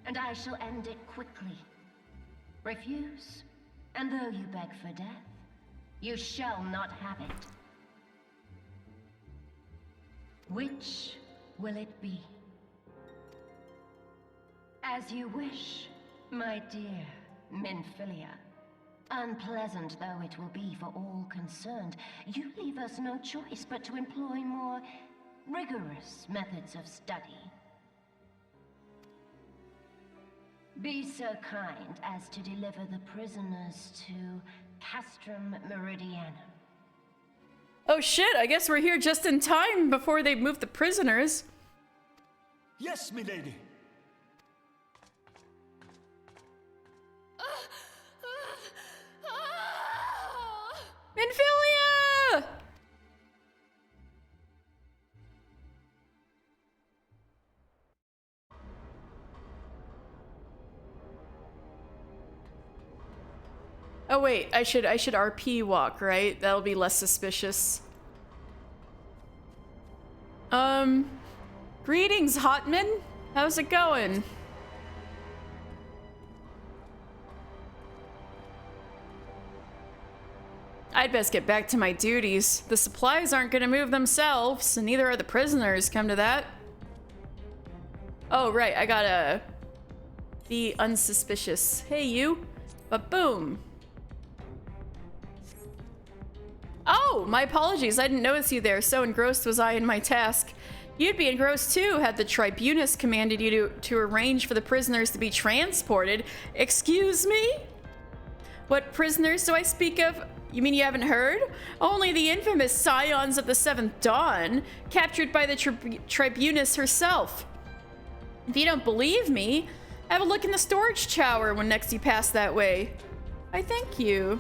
and I shall end it quickly. Refuse, and though you beg for death, you shall not have it. Which will it be? As you wish, my dear Minfilia. Unpleasant though it will be for all concerned, you leave us no choice but to employ more rigorous methods of study. Be so kind as to deliver the prisoners to Castrum Meridianum. Oh shit, I guess we're here just in time before they move the prisoners. Yes, milady. Minfilia! Oh wait, I should RP walk, right? That'll be less suspicious. Greetings, Hotman. How's it going? I'd best get back to my duties. The supplies aren't gonna move themselves, and neither are the prisoners, come to that. Oh, right, I gotta be unsuspicious. Hey, you. Ba-boom. Oh, my apologies. I didn't notice you there. So engrossed was I in my task. You'd be engrossed too had the Tribunus commanded you to arrange for the prisoners to be transported. Excuse me? What prisoners do I speak of? You mean you haven't heard? Only the infamous Scions of the Seventh Dawn, captured by the Tribunus herself. If you don't believe me, have a look in the storage tower when next you pass that way. I thank you.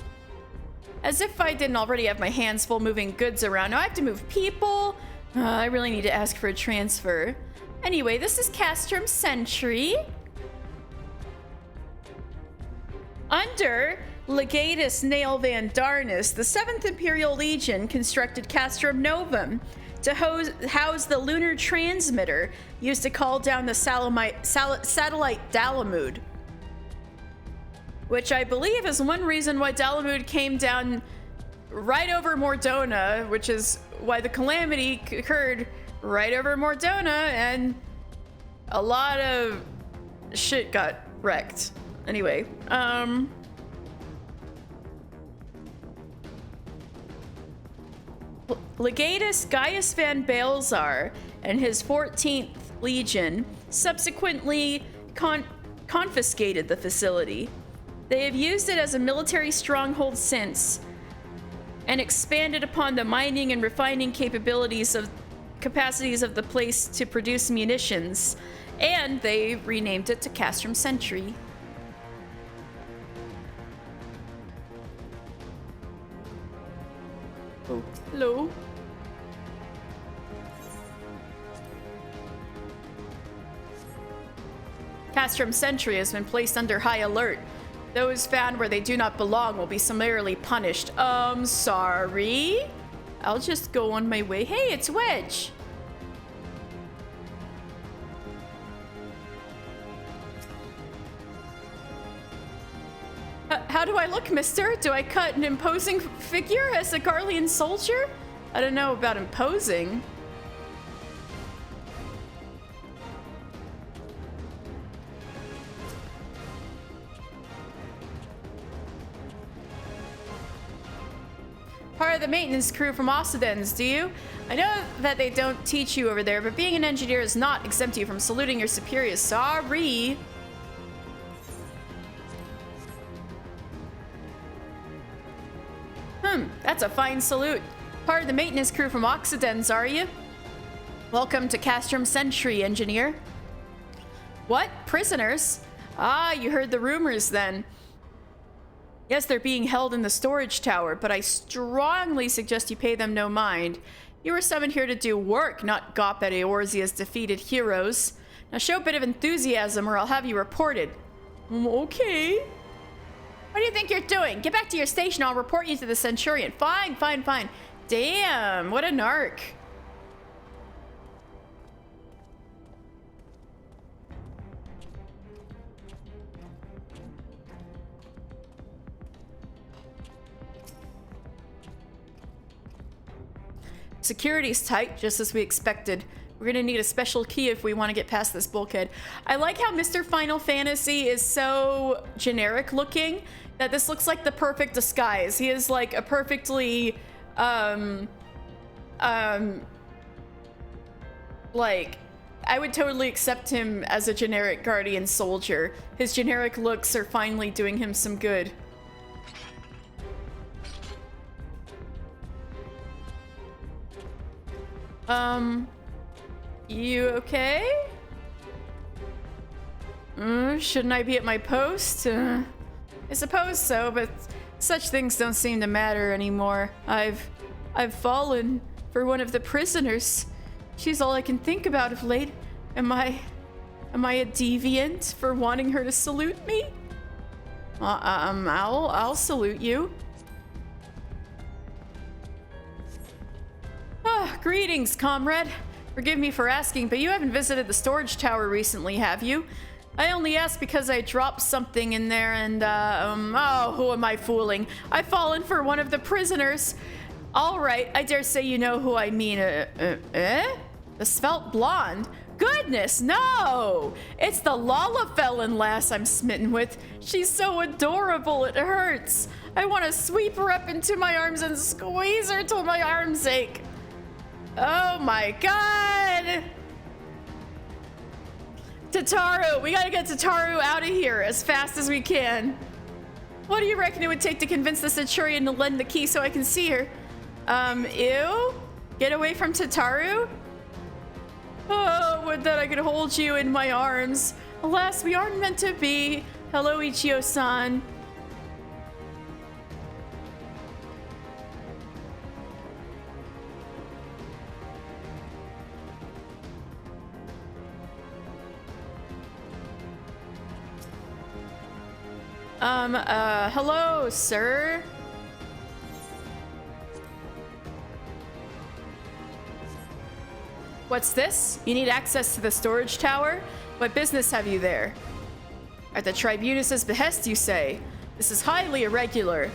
As if I didn't already have my hands full moving goods around. Now I have to move people. I really need to ask for a transfer. Anyway, this is Castrum Sentry. Under Legatus Nail Van Darnus, the 7th Imperial Legion constructed Castrum Novum to house the lunar transmitter used to call down the satellite Dalamud. Which I believe is one reason why Dalamud came down right over Mordona, which is why the calamity occurred right over Mordona, and a lot of shit got wrecked. Anyway, Legatus Gaius Van Baelzar and his 14th Legion subsequently confiscated the facility. They have used it as a military stronghold since, and expanded upon the mining and refining capacities of the place to produce munitions, and they renamed it to Castrum Sentry. Oh, hello. Castrum Sentry has been placed under high alert. Those found where they do not belong will be summarily punished. Sorry. I'll just go on my way. Hey, it's Wedge. How do I look, mister? Do I cut an imposing figure as a Garlean soldier? I don't know about imposing. Part of the maintenance crew from Occidens, do you? I know that they don't teach you over there, but being an engineer is not exempt you from saluting your superiors. Sorry. That's a fine salute. Part of the maintenance crew from Occidens, are you? Welcome to Castrum Sentry, engineer. What? Prisoners? Ah, you heard the rumors then. Yes, they're being held in the storage tower, but I strongly suggest you pay them no mind. You were summoned here to do work, not gawp at Eorzea's defeated heroes. Now show a bit of enthusiasm or I'll have you reported. Okay. What do you think you're doing? Get back to your station, I'll report you to the Centurion. Fine, fine, fine. Damn, what a narc. Security's tight, just as we expected. We're gonna need a special key if we want to get past this bulkhead. I like how Mr. Final Fantasy is so generic looking that this looks like the perfect disguise. He is like a perfectly, like, I would totally accept him as a generic Guardian soldier. His generic looks are finally doing him some good. You okay? Shouldn't I be at my post? I suppose so, but such things don't seem to matter anymore. I've fallen for one of the prisoners. She's all I can think about of late. Am I a deviant for wanting her to salute me? I'll salute you. Ah, greetings, comrade. Forgive me for asking, but you haven't visited the storage tower recently, have you? I only asked because I dropped something in there and, oh, who am I fooling? I've fallen for one of the prisoners. All right, I dare say you know who I mean. The svelte blonde? Goodness, no! It's the Lalafellin lass I'm smitten with. She's so adorable, it hurts. I want to sweep her up into my arms and squeeze her till my arms ache. Oh my god! Tataru! We gotta get Tataru out of here as fast as we can. What do you reckon it would take to convince the Centurion to lend the key so I can see her? Ew? Get away from Tataru? Oh, would that I could hold you in my arms. Alas, we aren't meant to be. Hello, Ichio-san. Hello, sir. What's this? You need access to the storage tower? What business have you there? At the Tribunus's behest, you say? This is highly irregular,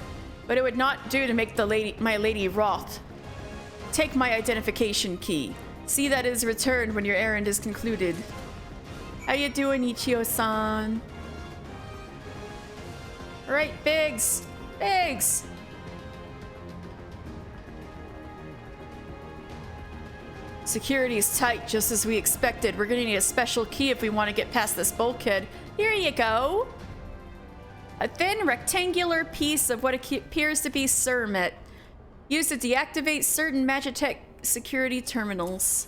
but it would not do to make my lady wroth. Take my identification key. See that it is returned when your errand is concluded. How you doing, Ichio-san? All right, Biggs. Biggs! Security is tight, just as we expected. We're gonna need a special key if we want to get past this bulkhead. Here you go. A thin rectangular piece of what appears to be Cermet. Used to deactivate certain Magitech security terminals.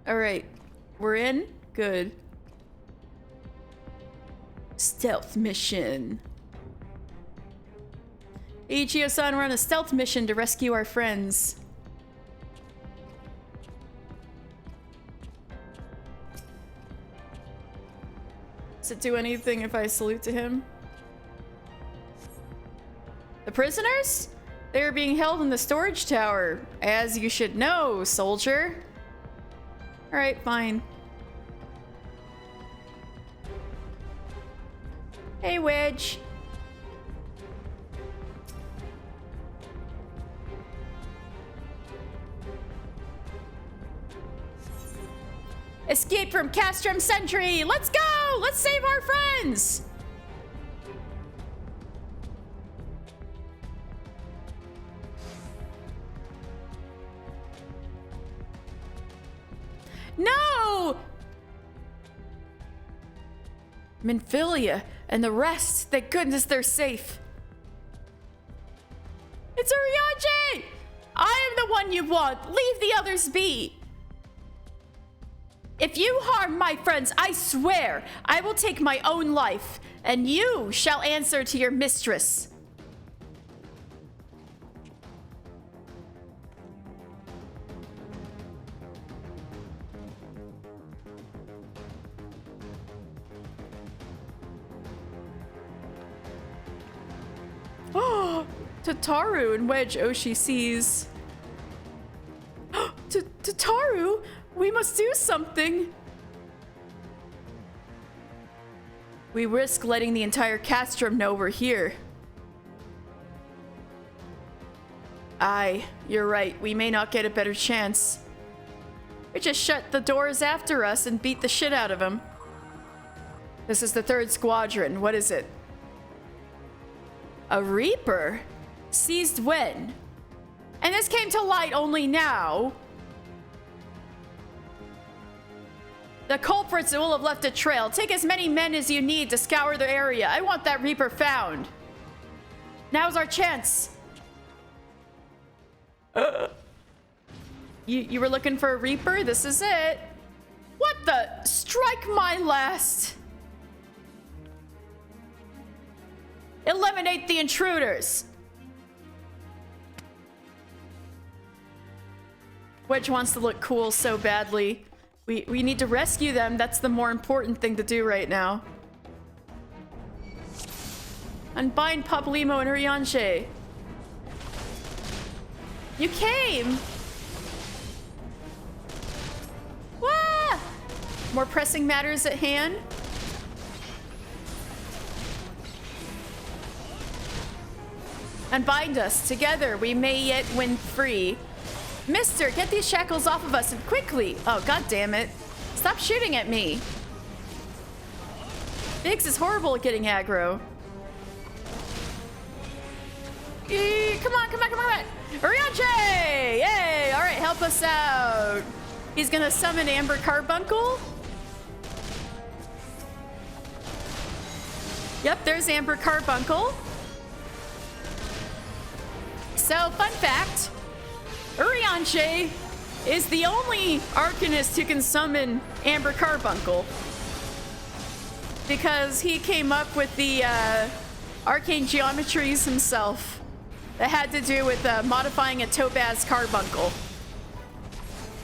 All right, we're in. Good. Stealth mission. Ichio-san, we're on a stealth mission to rescue our friends. Does it do anything if I salute to him? The prisoners? They are being held in the storage tower, as you should know, soldier. All right, fine. Hey, Wedge. Escape from Castrum Sentry! Let's go! Let's save our friends! No! Minfilia and the rest, thank goodness they're safe. It's Urianger! I am the one you want. Leave the others be. If you harm my friends, I swear I will take my own life, and you shall answer to your mistress. Oh, Tataru and Wedge Oshi sees. Tataru, we must do something. We risk letting the entire Castrum know we're here. Aye, you're right. We may not get a better chance. We just shut the doors after us and beat the shit out of them. This is the 3rd Squadron. What is it? A Reaper? Seized when? And this came to light only now. The culprits will have left a trail. Take as many men as you need to scour the area. I want that Reaper found. Now's our chance. You were looking for a Reaper? This is it. What the? Strike my last. Eliminate the intruders. Wedge wants to look cool so badly. We need to rescue them. That's the more important thing to do right now. Unbind Papalymo and Urianger. You came! Wah! More pressing matters at hand. Unbind us. Together, we may yet win free. Mister, get these shackles off of us and quickly. Oh, god damn it. Stop shooting at me. Biggs is horrible at getting aggro. Come on, come on, come on. Urianger! Yay! All right, help us out. He's gonna summon Amber Carbuncle. Yep, there's Amber Carbuncle. So, fun fact, Urianger is the only Arcanist who can summon Amber Carbuncle. Because he came up with the arcane geometries himself that had to do with modifying a Topaz Carbuncle.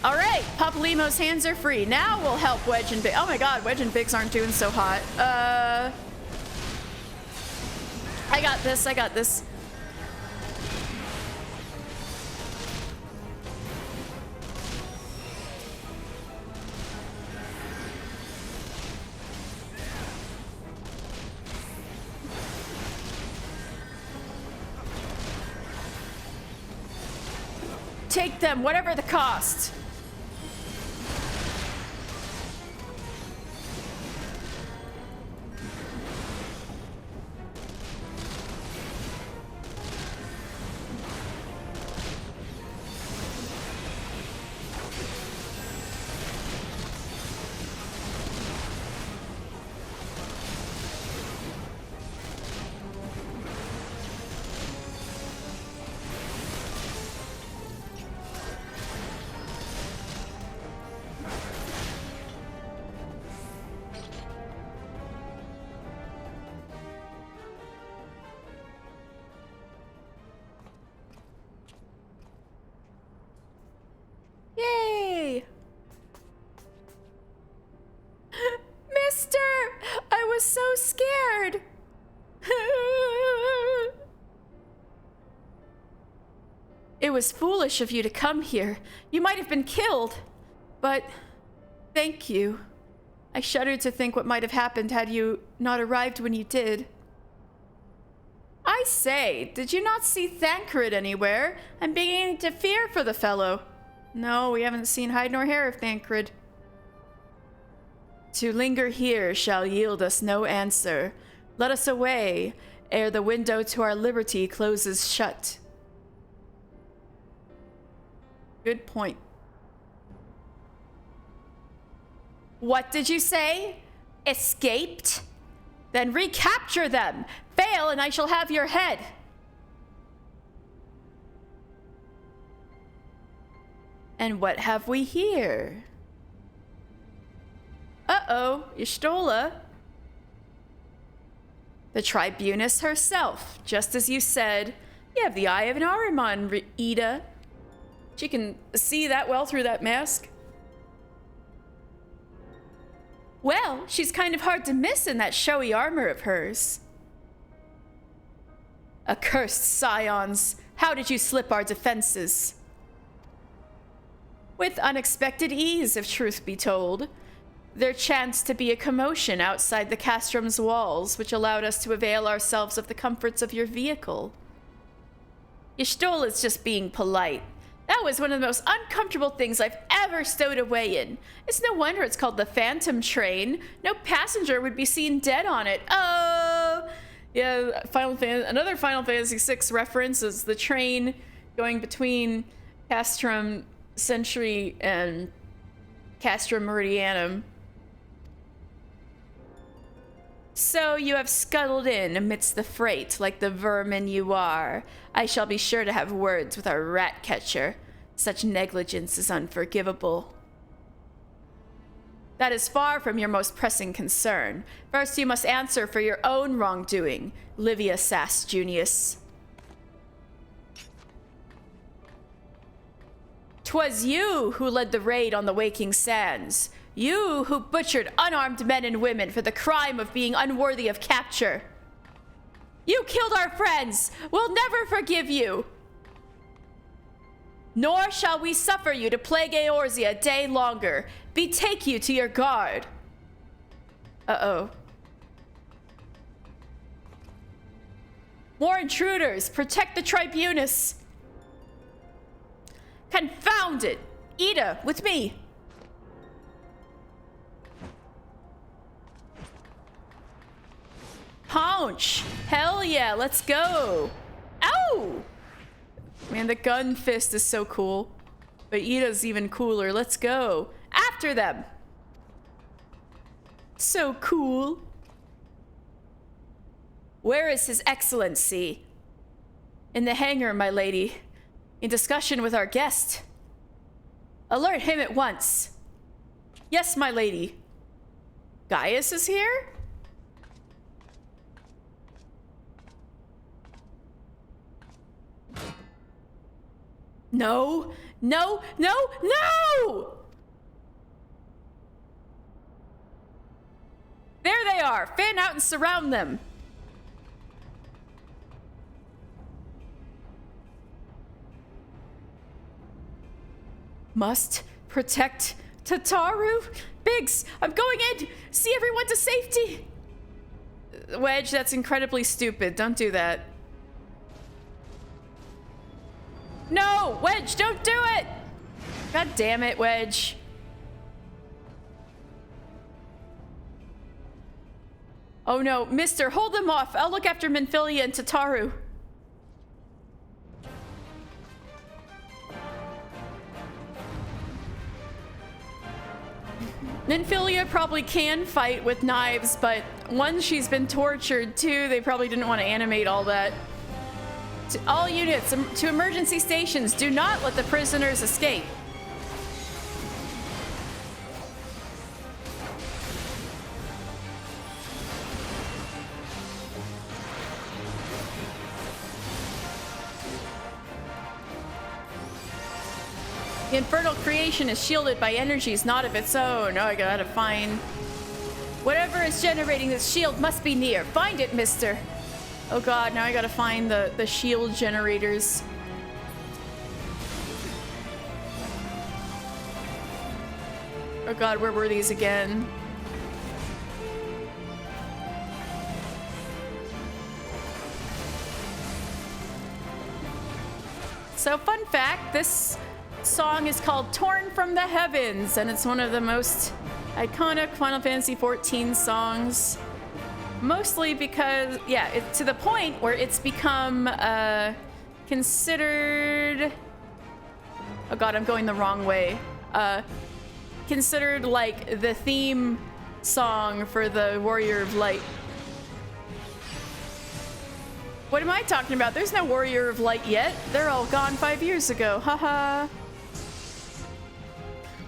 All right, Papalymo's hands are free. Now we'll help Wedge and Biggs. Oh my god, Wedge and Biggs aren't doing so hot. I got this, I got this. Take them, whatever the cost. Yay! Mister! I was so scared! It was foolish of you to come here. You might have been killed. But thank you. I shuddered to think what might have happened had you not arrived when you did. I say, did you not see Thancred anywhere? I'm beginning to fear for the fellow. No, we haven't seen hide nor hair of Thancred. To linger here shall yield us no answer. Let us away, ere the window to our liberty closes shut. Good point. What did you say? Escaped? Then recapture them! Fail and I shall have your head! And what have we here? Uh-oh, Y'shtola. The Tribunus herself, just as you said. You have the eye of an Ahriman, Ida. She can see that well through that mask. Well, she's kind of hard to miss in that showy armor of hers. Accursed scions, how did you slip our defenses? With unexpected ease, if truth be told. There chanced to be a commotion outside the castrum's walls, which allowed us to avail ourselves of the comforts of your vehicle. Y'shtola's just being polite. That was one of the most uncomfortable things I've ever stowed away in. It's no wonder it's called the Phantom Train. No passenger would be seen dead on it. Oh! Yeah, another Final Fantasy VI reference is the train going between Castrum Century and Castrum Meridianum. So you have scuttled in amidst the freight like the vermin you are. I shall be sure to have words with our rat catcher. Such negligence is unforgivable. That is far from your most pressing concern. First, you must answer for your own wrongdoing, Livia Sass Junius. 'Twas you who led the raid on the Waking Sands. You who butchered unarmed men and women for the crime of being unworthy of capture. You killed our friends. We'll never forgive you. Nor shall we suffer you to plague Eorzea a day longer. Betake you to your guard. Uh-oh. More intruders. Protect the Tribunus. Confound it. Ida, with me. Punch! Hell yeah, let's go! Ow! Man, the gun fist is so cool. But Ida's even cooler. Let's go. After them! So cool. Where is His Excellency? In the hangar, my lady. In discussion with our guest. Alert him at once. Yes, my lady. Gaius is here? No, no, no, no! There they are! Fan out and surround them! Must protect Tataru? Biggs, I'm going in! See everyone to safety! Wedge, that's incredibly stupid. Don't do that. No! Wedge, don't do it! God damn it, Wedge. Oh no, Mister, hold them off. I'll look after Minfilia and Tataru. Minfilia probably can fight with knives, but one, she's been tortured. Two, they probably didn't want to animate all that. To all units, to emergency stations, do not let the prisoners escape. The infernal creation is shielded by energies not of its own. Oh, I gotta find... Whatever is generating this shield must be near. Find it, mister. Oh god, now I gotta find the shield generators. Oh god, where were these again? So, fun fact, this song is called Torn from the Heavens, and it's one of the most Iconic Final Fantasy 14 songs. Mostly because, yeah, it's to the point where it's become considered... Oh god, I'm going the wrong way. Considered like the theme song for the Warrior of Light. What am I talking about? There's no Warrior of Light yet. They're all gone 5 years ago. Haha.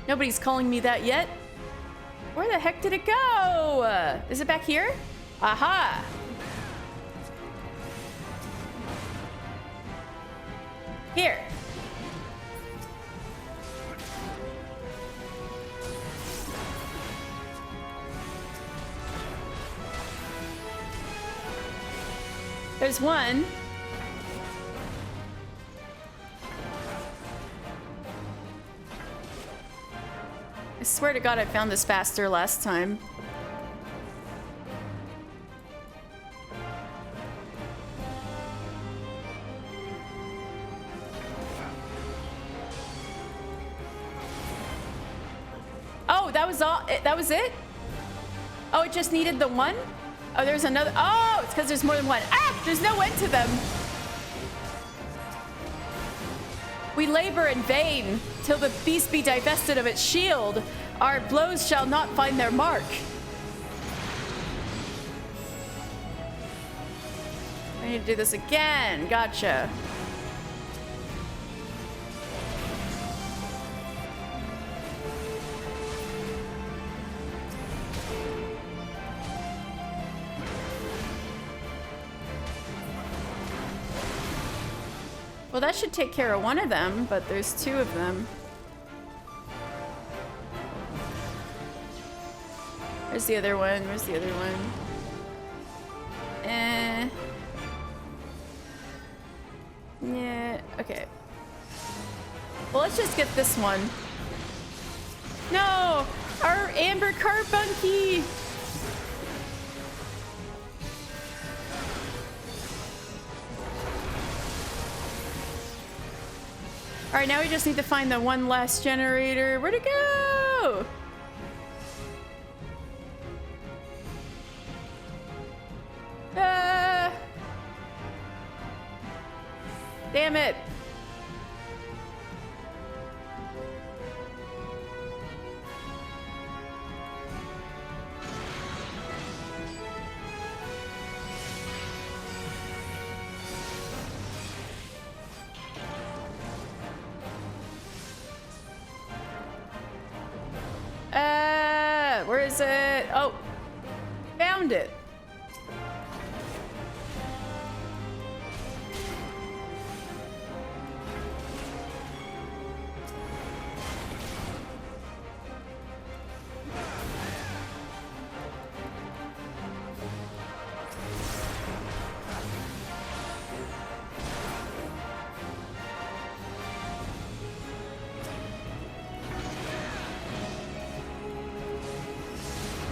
Nobody's calling me that yet. Where the heck did it go? Is it back here? Aha! Here. There's one. I swear to God I found this faster last time. Oh, that was all. That was it? Oh, it just needed the one? Oh, there's another. Oh, it's because there's more than one. Ah, there's no end to them. We labor in vain till the beast be divested of its shield. Our blows shall not find their mark. I need to do this again. Gotcha. Well, that should take care of one of them, but there's two of them. Where's the other one? Where's the other one? Yeah, okay. Well, let's just get this one. No! Our Amber Carbuncle! Alright, now we just need to find the one last generator. Where'd it go? Damn it. Where is it? Oh, found it.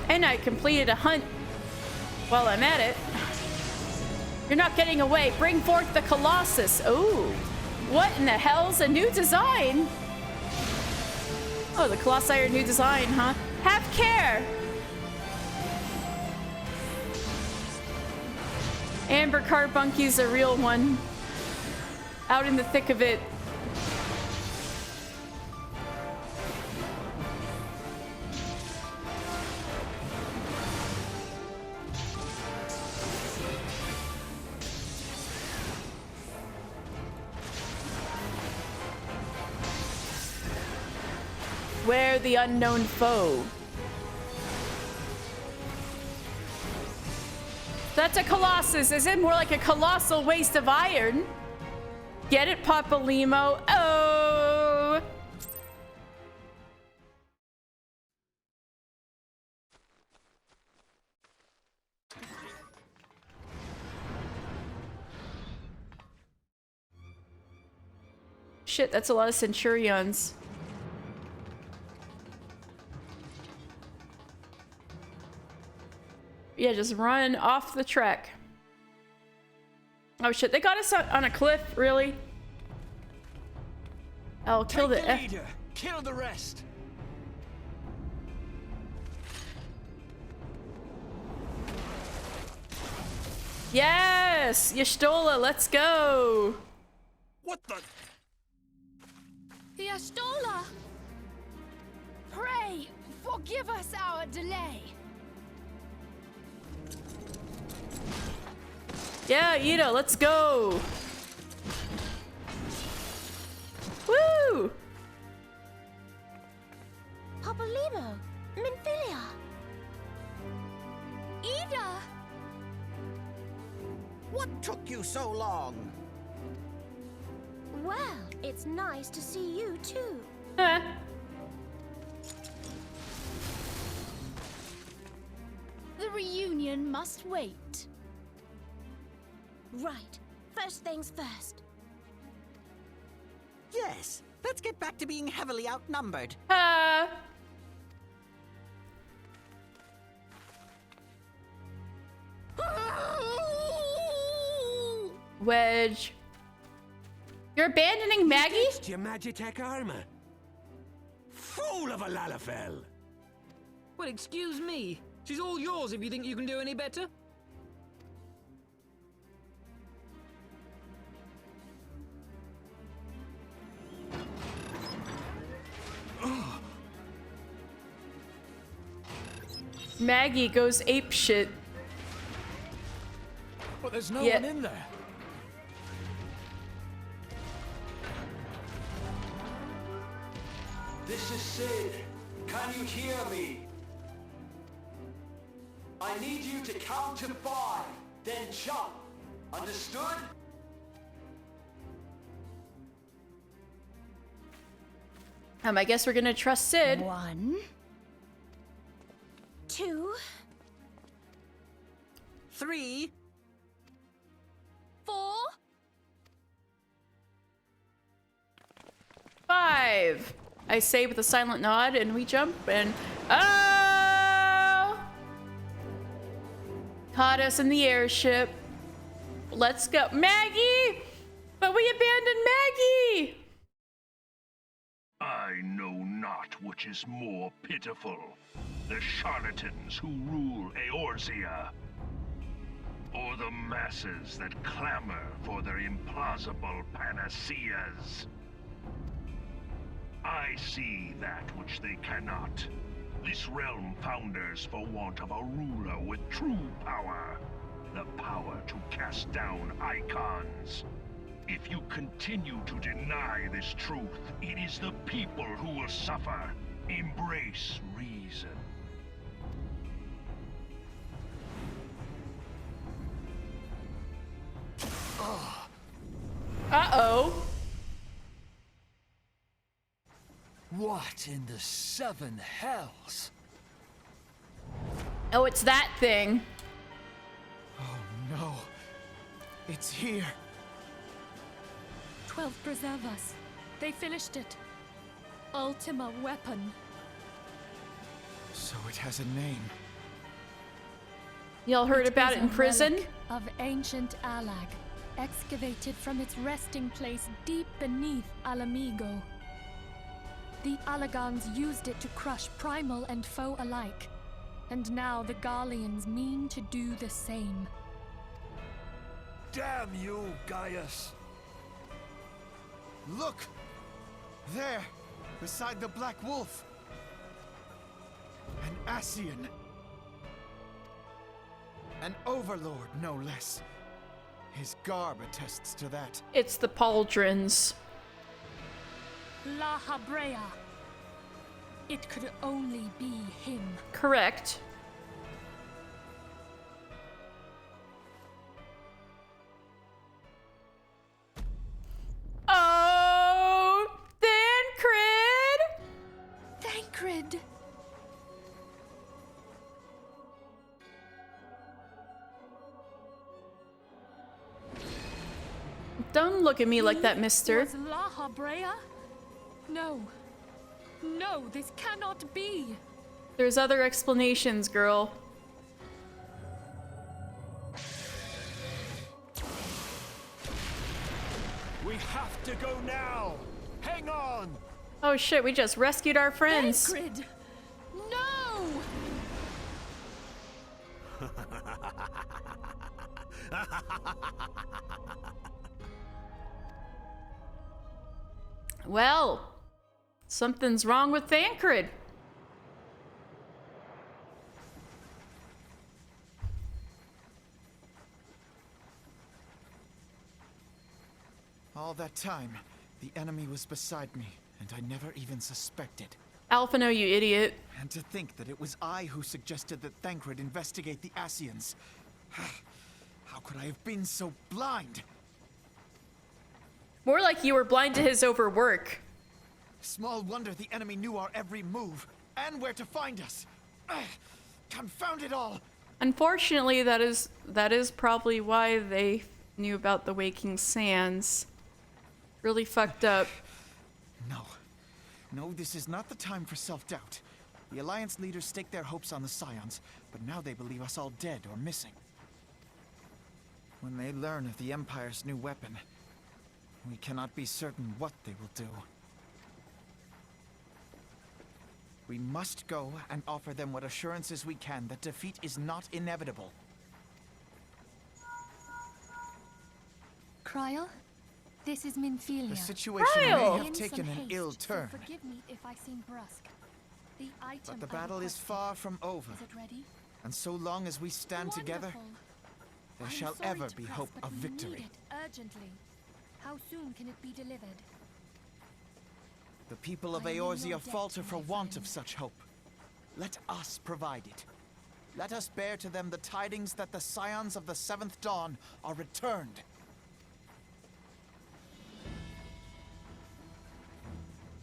And I completed a hunt while I'm at it. You're not getting away. Bring forth the Colossus. Ooh. What in the hell's a new design? Oh, the Colossi are new design, huh? Have care. Amber Carbuncle's a real one. Out in the thick of it. Where the unknown foe. That's a Colossus. Is it more like a colossal waste of iron? Get it, Papalimo? Oh! Shit, that's a lot of Centurions. Yeah, just run off the track. Oh shit, they got us on a cliff, really? I'll kill the leader, kill the rest. Yes! Y'shtola, let's go! What the? The Ashtola! Pray, forgive us our delay. Yeah, Ida, let's go! Woo! Papalymo, Minfilia. Ida! What took you so long? Well, it's nice to see you too. Huh. The reunion must wait. Right. First things first. Yes, let's get back to being heavily outnumbered. Wedge. You're abandoning Maggie? It's your Magitech armor. Fool of a Lalafell. Well, excuse me. She's all yours if you think you can do any better. Maggie goes ape shit. But there's no Yeah. one in there. This is Sid. Can you hear me? I need you to count to 5, then jump. Understood? I guess we're gonna trust Sid. 1, 2, 3. 4. 5. I say with a silent nod, and we jump, and oh! Caught us in the airship. Let's go, Maggie! But we abandoned Maggie! I know not which is more pitiful, the charlatans who rule Eorzea, or the masses that clamor for their implausible panaceas. I see that which they cannot. This realm founders for want of a ruler with true power. The power to cast down icons. If you continue to deny this truth, it is the people who will suffer. Embrace reason. Uh-oh. What in the 7 hells? Oh, it's that thing. Oh no. It's here. 12 preserve us. They finished it. Ultima weapon. So it has a name. Y'all heard about it in is a prison? relic of ancient Alag, excavated from its resting place deep beneath Alamigo. The Alagans used it to crush primal and foe alike, and now the Garleans mean to do the same. Damn you, Gaius! Look! There, beside the Black Wolf. An Ascian. An overlord, no less. His garb attests to that. It's the Pauldrons. La Habrea. It could only be him. Correct. Oh, Thancred! Thancred! Don't look at me like that, mister. Was La Habrea? No. No, this cannot be. There's other explanations, girl. We have to go now! Hang on! Oh shit, we just rescued our friends. Thancred! No! Well, something's wrong with Thancred. All that time, the enemy was beside me, and I never even suspected. Alphino, you idiot. And to think that it was I who suggested that Thancred investigate the Ascians. How could I have been so blind? More like you were blind to his overwork. Small wonder the enemy knew our every move, and where to find us. Confound it all! Unfortunately, that is probably why they knew about the Waking Sands. Really fucked up. No, this is not the time for self-doubt. The Alliance leaders staked their hopes on the Scions, but now they believe us all dead or missing. When they learn of the Empire's new weapon, we cannot be certain what they will do. We must go and offer them what assurances we can that defeat is not inevitable. Cryle, this is Minfilia. The situation Cryle! may have taken an ill turn, So forgive me if I seem brusque. The item but the I battle is requested, far from over. Is it ready? And so long as we stand together, Wonderful. there I'm shall sorry ever to be press, hope but of we victory. need it urgently. How soon can it be delivered? The people of I am in your Eorzea debt, falter for my want friend. of such hope. Let us provide it. Let us bear to them the tidings that the Scions of the Seventh Dawn are returned.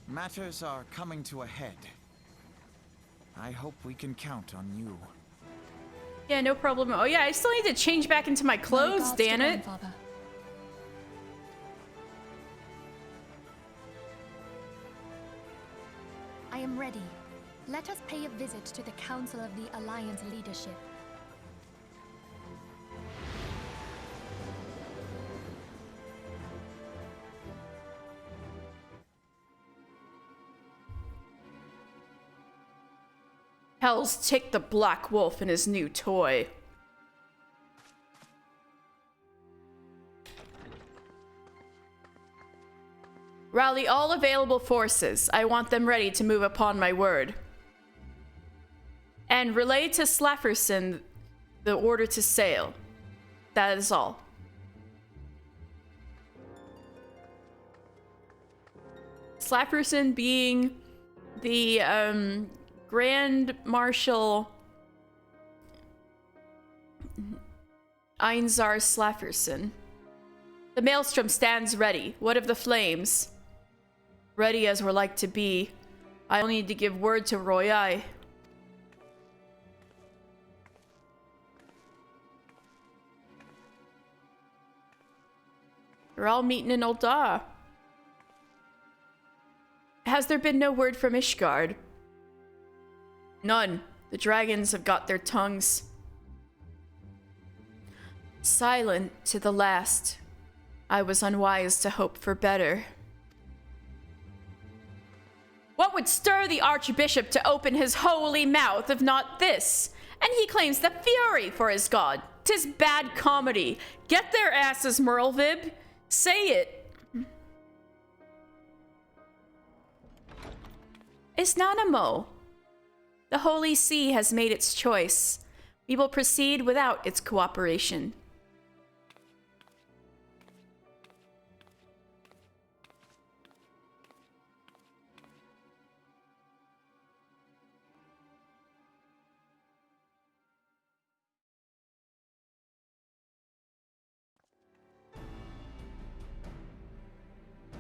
Matters are coming to a head. I hope we can count on you. Yeah, no problem. Oh yeah, I still need to change back into my clothes, My regards to damn it. Grandfather. I am ready. Let us pay a visit to the Council of the Alliance leadership. Hell's take the Black Wolf and his new toy. Rally all available forces. I want them ready to move upon my word. And relay to Slafferson the order to sail. That is all. Slafferson being the Grand Marshal Einzar Slafferson. The Maelstrom stands ready. What of the flames? Ready as we're like to be. I'll need to give word to Royai. We're all meeting in Ul'dah. Has there been no word from Ishgard? None. The dragons have got their tongues silent to the last. I was unwise to hope for better. What would stir the Archbishop to open his holy mouth if not this? And he claims the fury for his god. 'Tis bad comedy. Get their asses, Merlvib. Say it. Isnanamo. The Holy See has made its choice. We will proceed without its cooperation.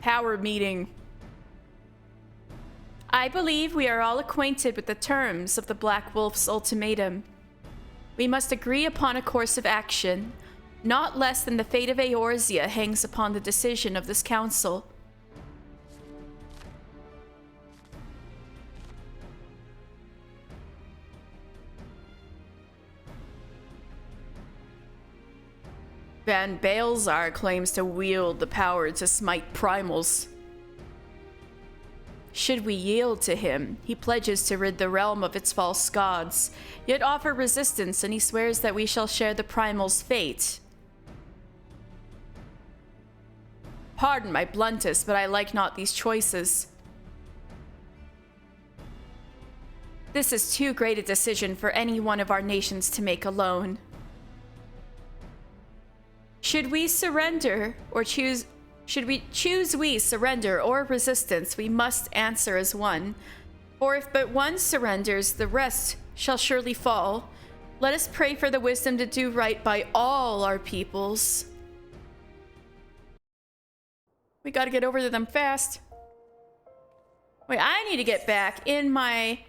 Power meeting. I believe we are all acquainted with the terms of the Black Wolf's ultimatum. We must agree upon a course of action. Not less than the fate of Eorzea hangs upon the decision of this council. Van Baelzar claims to wield the power to smite primals. Should we yield to him, he pledges to rid the realm of its false gods, yet offer resistance, and he swears that we shall share the primal's fate. Pardon my bluntest, but I like not these choices. This is too great a decision for any one of our nations to make alone. Should we surrender or choose surrender or resistance, we must answer as one. For if but one surrenders, the rest shall surely fall. Let us pray for the wisdom to do right by all our peoples. We gotta get over to them fast. Wait, I need to get back in my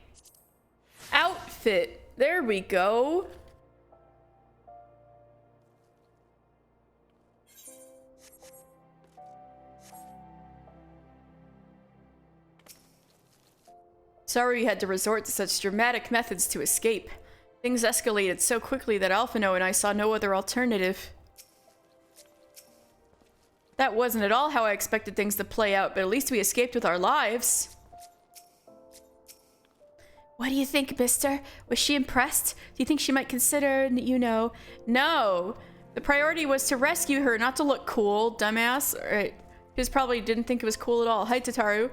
outfit. There we go. Sorry you had to resort to such dramatic methods to escape. Things escalated so quickly that Alphino and I saw no other alternative. That wasn't at all how I expected things to play out, but at least we escaped with our lives. What do you think, mister? Was she impressed? Do you think she might consider, you know... No! The priority was to rescue her, not to look cool, dumbass. Alright. She just probably didn't think it was cool at all. Hi, Tataru.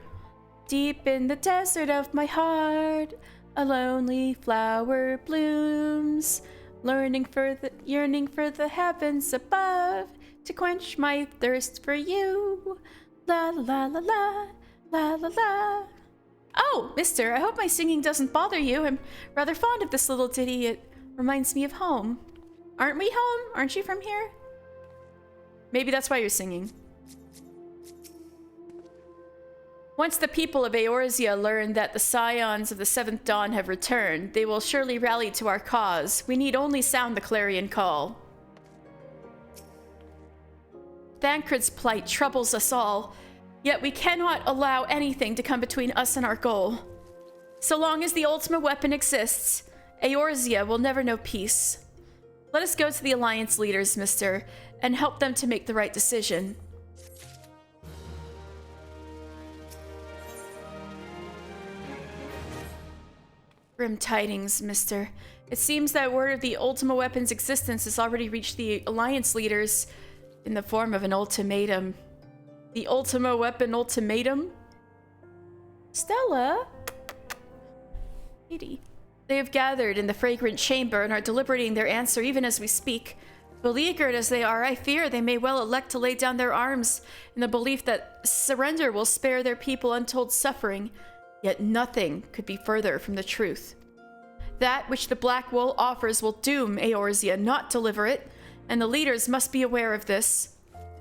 Deep in the desert of my heart, a lonely flower blooms, yearning for the heavens above, to quench my thirst for you. La la la la, la la la. Oh, mister, I hope my singing doesn't bother you. I'm rather fond of this little ditty. It reminds me of home. Aren't we home? Aren't you from here? Maybe that's why you're singing. Once the people of Eorzea learn that the Scions of the Seventh Dawn have returned, they will surely rally to our cause. We need only sound the clarion call. Thancred's plight troubles us all, yet we cannot allow anything to come between us and our goal. So long as the Ultima Weapon exists, Eorzea will never know peace. Let us go to the Alliance leaders, mister, and help them to make the right decision. Grim tidings, mister. It seems that word of the Ultima Weapon's existence has already reached the Alliance leaders in the form of an ultimatum. The Ultima Weapon ultimatum? Stella? Lady. They have gathered in the fragrant chamber and are deliberating their answer even as we speak. Beleaguered as they are, I fear they may well elect to lay down their arms in the belief that surrender will spare their people untold suffering. Yet nothing could be further from the truth. That which the Black Wool offers will doom Eorzea, not deliver it, and the leaders must be aware of this.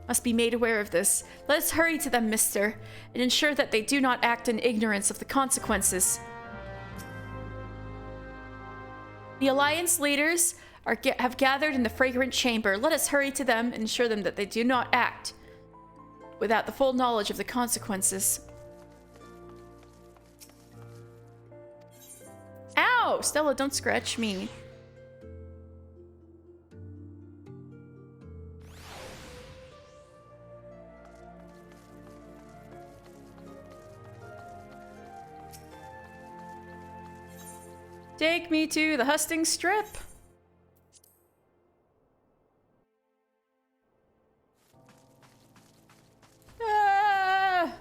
Must be made aware of this. Let us hurry to them, mister, and ensure that they do not act in ignorance of the consequences. The Alliance leaders have gathered in the fragrant chamber. Let us hurry to them and ensure them that they do not act without the full knowledge of the consequences. Ow! Stella, don't scratch me. Take me to the Husting Strip. Ah!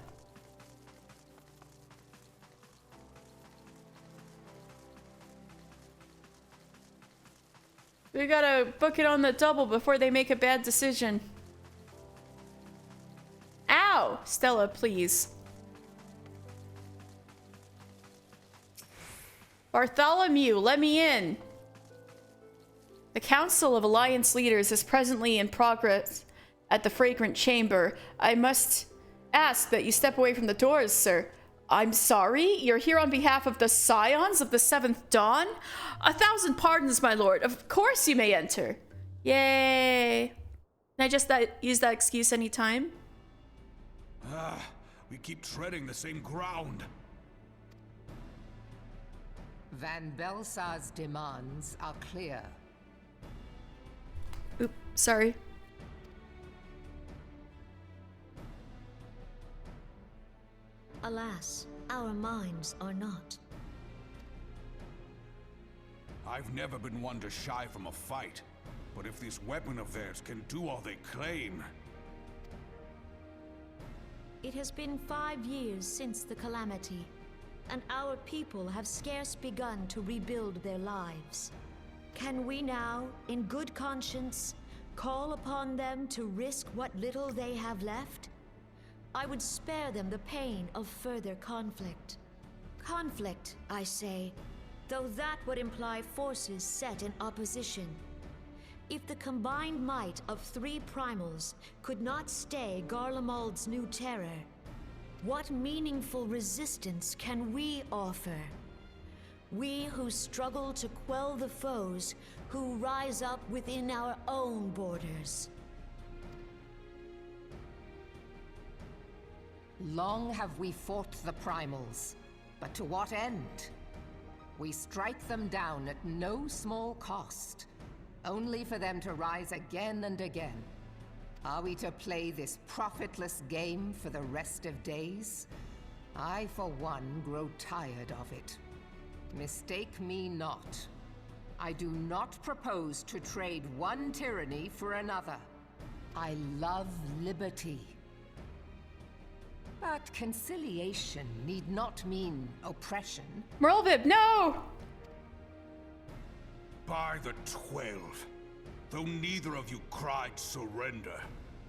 We gotta book it on the double before they make a bad decision. Ow! Stella, please. Bartholomew, let me in. The Council of Alliance Leaders is presently in progress at the Fragrant Chamber. I must ask that you step away from the doors, sir. I'm sorry? You're here on behalf of the Scions of the Seventh Dawn? 1,000 pardons, my lord. Of course you may enter. Yay. Can I just use that excuse anytime? We keep treading the same ground. Van Belsar's demands are clear. Oop, sorry. Alas, our minds are not. I've never been one to shy from a fight, but if this weapon of theirs can do all they claim... It has been 5 years since the calamity, and our people have scarce begun to rebuild their lives. Can we now, in good conscience, call upon them to risk what little they have left? I would spare them the pain of further conflict. Conflict, I say, though that would imply forces set in opposition. If the combined might of 3 primals could not stay Garlemald's new terror, what meaningful resistance can we offer? We who struggle to quell the foes who rise up within our own borders. Long have we fought the primals, but to what end? We strike them down at no small cost, only for them to rise again and again. Are we to play this profitless game for the rest of days? I, for one, grow tired of it. Mistake me not. I do not propose to trade one tyranny for another. I love liberty. But conciliation need not mean oppression. Merlvib, no! By the 12, though neither of you cried surrender,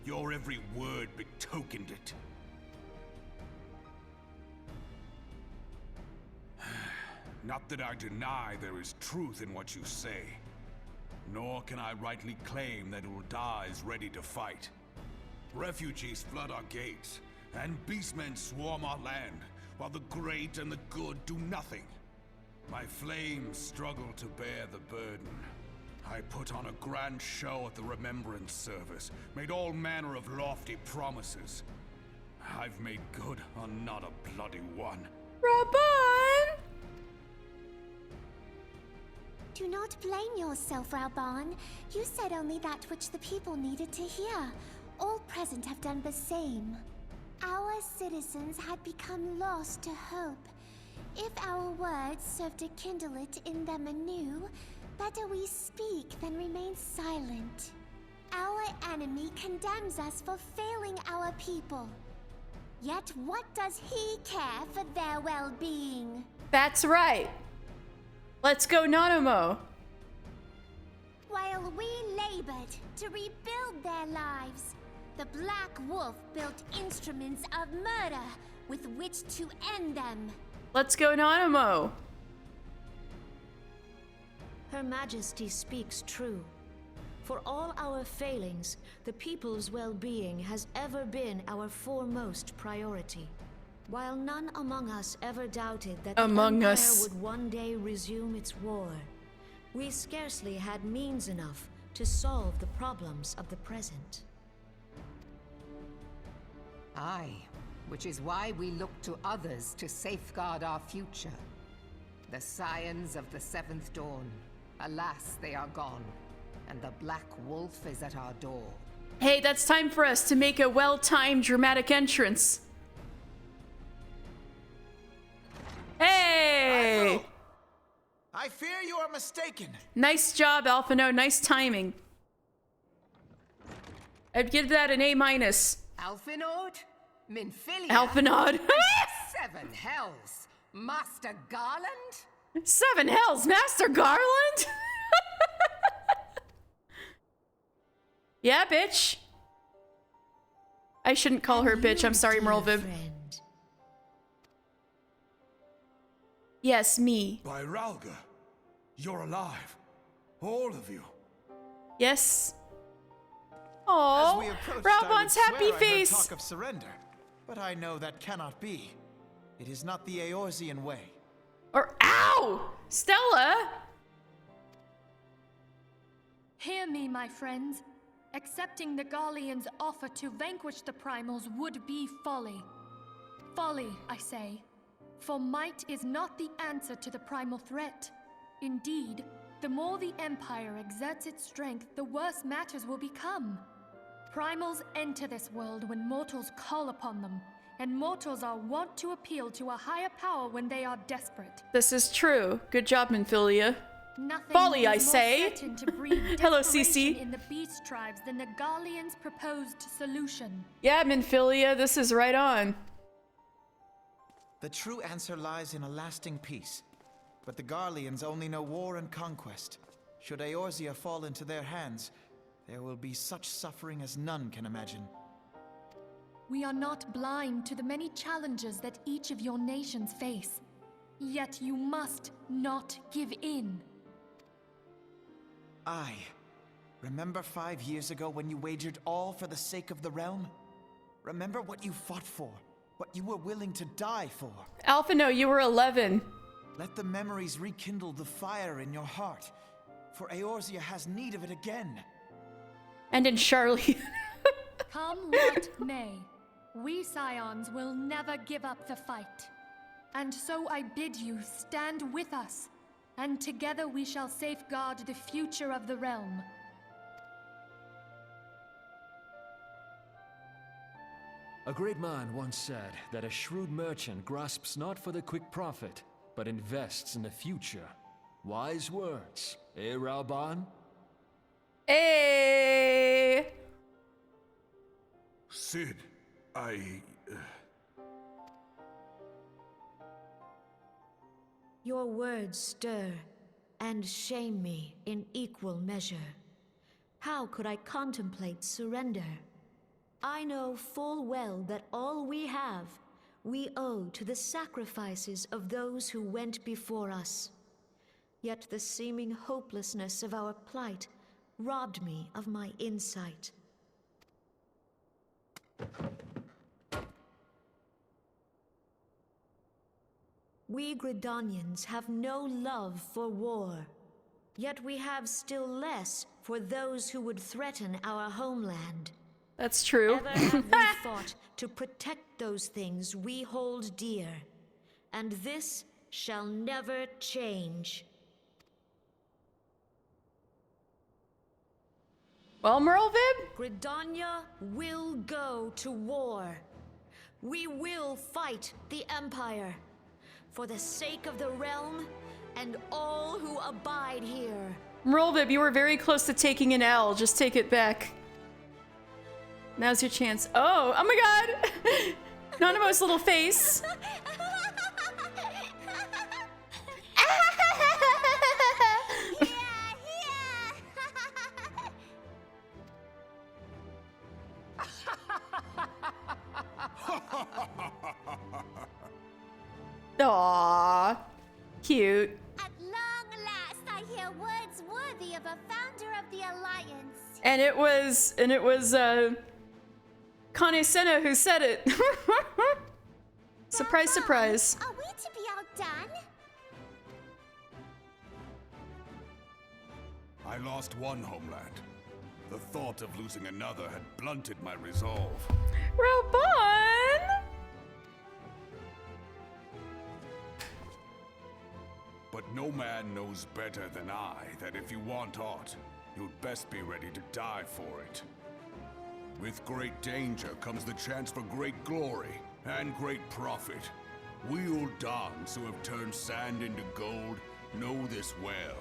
your every word betokened it. Not that I deny there is truth in what you say, nor can I rightly claim that Ul'dah is ready to fight. Refugees flood our gates, and beastmen swarm our land, while the great and the good do nothing. My flames struggle to bear the burden. I put on a grand show at the Remembrance Service, made all manner of lofty promises. I've made good on not a bloody one. Raubahn! Do not blame yourself, Raubahn. You said only that which the people needed to hear. All present have done the same. Our citizens had become lost to hope. If our words serve to kindle it in them anew, better we speak than remain silent. Our enemy condemns us for failing our people. Yet what does he care for their well-being? That's right. Let's go, Nonomo. While we labored to rebuild their lives, the Black Wolf built instruments of murder with which to end them. Let's go, Nonomo. Her Majesty speaks true. For all our failings, the people's well-being has ever been our foremost priority. While none among us ever doubted that the Empire would one day resume its war, we scarcely had means enough to solve the problems of the present. Aye, which is why we look to others to safeguard our future. The Scions of the Seventh Dawn. Alas, they are gone, and the Black Wolf is at our door. Hey, that's time for us to make a well-timed dramatic entrance. Hey! I fear you are mistaken. Nice job, Alphinaud. Nice timing. I'd give that an A-. Alphinaud? Minfilia? Alphinaud. 7 hells! Master Garland? 7 hells, Master Garland? Yeah, bitch. I shouldn't call her bitch. I'm sorry, Merlvib. Yes, me. By Ralga, you're alive. All of you. Yes. Oh, Raubah's happy face. Talk of surrender, but I know that cannot be. It is not the Eorzean way. Or ow, Stella. Hear me, my friends. Accepting the Garlean's offer to vanquish the Primals would be folly. Folly, I say. For might is not the answer to the primal threat. Indeed, the more the Empire exerts its strength, the worse matters will become. Primals enter this world when mortals call upon them, and mortals are wont to appeal to a higher power when they are desperate. This is true. Good job, Minfilia. Nothing Folly, is I more say. certain to breed Hello, desperation Cece. in the beast tribes than the Garleans' proposed solution. Yeah, Minfilia, this is right on. The true answer lies in a lasting peace. But the Garleans only know war and conquest. Should Eorzea fall into their hands, there will be such suffering as none can imagine. We are not blind to the many challenges that each of your nations face. Yet you must not give in. Aye. Remember 5 years ago when you wagered all for the sake of the realm? Remember what you fought for, what you were willing to die for. Alphino, you were 11. Let the memories rekindle the fire in your heart, for Eorzea has need of it again. And in Charlie. Come what may, we Scions will never give up the fight. And so I bid you stand with us, and together we shall safeguard the future of the realm. A great man once said that a shrewd merchant grasps not for the quick profit, but invests in the future. Wise words, eh, Raoban? Hey! Cid, Your words stir and shame me in equal measure. How could I contemplate surrender? I know full well that all we have, we owe to the sacrifices of those who went before us. Yet the seeming hopelessness of our plight robbed me of my insight. We Gridanians have no love for war, yet we have still less for those who would threaten our homeland. That's true. Ever have we fought to protect those things we hold dear, and this shall never change. Well, Merlvib? Gridania will go to war. We will fight the Empire for the sake of the realm and all who abide here. Merlvib, you were very close to taking an L. Just take it back. Now's your chance. Oh my god! Nanamo's little face. Aww. Cute. At long last, I hear words worthy of a founder of the Alliance. And it was Kane Senna who said it. Surprise, surprise. Are we to be outdone? I lost one homeland. The thought of losing another had blunted my resolve. Raoban! But no man knows better than I that if you want aught, you'd best be ready to die for it. With great danger comes the chance for great glory and great profit. We Uldans who have turned sand into gold know this well.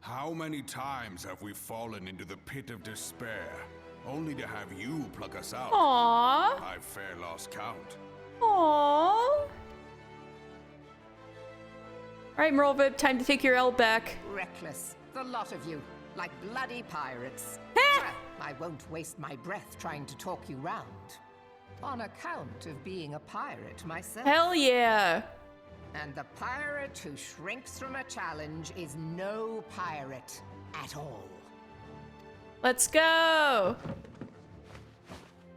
How many times have we fallen into the pit of despair, only to have you pluck us out? Aww. I've fair lost count. Aww. Alright, Merlvib, time to take your L back. Reckless, the lot of you, like bloody pirates. I won't waste my breath trying to talk you round. On account of being a pirate myself. Hell yeah. And the pirate who shrinks from a challenge is no pirate at all. Let's go.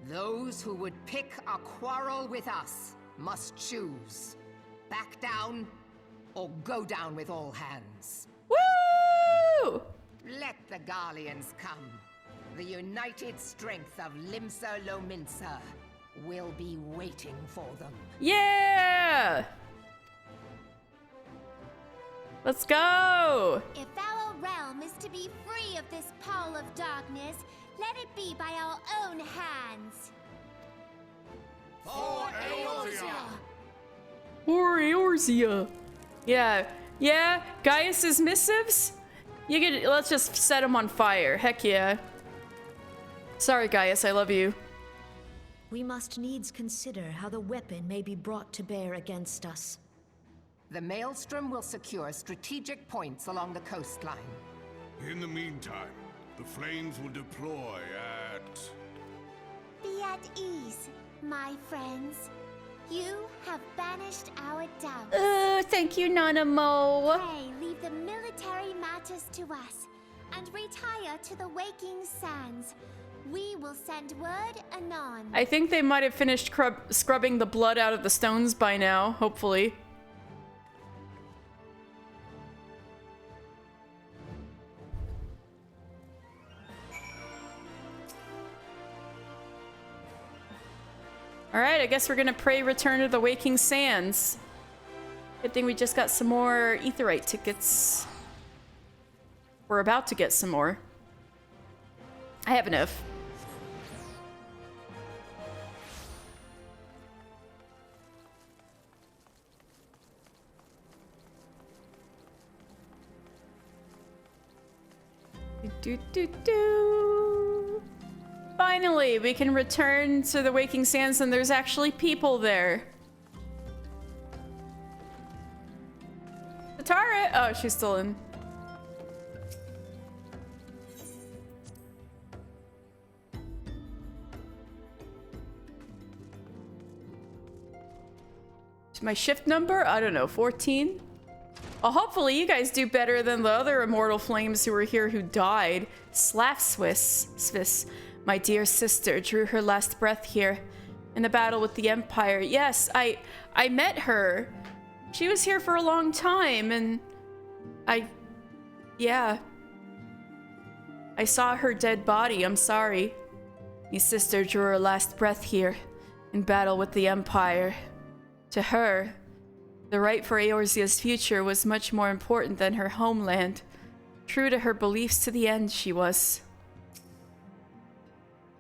Those who would pick a quarrel with us must choose. Back down or go down with all hands. Woo! Let the Garleans come. The united strength of Limsa Lominsa will be waiting for them. Yeah! Let's go! If our realm is to be free of this pall of darkness, let it be by our own hands. For Eorzea! Or Eorzea. Yeah. Yeah, Gaius's missives? You get. Let's just set them on fire. Heck yeah. Sorry, Gaius, I love you. We must needs consider how the weapon may be brought to bear against us. The Maelstrom will secure strategic points along the coastline. In the meantime, the flames will deploy at... Be at ease, my friends. You have banished our doubts. Thank you, Nanamo. Pray leave the military matters to us, and retire to the Waking Sands. We will send word anon. I think they might have finished scrubbing the blood out of the stones by now, hopefully. Alright, I guess we're gonna pray return to the Waking Sands. Good thing we just got some more Aetheryte tickets. We're about to get some more. I have enough. Finally, we can return to the Waking Sands and there's actually people there. Tara! Oh, she's still in. My shift number? I don't know, 14? Well, hopefully you guys do better than the other Immortal Flames who were here who died. Swiss, my dear sister, drew her last breath here in the battle with the Empire. Yes, I met her. She was here for a long time, and yeah. I saw her dead body, I'm sorry. My sister drew her last breath here in battle with the Empire. To her, the right for Eorzea's future was much more important than her homeland. True to her beliefs to the end, she was.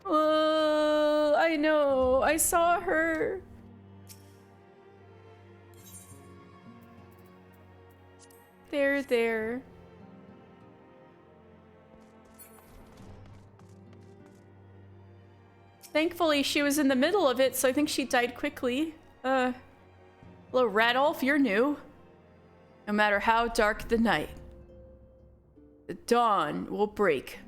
Oh, I know. I saw her. There. Thankfully, she was in the middle of it, so I think she died quickly. Hello, Radolf, you're new. No matter how dark the night, the dawn will break.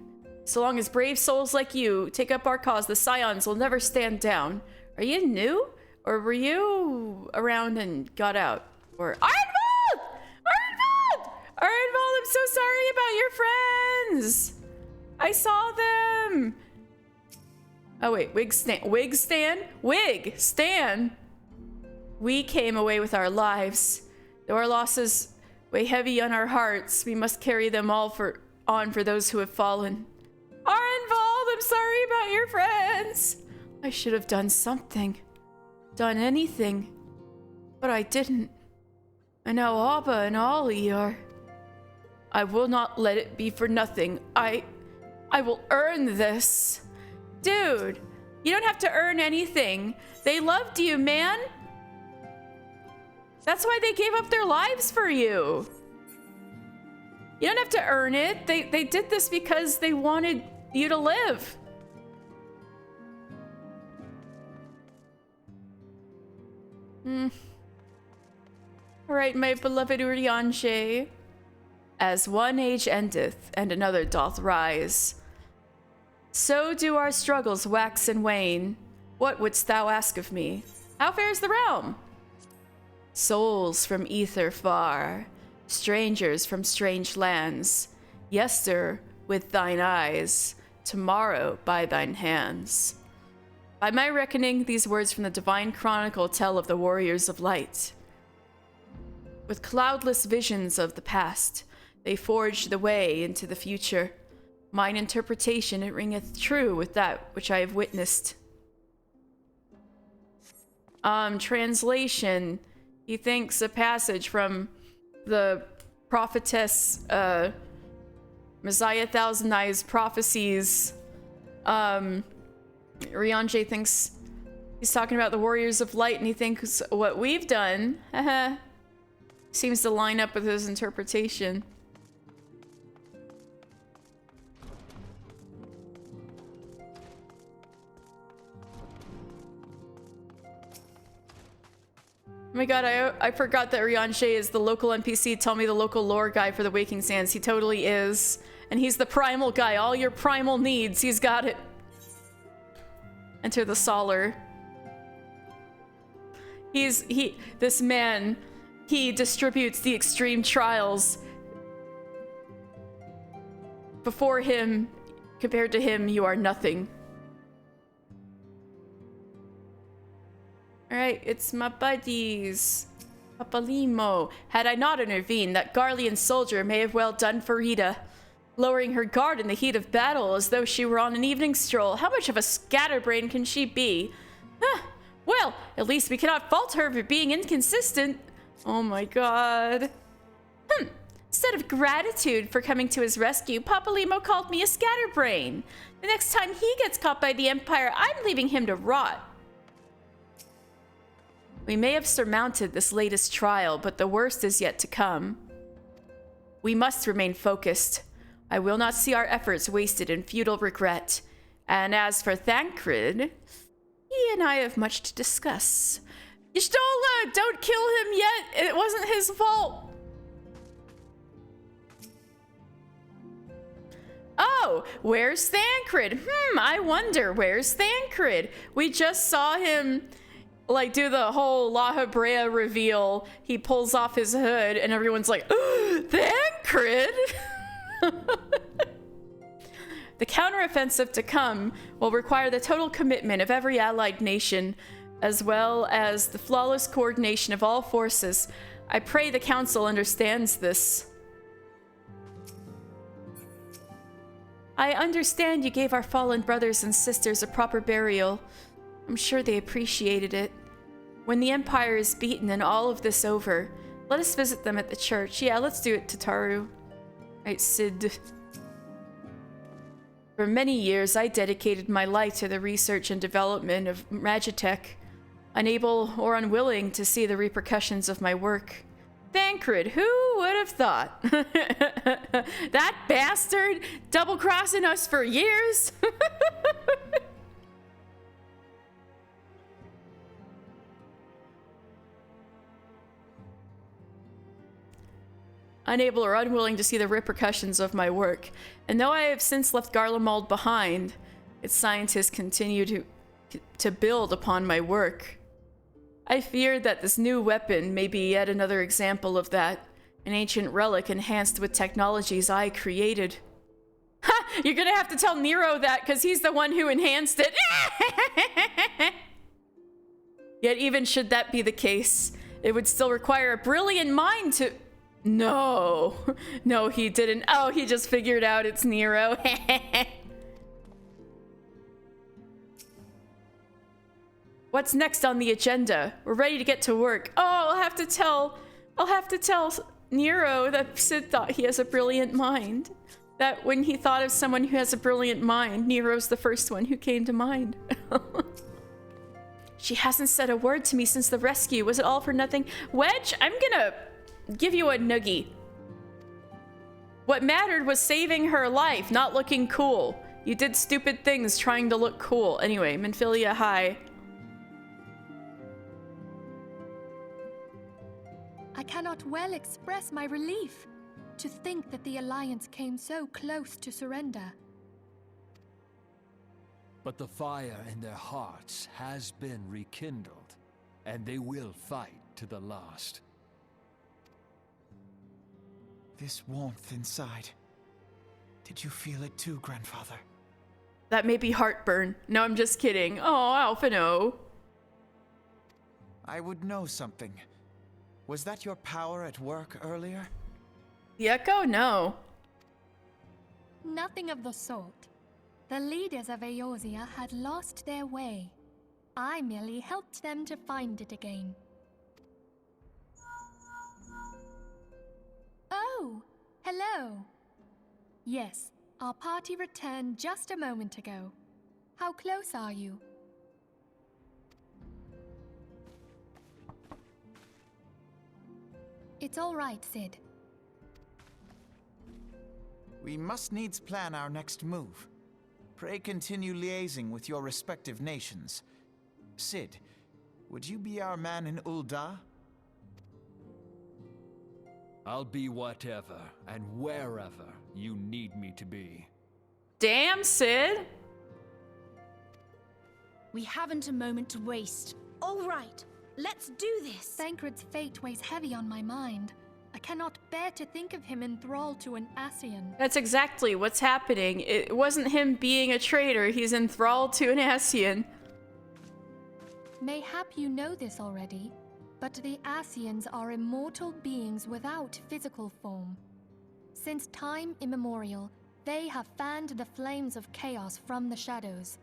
So long as brave souls like you take up our cause, the Scions will never stand down. Are you new? Or were you around and got out? Or Arnvald! Arnvald, I'm so sorry about your friends. I saw them. Oh wait, Wig Stan. We came away with our lives. Though our losses weigh heavy on our hearts, we must carry them all on for those who have fallen. Arenvald, I'm sorry about your friends. I should have done something. Done anything. But I didn't. And now Abba and Ollie are... I will not let it be for nothing. I will earn this. Dude, you don't have to earn anything. They loved you, man. That's why they gave up their lives for you. You don't have to earn it. They did this because they wanted you to live. Alright, my beloved Urianger. As one age endeth, and another doth rise, so do our struggles wax and wane. What wouldst thou ask of me? How fares the realm? Souls from ether far, strangers from strange lands, yester with thine eyes, tomorrow by thine hands. By my reckoning, these words from the Divine Chronicle tell of the warriors of light. With cloudless visions of the past, they forged the way into the future. Mine interpretation, it ringeth true with that which I have witnessed. Translation. He thinks a passage from the prophetess Messiah Thousand Eyes prophecies. Rianche thinks He's talking about the Warriors of Light, and he thinks what we've done seems to line up with his interpretation. Oh my god, I forgot that Rianche is the local NPC. Tell me the local lore guy for the Waking Sands. He totally is. And he's the primal guy. All your primal needs, he's got it. Enter the Solar. This man, he distributes the extreme trials. Before him, compared to him, you are nothing. Alright, it's my buddies. Papalimo. Had I not intervened, that Garlean soldier may have well done for Rita. Lowering her guard in the heat of battle as though she were on an evening stroll. How much of a scatterbrain can she be? Well, at least we cannot fault her for being inconsistent. Oh my god. Instead of gratitude for coming to his rescue, Papalimo called me a scatterbrain. The next time he gets caught by the Empire, I'm leaving him to rot. We may have surmounted this latest trial, but the worst is yet to come. We must remain focused. I will not see our efforts wasted in futile regret. And as for Thancred, he and I have much to discuss. Y'shtola, don't kill him yet! It wasn't his fault! Oh, where's Thancred? I wonder, where's Thancred? We just saw him, like, do the whole La Hebrea reveal. He pulls off his hood, and everyone's like, Thancred? The counteroffensive to come will require the total commitment of every allied nation, as well as the flawless coordination of all forces. I pray the Council understands this. I understand you gave our fallen brothers and sisters a proper burial. I'm sure they appreciated it. When the Empire is beaten and all of this over, let us visit them at the church. Yeah, let's do it, Tataru. Right, Sid. For many years, I dedicated my life to the research and development of Magitech, unable or unwilling to see the repercussions of my work. Thancred, who would have thought? That bastard double-crossing us for years? Unable or unwilling to see the repercussions of my work. And though I have since left Garlemald behind, its scientists continue to build upon my work. I fear that this new weapon may be yet another example of that, an ancient relic enhanced with technologies I created. Ha! You're gonna have to tell Nero that, because he's the one who enhanced it. Yet even should that be the case, it would still require a brilliant mind to... No. No, he didn't. Oh, he just figured out it's Nero. What's next on the agenda? We're ready to get to work. Oh, I'll have to tell Nero that Sid thought he has a brilliant mind. That when he thought of someone who has a brilliant mind, Nero's the first one who came to mind. She hasn't said a word to me since the rescue. Was it all for nothing? Wedge, I'm gonna give you a noogie. What mattered was saving her life, not looking cool. You did stupid things trying to look cool. Anyway, Minfilia, hi. I cannot well express my relief to think that the Alliance came so close to surrender. But the fire in their hearts has been rekindled, and they will fight to the last. This warmth inside. Did you feel it too, Grandfather? That may be heartburn. No, I'm just kidding. Oh, Alphino. I would know something. Was that your power at work earlier? The Echo? No. Nothing of the sort. The leaders of Eorzea had lost their way. I merely helped them to find it again. Oh, hello. Yes, our party returned just a moment ago. How close are you? It's all right, Cid. We must needs plan our next move. Pray continue liaising with your respective nations. Cid, would you be our man in Ul'dah? I'll be whatever and wherever you need me to be. Damn, Cid! We haven't a moment to waste. All right, let's do this! Thancred's fate weighs heavy on my mind. I cannot bear to think of him enthralled to an Ascian. That's exactly what's happening. It wasn't him being a traitor, he's enthralled to an Ascian. Mayhap you know this already, but the Ascians are immortal beings without physical form. Since time immemorial, they have fanned the flames of chaos from the shadows.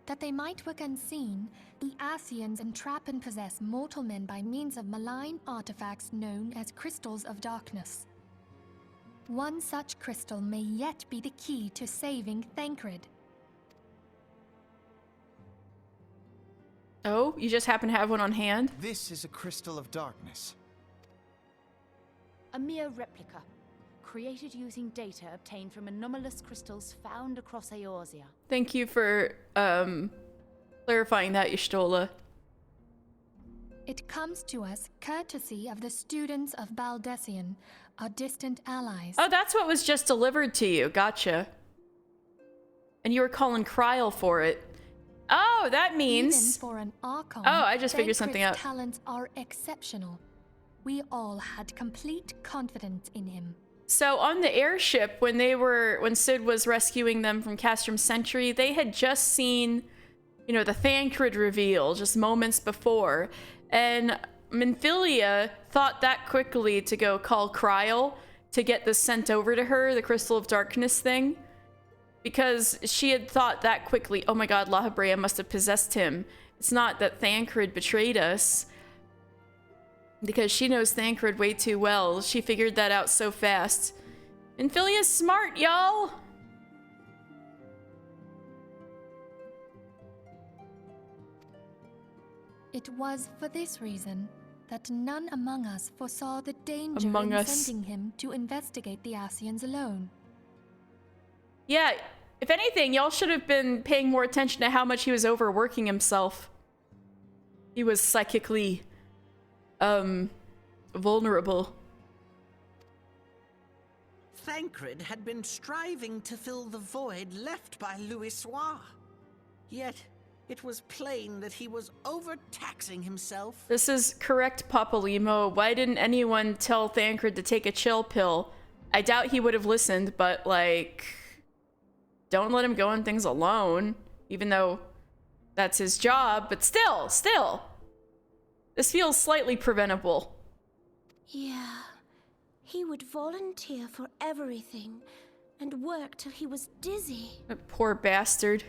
That they might work unseen, the Ascians entrap and possess mortal men by means of malign artifacts known as Crystals of Darkness. One such crystal may yet be the key to saving Thancred. Oh, you just happen to have one on hand? This is a Crystal of Darkness. A mere replica, created using data obtained from anomalous crystals found across Eorzea. Thank you for clarifying that, Y'shtola. It comes to us courtesy of the students of Baldessian, our distant allies. Oh, that's what was just delivered to you. Gotcha. And you were calling Kryl for it. Oh, that means... Even for an Archon, oh, I just figured something out. Thancred's talents are exceptional. We all had complete confidence in him. So on the airship, when Cid was rescuing them from Castrum Sentry, they had just seen, you know, the Thancred reveal just moments before. And Minfilia thought that quickly to go call Kryl to get this sent over to her, the Crystal of Darkness thing. Because she had thought that quickly, oh my god, Lahabrea must have possessed him. It's not that Thancred betrayed us. Because she knows Thancred way too well. She figured that out so fast. Minfilia's smart, y'all! It was for this reason that none among us foresaw the danger Among in us. sending him to investigate the Ascians alone. Yeah, if anything, y'all should have been paying more attention to how much he was overworking himself. He was psychically, vulnerable. Thancred had been striving to fill the void left by Louisoix. Yet, it was plain that he was overtaxing himself. This is correct, Papalymo. Why didn't anyone tell Thancred to take a chill pill? I doubt he would have listened, but, like... don't let him go on things alone. Even though that's his job, but still! This feels slightly preventable. Yeah. He would volunteer for everything and work till he was dizzy. That poor bastard.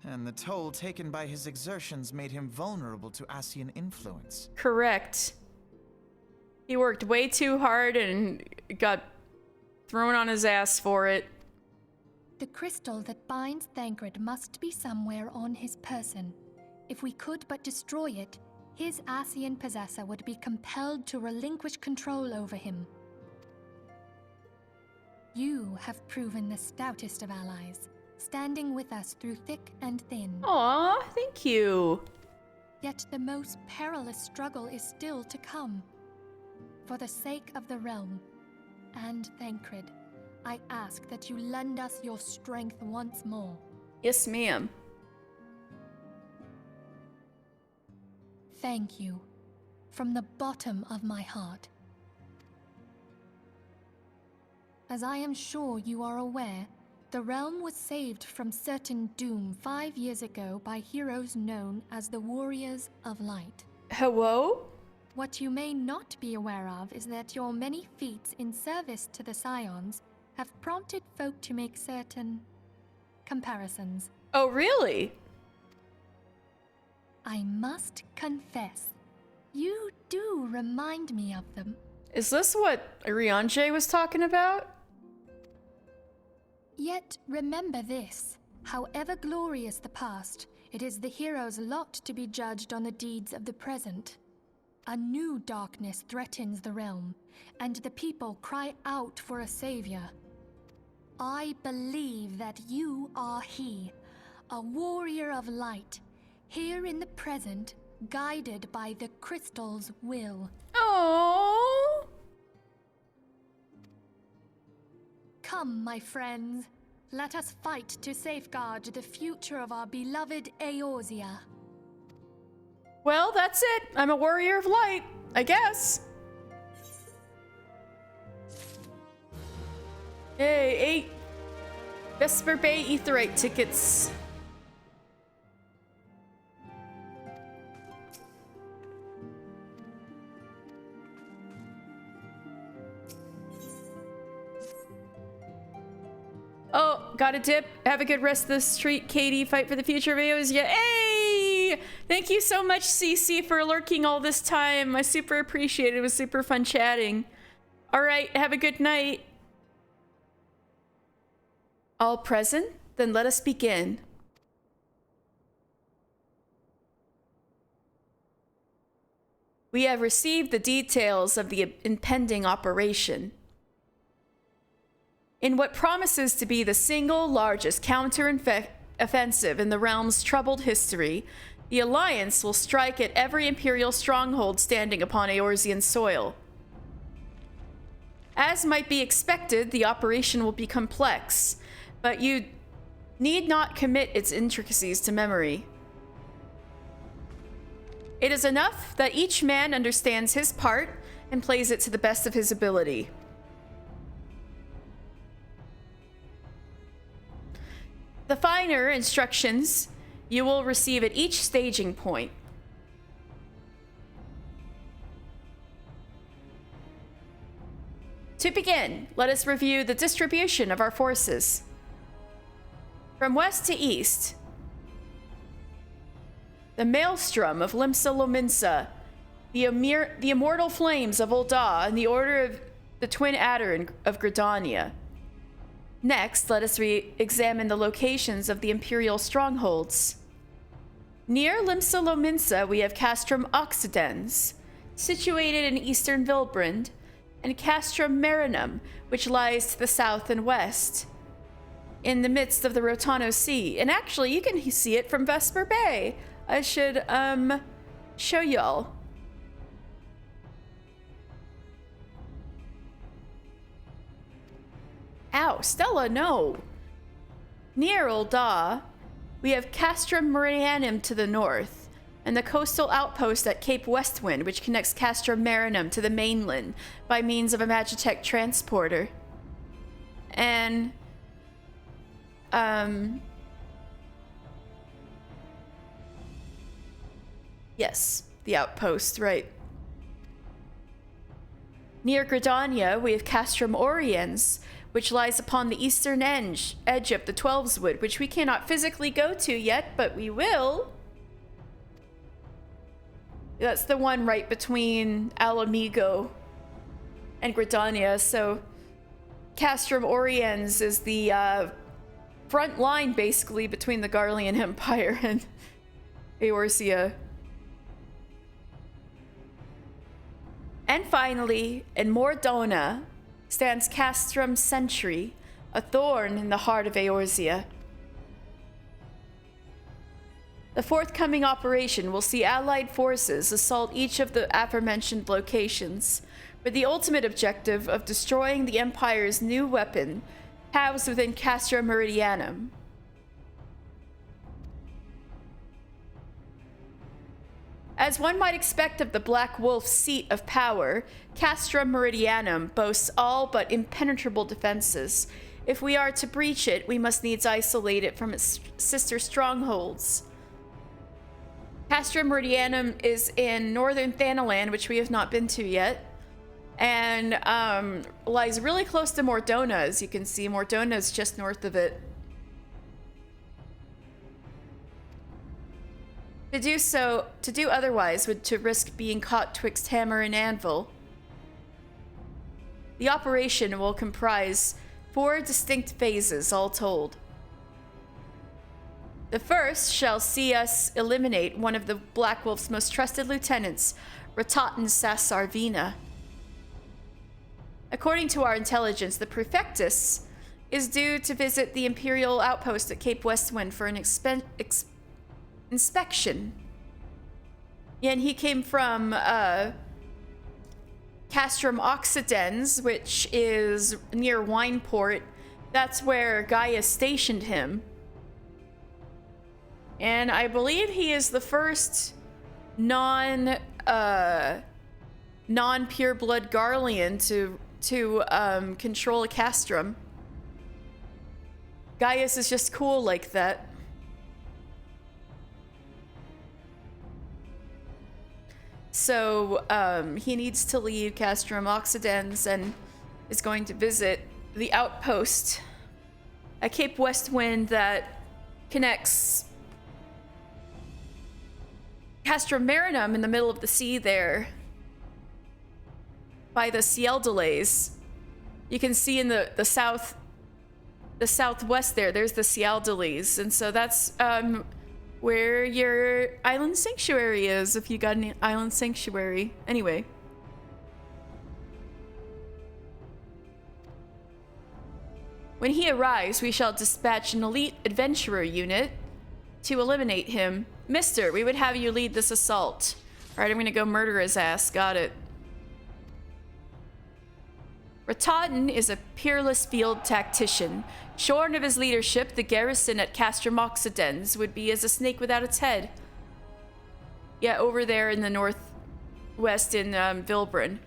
And the toll taken by his exertions made him vulnerable to Ascian influence. Correct. He worked way too hard and got thrown on his ass for it. The crystal that binds Thancred must be somewhere on his person. If we could but destroy it, his Ascian possessor would be compelled to relinquish control over him. You have proven the stoutest of allies, standing with us through thick and thin. Aw, thank you. Yet the most perilous struggle is still to come. For the sake of the realm and Thancred, I ask that you lend us your strength once more. Yes, ma'am. Thank you, from the bottom of my heart. As I am sure you are aware, the realm was saved from certain doom 5 years ago by heroes known as the Warriors of Light. Hello? What you may not be aware of is that your many feats in service to the Scions have prompted folk to make certain comparisons. Oh, really? I must confess, you do remind me of them. Is this what Urianger was talking about? Yet remember this, however glorious the past, it is the hero's lot to be judged on the deeds of the present. A new darkness threatens the realm, and the people cry out for a savior. I believe that you are he, a warrior of light, here in the present, guided by the crystal's will. Oh! Come, my friends. Let us fight to safeguard the future of our beloved Eorzea. Well, that's it. I'm a warrior of light, I guess. Hey, 8 Vesper Bay Aetheryte tickets. Oh, got a dip. Have a good rest of the street, Katie. Fight for the future of Eorzea. Hey! Thank you so much, CC, for lurking all this time. I super appreciate it. It was super fun chatting. All right, have a good night. All present? Then let us begin. We have received the details of the impending operation. In what promises to be the single largest counter-offensive in the realm's troubled history, the Alliance will strike at every Imperial stronghold standing upon Eorzean soil. As might be expected, the operation will be complex, but you need not commit its intricacies to memory. It is enough that each man understands his part and plays it to the best of his ability. The finer instructions you will receive at each staging point. To begin, let us review the distribution of our forces. From west to east, the Maelstrom of Limsa Lominsa, the Immortal Flames of Ul'dah, and the Order of the Twin Adder of Gridania. Next, let us re-examine the locations of the Imperial strongholds. Near Limsa Lominsa, we have Castrum Occidens, situated in eastern Vilbrand, and Castrum Marinum, which lies to the south and west, in the midst of the Rotano Sea. And actually, you can see it from Vesper Bay. I should, show y'all. Ow, Stella, no. Near Ul'dah, we have Castrum Meridianum to the north, and the coastal outpost at Cape Westwind, which connects Castrum Marinum to the mainland by means of a Magitech transporter. And, yes, the outpost, right. Near Gridania, we have Castrum Oriens, which lies upon the eastern edge of the Twelveswood, which we cannot physically go to yet, but we will. That's the one right between Alamigo and Gridania. So Castrum Oriens is the front line, basically, between the Garlean Empire and Eorzea. And finally, in Mordona, stands Castrum Sentry, a thorn in the heart of Eorzea. The forthcoming operation will see allied forces assault each of the aforementioned locations, with the ultimate objective of destroying the Empire's new weapon, housed within Castrum Meridianum. As one might expect of the Black Wolf's seat of power, Castrum Meridianum boasts all but impenetrable defenses. If we are to breach it, we must needs isolate it from its sister strongholds. Castrum Meridianum is in northern Thanalan, which we have not been to yet, and lies really close to Mordona, as you can see. Mordona is just north of it. To do otherwise would to risk being caught twixt hammer and anvil. The operation will comprise 4 distinct phases, all told. The first shall see us eliminate one of the Black Wolf's most trusted lieutenants, Ratatan Sassarvina. According to our intelligence, the Prefectus is due to visit the Imperial outpost at Cape Westwind for an inspection. Yeah, and he came from Castrum Occidens, which is near Wineport. That's where Gaius stationed him. And I believe he is the first non-pureblood Garlean to control a castrum. Gaius is just cool like that. So he needs to leave Castrum Occidens and is going to visit the outpost at Cape Westwind that connects Castrum Marinum in the middle of the sea there by the Cialdales. You can see in the southwest there's the Cialdales, and so that's where your island sanctuary is, if you got an island sanctuary. Anyway. When he arrives, we shall dispatch an elite adventurer unit to eliminate him. Mister, we would have you lead this assault. All right, I'm gonna go murder his ass. Got it. Ratatan is a peerless field tactician. Shorn of his leadership, the garrison at Castrum Occidens would be as a snake without its head. Yeah, over there in the northwest in Vilbrin.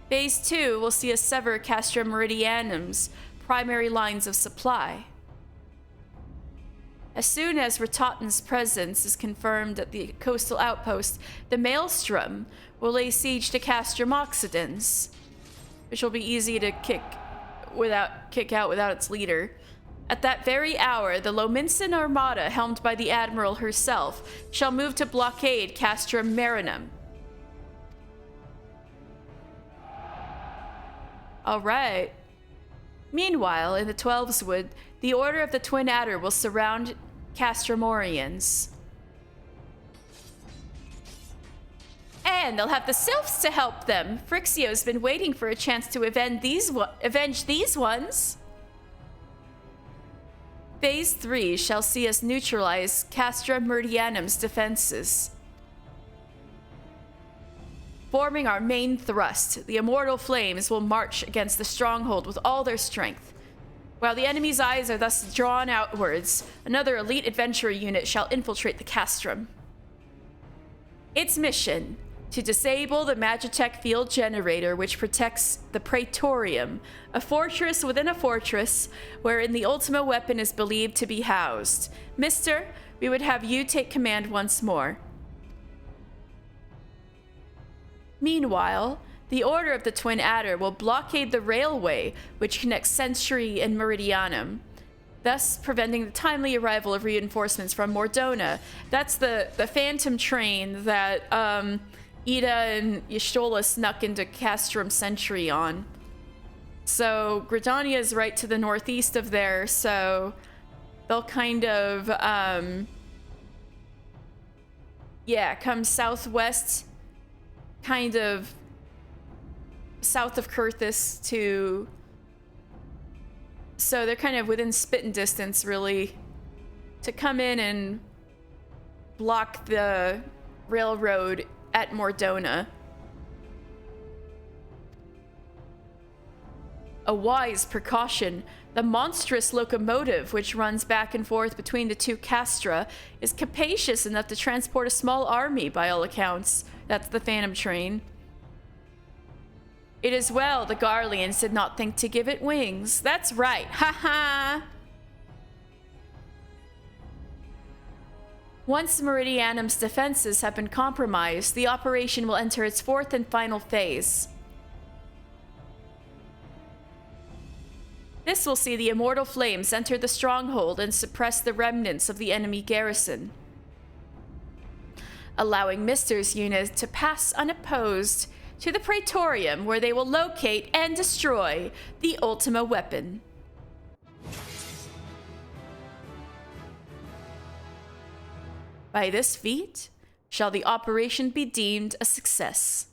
Phase 2 will see us sever Castrum Meridianum's primary lines of supply. As soon as Ratatan's presence is confirmed at the coastal outpost, the Maelstrom will lay siege to Castrum Occidens, which will be easy to kick out without its leader. At that very hour, the Lominsan Armada, helmed by the Admiral herself, shall move to blockade Castrum Marinum. All right. Meanwhile, in the Twelveswood, the Order of the Twin Adder will surround Castromorians. And they'll have the Sylphs to help them. Phrixio's been waiting for a chance to avenge these ones. Phase 3 shall see us neutralize Castrum Meridianum's defenses. Forming our main thrust, the Immortal Flames will march against the stronghold with all their strength. While the enemy's eyes are thus drawn outwards, another elite adventurer unit shall infiltrate the Castrum. Its mission: to disable the Magitech field generator which protects the Praetorium, a fortress within a fortress wherein the Ultima weapon is believed to be housed. Mister, we would have you take command once more. Meanwhile, the Order of the Twin Adder will blockade the railway which connects Century and Meridianum, thus preventing the timely arrival of reinforcements from Mordona. That's the phantom train that Ida and Y'shtola snuck into Castrum Century on. So Gridania is right to the northeast of there, so they'll kind of come southwest, kind of south of Kurthus to, so they're kind of within spitting distance really to come in and block the railroad at Mordona. A wise precaution. The monstrous locomotive which runs back and forth between the two castra is capacious enough to transport a small army by all accounts. That's the Phantom train. It is well the Garleans did not think to give it wings. That's right. Ha. Once Meridianum's defenses have been compromised, the operation will enter its fourth and final phase. This will see the Immortal Flames enter the stronghold and suppress the remnants of the enemy garrison, allowing Mister's unit to pass unopposed to the Praetorium, where they will locate and destroy the Ultima weapon. By this feat, shall the operation be deemed a success.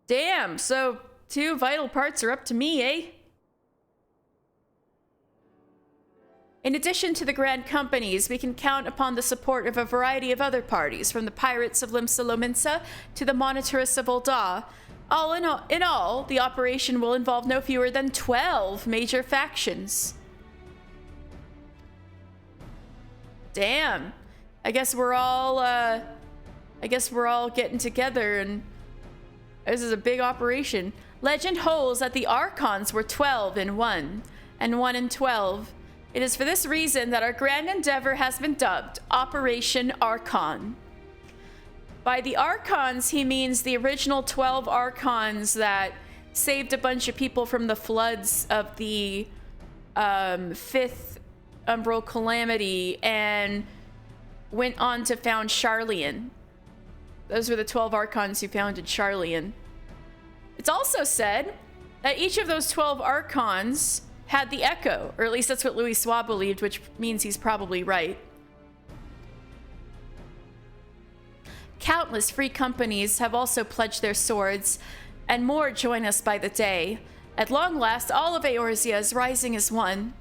Damn, so 2 vital parts are up to me, eh? In addition to the Grand Companies, we can count upon the support of a variety of other parties, from the Pirates of Limsa Lominsa to the Monitorists of Ul'dah. In all, the operation will involve no fewer than 12 major factions. Damn. I guess we're all getting together, and this is a big operation. Legend holds that the Archons were 12 in 1, and 1 in 12. It is for this reason that our grand endeavor has been dubbed Operation Archon. By the Archons, he means the original 12 Archons that saved a bunch of people from the floods of the 5th Umbral Calamity and went on to found Sharlayan. Those were the 12 Archons who founded Sharlayan. It's also said that each of those 12 Archons had the Echo, or at least that's what Louisoix believed, which means he's probably right. Countless free companies have also pledged their swords, and more join us by the day. At long last, all of Eorzea is rising as one.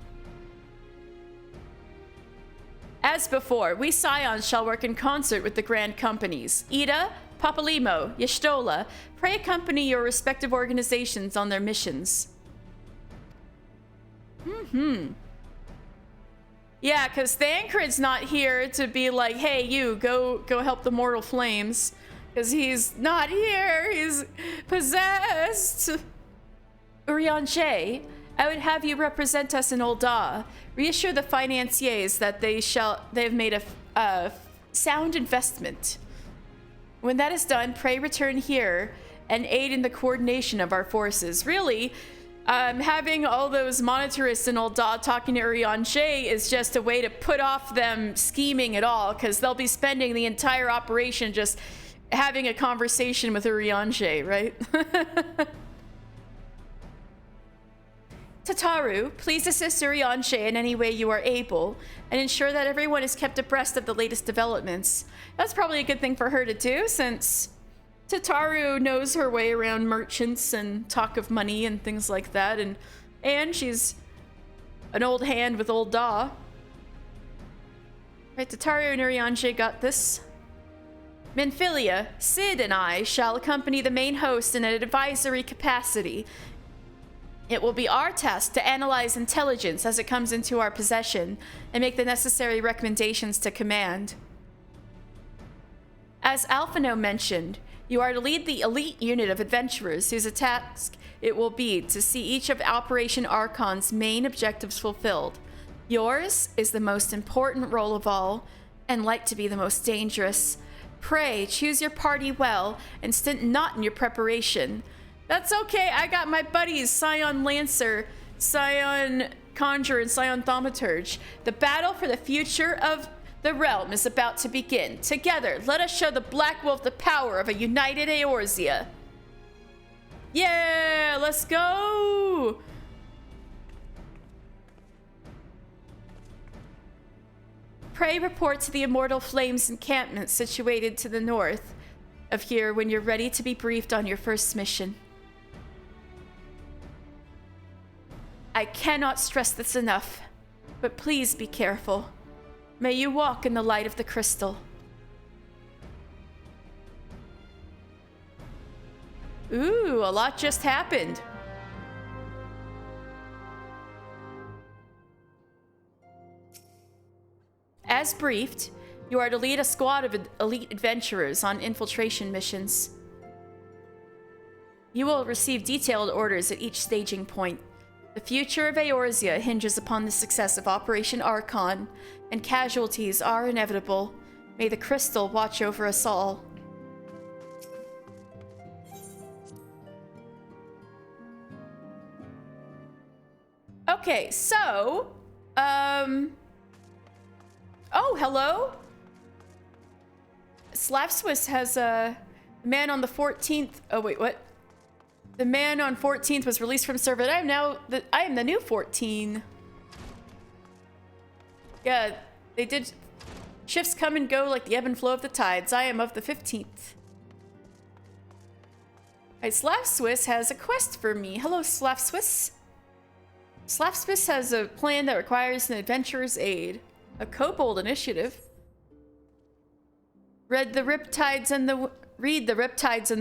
As before, we Scions shall work in concert with the Grand Companies. Ida, Papalymo, Y'shtola, pray accompany your respective organizations on their missions. Yeah, because Thancred's not here to be like, hey, you, go help the Mortal Flames. Because he's not here, he's possessed. Urianger, I would have you represent us in Ul'dah. Reassure the financiers that they have made a sound investment. When that is done, pray return here and aid in the coordination of our forces. Really, having all those Monitorists in Ul'dah talking to Urianger is just a way to put off them scheming at all, because they'll be spending the entire operation just having a conversation with Urianger, right? Tataru, please assist Urianger in any way you are able, and ensure that everyone is kept abreast of the latest developments. That's probably a good thing for her to do, since Tataru knows her way around merchants and talk of money and things like that, and she's an old hand with Ul'dah. Right, Tataru and Urianger got this. Minfilia, Sid and I shall accompany the main host in an advisory capacity. It will be our task to analyze intelligence as it comes into our possession and make the necessary recommendations to command. As Alphino mentioned, you are to lead the elite unit of adventurers whose task it will be to see each of Operation Archon's main objectives fulfilled. Yours is the most important role of all, and like to be the most dangerous. Pray, choose your party well, and stint not in your preparation. That's okay, I got my buddies, Scion Lancer, Scion Conjurer, and Scion Thaumaturge. The battle for the future of the realm is about to begin. Together, let us show the Black Wolf the power of a united Eorzea. Yeah, let's go! Pray report to the Immortal Flames encampment situated to the north of here when you're ready to be briefed on your first mission. I cannot stress this enough, but please be careful. May you walk in the light of the crystal. Ooh, a lot just happened. As briefed, you are to lead a squad of elite adventurers on infiltration missions. You will receive detailed orders at each staging point. The future of Eorzea hinges upon the success of Operation Archon, and casualties are inevitable. May the crystal watch over us all. Okay, so, oh, hello? Slavswiss has a man on the 14th. Oh, wait, what? The man on 14th was released from server. I am the new 14. Yeah, they did Shifts come and go like the ebb and flow of the tides. I am of the 15th. Alright, Slav Swiss has a quest for me. Hello, Slav Swiss. Slav Swiss has a plan that requires an adventurer's aid. A kobold initiative. Read the riptides and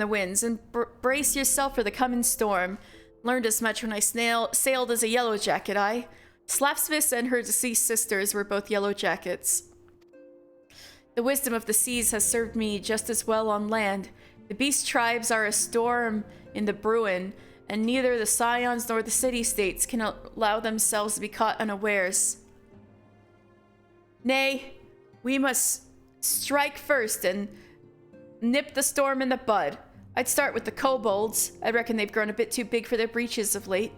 the winds and brace yourself for the coming storm. Learned as much when I sailed as a yellow jacket. Slav Swiss and her deceased sisters were both yellow jackets. The wisdom of the seas has served me just as well on land. The beast tribes are a storm in the brewing, and neither the scions nor the city-states can allow themselves to be caught unawares. Nay, we must strike first and nip the storm in the bud. I'd start with the kobolds. I reckon they've grown a bit too big for their breeches of late.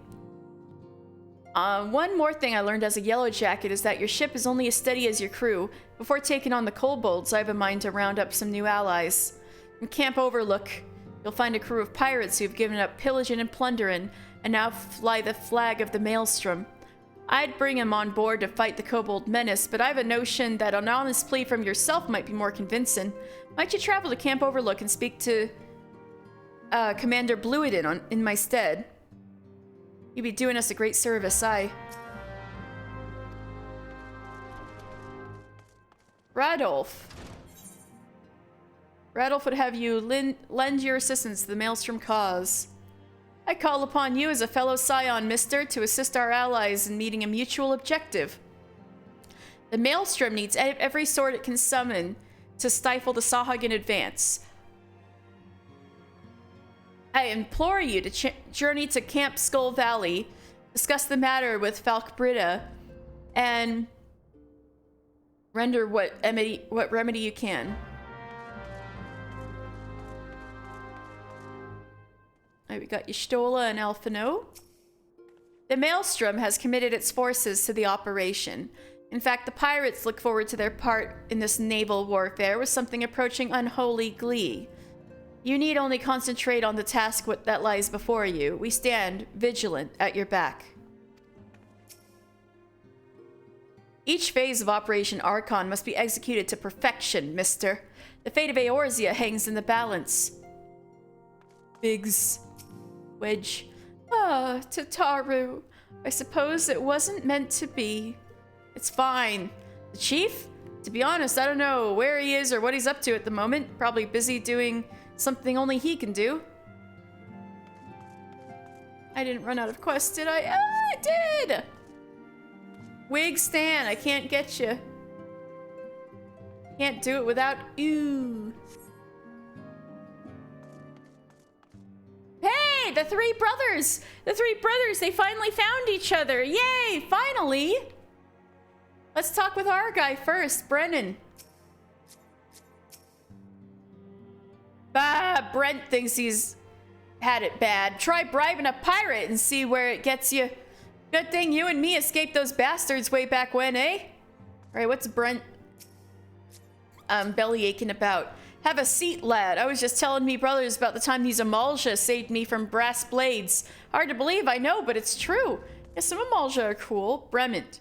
One more thing I learned as a yellow jacket is that your ship is only as steady as your crew. Before taking on the kobolds, I have a mind to round up some new allies. In Camp Overlook, you'll find a crew of pirates who've given up pillaging and plundering and now fly the flag of the Maelstrom. I'd bring him on board to fight the kobold menace, but I have a notion that an honest plea from yourself might be more convincing. Might you travel to Camp Overlook and speak to Commander Bluiden in my stead? You'd be doing us a great service, Radolf. Radolf would have you lend your assistance to the Maelstrom cause. I call upon you as a fellow scion, mister, to assist our allies in meeting a mutual objective. The Maelstrom needs every sword it can summon to stifle the Sahagin advance. I implore you to journey to Camp Skull Valley, discuss the matter with Falkbrida, and render what remedy you can. Alright, we got Y'shtola and Alphino. The Maelstrom has committed its forces to the operation. In fact, the pirates look forward to their part in this naval warfare with something approaching unholy glee. You need only concentrate on the task that lies before you. We stand vigilant at your back. Each phase of Operation Archon must be executed to perfection, mister. The fate of Eorzea hangs in the balance. Biggs. Wedge. Ah, Tataru. I suppose it wasn't meant to be. It's fine. The chief? To be honest, I don't know where he is or what he's up to at the moment. Probably busy doing something only he can do. I didn't run out of quests, did I? Ah, I did! Wig Stan, I can't get you. Can't do it without you. Hey, the three brothers! The three brothers, they finally found each other. Yay, finally! Let's talk with our guy first, Brennan. Brent thinks he's had it bad. Try bribing a pirate and see where it gets you. Good thing you and me escaped those bastards way back when, eh? Alright, what's Brent belly aching about? Have a seat, lad. I was just telling me brothers about the time these Amalja saved me from brass blades. Hard to believe, I know, but it's true. Yeah, some Amalja are cool. Brement.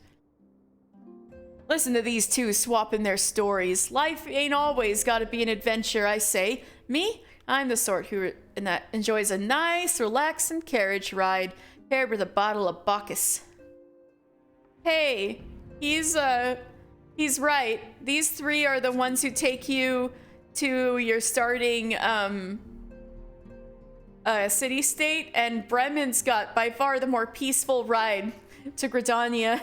Listen to these two swapping their stories. Life ain't always gotta be an adventure, I say. Me? I'm the sort who enjoys a nice, relaxing carriage ride paired with a bottle of Bacchus. Hey, he's right. These three are the ones who take you to your starting city-state, and Bremen's got by far the more peaceful ride to Gridania.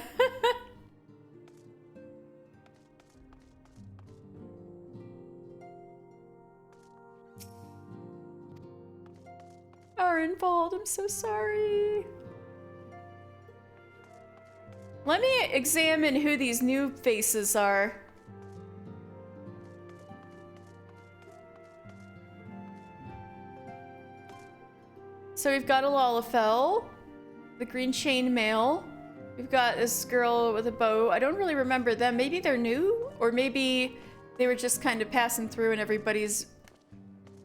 Arenvald, I'm so sorry. Let me examine who these new faces are. So we've got a Lalafell, the Green Chainmail. We've got this girl with a bow. I don't really remember them. Maybe they're new, or maybe they were just kind of passing through and everybody's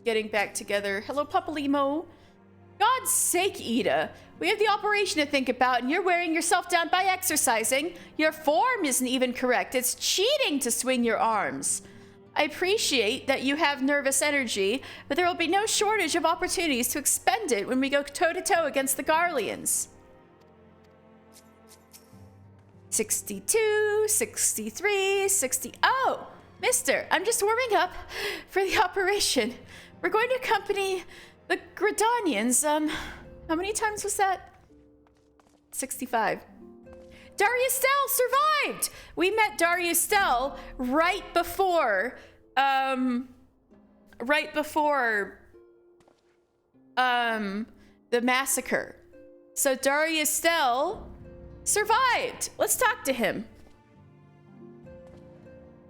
getting back together. Hello, Papalimo. God's sake, Ida. We have the operation to think about, and you're wearing yourself down by exercising. Your form isn't even correct. It's cheating to swing your arms. I appreciate that you have nervous energy, but there will be no shortage of opportunities to expend it when we go toe-to-toe against the Garleans. 62, 63, 60... Oh, mister, I'm just warming up for the operation. We're going to accompany the Gridanians. How many times was that? 65. Dariustel survived! We met Dariustel right before the massacre. So Dariustel survived. Let's talk to him.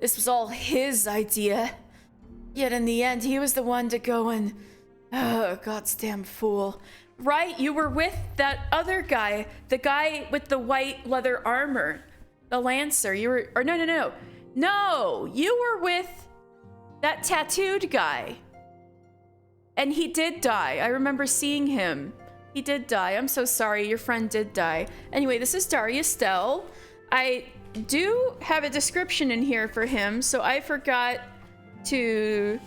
This was all his idea. Yet in the end, he was the one to go and... Oh, goddamn fool. Right, you were with that other guy, the guy with the white leather armor, the Lancer. You were, or no, you were with that tattooed guy. And he did die. I remember seeing him. He did die. I'm so sorry, your friend did die. Anyway, this is Dariustel. I do have a description in here for him, so I forgot to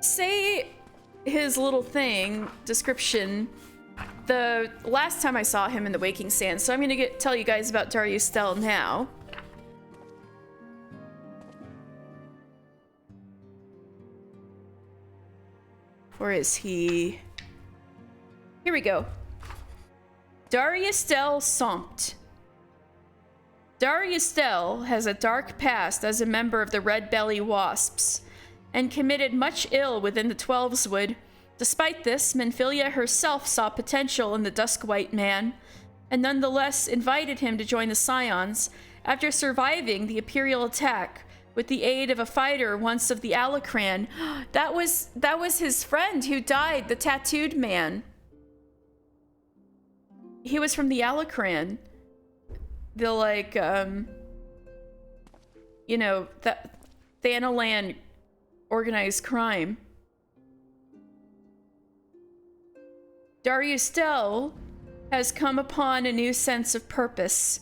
say his little thing, description, the last time I saw him in the Waking Sands. So I'm gonna tell you guys about Dariustel now. Where is he? Here we go. Dariustel Sompt. Dariustel has a dark past as a member of the Red Belly Wasps and committed much ill within the Twelveswood. Despite this, Minfilia herself saw potential in the Duskwhite man, and nonetheless invited him to join the Scions after surviving the Imperial attack with the aid of a fighter once of the Alacran. That was his friend who died, the tattooed man. He was from the Alacran. The, like, you know, that Thanalan organized crime. Dariustel has come upon a new sense of purpose.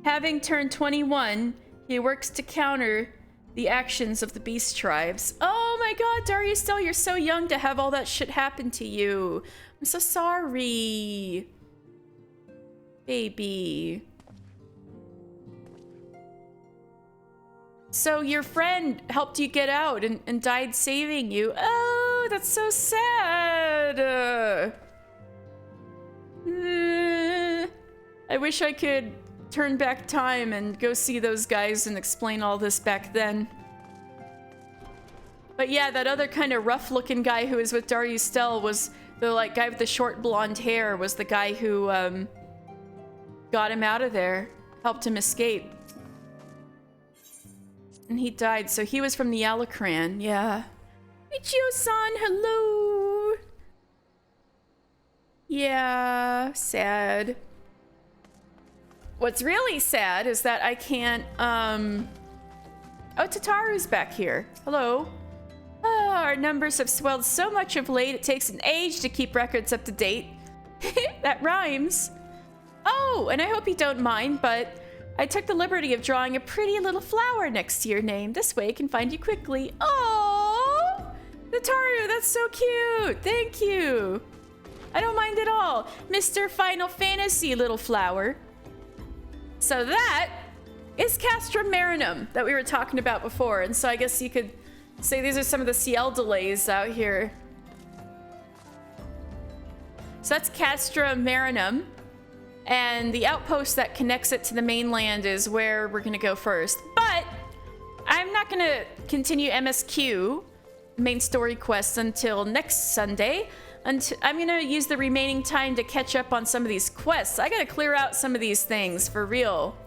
Having turned 21, he works to counter the actions of the beast tribes. Oh my god, Dariustel, you're so young to have all that shit happen to you. I'm so sorry. Baby. So your friend helped you get out and died saving you. Oh, that's so sad. I wish I could turn back time and go see those guys and explain all this back then. But yeah, that other kind of rough-looking guy who was with Dariustel was the like guy with the short blonde hair, was the guy who got him out of there, helped him escape. And he died, so he was from the Alacran, yeah. Michio-san, hello! Yeah, sad. What's really sad is that I can't, Oh, Tataru's back here. Hello. Oh, our numbers have swelled so much of late, it takes an age to keep records up to date. That rhymes. Oh, and I hope you don't mind, but I took the liberty of drawing a pretty little flower next to your name. This way I can find you quickly. Oh, Tataru, that's so cute. Thank you. I don't mind at all. Mr. Final Fantasy little flower. So that is Castrum Marinum that we were talking about before. And so I guess you could say these are some of the CL delays out here. So that's Castrum Marinum. And the outpost that connects it to the mainland is where we're gonna go first. But I'm not gonna continue MSQ, main story quests, until next Sunday. I'm gonna use the remaining time to catch up on some of these quests. I gotta clear out some of these things, for real.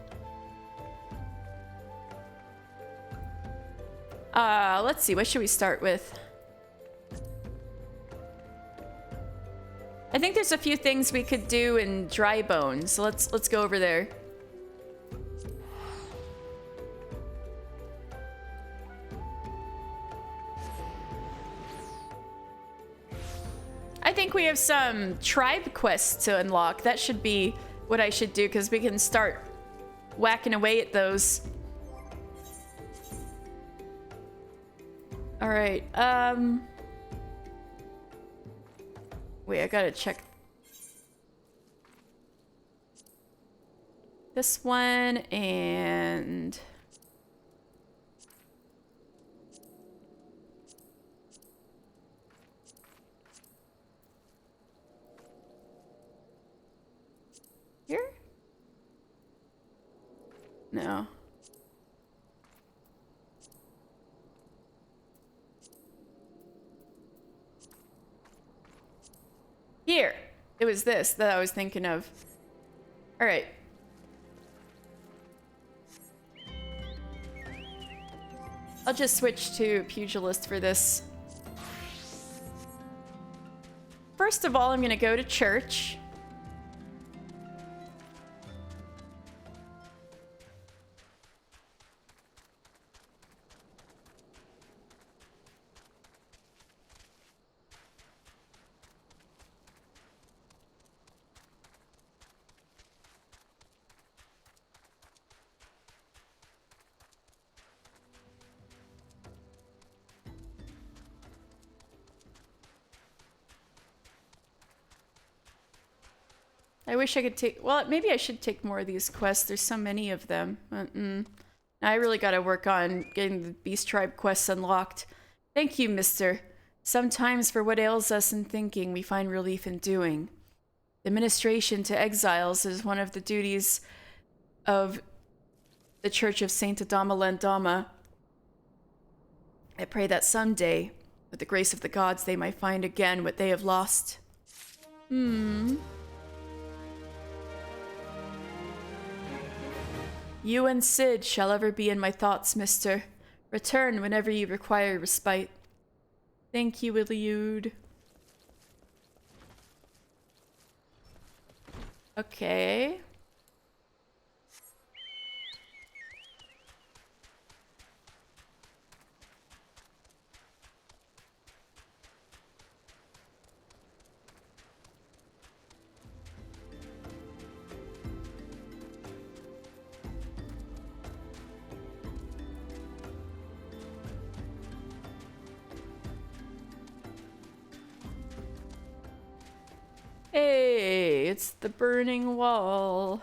Let's see, what should we start with? I think there's a few things we could do in Drybone, so let's go over there. I think we have some tribe quests to unlock. That should be what I should do, because we can start whacking away at those. All right. Wait, I gotta check this one and here? No. Here. It was this that I was thinking of. All right. I'll just switch to Pugilist for this. First of all, I'm gonna go to church. I wish I could take... Well, maybe I should take more of these quests. There's so many of them. I really gotta work on getting the Beast Tribe quests unlocked. Thank you, mister. Sometimes for what ails us in thinking, we find relief in doing. Administration to exiles is one of the duties of the Church of Saint Adama Landama. I pray that someday, with the grace of the gods, they might find again what they have lost. You and Sid shall ever be in my thoughts, mister. Return whenever you require respite. Thank you, Iliud. Okay. Hey, it's the burning wall.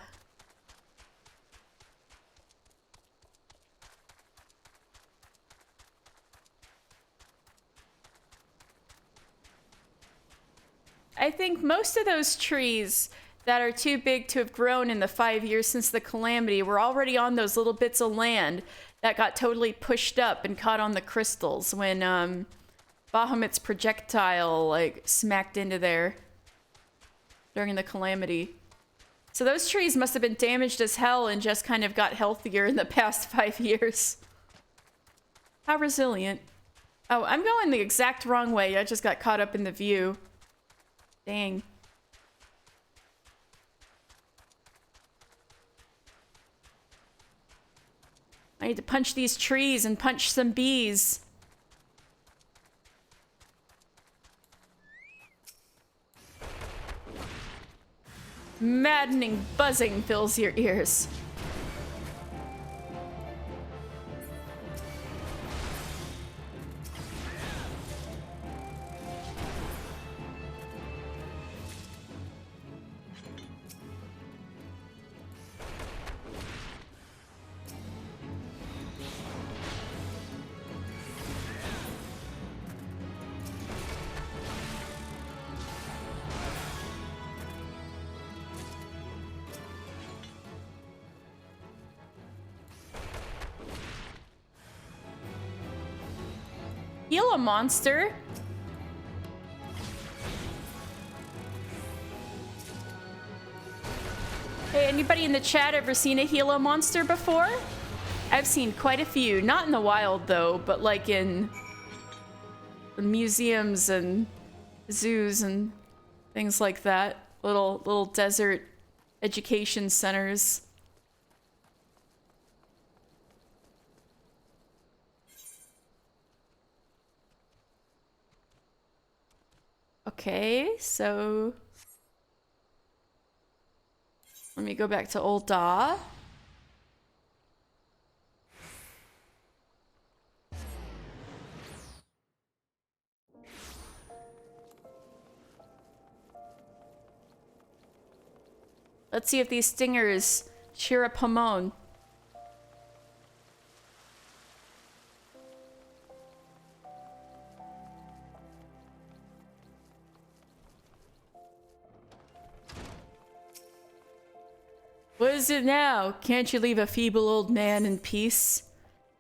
I think most of those trees that are too big to have grown in the 5 years since the calamity were already on those little bits of land that got totally pushed up and caught on the crystals when Bahamut's projectile like smacked into there during the calamity. So those trees must have been damaged as hell and just kind of got healthier in the past 5 years. How resilient. Oh, I'm going the exact wrong way. I just got caught up in the view. Dang. I need to punch these trees and punch some bees. Maddening buzzing fills your ears. Heal a monster. Hey, anybody in the chat ever seen a Gila monster before? I've seen quite a few. Not in the wild though, but like in museums and zoos and things like that. Little desert education centers. Okay, so let me go back to Ul'dah. Let's see if these stingers cheer up Hamon. What is it now? Can't you leave a feeble old man in peace?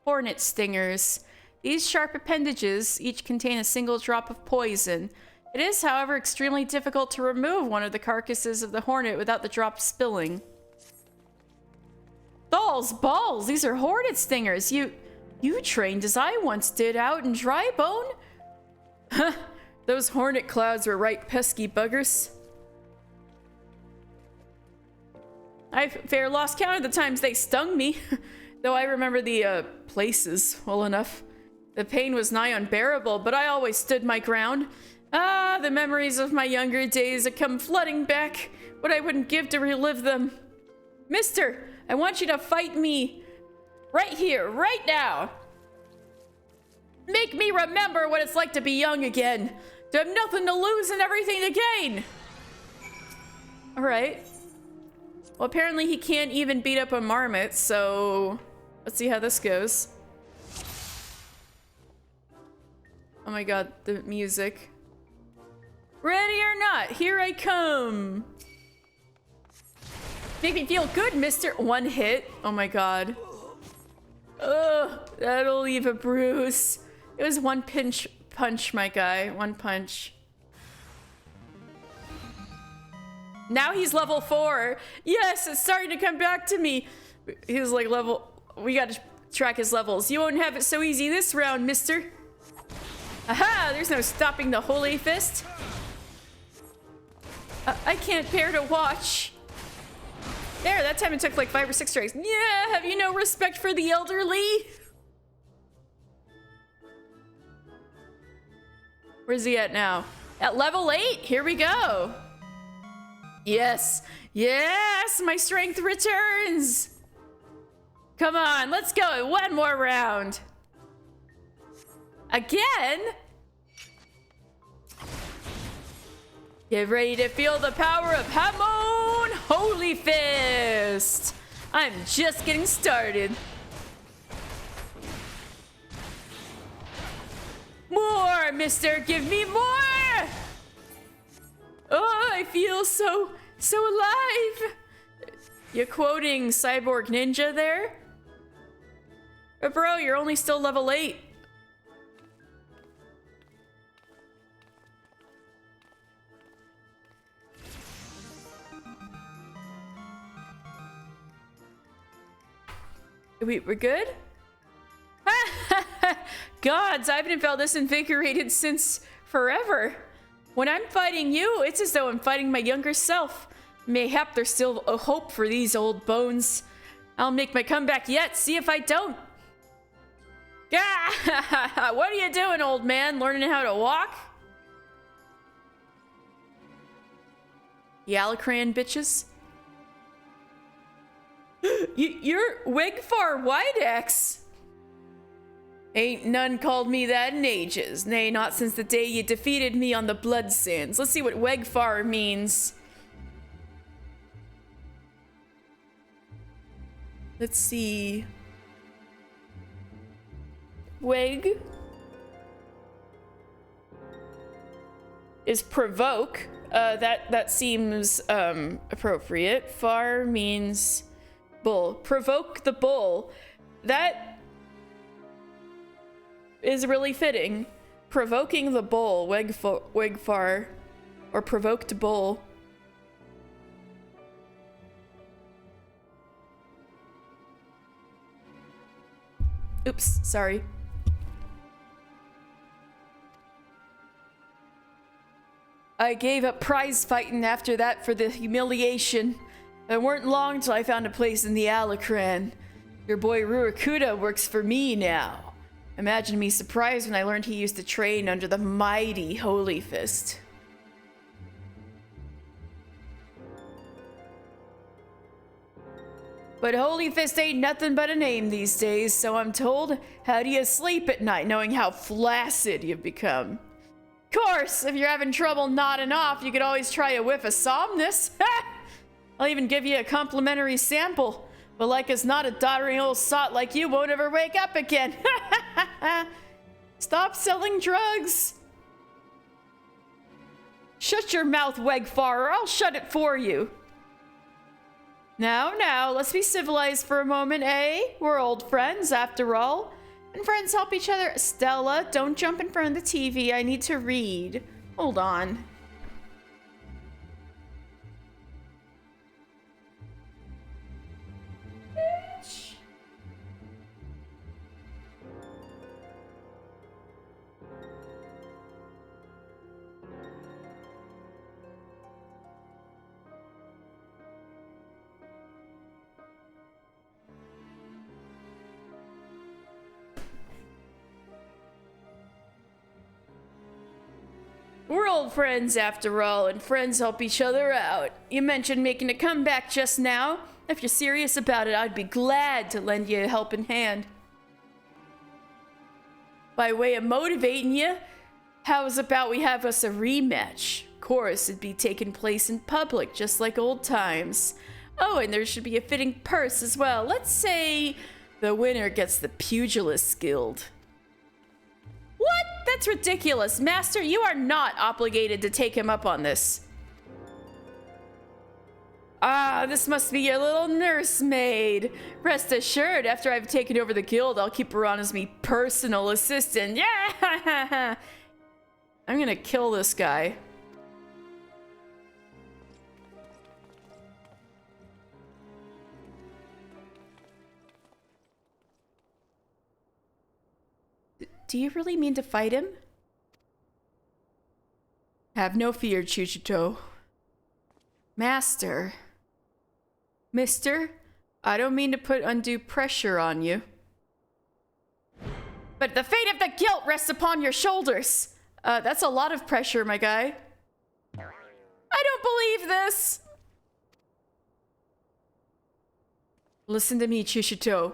Hornet stingers. These sharp appendages each contain a single drop of poison. It is, however, extremely difficult to remove one of the carcasses of the hornet without the drop spilling. Balls! These are hornet stingers. You trained as I once did out in Drybone? Huh, those hornet clouds were right pesky buggers. I fair lost count of the times they stung me, though I remember the places well enough. The pain was nigh unbearable, but I always stood my ground. Ah, the memories of my younger days have come flooding back. What I wouldn't give to relive them. Mister, I want you to fight me right here, right now. Make me remember what it's like to be young again. To have nothing to lose and everything to gain. All right. Well, apparently he can't even beat up a marmot, so let's see how this goes. Oh my god, the music. Ready or not, here I come. Make me feel good, mister. One hit. Oh my god. Ugh, that'll leave a bruise. It was one punch, my guy. One punch. Now he's level 4. Yes, it's starting to come back to me. He was like level... We gotta track his levels. You won't have it so easy this round, mister. Aha! There's no stopping the Holy Fist. I can't bear to watch. There, that time it took like 5 or 6 strikes. Yeah, have you no respect for the elderly? Where's he at now? At level 8, here we go. Yes, yes, my strength returns. Come on, let's go. One more round. Again? Get ready to feel the power of Hamon Holy Fist. I'm just getting started. More, mister, give me more. Oh, I feel so alive. You're quoting Cyborg Ninja there? But bro, you're only still level 8. We're good? Gods, I haven't felt this invigorated since forever. When I'm fighting you, it's as though I'm fighting my younger self. Mayhap there's still a hope for these old bones. I'll make my comeback yet, see if I don't. What are you doing, old man? Learning how to walk? Yalakran bitches. You're Wegfar Widex. Ain't none called me that in ages. Nay, not since the day you defeated me on the Blood Sands. Let's see what Wegfar means. Let's see. Weg is provoke. That seems appropriate. Far means bull. Provoke the bull. That is really fitting. Provoking the bull, Wegfar, or provoked bull. Oops, sorry. I gave up prize fighting after that for the humiliation. It weren't long till I found a place in the Alacran. Your boy Ruakuda works for me now. Imagine me surprised when I learned he used to train under the mighty Holy Fist. But Holy Fist ain't nothing but a name these days, so I'm told. How do you sleep at night knowing how flaccid you've become? Of course, if you're having trouble nodding off, you could always try a whiff of Somnus. I'll even give you a complimentary sample. But like as not, a doddering old sot like you won't ever wake up again. Stop selling drugs. Shut your mouth, Wegfar, or I'll shut it for you. Now, let's be civilized for a moment, eh? We're old friends, after all. And friends help each other. Stella, don't jump in front of the TV. I need to read. Hold on. We're old friends after all, and friends help each other out. You mentioned making a comeback just now. If you're serious about it, I'd be glad to lend you a helping hand. By way of motivating you, how's about we have us a rematch? Of course, it'd be taking place in public, just like old times. Oh, and there should be a fitting purse as well. Let's say the winner gets the Pugilist Guild. What? That's ridiculous. Master, you are not obligated to take him up on this. Ah, this must be your little nursemaid. Rest assured, after I've taken over the guild, I'll keep her on as me personal assistant. Yeah! I'm gonna kill this guy. Do you really mean to fight him? Have no fear, Chuchito. Master. Mister, I don't mean to put undue pressure on you. But the fate of the guilt rests upon your shoulders. That's a lot of pressure, my guy. I don't believe this. Listen to me, Chuchito.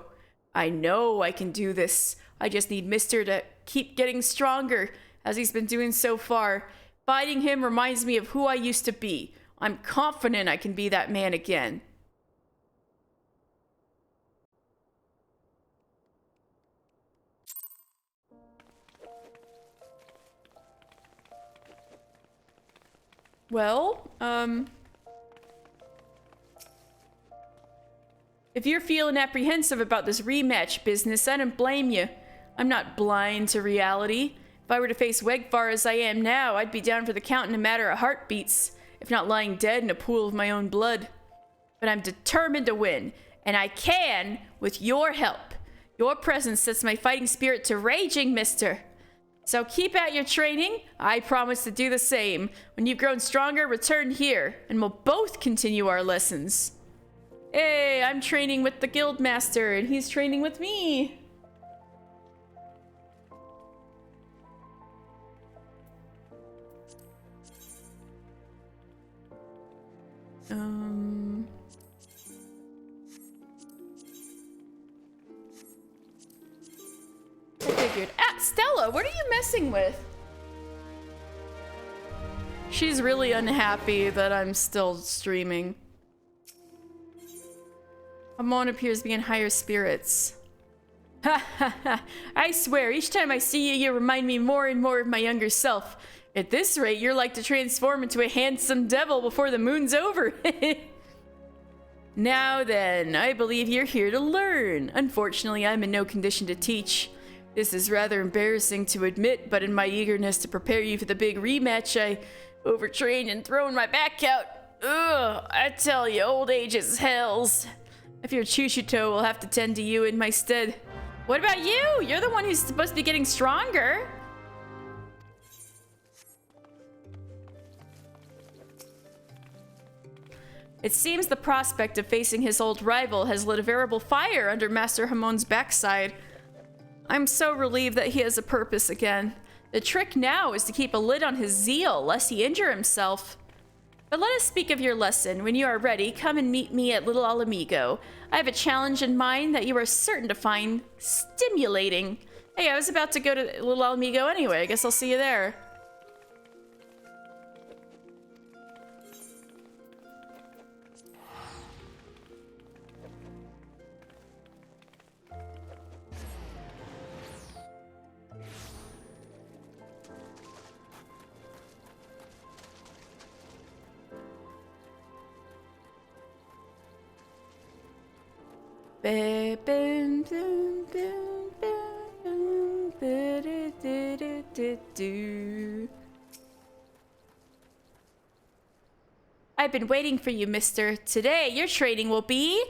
I know I can do this. I just need Mister to keep getting stronger, as he's been doing so far. Fighting him reminds me of who I used to be. I'm confident I can be that man again. Well, if you're feeling apprehensive about this rematch business, I don't blame you. I'm not blind to reality. If I were to face Wegfar as I am now, I'd be down for the count in a matter of heartbeats, if not lying dead in a pool of my own blood. But I'm determined to win, and I can with your help. Your presence sets my fighting spirit to raging, mister. So keep at your training. I promise to do the same. When you've grown stronger, return here, and we'll both continue our lessons. Hey, I'm training with the Guildmaster, and he's training with me. I figured. Ah, Stella, what are you messing with? She's really unhappy that I'm still streaming. Hamon appears to be in higher spirits. Ha ha ha. I swear, each time I see you, you remind me more and more of my younger self. At this rate, you're like to transform into a handsome devil before the moon's over. Now then, I believe you're here to learn. Unfortunately, I'm in no condition to teach. This is rather embarrassing to admit, but in my eagerness to prepare you for the big rematch, I overtrained and thrown my back out. Ugh, I tell you, old age is hells. If you're Chuchito, we'll have to tend to you in my stead. What about you? You're the one who's supposed to be getting stronger. It seems the prospect of facing his old rival has lit a veritable fire under Master Hamon's backside. I'm so relieved that he has a purpose again. The trick now is to keep a lid on his zeal, lest he injure himself. But let us speak of your lesson. When you are ready, come and meet me at Little Alamigo. I have a challenge in mind that you are certain to find stimulating. Hey, I was about to go to Little Alamigo anyway. I guess I'll see you there. I've been waiting for you, mister. Today, your training will be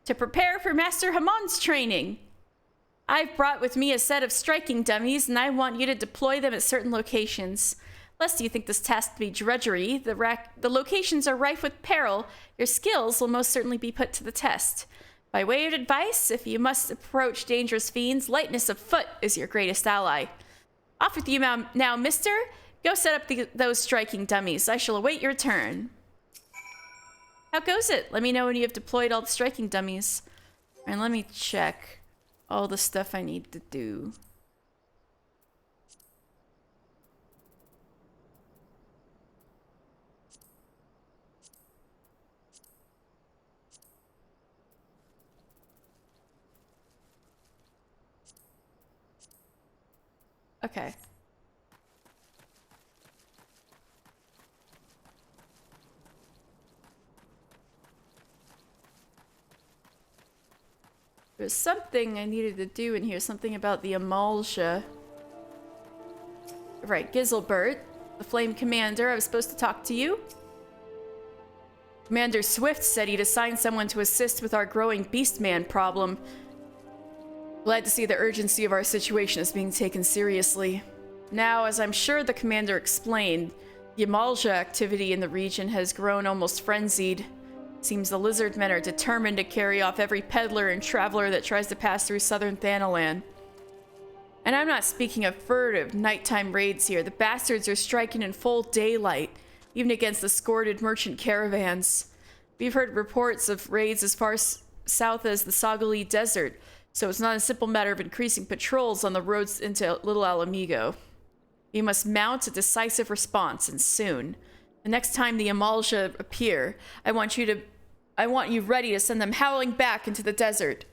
to prepare for Master Hamon's training. I've brought with me a set of striking dummies, and I want you to deploy them at certain locations. Lest you think this task to be drudgery, the locations are rife with peril. Your skills will most certainly be put to the test. By way of advice, if you must approach dangerous fiends, lightness of foot is your greatest ally. Off with you now, mister. Go set up those striking dummies. I shall await your turn. How goes it? Let me know when you have deployed all the striking dummies. And let me check all the stuff I need to do. Okay. There's something I needed to do in here, something about the Amalja. Right, Gizelbert, the Flame Commander, I was supposed to talk to you. Commander Swift said he'd assign someone to assist with our growing Beastman problem. Glad to see the urgency of our situation is being taken seriously. Now, as I'm sure the commander explained, the Amalja activity in the region has grown almost frenzied. Seems the lizard men are determined to carry off every peddler and traveler that tries to pass through southern Thanalan. And I'm not speaking of furtive nighttime raids here. The bastards are striking in full daylight, even against the escorted merchant caravans. We've heard reports of raids as far south as the Sagali Desert, so it's not a simple matter of increasing patrols on the roads into Little Alamigo. You must mount a decisive response, and soon. The next time the Amalja appear, I want you ready to send them howling back into the desert.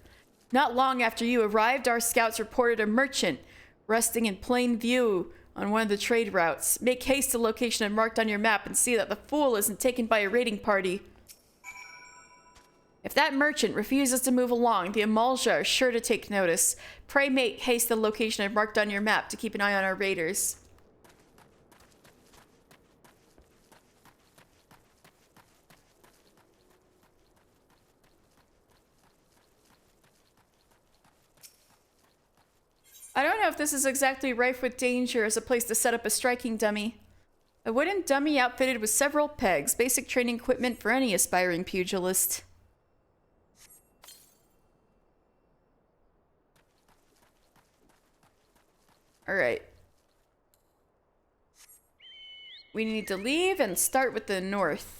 Not long after you arrived, our scouts reported a merchant resting in plain view on one of the trade routes. Make haste to the location marked on your map and see that the fool isn't taken by a raiding party. If that merchant refuses to move along, the Amalja are sure to take notice. Pray make haste to the location I've marked on your map to keep an eye on our raiders. I don't know if this is exactly rife with danger as a place to set up a striking dummy. A wooden dummy outfitted with several pegs, basic training equipment for any aspiring pugilist. Alright. We need to leave and start with the north.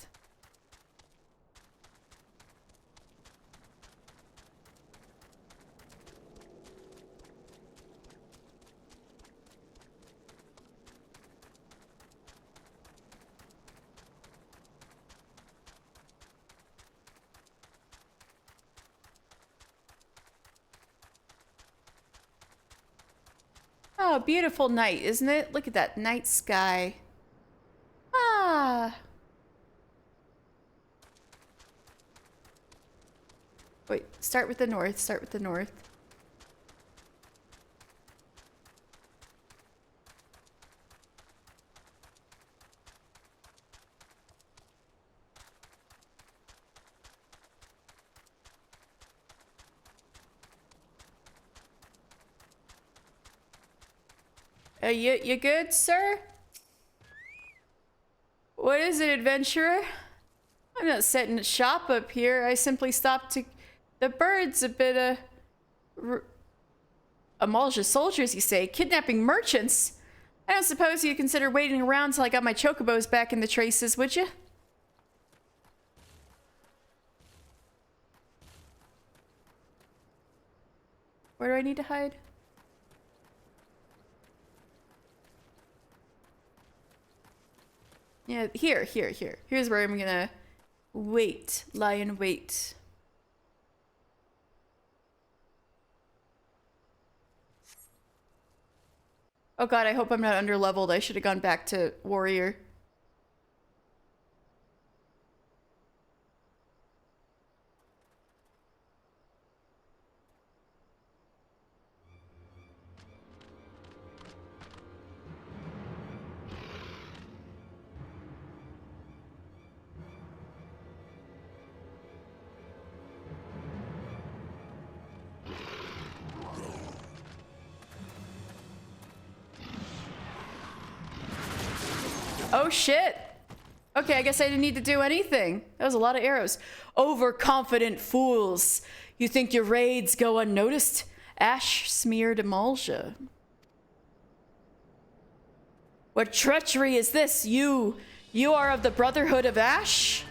Oh, beautiful night, isn't it? Look at that night sky. Ah. Wait, start with the north, start with the north. You good, sir? What is it, adventurer? I'm not setting a shop up here. I simply stopped to... The bird's a bit, Amalja soldiers, you say? Kidnapping merchants? I don't suppose you'd consider waiting around till I got my chocobos back in the traces, would you? Where do I need to hide? Yeah, here. Here's where I'm gonna wait. Lie in wait. Oh god, I hope I'm not underleveled. I should have gone back to warrior. Oh shit! Okay, I guess I didn't need to do anything. That was a lot of arrows. Overconfident fools! You think your raids go unnoticed? Ash smeared Amalja. What treachery is this? You are of the Brotherhood of Ash?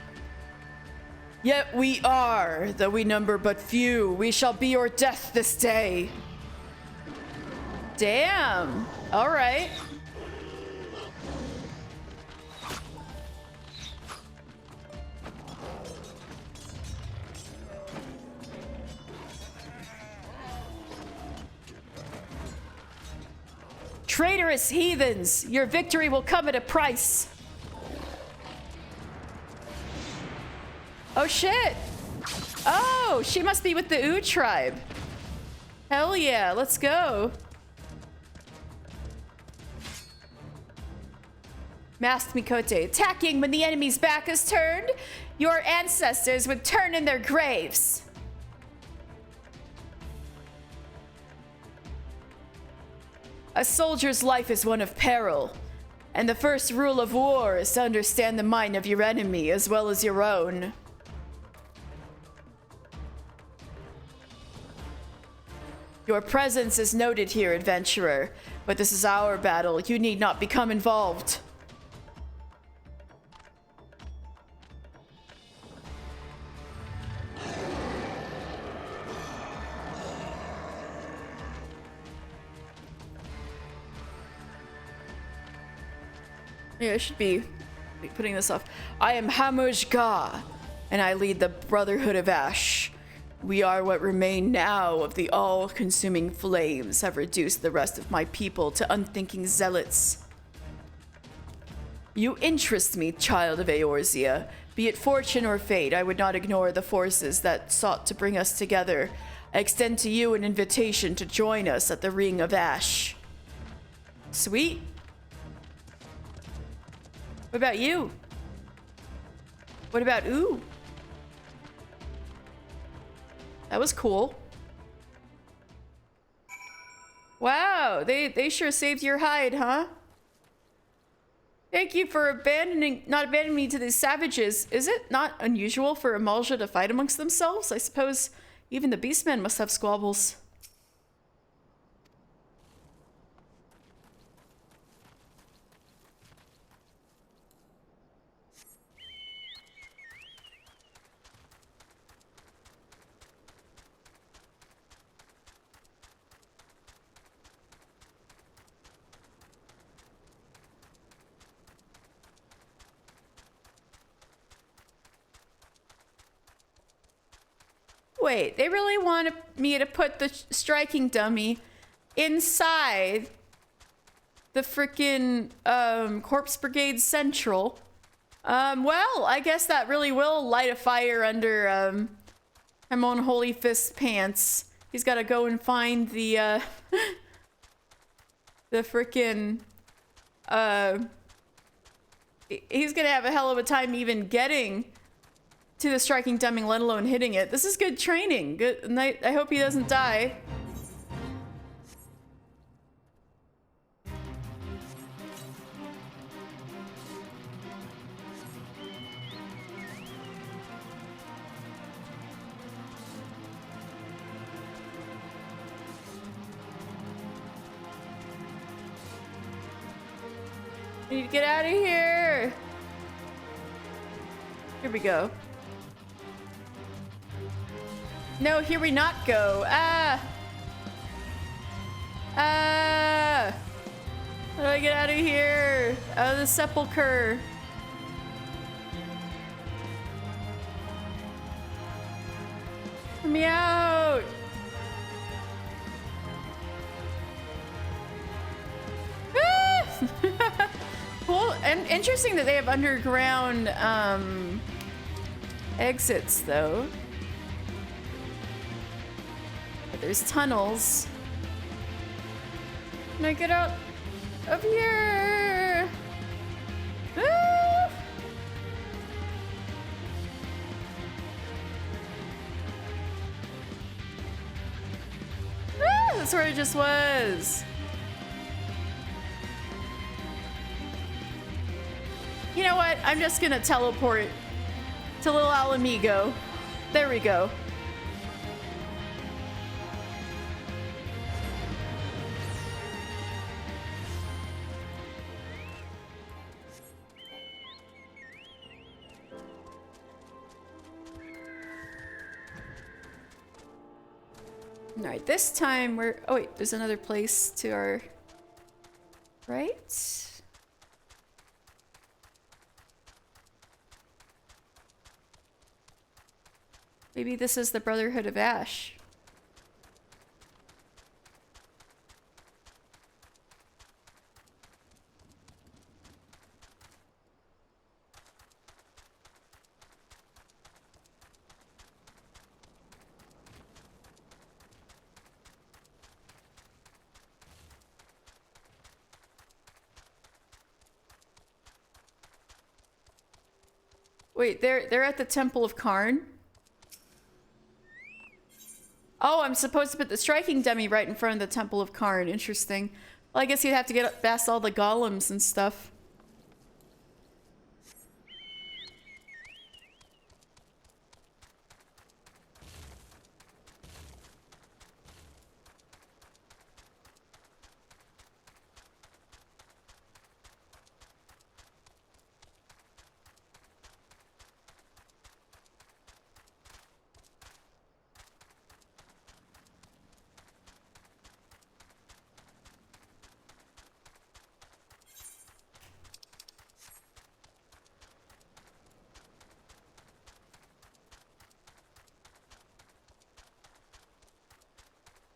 Yet we are, though we number but few. We shall be your death this day. Damn. All right. Traitorous heathens, your victory will come at a price. Oh shit. Oh, she must be with the Ooh tribe. Hell yeah, let's go. Masked Mikote, attacking when the enemy's back is turned. Your ancestors would turn in their graves. A soldier's life is one of peril, and the first rule of war is to understand the mind of your enemy as well as your own. Your presence is noted here, adventurer, but this is our battle. You need not become involved. Yeah, I should be putting this off. I am Hamuj Ga, and I lead the Brotherhood of Ash. We are what remain now of the all-consuming flames have reduced the rest of my people to unthinking zealots. You interest me, child of Eorzea. Be it fortune or fate, I would not ignore the forces that sought to bring us together. I extend to you an invitation to join us at the Ring of Ash. Sweet. What about you? What about Ooh? That was cool. Wow, they sure saved your hide, huh? Thank you for not abandoning me to these savages. Is it not unusual for Amalja to fight amongst themselves? I suppose even the beastmen must have squabbles. Wait, they really want me to put the striking dummy inside the frickin' Corpse Brigade Central. Well, I guess that really will light a fire under Hamon Holy Fist pants. He's got to go and find the frickin' he's gonna have a hell of a time even getting to the striking dummy, let alone hitting it. This is good training. Good, and I hope he doesn't die. I need to get out of here. Here we go. No, here we not go. Ah! How do I get out of here? Out of the sepulcher. Let me out. Cool. And interesting that they have underground exits, though. But there's tunnels. Can I get out of here? Ah! Ah, that's where I just was. You know what? I'm just gonna teleport to Little Alamigo. There we go. All right, this time we're... Oh wait, there's another place to our right. Maybe this is the Brotherhood of Ash. Wait, they're at the Temple of Karn? Oh, I'm supposed to put the striking dummy right in front of the Temple of Karn. Interesting. Well, I guess you'd have to get past all the golems and stuff.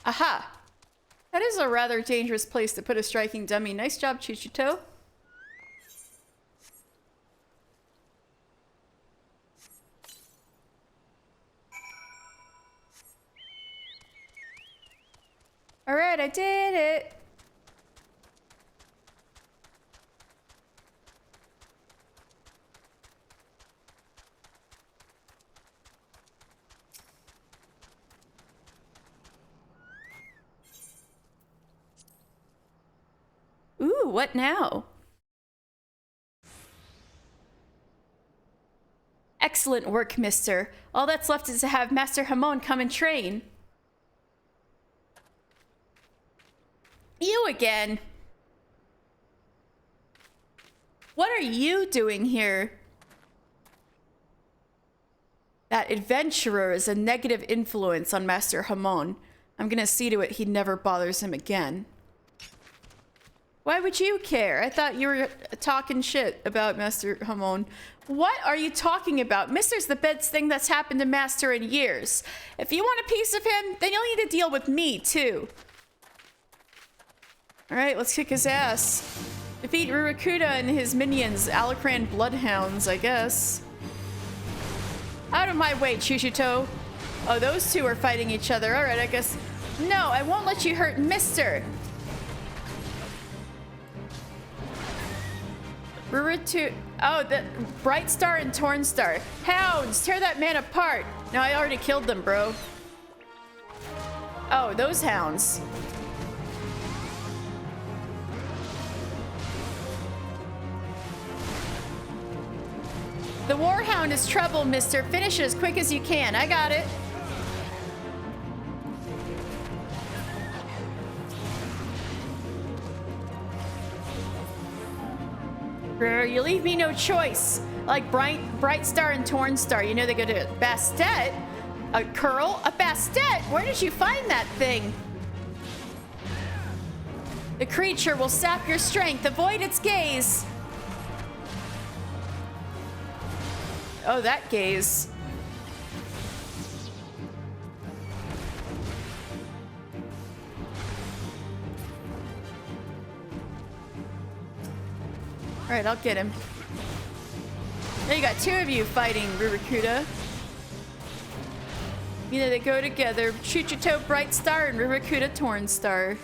Aha! That is a rather dangerous place to put a striking dummy. Nice job, Chuchito. Alright, I did it! Ooh, what now? Excellent work, mister. All that's left is to have Master Hamon come and train. You again. What are you doing here? That adventurer is a negative influence on Master Hamon. I'm gonna see to it he never bothers him again. Why would you care? I thought you were talking shit about Master Hamon. What are you talking about? Mister's the best thing that's happened to Master in years. If you want a piece of him, then you'll need to deal with me, too. Alright, let's kick his ass. Defeat Rurakuda and his minions, Alacran Bloodhounds, I guess. Out of my way, Chuchito. Oh, those two are fighting each other. Alright, I guess. No, I won't let you hurt Mister. Oh, the Bright Star and Torn Star. Hounds, tear that man apart. No, I already killed them, bro. Oh, those hounds. The Warhound is trouble, mister. Finish it as quick as you can. I got it. You leave me no choice. Like Bright Star and Torn Star. You know they go to Bastet. A curl? A Bastet? Where did you find that thing? The creature will sap your strength. Avoid its gaze. Oh, that gaze. Alright, I'll get him. Now you got two of you fighting, Rurokuda. You know, they go together. Chuchito Brightstar and Rurokuda Tornstar.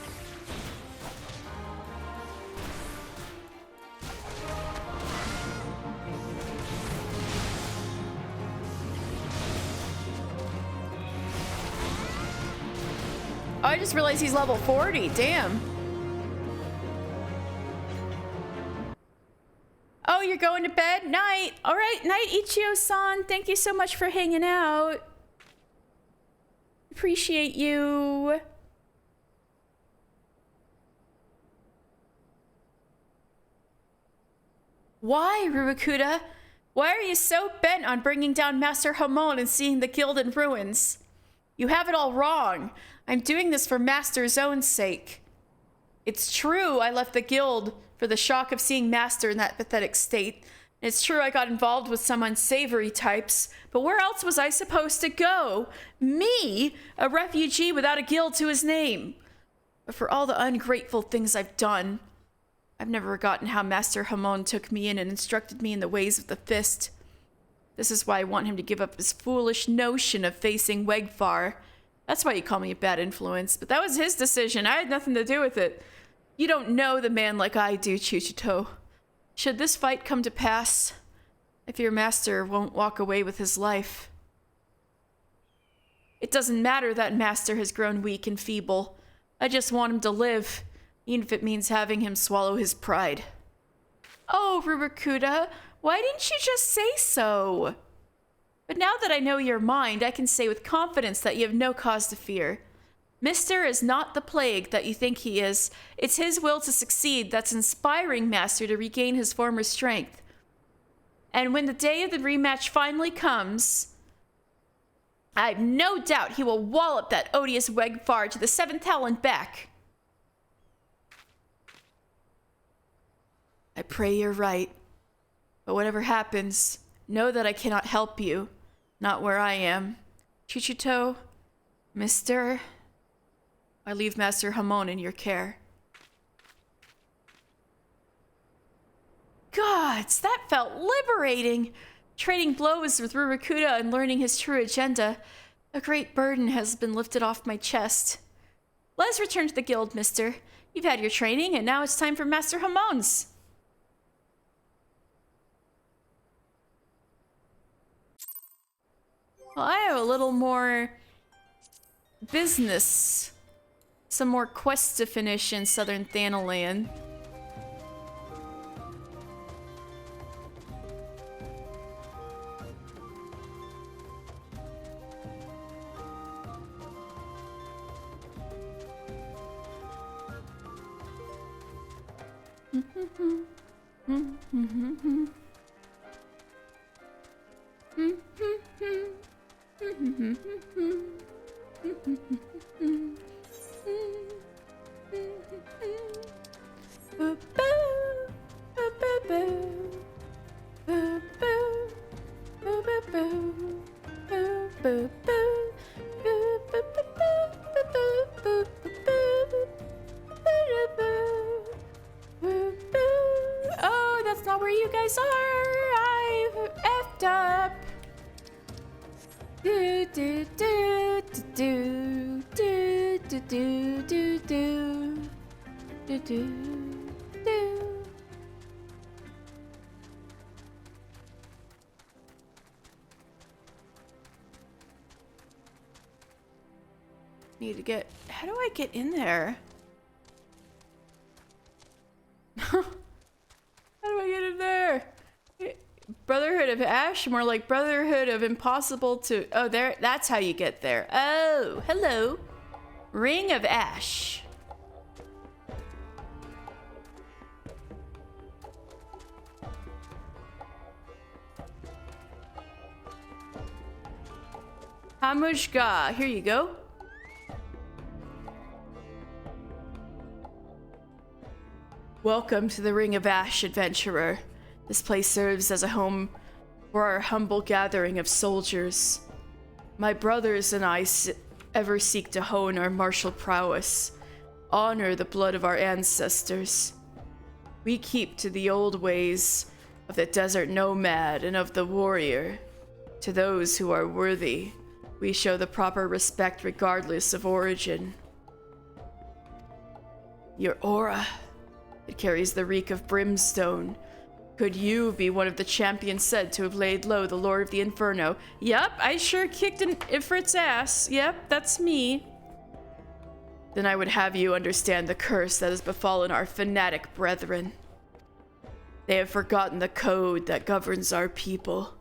Oh, I just realized he's level 40. Damn. Oh, you're going to bed? Night. All right, night, Ichio-san. Thank you so much for hanging out. Appreciate you. Why, Rurokuda? Why are you so bent on bringing down Master Hamon and seeing the guild in ruins? You have it all wrong. I'm doing this for Master's own sake. It's true I left the guild for the shock of seeing Master in that pathetic state. It's true I got involved with some unsavory types, but where else was I supposed to go? Me, a refugee without a guild to his name. But for all the ungrateful things I've done, I've never forgotten how Master Hamon took me in and instructed me in the ways of the fist. This is why I want him to give up his foolish notion of facing Wegfar. That's why you call me a bad influence, but that was his decision. I had nothing to do with it. You don't know the man like I do, Chuchito. Should this fight come to pass, I fear Master won't walk away with his life. It doesn't matter that Master has grown weak and feeble. I just want him to live, even if it means having him swallow his pride. Oh, Rurokuda, why didn't you just say so? But now that I know your mind, I can say with confidence that you have no cause to fear. Mister is not the plague that you think he is. It's his will to succeed that's inspiring Master to regain his former strength. And when the day of the rematch finally comes, I have no doubt he will wallop that odious Wegfar to the 7th hell and back. I pray you're right. But whatever happens, know that I cannot help you. Not where I am. Chuchito, Mister, I leave Master Hamon in your care. Gods, that felt liberating! Trading blows with Rurokuda and learning his true agenda. A great burden has been lifted off my chest. Let us return to the guild, mister. You've had your training, and now it's time for Master Hamon's. Well, I have a little more business. Some more quests to finish in Southern Thanalan. Oh, that's not where you guys are. I've effed up. Do do do do do do do do do do do do. Need to get. How do I get in there? How do I get in there? Brotherhood of Ash? More like Brotherhood of Impossible to... Oh, there. That's how you get there. Oh, hello. Ring of Ash. Hamushka. Here you go. Welcome to the Ring of Ash, adventurer. This place serves as a home for our humble gathering of soldiers. My brothers and I ever seek to hone our martial prowess, honor the blood of our ancestors. We keep to the old ways of the desert nomad and of the warrior. To those who are worthy, we show the proper respect regardless of origin. Your aura, it carries the reek of brimstone. Could you be one of the champions said to have laid low the Lord of the Inferno? Yep, I sure kicked an Ifrit's ass. Yep, that's me. Then I would have you understand the curse that has befallen our fanatic brethren. They have forgotten the code that governs our people,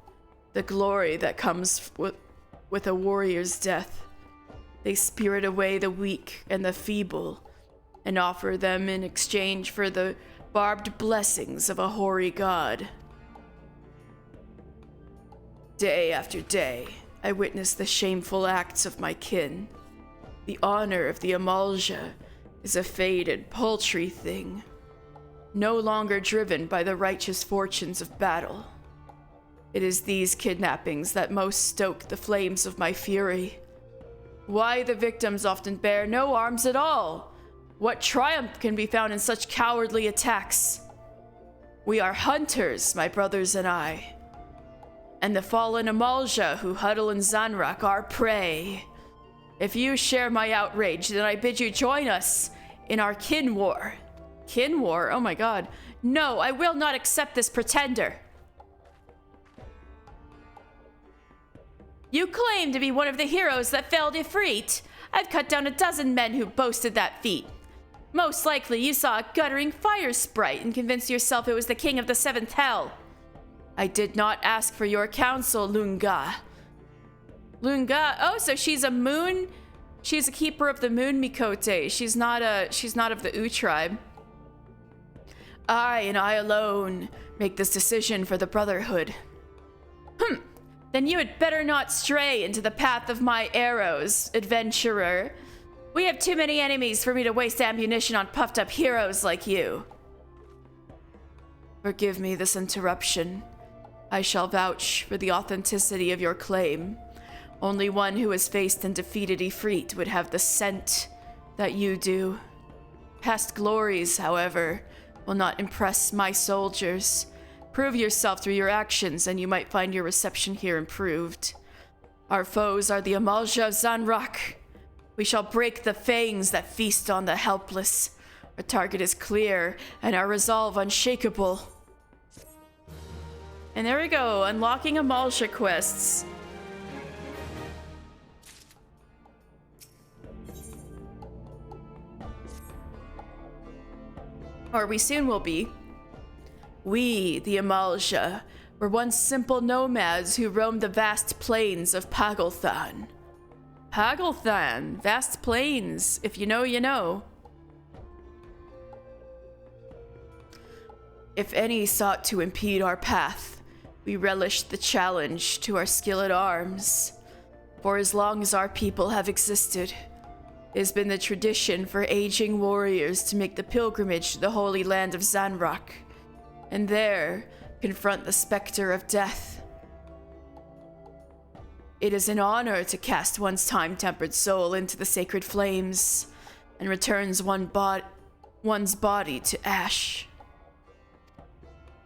the glory that comes with a warrior's death. They spirit away the weak and the feeble, and offer them in exchange for the barbed blessings of a hoary god. Day after day, I witness the shameful acts of my kin. The honor of the Amalja is a faded, paltry thing, no longer driven by the righteous fortunes of battle. It is these kidnappings that most stoke the flames of my fury. Why the victims often bear no arms at all? What triumph can be found in such cowardly attacks? We are hunters, my brothers and I, and the fallen Amalja who huddle in Zanrak are prey. If you share my outrage, then I bid you join us in our kin war. Kin war? Oh my god. No, I will not accept this pretender. You claim to be one of the heroes that felled Ifrit. I've cut down a dozen men who boasted that feat. Most likely you saw a guttering fire sprite and convinced yourself it was the king of the seventh hell. I did not ask for your counsel, Lunga. Lunga? Oh, so she's a moon? She's a keeper of the moon Mikote. She's not of the U tribe. I and I alone make this decision for the Brotherhood. Then you had better not stray into the path of my arrows, adventurer. We have too many enemies for me to waste ammunition on puffed-up heroes like you. Forgive me this interruption. I shall vouch for the authenticity of your claim. Only one who has faced and defeated Ifrit would have the scent that you do. Past glories, however, will not impress my soldiers. Prove yourself through your actions, and you might find your reception here improved. Our foes are the Amalja of Zanrak. We shall break the fangs that feast on the helpless. Our target is clear, and our resolve unshakable. And there we go, unlocking Amalja quests. Or we soon will be. We, the Amalja, were once simple nomads who roamed the vast plains of Pagelthan. Pagelthan, vast plains. If you know, you know. If any sought to impede our path, we relished the challenge to our skill at arms. For as long as our people have existed, it has been the tradition for aging warriors to make the pilgrimage to the holy land of Zanrak, and there confront the specter of death. It is an honor to cast one's time-tempered soul into the sacred flames and returns one's body to ash.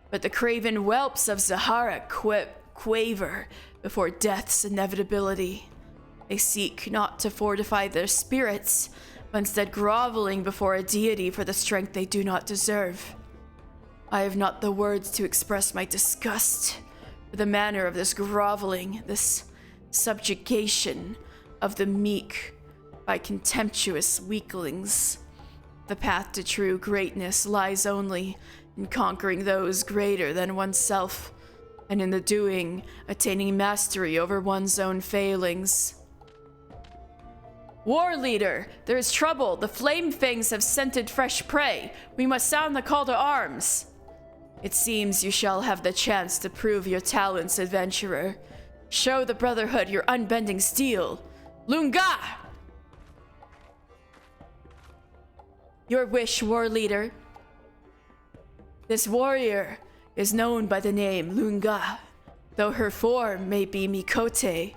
But the craven whelps of Zahara quaver before death's inevitability. They seek not to fortify their spirits, but instead groveling before a deity for the strength they do not deserve. I have not the words to express my disgust for the manner of this groveling, this subjugation of the meek by contemptuous weaklings. The path to true greatness lies only in conquering those greater than oneself, and in the doing, attaining mastery over one's own failings. War leader, there is trouble. The flame fangs have scented fresh prey. We must sound the call to arms. It seems you shall have the chance to prove your talents, adventurer. Show the Brotherhood your unbending steel. Lunga! Your wish, war leader. This warrior is known by the name Lunga. Though her form may be Mikote,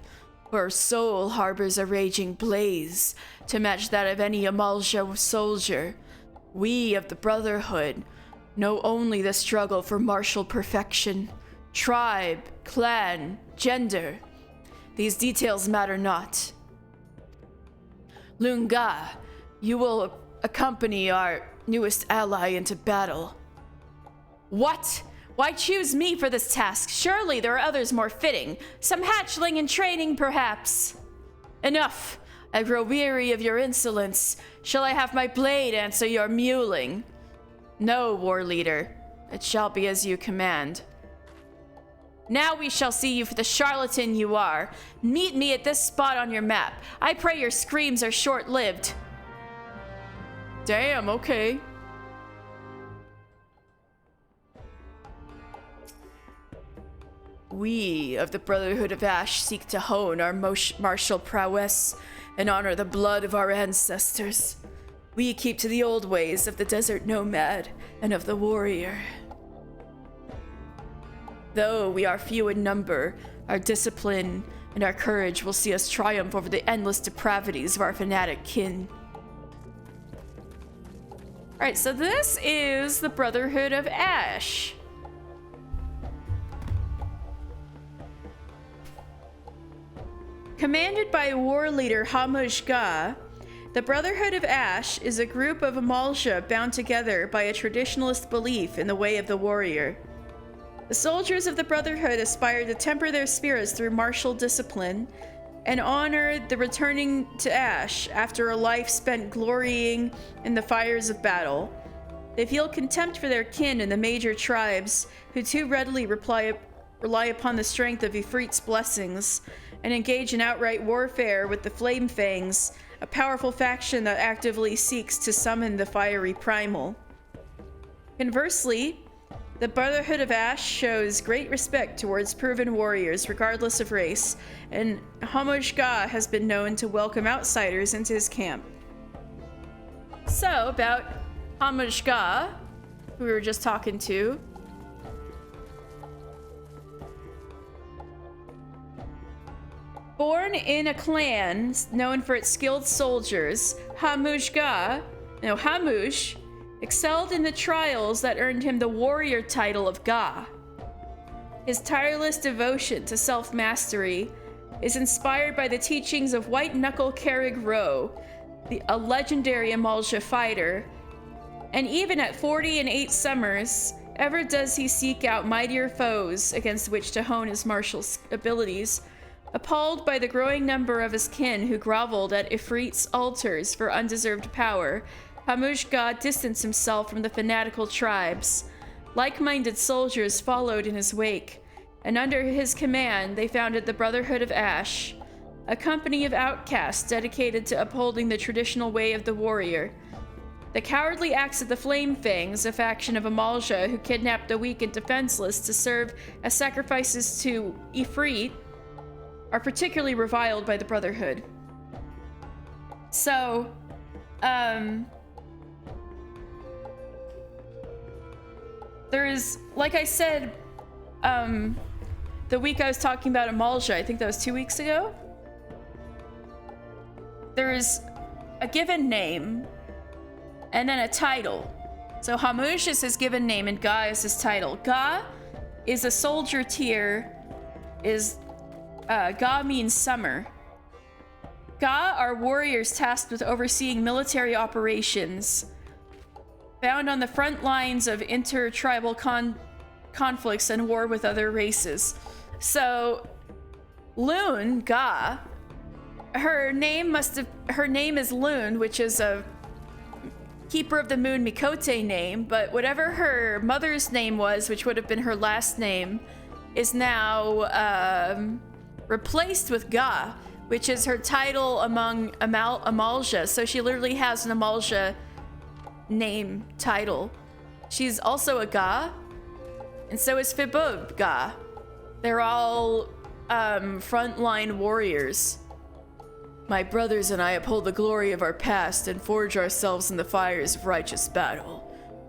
her soul harbors a raging blaze to match that of any Amalja soldier. We of the Brotherhood know only the struggle for martial perfection. Tribe, clan, gender. These details matter not. Lunga, you will accompany our newest ally into battle. What? Why choose me for this task? Surely there are others more fitting. Some hatchling in training, perhaps. Enough. I grow weary of your insolence. Shall I have my blade answer your mewling? No, war leader. It shall be as you command. Now we shall see you for the charlatan you are. Meet me at this spot on your map. I pray your screams are short-lived. Damn, okay. We of the Brotherhood of Ash seek to hone our martial prowess and honor the blood of our ancestors. We keep to the old ways of the desert nomad and of the warrior. Though we are few in number, our discipline and our courage will see us triumph over the endless depravities of our fanatic kin. Alright, so this is the Brotherhood of Ash. Commanded by war leader Hamuj-Ga, the Brotherhood of Ash is a group of Amalja bound together by a traditionalist belief in the way of the warrior. The soldiers of the Brotherhood aspire to temper their spirits through martial discipline and honor the returning to Ash after a life spent glorying in the fires of battle. They feel contempt for their kin in the major tribes, who too readily rely upon the strength of Ifrit's blessings and engage in outright warfare with the Flame Fangs, a powerful faction that actively seeks to summon the fiery primal. Conversely, the Brotherhood of Ash shows great respect towards proven warriors regardless of race, and Hamuj-Ga has been known to welcome outsiders into his camp. So, about Hamuj-Ga, who we were just talking to. Born in a clan known for its skilled soldiers, Hamuj excelled in the trials that earned him the warrior title of Ga. His tireless devotion to self-mastery is inspired by the teachings of White Knuckle Carrig Rowe, a legendary Amalja fighter, and even at 40 and 8 summers, ever does he seek out mightier foes against which to hone his martial abilities. Appalled by the growing number of his kin who groveled at Ifrit's altars for undeserved power, Hamuj-Ga distanced himself from the fanatical tribes. Like-minded soldiers followed in his wake, and under his command they founded the Brotherhood of Ash, a company of outcasts dedicated to upholding the traditional way of the warrior. The cowardly acts of the Flame Fangs, a faction of Amalja who kidnapped the weak and defenseless to serve as sacrifices to Ifrit, are particularly reviled by the Brotherhood. So, there is, like I said, the week I was talking about Amalja, I think that was 2 weeks ago, there is a given name and then a title. So Hamuj is his given name and Ga is his title. Ga is a soldier tier, Ga means summer. Ga are warriors tasked with overseeing military operations, found on the front lines of inter-tribal conflicts and war with other races. So, Lune, Ga, her name is Lune, which is a Keeper of the Moon Mikote name, but whatever her mother's name was, which would have been her last name, is now replaced with Ga, which is her title among Amalja. So she literally has an Amalja name title. She's also a Ga, and so is Fibub Ga. They're all frontline warriors. My brothers and I uphold the glory of our past and forge ourselves in the fires of righteous battle.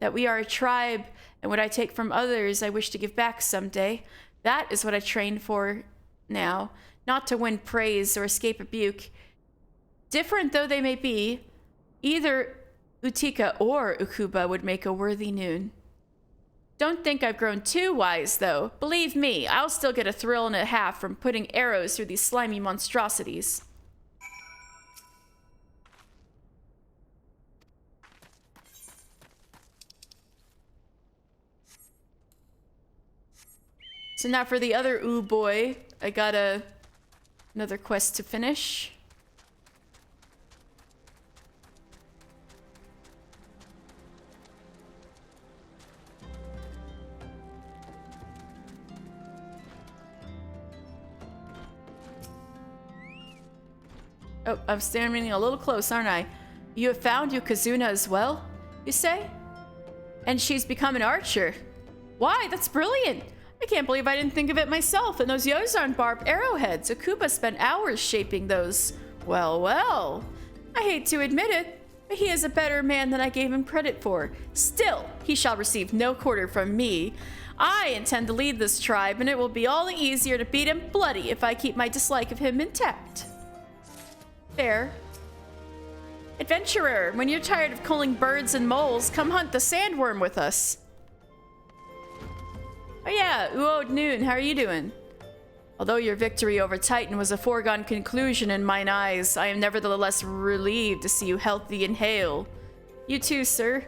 That we are a tribe, and what I take from others I wish to give back someday. That is what I train for now, not to win praise or escape rebuke. Different though they may be, either Utica or Ukuba would make a worthy noon. Don't think I've grown too wise, though. Believe me, I'll still get a thrill and a half from putting arrows through these slimy monstrosities. So now for the other Ooh boy, I got another quest to finish. Oh, I'm standing a little close, aren't I? You have found Yokozuna as well, you say? And she's become an archer. Why, that's brilliant! I can't believe I didn't think of it myself. And those Yozarn barbed arrowheads. Akuba spent hours shaping those. Well, well. I hate to admit it, but he is a better man than I gave him credit for. Still, he shall receive no quarter from me. I intend to lead this tribe, and it will be all the easier to beat him bloody if I keep my dislike of him intact. Fair. Adventurer, when you're tired of culling birds and moles, come hunt the sandworm with us. Oh yeah, Uod Noon, how are you doing? Although your victory over Titan was a foregone conclusion in mine eyes, I am nevertheless relieved to see you healthy and hale. You too, sir.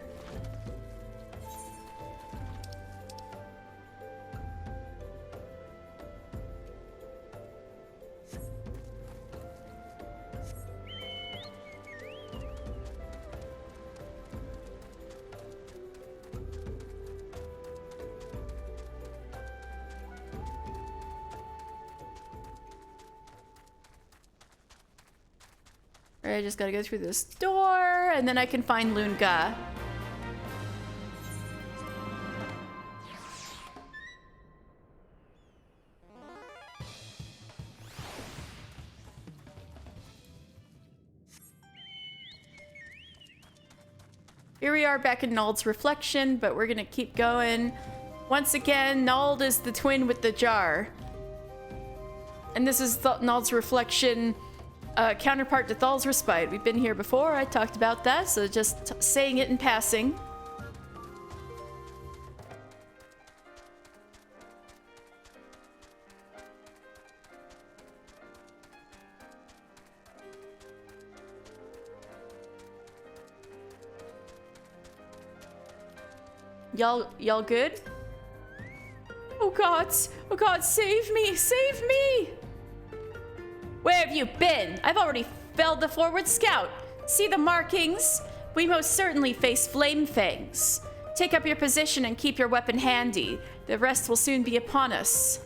I just gotta go through this door, and then I can find Lunga. Here we are back in Nald's reflection, but we're gonna keep going. Once again, Nald is the twin with the jar. And this is Nald's reflection. Counterpart to Thal's Respite. We've been here before, I talked about that, so just saying it in passing. Y'all good? Oh God, save me, save me! Where have you been? I've already felled the forward scout. See the markings? We most certainly face flame fangs. Take up your position and keep your weapon handy. The rest will soon be upon us.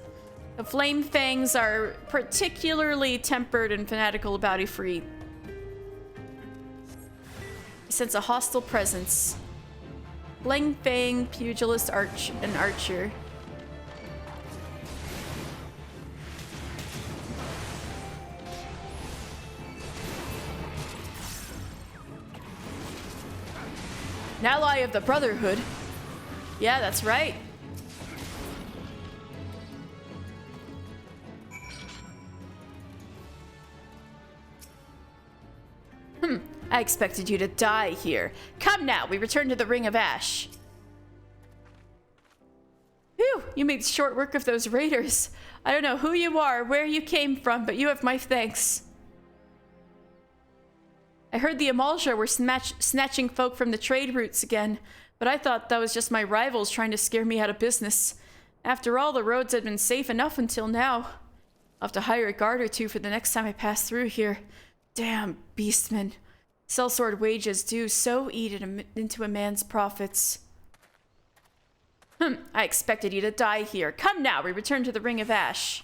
The flame fangs are particularly tempered and fanatical about Ifrit. He sense a hostile presence. Flame fang, pugilist, archer. An ally of the Brotherhood. Yeah, that's right. I expected you to die here. Come now, we return to the Ring of Ash. Phew, you made short work of those raiders. I don't know who you are, where you came from, but you have my thanks. I heard the Amalja were snatching folk from the trade routes again, but I thought that was just my rivals trying to scare me out of business. After all, the roads had been safe enough until now. I'll have to hire a guard or two for the next time I pass through here. Damn beastmen. Sellsword wages do so eat into a man's profits. I expected you to die here. Come now, we return to the Ring of Ash.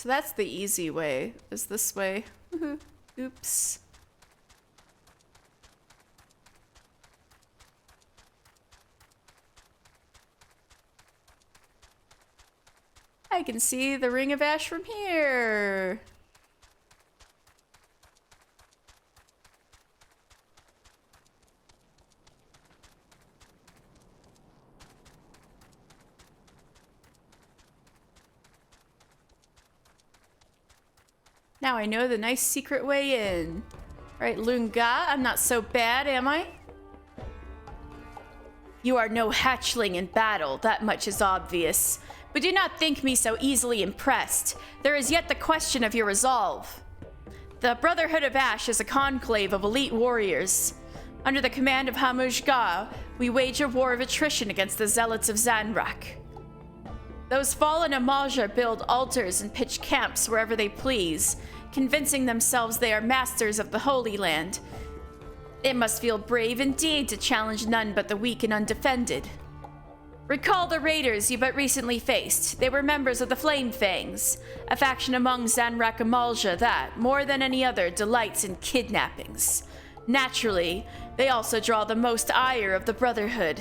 So that's the easy way, is this way. Oops. I can see the Ring of Ash from here. Now I know the nice secret way in. Right, Lunga, I'm not so bad, am I? You are no hatchling in battle, that much is obvious. But do not think me so easily impressed. There is yet the question of your resolve. The Brotherhood of Ash is a conclave of elite warriors. Under the command of Hamushka, we wage a war of attrition against the Zealots of Zanrak. Those fallen Amalja build altars and pitch camps wherever they please, convincing themselves they are masters of the Holy Land. It must feel brave indeed to challenge none but the weak and undefended. Recall the raiders you but recently faced. They were members of the Flame Fangs, a faction among Zanrak Amalja that, more than any other, delights in kidnappings. Naturally, they also draw the most ire of the Brotherhood.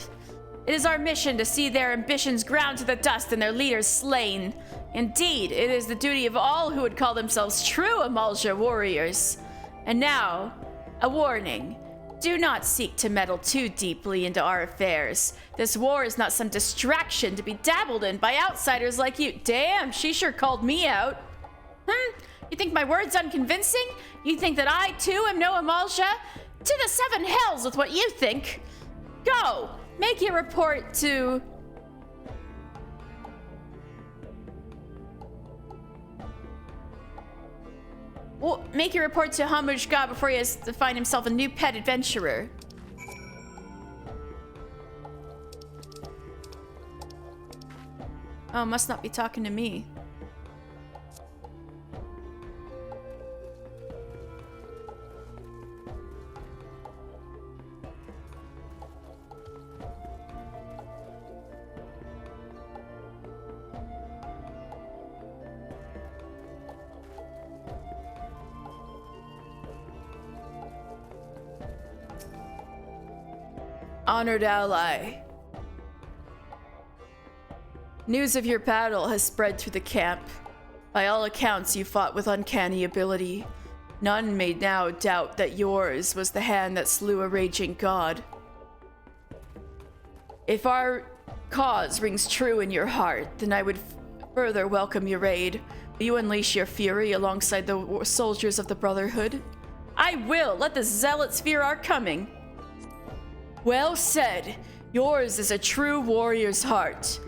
It is our mission to see their ambitions ground to the dust and their leaders slain. Indeed, it is the duty of all who would call themselves true Amalja warriors. And now, a warning. Do not seek to meddle too deeply into our affairs. This war is not some distraction to be dabbled in by outsiders like you. Damn, she sure called me out. You think my word's unconvincing? You think that I, too, am no Amalja? To the seven hells with what you think. Go! Make your report to... Well, make your report to Hamushka before he has to find himself a new pet adventurer. Oh, must not be talking to me. Honored ally. News of your battle has spread through the camp. By all accounts, you fought with uncanny ability. None may now doubt that yours was the hand that slew a raging god. If our cause rings true in your heart, then I would further welcome your aid. Will you unleash your fury alongside the soldiers of the Brotherhood? I will! Let the zealots fear our coming! Well said. Yours is a true warrior's heart.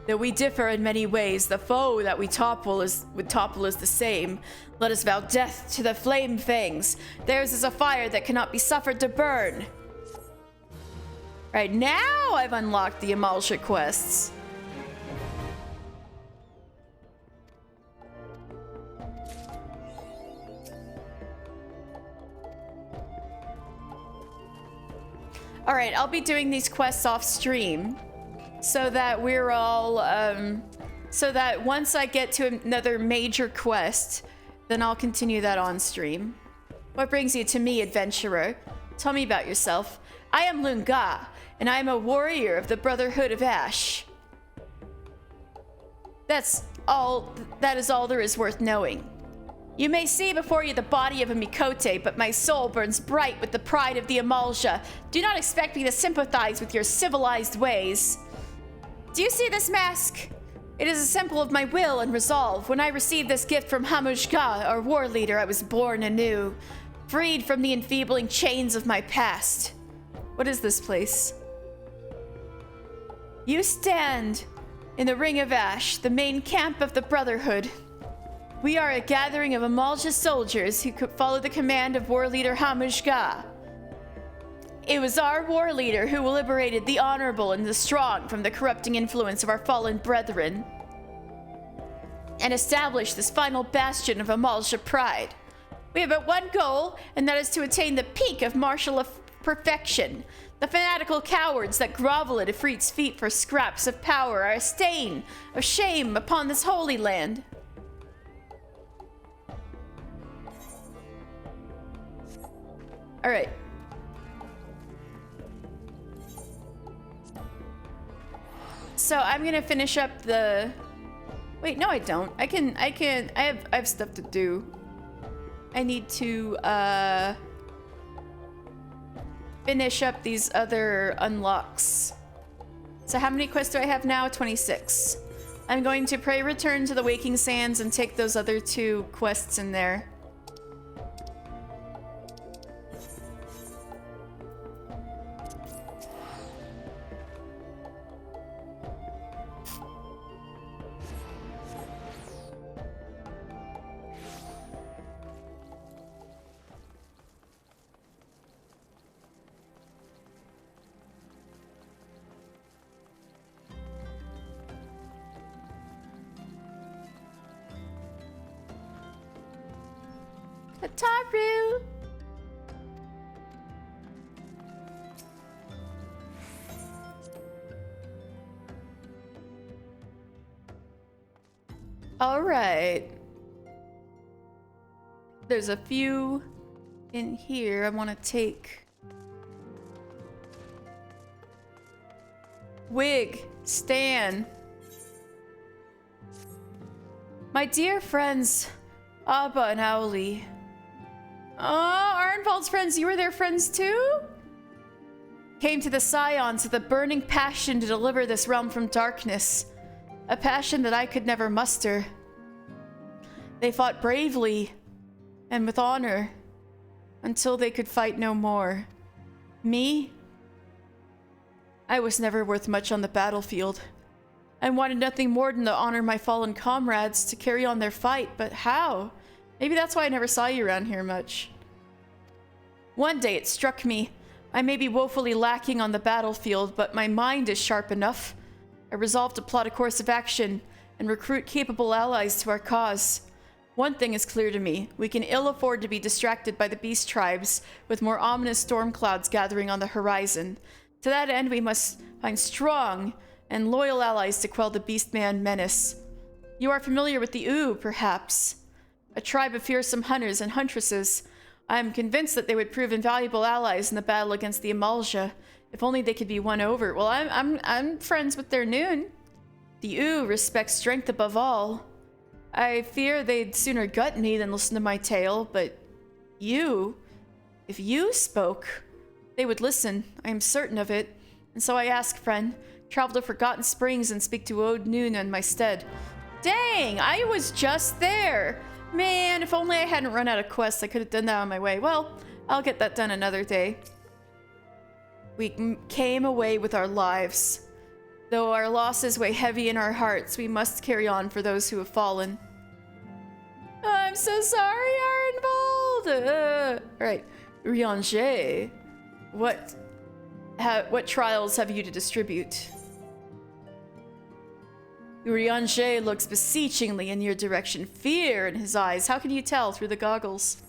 Though we differ in many ways, the foe that we topple is the same. Let us vow death to the Flame Fangs. Theirs is a fire that cannot be suffered to burn. Right now, I've unlocked the Amalja quests. All right, I'll be doing these quests off stream so that we're all, so that once I get to another major quest, then I'll continue that on stream. What brings you to me, adventurer? Tell me about yourself. I am Lunga, and I am a warrior of the Brotherhood of Ash. That is all there is worth knowing. You may see before you the body of a Mikote, but my soul burns bright with the pride of the Amalja. Do not expect me to sympathize with your civilized ways. Do you see this mask? It is a symbol of my will and resolve. When I received this gift from Hamushka, our war leader, I was born anew, freed from the enfeebling chains of my past. What is this place? You stand in the Ring of Ash, the main camp of the Brotherhood. We are a gathering of Amalja soldiers who could follow the command of war leader Hamushka. It was our war leader who liberated the honorable and the strong from the corrupting influence of our fallen brethren and established this final bastion of Amalja pride. We have but one goal, and that is to attain the peak of martial perfection. The fanatical cowards that grovel at Ifrit's feet for scraps of power are a stain of shame upon this holy land. All right. So I'm gonna finish up the. Wait, no, I don't. I have stuff to do. I need to finish up these other unlocks. So how many quests do I have now? 26. I'm going to pray return to the Waking Sands and take those other 2 quests in there. Ataru! All right. There's a few in here I want to take. Wig, Stan. My dear friends, Abba and Auli. Oh, Arnvald's friends, you were their friends too? Came to the Scions with a burning passion to deliver this realm from darkness. A passion that I could never muster. They fought bravely and with honor until they could fight no more. Me? I was never worth much on the battlefield. I wanted nothing more than to honor my fallen comrades, to carry on their fight, but how? Maybe that's why I never saw you around here much. One day it struck me. I may be woefully lacking on the battlefield, but my mind is sharp enough. I resolved to plot a course of action and recruit capable allies to our cause. One thing is clear to me. We can ill afford to be distracted by the beast tribes, with more ominous storm clouds gathering on the horizon. To that end, we must find strong and loyal allies to quell the Beastman menace. You are familiar with the Ooh, perhaps? A tribe of fearsome hunters and huntresses. I am convinced that they would prove invaluable allies in the battle against the Amalja, if only they could be won over. Well, I'm friends with their Noon. The Ooh respect strength above all. I fear they'd sooner gut me than listen to my tale, but you, if you spoke, they would listen. I am certain of it. And so I ask, friend, travel to Forgotten Springs and speak to Ode Noon in my stead. Dang, I was just there. Man, if only I hadn't run out of quests, I could have done that on my way. Well, I'll get that done another day. We came away with our lives. Though our losses weigh heavy in our hearts, we must carry on for those who have fallen. I'm so sorry, Arnvald! Alright, Urianger, what trials have you to distribute? Urianger looks beseechingly in your direction, fear in his eyes. How can you tell through the goggles?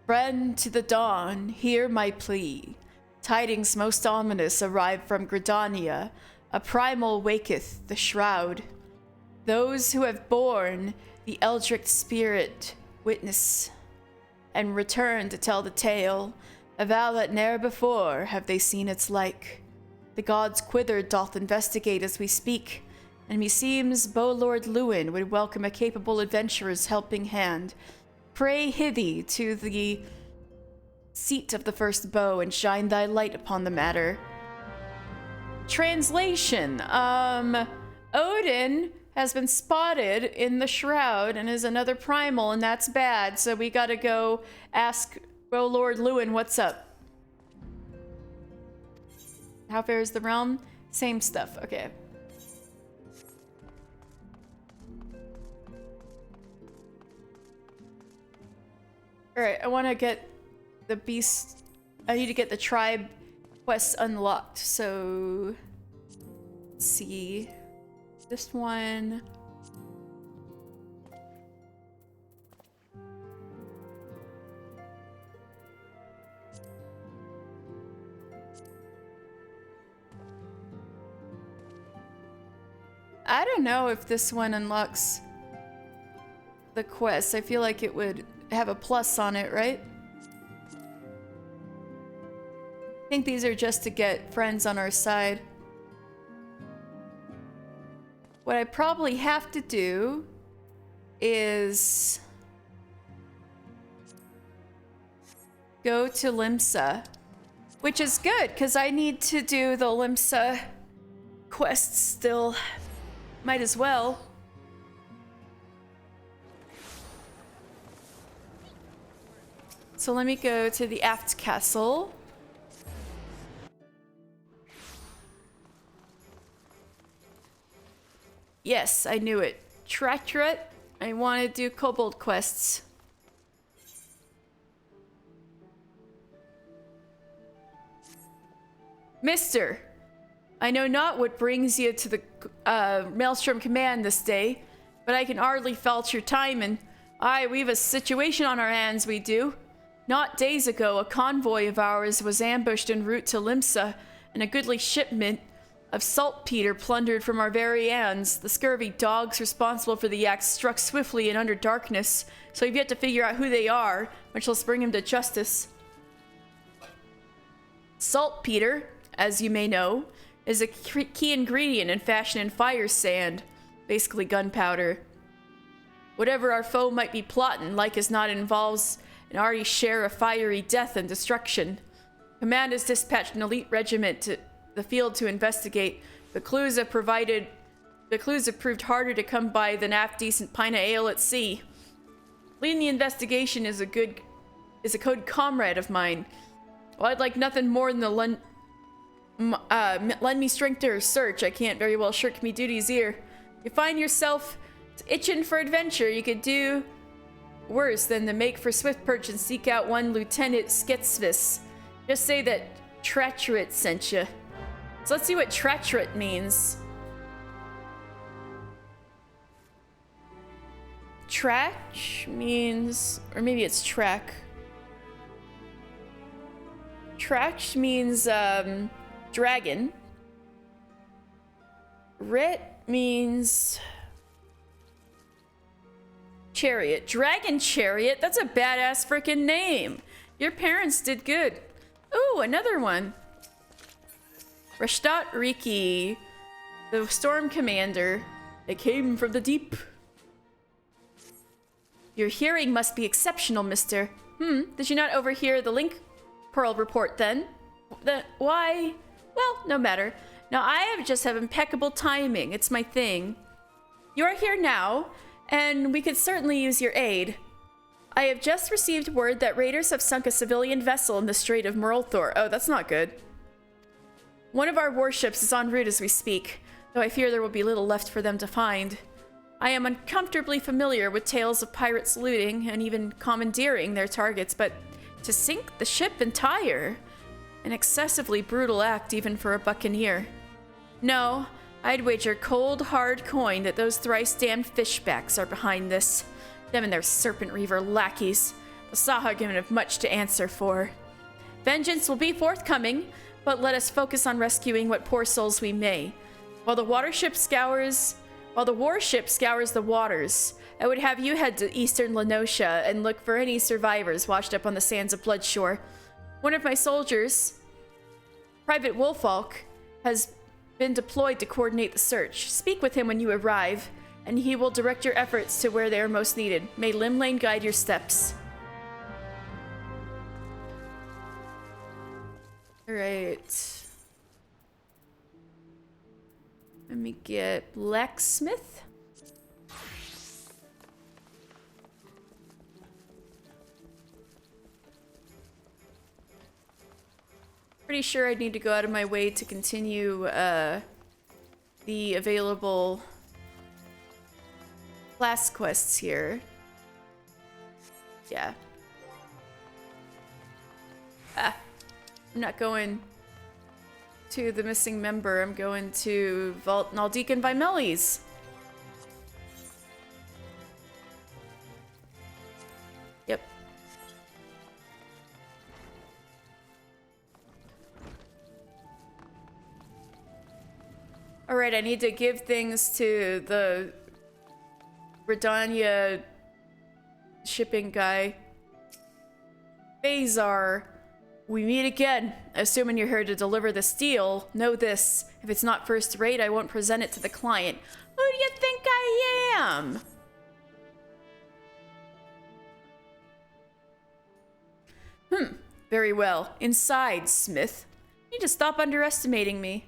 Friend to the dawn, hear my plea. Tidings most ominous arrive from Gridania. A primal waketh the shroud. Those who have borne the Eldritch spirit witness and return to tell the tale, avow that ne'er before have they seen its like. The god's quiver doth investigate as we speak, and meseems Beaulord Lewin would welcome a capable adventurer's helping hand. Pray hithy to the seat of the first bow and shine thy light upon the matter. Translation. Odin has been spotted in the shroud and is another primal, and that's bad, so we gotta go ask Beaulord Lewin what's up. How fair is the realm? Same stuff, okay. Alright, I want to get the beast. I need to get the tribe quests unlocked, so let's see. This one. I don't know if this one unlocks the quest. I feel like it would have a plus on it, right? think these are just to get friends on our side. What I probably have to do is go to Limsa, which is good because I need to do the Limsa quests still. Might as well. So let me go to the Aft Castle. Yes, I knew it. Tratret. I want to do kobold quests. Mister, I know not what brings you to the Maelstrom Command this day, but I can hardly fault your timing. Aye, we've a situation on our hands, we do. Not days ago, a convoy of ours was ambushed en route to Limsa, and a goodly shipment of saltpeter plundered from our very hands. The scurvy dogs responsible for the act struck swiftly and under darkness, so we've yet to figure out who they are, which will bring him to justice. Saltpeter, as you may know, is a key ingredient in fashioning fire sand, basically gunpowder. Whatever our foe might be plotting, like as not involves an hearty share of fiery death and destruction. Command has dispatched an elite regiment to the field to investigate. The clues have proved harder to come by than half decent pint of ale at sea. Leading the investigation is a code comrade of mine. Well, I'd like nothing more than the lend me strength to her search. I can't very well shirk me duties here. You find yourself itching for adventure, you could do worse than to make for swift perch and seek out one Lieutenant Sketsvis. Just say that Tratret sent you. So let's see what Tratret means. Trach means, or maybe it's track. Trach means dragon. Rit means chariot. Dragon chariot? That's a badass freaking name. Your parents did good. Ooh, another one. Rashtat Riki, the storm commander. They came from the deep. Your hearing must be exceptional, mister. Did you not overhear the Link Pearl report then? Why? Well, no matter. Now I just have impeccable timing. It's my thing. You are here now, and we could certainly use your aid. I have just received word that raiders have sunk a civilian vessel in the Strait of Merlthor. Oh, that's not good. One of our warships is en route as we speak, though I fear there will be little left for them to find. I am uncomfortably familiar with tales of pirates looting and even commandeering their targets, but to sink the ship entire? An excessively brutal act even for a buccaneer. No, I'd wager cold, hard coin that those thrice-damned fishbacks are behind this. Them and their Serpent Reaver lackeys. The Sahagin have much to answer for. Vengeance will be forthcoming, but let us focus on rescuing what poor souls we may. While the warship scours the waters, I would have you head to eastern Lenosha and look for any survivors washed up on the sands of Bloodshore. One of my soldiers, Private Wolfalk, has been deployed to coordinate the search. Speak with him when you arrive, and he will direct your efforts to where they are most needed. May Limlane guide your steps. Alright. Let me get Blacksmith. Pretty sure I'd need to go out of my way to continue the available class quests here. Yeah. I'm not going to the missing member. I'm going to Naldeacon Vimeles. Yep. Alright, I need to give things to the Redania shipping guy. Phasar we meet again. Assuming you're here to deliver the steel, know this. If it's not first rate, I won't present it to the client. Who do you think I am? Very well. Inside, Smith. You need to stop underestimating me.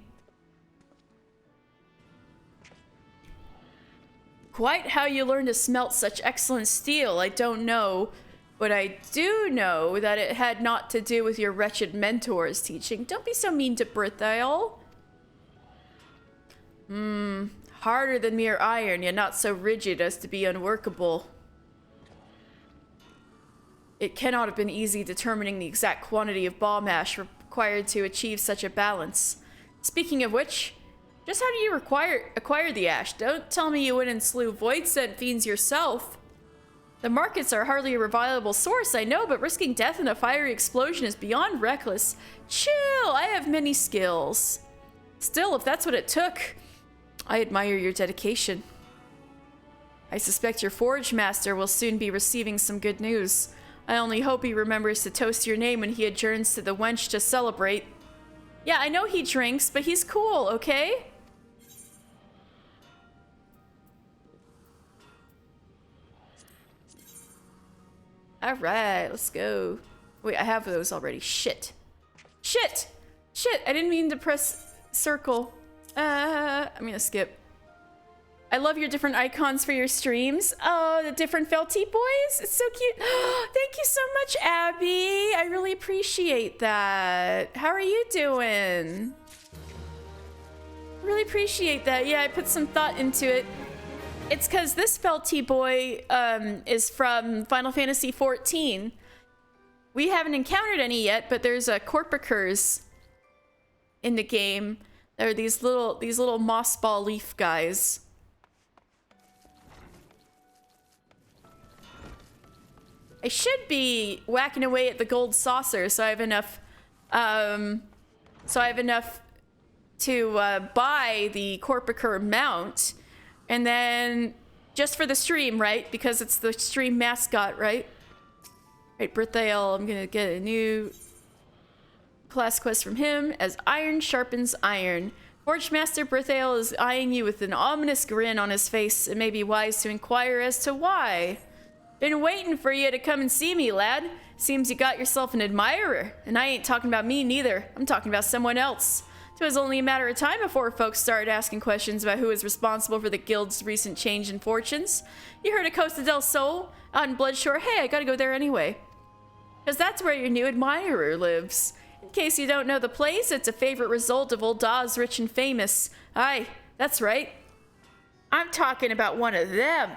Quite how you learned to smelt such excellent steel, I don't know. But I do know that it had naught to do with your wretched mentor's teaching. Don't be so mean to Brithael. Harder than mere iron, yet not so rigid as to be unworkable. It cannot have been easy determining the exact quantity of bomb ash required to achieve such a balance. Speaking of which, just how do you acquire the ash? Don't tell me you went and slew void-sent fiends yourself. The markets are hardly a reliable source, I know, but risking death in a fiery explosion is beyond reckless. Chill, I have many skills. Still, if that's what it took, I admire your dedication. I suspect your forge master will soon be receiving some good news. I only hope he remembers to toast your name when he adjourns to the wench to celebrate. Yeah, I know he drinks, but he's cool, okay? Alright, let's go. Wait, I have those already. Shit. Shit! Shit! I didn't mean to press circle. I'm gonna skip. I love your different icons for your streams. Oh, the different Felty boys. It's so cute. Thank you so much, Abby. I really appreciate that. How are you doing? Really appreciate that. Yeah, I put some thought into it. It's because this Felty boy is from Final Fantasy XIV. We haven't encountered any yet, but there's a Corpicers in the game. There are these little moss ball leaf guys. I should be whacking away at the gold saucer, so I have enough. To buy the Corpicer mount, and then just for the stream, right? Because it's the stream mascot, right? Right, Brithael, I'm gonna get a new class quest from him as Iron Sharpens Iron. Forge Master Brithael is eyeing you with an ominous grin on his face. It may be wise to inquire as to why. Been waiting for you to come and see me, lad. Seems you got yourself an admirer. And I ain't talking about me neither. I'm talking about someone else. It was only a matter of time before folks started asking questions about who is responsible for the guild's recent change in fortunes. You heard of Costa del Sol out in Bloodshore? Hey, I gotta go there anyway. Because that's where your new admirer lives. In case you don't know the place, it's a favorite result of old Dawes Rich and Famous. Aye, that's right. I'm talking about one of them.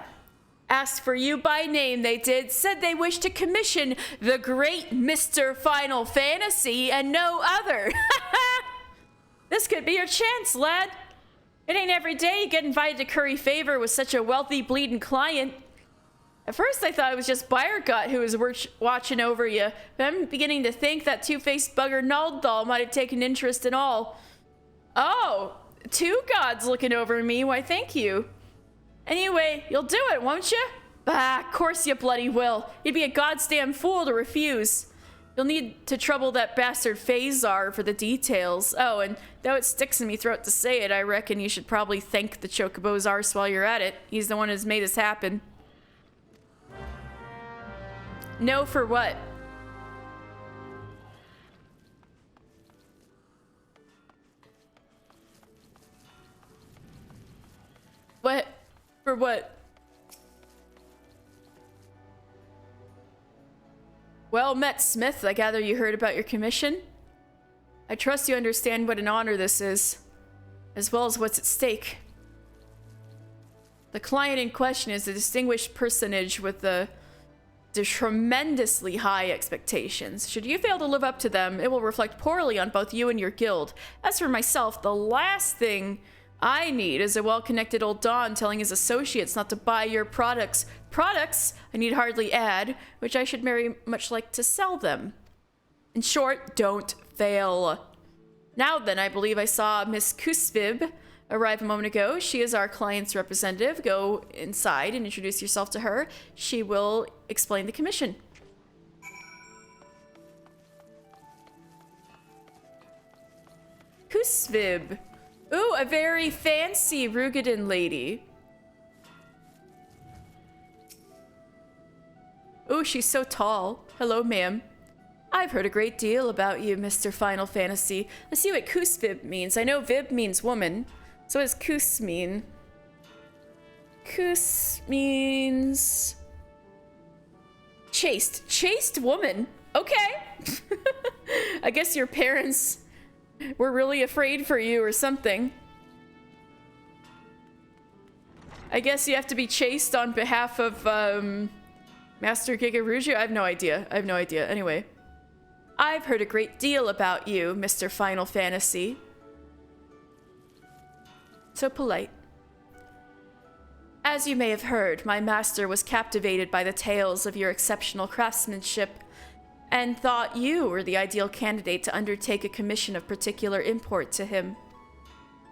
Asked for you by name, they did. Said they wish to commission the great Mr. Final Fantasy and no other. This could be your chance, lad. It ain't every day you get invited to curry favor with such a wealthy, bleeding client. At first, I thought it was just Bayergott who was watching over you, but I'm beginning to think that two-faced bugger Naldal might have taken interest in all. Oh, two gods looking over me. Why, thank you. Anyway, you'll do it, won't you? Bah, of course you bloody will. You'd be a goddamn fool to refuse. You'll need to trouble that bastard Phasar for the details. Oh, and though it sticks in me throat to say it, I reckon you should probably thank the Chocobo's arse while you're at it. He's the one who's made this happen. No, for what? What? For what? Well met, Smith. I gather you heard about your commission? I trust you understand what an honor this is, as well as what's at stake. The client in question is a distinguished personage with the tremendously high expectations. Should you fail to live up to them, it will reflect poorly on both you and your guild. As for myself, the last thing I need is a well-connected old Don telling his associates not to buy your products. Products, I need hardly add, which I should very much like to sell them. In short, don't fail. Now then, I believe I saw Miss Kusvib arrive a moment ago. She is our client's representative. Go inside and introduce yourself to her. She will explain the commission. Kusvib. Ooh, a very fancy Rugadin lady. Ooh, she's so tall. Hello, ma'am. I've heard a great deal about you, Mr. Final Fantasy. Let's see what Kusvib means. I know Vib means woman. So what does Kus mean? Kus means... chaste. Chaste woman. Okay. I guess your parents were really afraid for you or something. I guess you have to be chaste on behalf of Master Gigarujo. I have no idea. Anyway. I've heard a great deal about you, Mr. Final Fantasy. So polite. As you may have heard, my master was captivated by the tales of your exceptional craftsmanship and thought you were the ideal candidate to undertake a commission of particular import to him.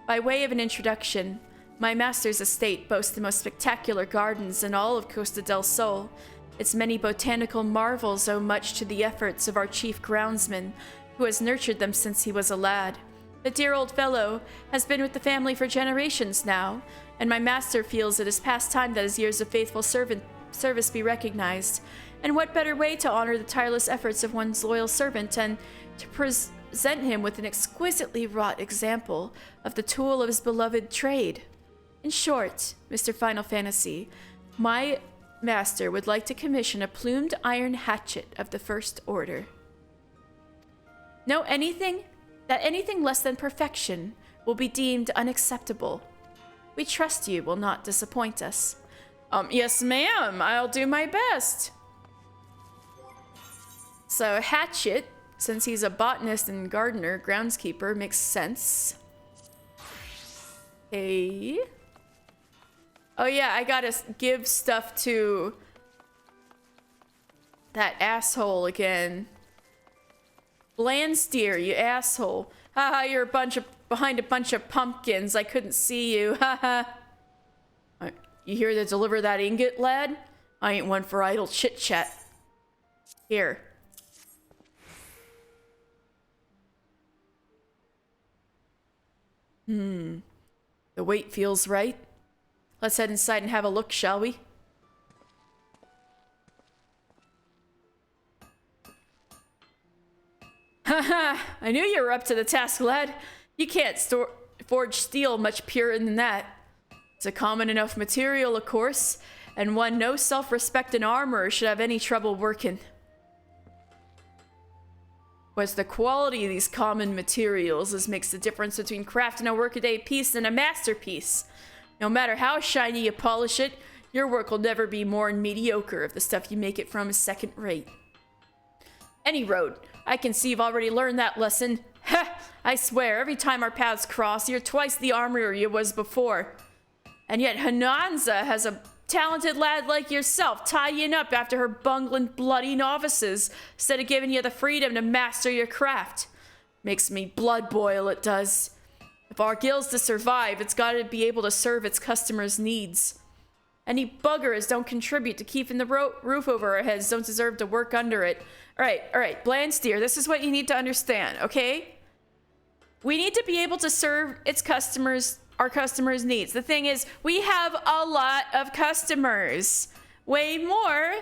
By way of an introduction, my master's estate boasts the most spectacular gardens in all of Costa del Sol. Its many botanical marvels owe much to the efforts of our chief groundsman, who has nurtured them since he was a lad. The dear old fellow has been with the family for generations now, and my master feels it is past time that his years of faithful service be recognized. And what better way to honor the tireless efforts of one's loyal servant and to present him with an exquisitely wrought example of the tool of his beloved trade? In short, Mr. Final Fantasy, my master would like to commission a plumed iron hatchet of the first order. No, anything less than perfection will be deemed unacceptable. We trust you will not disappoint us. Yes, ma'am. I'll do my best. So, hatchet, since he's a botanist and gardener, groundskeeper, makes sense. Hey. Oh yeah, I gotta give stuff to that asshole again. Blandsteer, you asshole. Haha, you're behind a bunch of pumpkins. I couldn't see you. Haha. You here to deliver that ingot, lad? I ain't one for idle chit-chat. Here. The weight feels right. Let's head inside and have a look, shall we? Haha, I knew you were up to the task, lad. You can't forge steel much purer than that. It's a common enough material, of course, and one no self-respecting armorer should have any trouble working. But it's the quality of these common materials that makes the difference between crafting a workaday piece and a masterpiece. No matter how shiny you polish it, your work will never be more than mediocre if the stuff you make it from is second rate. Any road. I can see you've already learned that lesson. Ha! I swear, every time our paths cross, you're twice the armorer you was before. And yet Hananza has a talented lad like yourself tidying up after her bungling bloody novices instead of giving you the freedom to master your craft. Makes me blood boil, it does. If our guild's to survive, it's got to be able to serve its customers' needs. Any buggers don't contribute to keeping the roof over our heads don't deserve to work under it. All right, Blandsteer, this is what you need to understand, okay? We need to be able to serve our customers' needs. The thing is, we have a lot of customers. Way more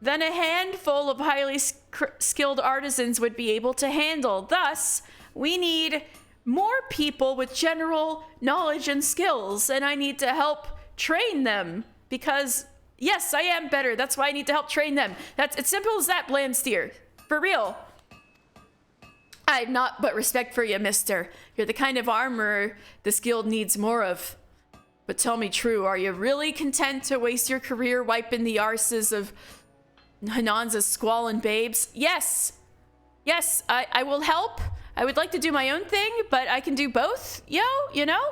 than a handful of highly skilled artisans would be able to handle. Thus, we need more people with general knowledge and skills, and I need to help train them because, yes, I am better. That's why I need to help train them. That's as simple as that, Blandsteer. For real. I have naught but respect for you, mister. You're the kind of armorer this guild needs more of. But tell me true, are you really content to waste your career wiping the arses of Hananza's squalling babes? Yes. Yes, I will help. I would like to do my own thing, but I can do both, you know?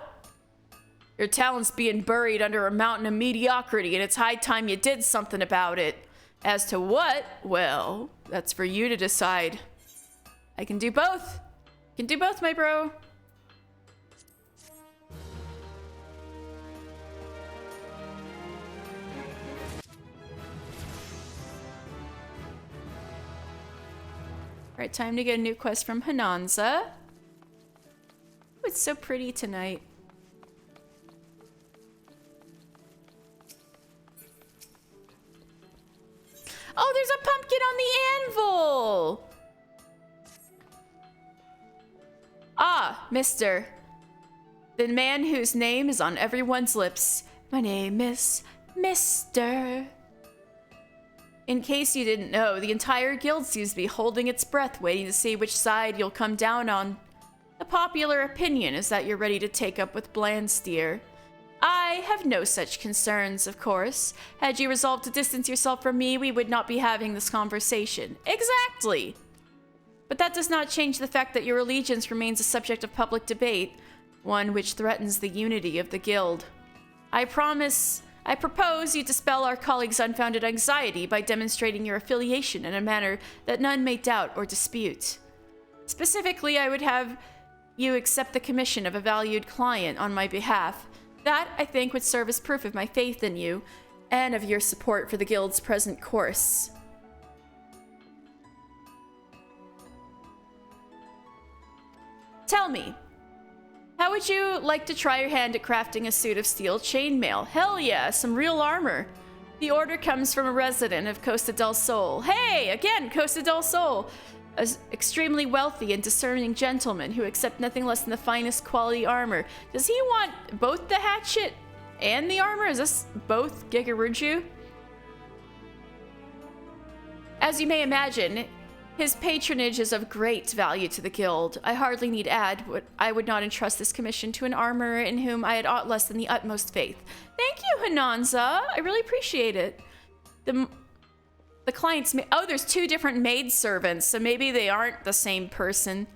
Your talent's being buried under a mountain of mediocrity, and it's high time you did something about it. As to what, well, that's for you to decide. I can do both. Can do both, my bro. Alright, time to get a new quest from Hananza. it's so pretty tonight. Oh, there's a pumpkin on the anvil! Ah, mister. The man whose name is on everyone's lips. My name is Mr. In case you didn't know, the entire guild seems to be holding its breath, waiting to see which side you'll come down on. The popular opinion is that you're ready to take up with Blandsteer. I have no such concerns, of course. Had you resolved to distance yourself from me, we would not be having this conversation. Exactly! But that does not change the fact that your allegiance remains a subject of public debate, one which threatens the unity of the guild. I propose you dispel our colleagues' unfounded anxiety by demonstrating your affiliation in a manner that none may doubt or dispute. Specifically, I would have you accept the commission of a valued client on my behalf. That, I think, would serve as proof of my faith in you and of your support for the guild's present course. Tell me, how would you like to try your hand at crafting a suit of steel chainmail? Hell yeah, some real armor. The order comes from a resident of Costa del Sol. Hey, again, Costa del Sol. An extremely wealthy and discerning gentleman who accepts nothing less than the finest quality armor. Does he want both the hatchet and the armor? Is this both Gigaruju? As you may imagine, his patronage is of great value to the guild. I hardly need add, but I would not entrust this commission to an armorer in whom I had aught less than the utmost faith. Thank you, Hananza. I really appreciate it. The client's oh, there's two different maidservants, so maybe they aren't the same person.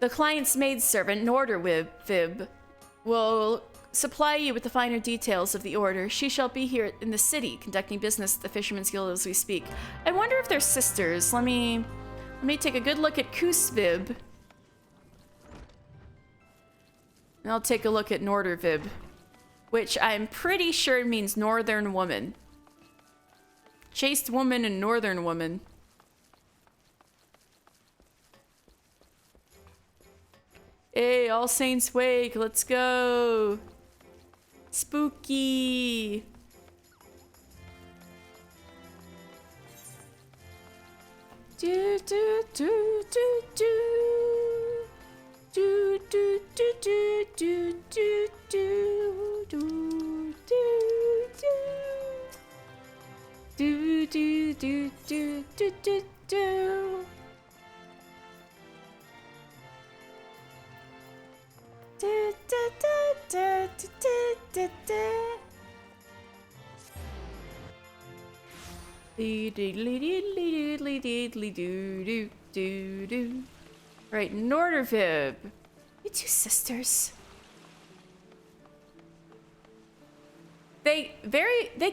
The client's maidservant, Nordervib, will supply you with the finer details of the order. She shall be here in the city, conducting business at the Fisherman's Guild as we speak. I wonder if they're sisters. Let me take a good look at Kusvib. And I'll take a look at Nordervib, which I'm pretty sure means northern woman. Chaste woman and northern woman. Hey, All Saints Wake, let's go. Spooky. Do do do do do. Do do do do do do do do do. Do do do do do do do. Do do do do do do do. Do. Right, Nordervib. You two sisters. They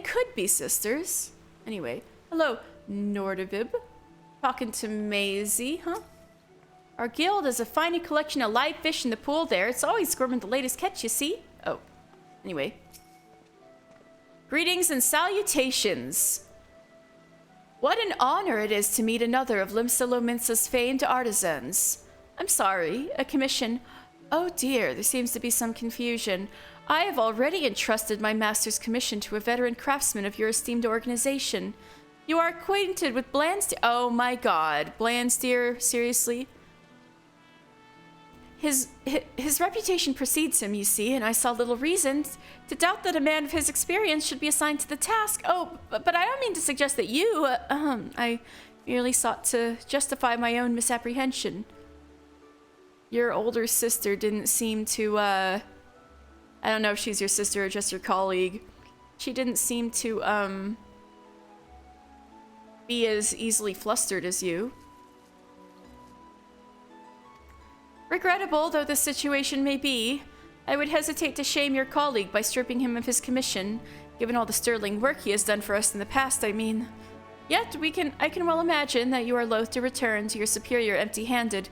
could be sisters. Anyway, hello, Nordervib. Talking to Maisie, huh? Our guild has a fine collection of live fish in the pool there. It's always squirming the latest catch, you see? Oh, anyway. Greetings and salutations. What an honor it is to meet another of Limsa Lominsa's famed artisans. I'm sorry, a commission. Oh dear, there seems to be some confusion. I have already entrusted my master's commission to a veteran craftsman of your esteemed organization. You are acquainted with Blandsteer. Oh my god, Blandsteer, seriously? His reputation precedes him, you see, and I saw little reason to doubt that a man of his experience should be assigned to the task. Oh, but I don't mean to suggest that you, I merely sought to justify my own misapprehension. Your older sister didn't seem to, I don't know if she's your sister or just your colleague. She didn't seem to, be as easily flustered as you. Regrettable though the situation may be, I would hesitate to shame your colleague by stripping him of his commission, given all the sterling work he has done for us in the past, I mean. Yet, I can well imagine that you are loath to return to your superior empty-handed.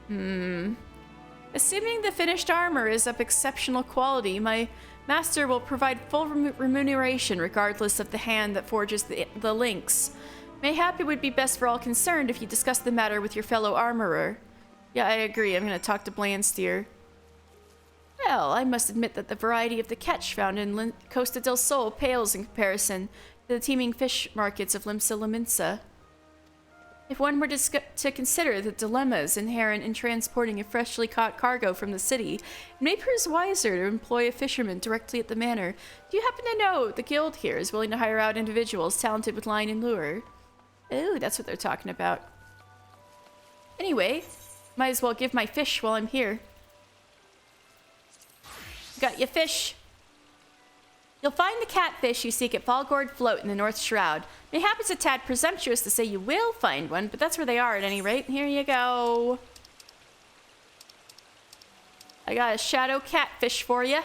Assuming the finished armor is of exceptional quality, my master will provide full remuneration regardless of the hand that forges the links. Mayhap it would be best for all concerned if you discuss the matter with your fellow armorer. Yeah, I agree. I'm gonna talk to Blandsteer. Well, I must admit that the variety of the catch found in Costa del Sol pales in comparison to the teeming fish markets of Limsa Lominsa. If one were to consider the dilemmas inherent in transporting a freshly caught cargo from the city, it may prove wiser to employ a fisherman directly at the manor. Do you happen to know the guild here is willing to hire out individuals talented with line and lure? Oh, that's what they're talking about. Anyway, might as well give my fish while I'm here. Got your fish. You'll find the catfish you seek at Falgord Float in the North Shroud. Mayhap it's a tad presumptuous to say you will find one, but that's where they are at any rate. Here you go. I got a shadow catfish for you.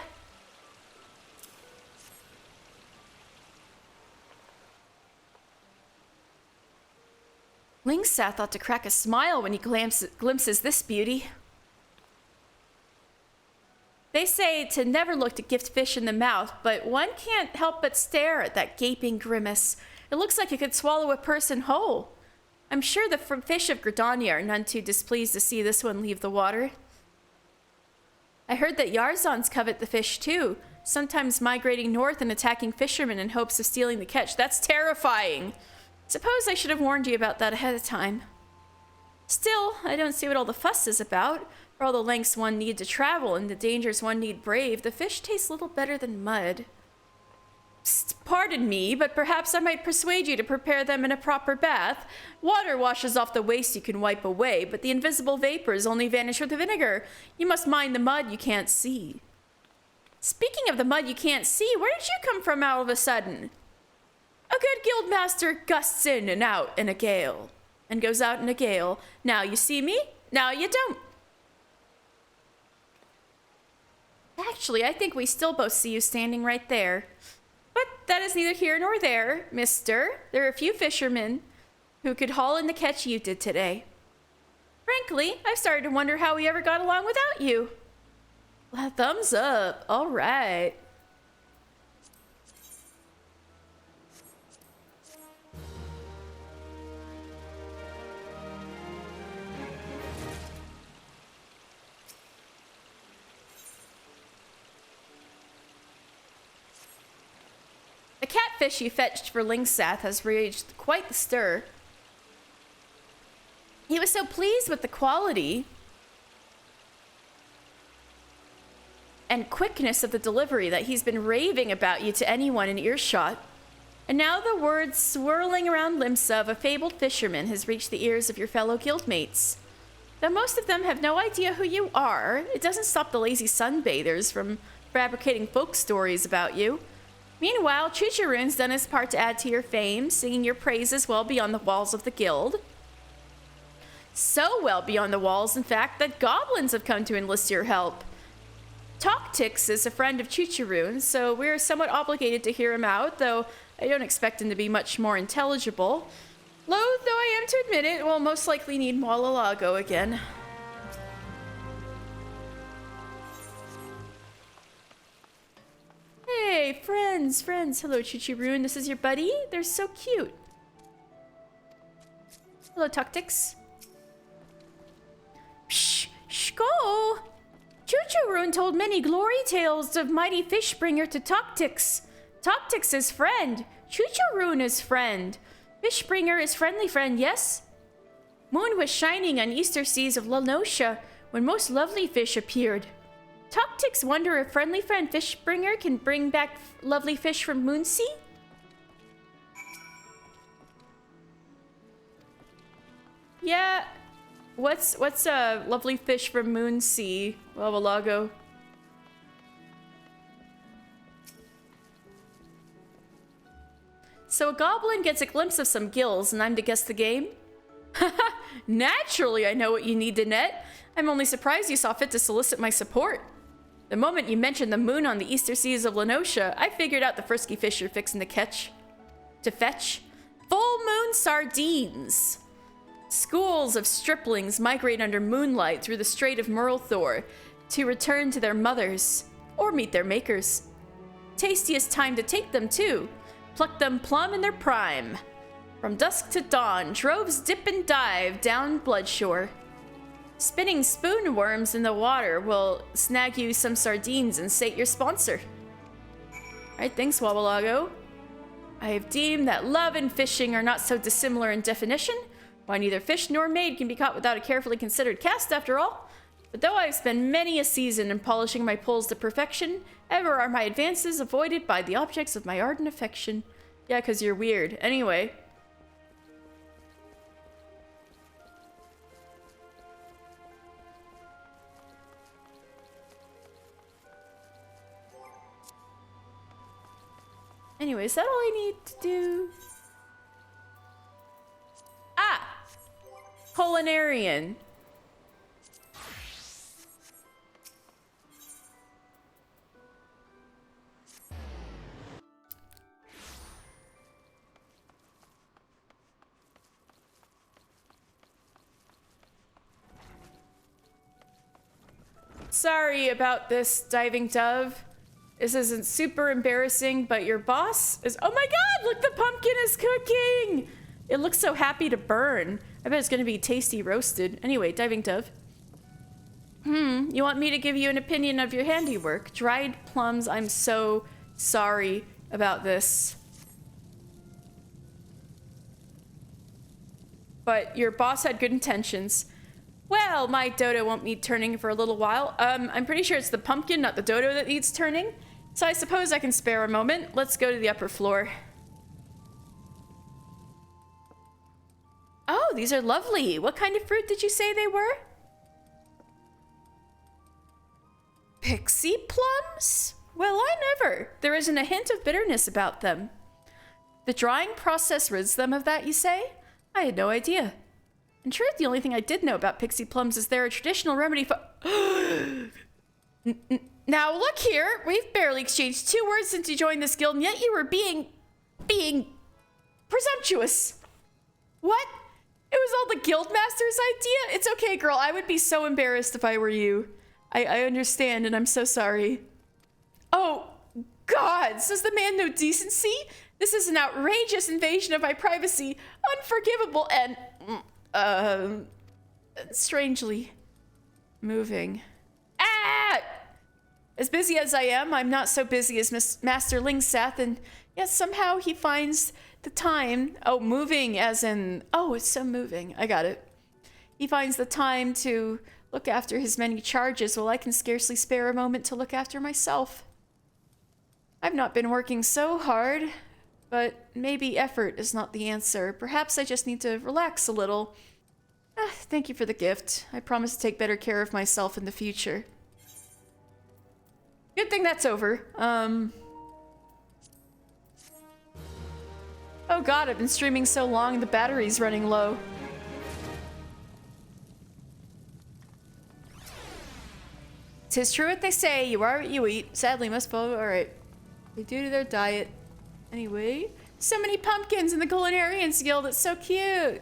Lingsath ought to crack a smile when he glimpses this beauty. They say to never look a gift fish in the mouth, but one can't help but stare at that gaping grimace. It looks like it could swallow a person whole. I'm sure the fish of Gridania are none too displeased to see this one leave the water. I heard that Yarzons covet the fish too, sometimes migrating north and attacking fishermen in hopes of stealing the catch. That's terrifying. Suppose I should have warned you about that ahead of time. Still, I don't see what all the fuss is about. For all the lengths one need to travel and the dangers one need brave, the fish tastes little better than mud. Psst, pardon me, but perhaps I might persuade you to prepare them in a proper bath. Water washes off the waste you can wipe away, but the invisible vapors only vanish with the vinegar. You must mind the mud you can't see. Speaking of the mud you can't see, where did you come from all of a sudden? A good guildmaster gusts in and out in a gale, and goes out in a gale. Now you see me, now you don't. Actually, I think we still both see you standing right there. But that is neither here nor there, mister. There are a few fishermen who could haul in the catch you did today. Frankly, I've started to wonder how we ever got along without you. Thumbs up. All right. The catfish you fetched for Lingsath has raised quite the stir. He was so pleased with the quality and quickness of the delivery that he's been raving about you to anyone in earshot. And now the word swirling around Limsa of a fabled fisherman has reached the ears of your fellow guildmates. Though most of them have no idea who you are, it doesn't stop the lazy sunbathers from fabricating folk stories about you. Meanwhile, Chucharoon's done his part to add to your fame, singing your praises well beyond the walls of the guild. So well beyond the walls, in fact, that goblins have come to enlist your help. Toctix is a friend of Chucharoon, so we're somewhat obligated to hear him out, though I don't expect him to be much more intelligible. Loath though I am to admit it, we'll most likely need Malalago again. Hey, friends. Hello, Chucharoon. This is your buddy? They're so cute. Hello, Toctix. Psh, Shko! Chucharoon told many glory tales of mighty Fishbringer to Toctix. Toctix is friend. Chucharoon is friend. Fishbringer is friendly friend, yes? Moon was shining on easter seas of Lanosha when most lovely fish appeared. Toctix wonder if friendly friend Fishbringer can bring back lovely fish from Moonsea? Yeah. What's a lovely fish from Moonsea? Malalago. So a goblin gets a glimpse of some gills and I'm to guess the game? Haha, naturally I know what you need to net. I'm only surprised you saw fit to solicit my support. The moment you mentioned the moon on the easter seas of Lanosha, I figured out the frisky fish you're fixing to fetch. Full moon sardines. Schools of striplings migrate under moonlight through the Strait of Murlthor to return to their mothers or meet their makers. Tastiest time to take them too. Pluck them plumb in their prime. From dusk to dawn, droves dip and dive down Bloodshore. Spinning spoon worms in the water will snag you some sardines and sate your sponsor. Alright, thanks, Wabbalago. I have deemed that love and fishing are not so dissimilar in definition. Why neither fish nor maid can be caught without a carefully considered cast, after all. But though I have spent many a season in polishing my poles to perfection, ever are my advances avoided by the objects of my ardent affection. Yeah, 'cause you're weird. Anyway. Anyway, is that all I need to do? Ah! Culinarian. Sorry about this, Diving Dove. This isn't super embarrassing, but your boss is— oh my god, look, the pumpkin is cooking! It looks so happy to burn. I bet it's gonna be tasty roasted. Anyway, Diving Dove. You want me to give you an opinion of your handiwork? Dried plums, I'm so sorry about this. But your boss had good intentions. Well, my dodo won't need turning for a little while. I'm pretty sure it's the pumpkin, not the dodo, that needs turning. So I suppose I can spare a moment. Let's go to the upper floor. Oh, these are lovely. What kind of fruit did you say they were? Pixie plums? Well, I never. There isn't a hint of bitterness about them. The drying process rids them of that, you say? I had no idea. In truth, the only thing I did know about pixie plums is they're a traditional remedy for— Now look here, we've barely exchanged 2 words since you joined this guild, and yet you were being presumptuous. What? It was all the guildmaster's idea? It's okay, girl, I would be so embarrassed if I were you. I understand, and I'm so sorry. Oh, God, says the man no decency? This is an outrageous invasion of my privacy, unforgivable and, strangely moving. Ah! As busy as I am, I'm not so busy as Master Lingsath, and yet somehow he finds the time— oh, moving as in— oh, it's so moving. I got it. He finds the time to look after his many charges while I can scarcely spare a moment to look after myself. I've not been working so hard, but maybe effort is not the answer. Perhaps I just need to relax a little. Thank you for the gift. I promise to take better care of myself in the future. Good thing that's over. Oh god, I've been streaming so long, the battery's running low. "'Tis true what they say, you are what you eat. Sadly, must follow." Alright. They do to their diet. Anyway. So many pumpkins in the Culinarians Guild, it's so cute!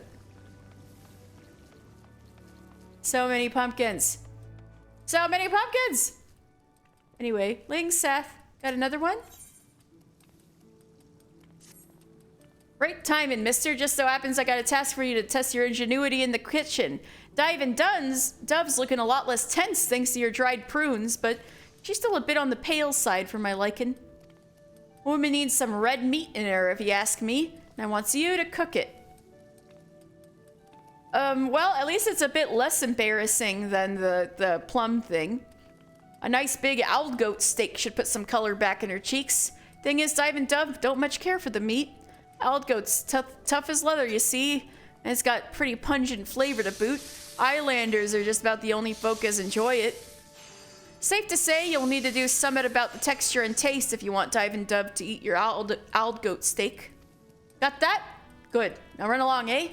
So many pumpkins. So many pumpkins! Anyway, Lingsath, got another one? Great timing, mister. Just so happens I got a task for you to test your ingenuity in the kitchen. Diving Dove's looking a lot less tense thanks to your dried prunes, but she's still a bit on the pale side for my liking. A woman needs some red meat in her, if you ask me, and I wants you to cook it. Well, at least it's a bit less embarrassing than the plum thing. A nice big owl goat steak should put some color back in her cheeks. Thing is, Diving Dove don't much care for the meat. Owl goat's tough as leather, you see, and it's got pretty pungent flavor to boot. Islanders are just about the only folk as enjoy it. Safe to say, you'll need to do something about the texture and taste if you want Diving Dove to eat your owl goat steak. Got that? Good. Now run along, eh?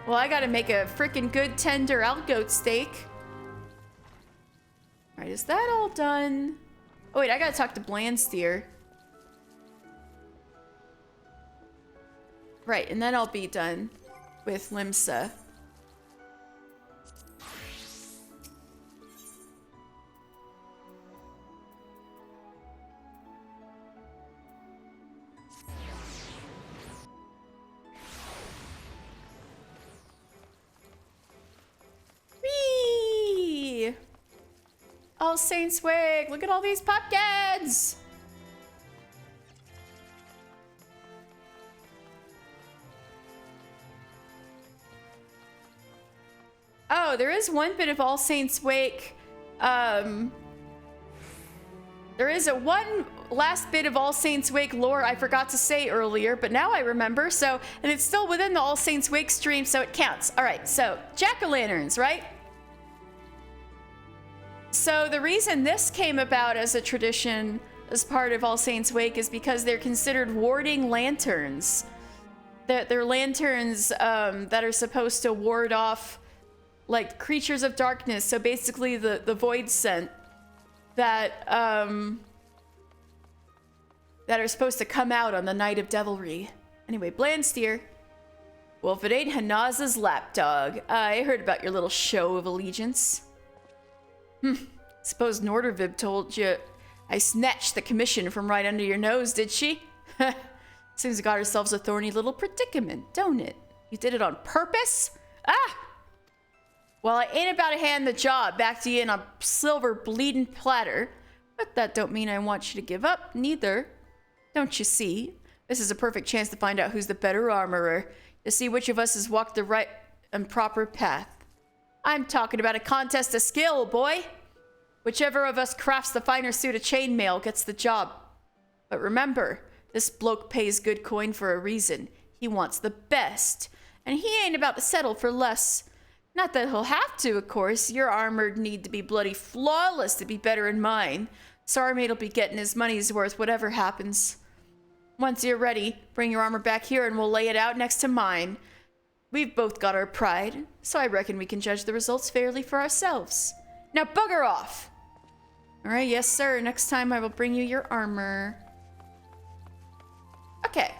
Well, I gotta make a freaking good tender owl goat steak. Alright, is that all done? Oh wait, I gotta talk to Blandsteer. Right, and then I'll be done with Limsa. Whee! All Saints Wake. Look at all these pumpkins. Oh, there is one bit of All Saints Wake. There is one last bit of All Saints Wake lore I forgot to say earlier, but now I remember. So, and it's still within the All Saints Wake stream, so it counts. All right, so jack-o'-lanterns, right? So the reason this came about as a tradition as part of All Saints Wake is because they're considered warding lanterns. They're lanterns that are supposed to ward off like creatures of darkness. So basically the void scent that that are supposed to come out on the night of devilry. Anyway, Blandsteer. Well, if it ain't Hanaza's lapdog, I heard about your little show of allegiance. Suppose Nordervib told you I snatched the commission from right under your nose, did she? Seems we got ourselves a thorny little predicament, don't it? You did it on purpose? Ah! Well, I ain't about to hand the job back to you in a silver bleeding platter, but that don't mean I want you to give up, neither. Don't you see? This is a perfect chance to find out who's the better armorer, to see which of us has walked the right and proper path. I'm talking about a contest of skill, boy. Whichever of us crafts the finer suit of chainmail gets the job. But remember, this bloke pays good coin for a reason. He wants the best, and he ain't about to settle for less. Not that he'll have to, of course. Your armor'd need to be bloody flawless to be better than mine. Sarmate'll be getting his money's worth whatever happens. Once you're ready, bring your armor back here and we'll lay it out next to mine. We've both got our pride, so I reckon we can judge the results fairly for ourselves. Now bugger off! Alright, yes sir, next time I will bring you your armor. Okay.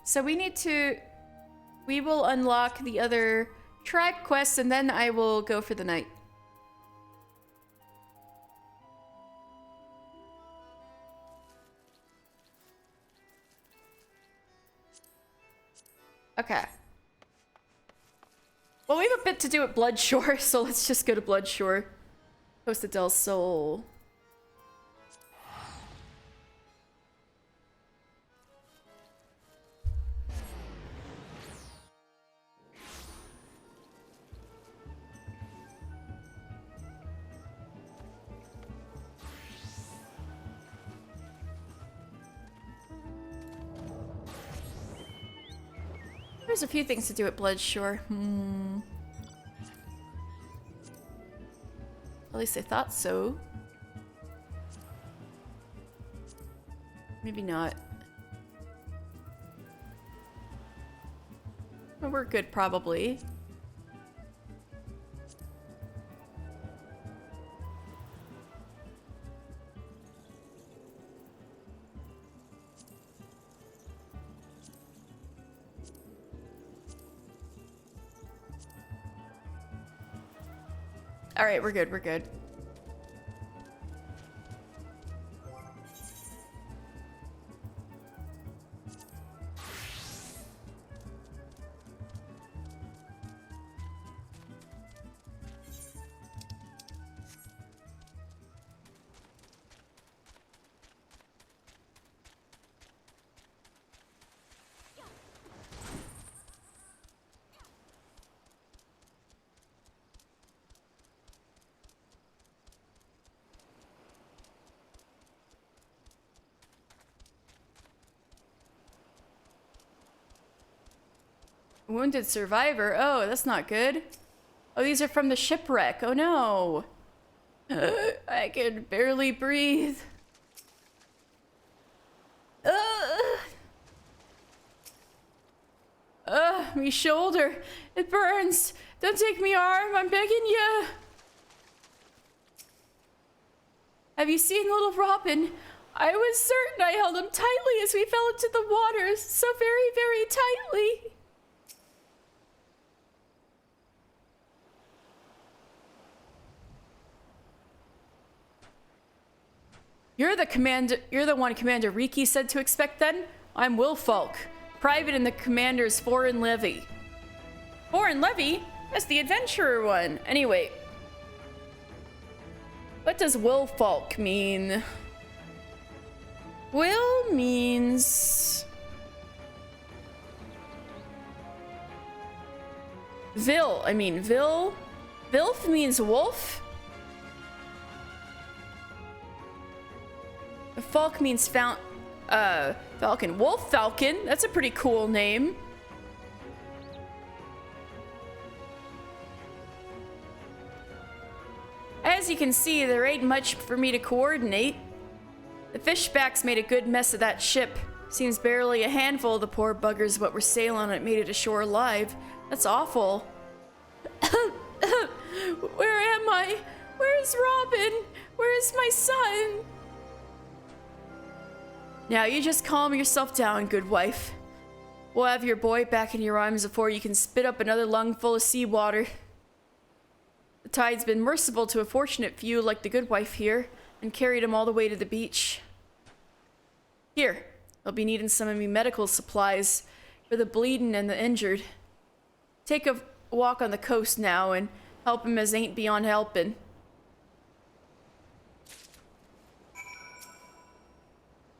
So we will unlock the other tribe quests and then I will go for the night. Okay. Well, we have a bit to do at Bloodshore, so let's just go to Bloodshore. Costa del Sol. There's a few things to do at Bloodshore. At least I thought so. Maybe not. Well, we're good, probably. All right, we're good, we're good. Wounded survivor. Oh, that's not good. Oh, these are from the shipwreck. Oh no. I can barely breathe. Me shoulder. It burns. Don't take me arm. I'm begging you. Have you seen little Robin? I was certain I held him tightly as we fell into the waters. So very, very tightly. You're the one Commander Riki said to expect then? I'm Wilfolk, private in the Commander's Foreign Levy. Foreign Levy? That's the adventurer one. Anyway. What does Wilfolk mean? Will means... Vil Vilf means wolf. Falk means falcon. Wolf Falcon. That's a pretty cool name. As you can see, there ain't much for me to coordinate. The fishbacks made a good mess of that ship. Seems barely a handful of the poor buggers what were sailing on it made it ashore alive. That's awful. Where am I? Where's Robin? Where's my son? Now you just calm yourself down, good wife. We'll have your boy back in your arms before you can spit up another lung full of seawater. The tide's been merciful to a fortunate few like the good wife here, and carried him all the way to the beach. Here, I'll be needing some of me medical supplies for the bleeding and the injured. Take a walk on the coast now and help him as ain't beyond helping.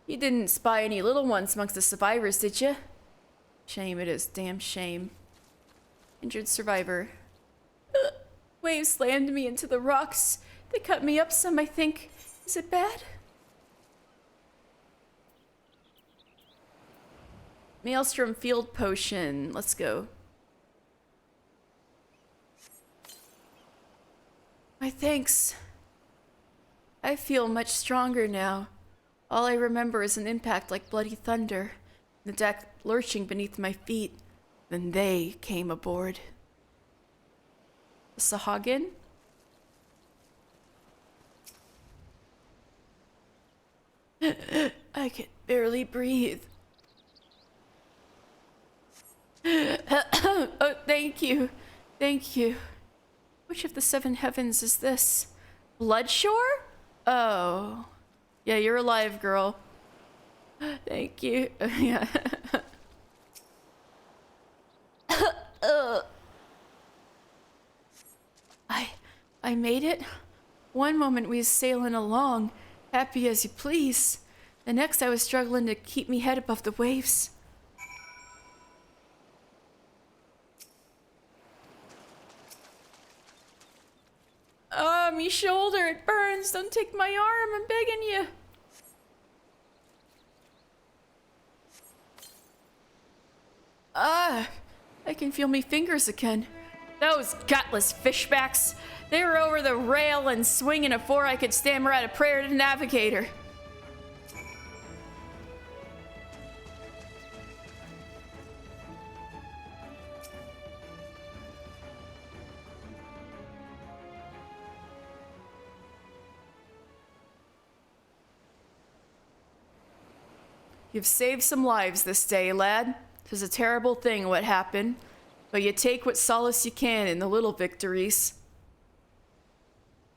You didn't spy any little ones amongst the survivors, did you? Shame it is, damn shame. Injured survivor. Waves slammed me into the rocks. They cut me up some, I think. Is it bad? Maelstrom field potion. Let's go. My thanks. I feel much stronger now. All I remember is an impact like bloody thunder, the deck lurching beneath my feet. Then they came aboard. The Sahagin? I can barely breathe. Oh, thank you. Thank you. Which of the seven heavens is this? Bloodshore? Oh. Yeah, you're alive, girl. Thank you. Yeah. I made it. One moment we was sailing along, happy as you please. The next I was struggling to keep me head above the waves. Me shoulder, it burns. Don't take my arm, I'm begging you. I can feel me fingers again. Those gutless fishbacks. They were over the rail and swinging afore I could stammer out a prayer to the navigator. You've saved some lives this day, lad. 'Tis a terrible thing what happened, but you take what solace you can in the little victories.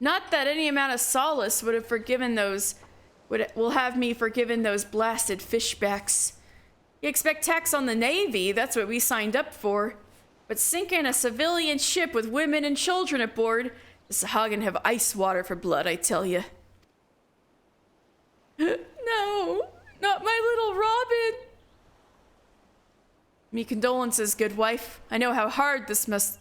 Not that any amount of solace would have forgiven those, will have me forgiven those blasted fishbacks. You expect tax on the Navy, that's what we signed up for. But sinking a civilian ship with women and children aboard, the Sahagin have ice water for blood, I tell you. No. Not my little Robin! Me condolences, good wife. I know how hard this must...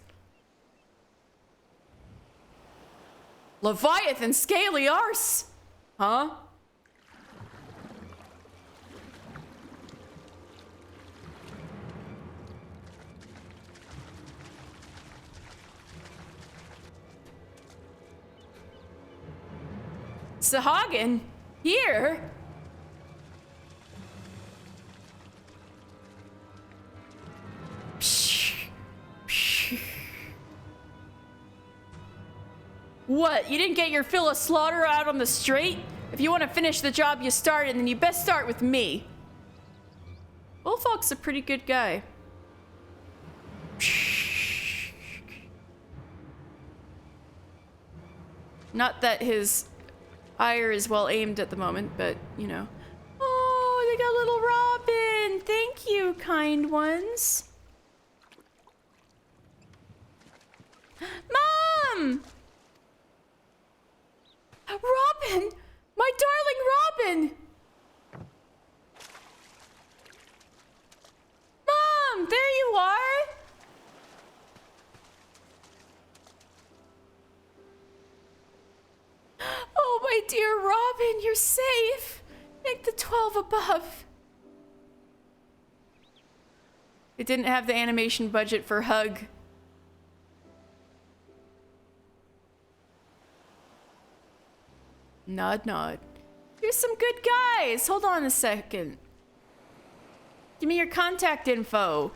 Leviathan Scaly Arse! Huh? Sahagin? Here? What, you didn't get your fill of slaughter out on the straight? If you want to finish the job you started, then you best start with me. Wolfolk's a pretty good guy. Not that his ire is well aimed at the moment, but, you know. Oh, they got little Robin! Thank you, kind ones. Robin! My darling Robin! Mom, there you are! Oh, my dear Robin, you're safe. Thank the 12 above. It didn't have the animation budget for Hug. Nod, nod. You're some good guys. Hold on a second. Give me your contact info.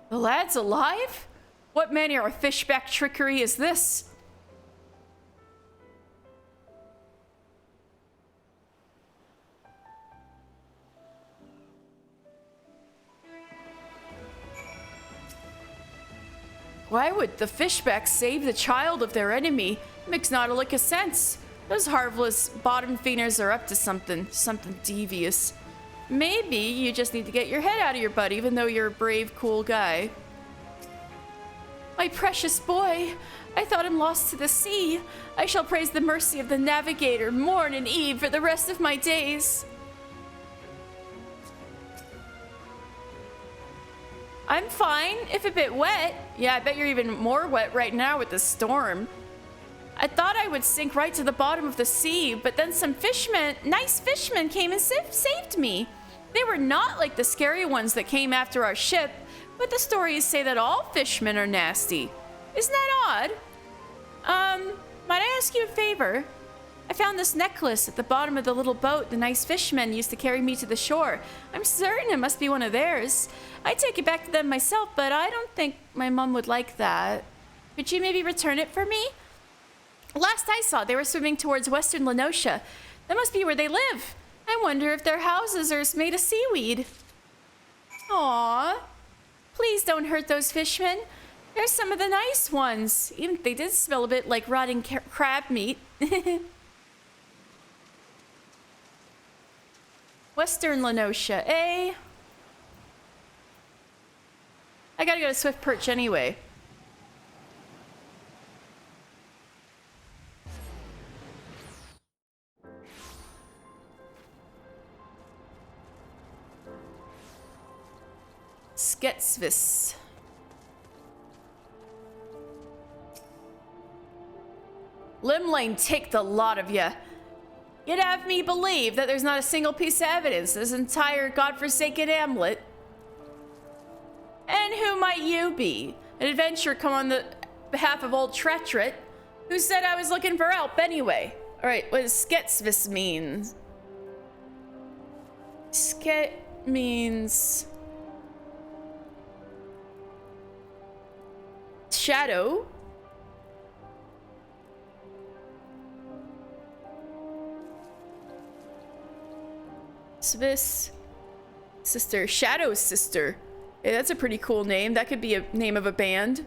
The lad's alive? What manner of fishback trickery is this? Why would the fishbacks save the child of their enemy? Makes not a lick of sense. Those harmless bottom feeders are up to something devious. Maybe you just need to get your head out of your butt, even though you're a brave, cool guy. My precious boy, I thought him lost to the sea. I shall praise the mercy of the navigator morn and eve for the rest of my days. I'm fine, if a bit wet. Yeah, I bet you're even more wet right now with the storm. I thought I would sink right to the bottom of the sea, but then some fishmen, nice fishmen, came and saved me. They were not like the scary ones that came after our ship, but the stories say that all fishmen are nasty. Isn't that odd? Might I ask you a favor? I found this necklace at the bottom of the little boat the nice fishermen used to carry me to the shore. I'm certain it must be one of theirs. I'd take it back to them myself, but I don't think my mom would like that. Could you maybe return it for me? Last I saw, they were swimming towards western Lenosha. That must be where they live. I wonder if their houses are made of seaweed. Aww. Please don't hurt those fishmen. They're some of the nice ones, even if they did smell a bit like rotting crab meat. Western Lenosha, eh? I gotta go to Swift Perch anyway. Sketsvis. Limlane, take the lot of ya. You'd have me believe that there's not a single piece of evidence in this entire godforsaken hamlet. And who might you be? An adventurer come on the behalf of old Tretret, who said I was looking for help anyway. Alright, what does Sketsvis mean? Sket means... shadow. Svis sister, Shadow's sister. Hey, that's a pretty cool name. That could be a name of a band.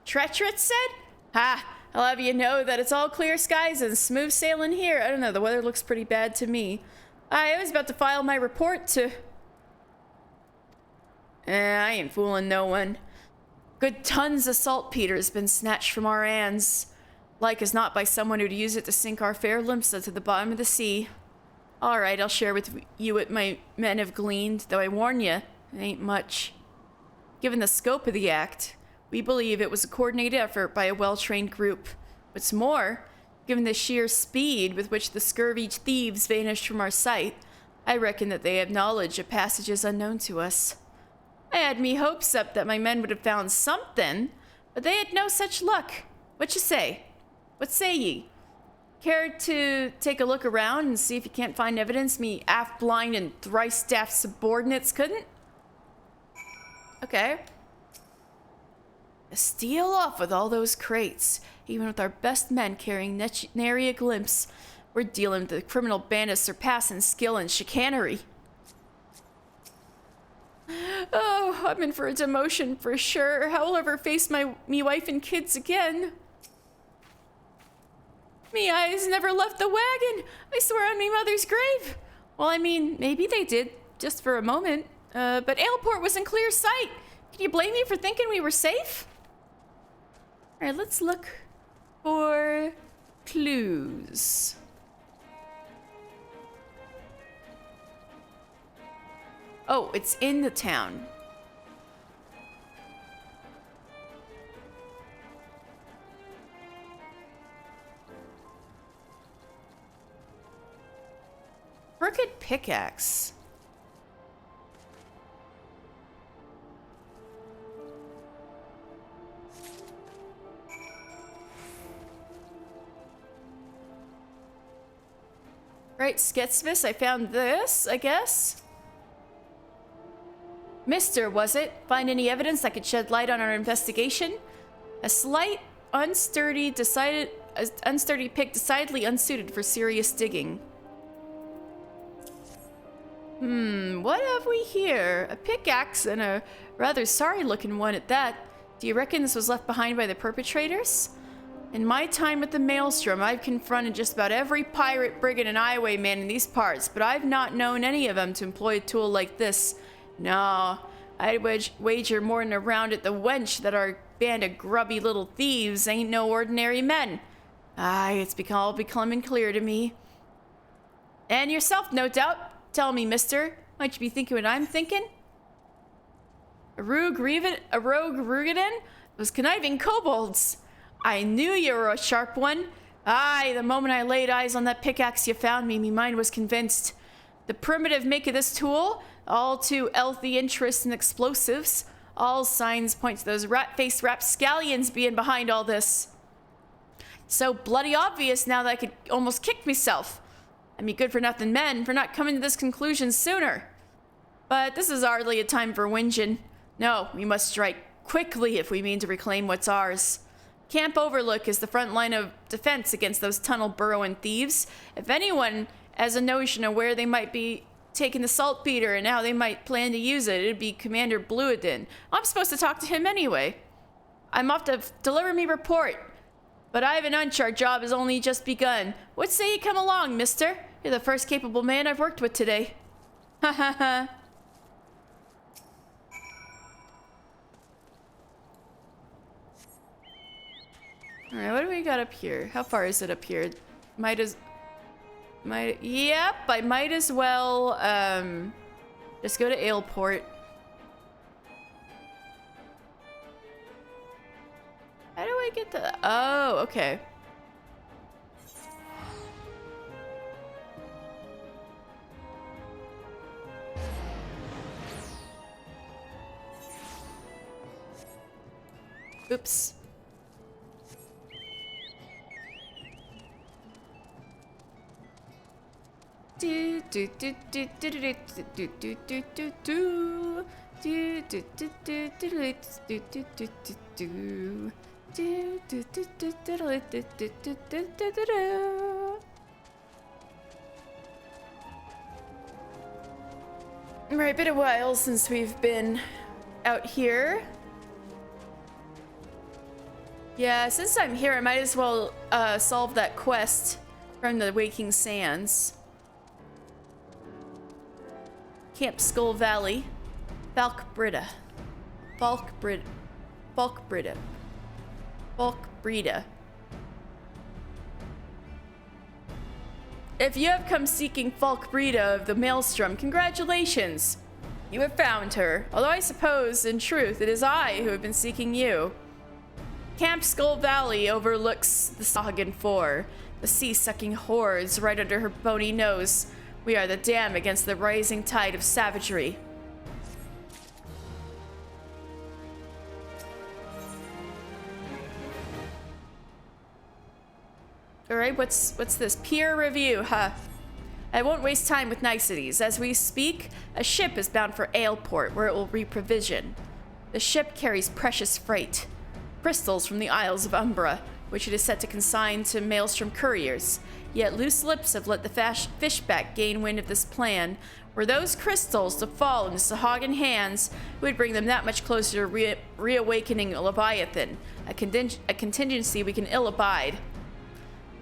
Tretret said? Ha! I'll have you know that it's all clear skies and smooth sailing here. I don't know, the weather looks pretty bad to me. I was about to file my report to... I ain't fooling no one. Good tons of saltpeter has been snatched from our hands. Like as not by someone who'd use it to sink our fair Limsa to the bottom of the sea. Alright, I'll share with you what my men have gleaned, though I warn you, it ain't much. Given the scope of the act, we believe it was a coordinated effort by a well-trained group. What's more, given the sheer speed with which the scurvy thieves vanished from our sight, I reckon that they have knowledge of passages unknown to us. I had me hopes up that my men would have found something, but they had no such luck. What you say? What say ye? Care to take a look around and see if you can't find evidence me half-blind and thrice-daft subordinates couldn't? Okay. Steal off with all those crates, even with our best men carrying nary a glimpse. We're dealing with a criminal band of surpassing skill and chicanery. Oh, I'm in for a demotion for sure. How will I ever face me wife and kids again? Me eyes never left the wagon. I swear on me mother's grave. Well, I mean, maybe they did, just for a moment. But Aleport was in clear sight. Can you blame me for thinking we were safe? All right, let's look for clues. Oh, it's in the town. Crooked pickaxe. Right, Sketsvis, I found this, I guess. Mister, was it? Find any evidence that could shed light on our investigation? A slight, unsturdy pick decidedly unsuited for serious digging. What have we here? A pickaxe and a rather sorry-looking one at that. Do you reckon this was left behind by the perpetrators? In my time with the Maelstrom, I've confronted just about every pirate, brigand, and highwayman in these parts, but I've not known any of them to employ a tool like this. No, I'd wager more than a round at the wench that our band of grubby little thieves ain't no ordinary men. Aye, it's all becoming clear to me. And yourself, no doubt. Tell me, mister, might you be thinking what I'm thinking? A rogue Rugadin? Those conniving kobolds. I knew you were a sharp one. Aye, the moment I laid eyes on that pickaxe you found me mind was convinced. The primitive make of this tool, all too healthy interest in explosives. All signs point to those rat-faced rapscallions being behind all this. So bloody obvious now that I could almost kick myself. I mean, good-for-nothing men for not coming to this conclusion sooner. But this is hardly a time for whinging. No, we must strike quickly if we mean to reclaim what's ours. Camp Overlook is the front line of defense against those tunnel-burrowing thieves. If anyone has a notion of where they might be taking the saltpeter and how they might plan to use it, it'd be Commander Bluidin. I'm supposed to talk to him anyway. I'm off to deliver me report. But I have an hunch our job has only just begun. What say you come along, mister? You're the first capable man I've worked with today. Ha ha ha. Alright, what do we got up here? How far is it up here? Yep, I might as well, just go to Aleport. How do I get to... Oh, okay. Oops. Do do do do do do do do do do do do do do do do do do do do. Right, been a while since we've been out here. Yeah, since I'm here, I might as well solve that quest from the Waking Sands. Camp Skull Valley. Falkbrida. If you have come seeking Falkbrida of the Maelstrom, congratulations! You have found her, although I suppose, in truth, it is I who have been seeking you. Camp Skull Valley overlooks the Sahagin Four, the sea-sucking hordes right under her bony nose. We are the dam against the rising tide of savagery. Alright, what's this? Peer review, huh? I won't waste time with niceties. As we speak, a ship is bound for Aleport, where it will reprovision. The ship carries precious freight. Crystals from the Isles of Umbra, which it is set to consign to Maelstrom couriers. Yet loose lips have let the fishback gain wind of this plan. Were those crystals to fall into Sahagin hands, it would bring them that much closer to reawakening Leviathan, a contingency we can ill abide.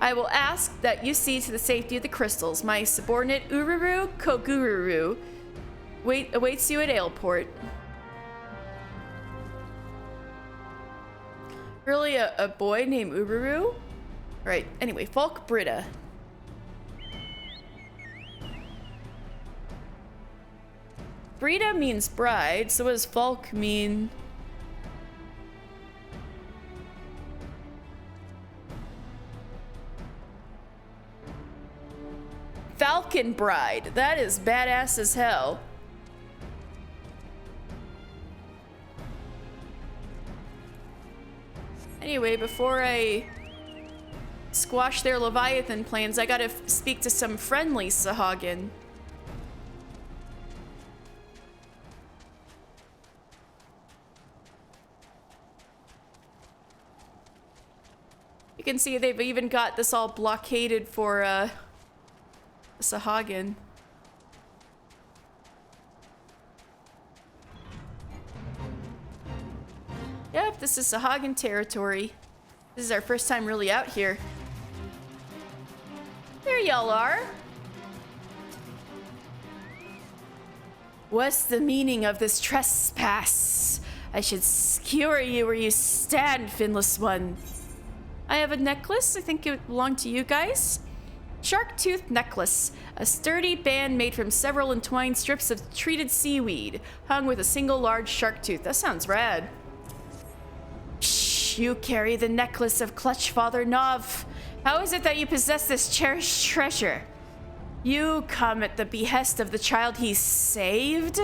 I will ask that you see to the safety of the crystals. My subordinate Ururu Kogururu awaits you at Aleport. Really a boy named Ururu? Right, anyway, Falk Britta. Brita means bride, so what does Falk mean? Falcon Bride. That is badass as hell. Anyway, before I squash their Leviathan plans, I gotta speak to some friendly Sahagin. You can see they've even got this all blockaded for Sahagin. Yep, this is Sahagin territory. This is our first time really out here. There y'all are. What's the meaning of this trespass? I should skewer you where you stand, finless one. I have a necklace. I think it belonged to you guys. Shark tooth necklace. A sturdy band made from several entwined strips of treated seaweed, hung with a single large shark tooth. That sounds rad. Shh, you carry the necklace of Clutch Father Nov. How is it that you possess this cherished treasure? You come at the behest of the child he saved?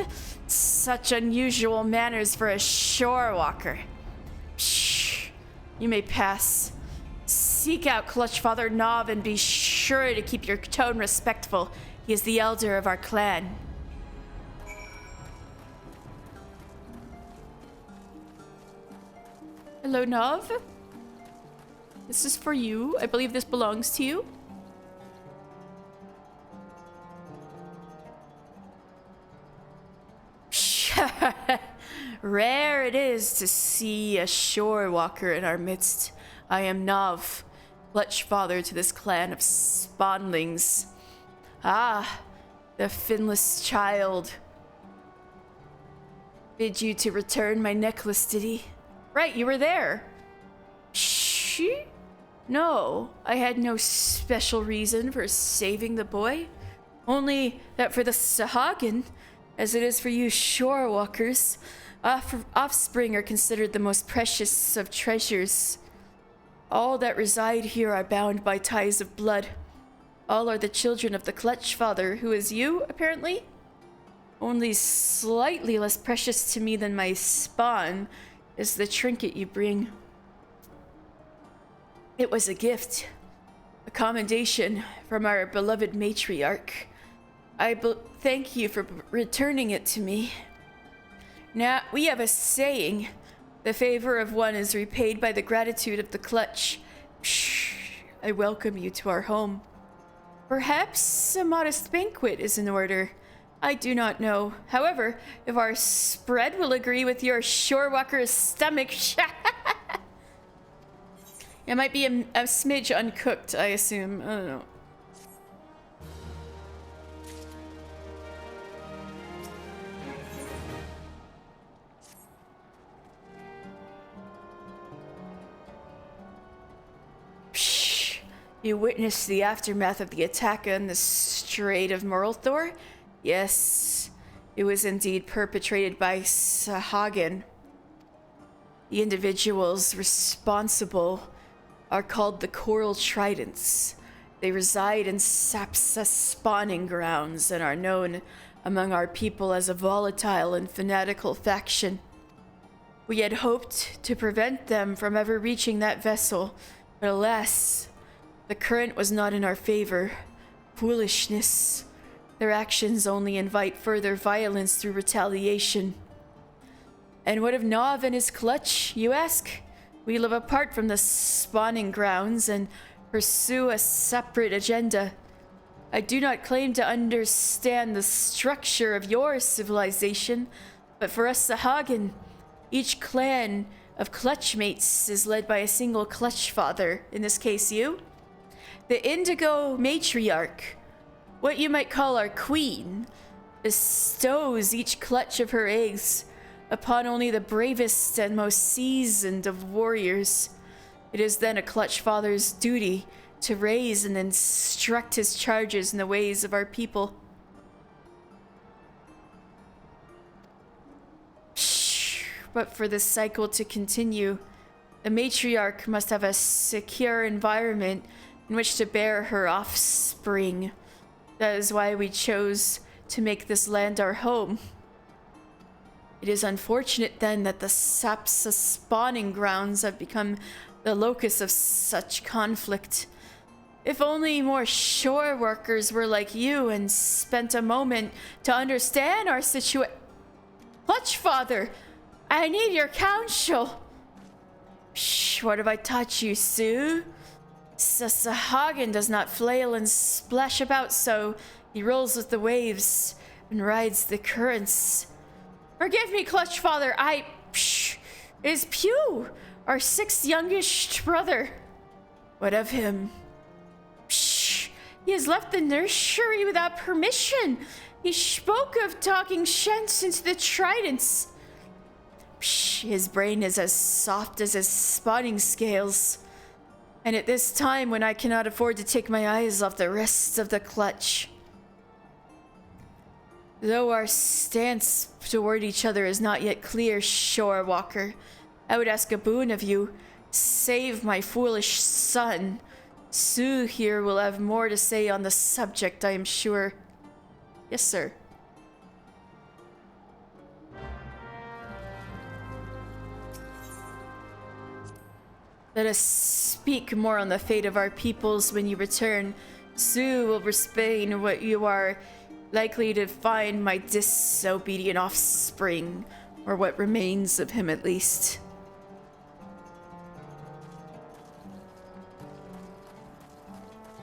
Such unusual manners for a shore walker. Shh, you may pass. Seek out Clutch Father Nov and be sure to keep your tone respectful. He is the elder of our clan. Hello, Nov. This is for you. I believe this belongs to you. Rare it is to see a shore walker in our midst. I am Nov, Clutch Father to this clan of spawnlings. Ah, the finless child. Bid you to return my necklace, did he? Right, you were there. She? No, I had no special reason for saving the boy. Only that for the Sahagin, as it is for you shore walkers, offspring are considered the most precious of treasures. All that reside here are bound by ties of blood. All are the children of the Clutch Father, who is you, apparently? Only slightly less precious to me than my spawn is the trinket you bring. It was a gift, a commendation from our beloved matriarch. I thank you for returning it to me. Now, we have a saying, the favor of one is repaid by the gratitude of the Clutch. Shh, I welcome you to our home. Perhaps a modest banquet is in order. I do not know. However, if our spread will agree with your shorewalker's stomach, it might be a smidge uncooked, I assume. I don't know. You witnessed the aftermath of the attack on the Strait of Moralthor? Yes, it was indeed perpetrated by Sahagin. The individuals responsible are called the Coral Tridents. They reside in Sapsa spawning grounds and are known among our people as a volatile and fanatical faction. We had hoped to prevent them from ever reaching that vessel, but alas, the current was not in our favor. Foolishness. Their actions only invite further violence through retaliation. And what of Nov and his Clutch, you ask? We live apart from the spawning grounds and pursue a separate agenda. I do not claim to understand the structure of your civilization, but for us Sahagin, each clan of clutchmates is led by a single clutch father, in this case you. The Indigo Matriarch, what you might call our queen, bestows each clutch of her eggs upon only the bravest and most seasoned of warriors. It is then a clutch father's duty to raise and instruct his charges in the ways of our people. But for this cycle to continue, the matriarch must have a secure environment in which to bear her offspring. That is why we chose to make this land our home. It is unfortunate then that the Sapsa spawning grounds have become the locus of such conflict. If only more shore workers were like you and spent a moment to understand our situation. Clutch Father, I need your counsel. Shh, what have I taught you, Sue? Sahagin does not flail and splash about so. He rolls with the waves and rides the currents. Forgive me, Clutch Father, It is Pew, our 6th youngest brother. What of him? Psh! He has left the nursery without permission. He spoke of talking Shents into the tridents. Psh! His brain is as soft as his spotting scales. And at this time when I cannot afford to take my eyes off the rest of the clutch. Though our stance toward each other is not yet clear, Shore Walker, I would ask a boon of you. Save my foolish son. Sue here will have more to say on the subject, I am sure. Yes, sir. Let us speak more on the fate of our peoples when you return. Sue will explain what you are likely to find my disobedient offspring, or what remains of him at least.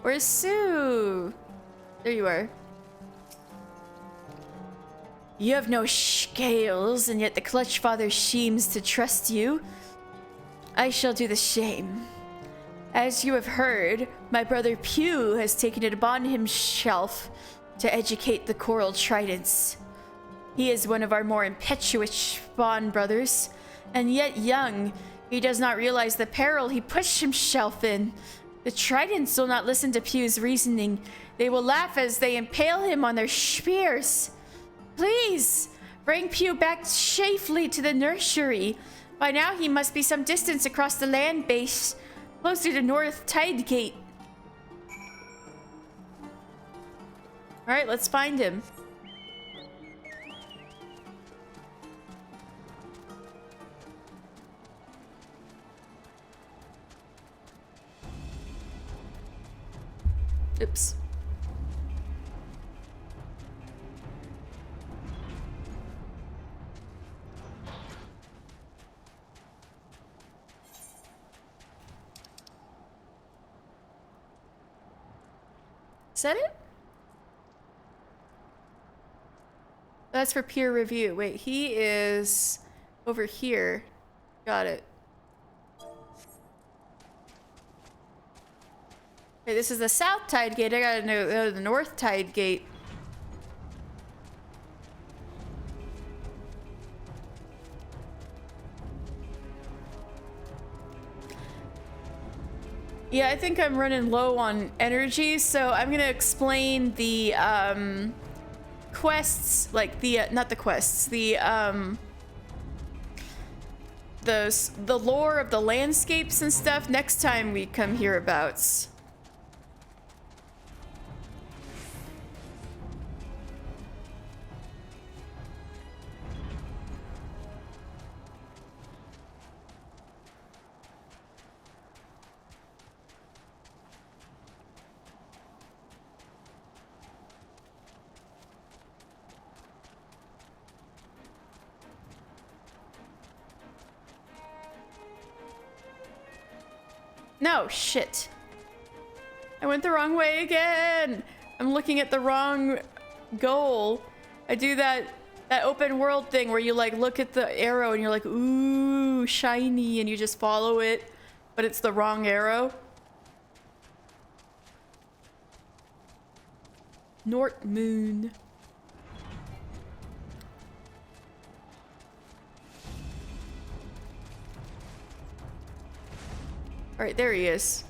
Where's Sue? There you are. You have no scales, and yet the Clutch Father seems to trust you. I shall do the same. As you have heard, my brother Pew has taken it upon himself to educate the Coral Tridents. He is one of our more impetuous spawn brothers, and yet young, he does not realize the peril he pushed himself in. The Tridents will not listen to Pew's reasoning. They will laugh as they impale him on their spears. Please, bring Pew back safely to the nursery. By now he must be some distance across the land base, closer to North Tide Gate. Alright, let's find him. Oops. Is that it? That's for peer review. Wait, he is over here. Got it. Okay, this is the South Tide Gate. I gotta go to the North Tide Gate. Yeah, I think I'm running low on energy, so I'm gonna explain the quests, like the not the quests, the lore of the landscapes and stuff next time we come hereabouts. No, shit. I went the wrong way again. I'm looking at the wrong goal. I do that open world thing where you like look at the arrow and you're like, ooh, shiny, and you just follow it, but it's the wrong arrow. Nort Moon. All right, there he is.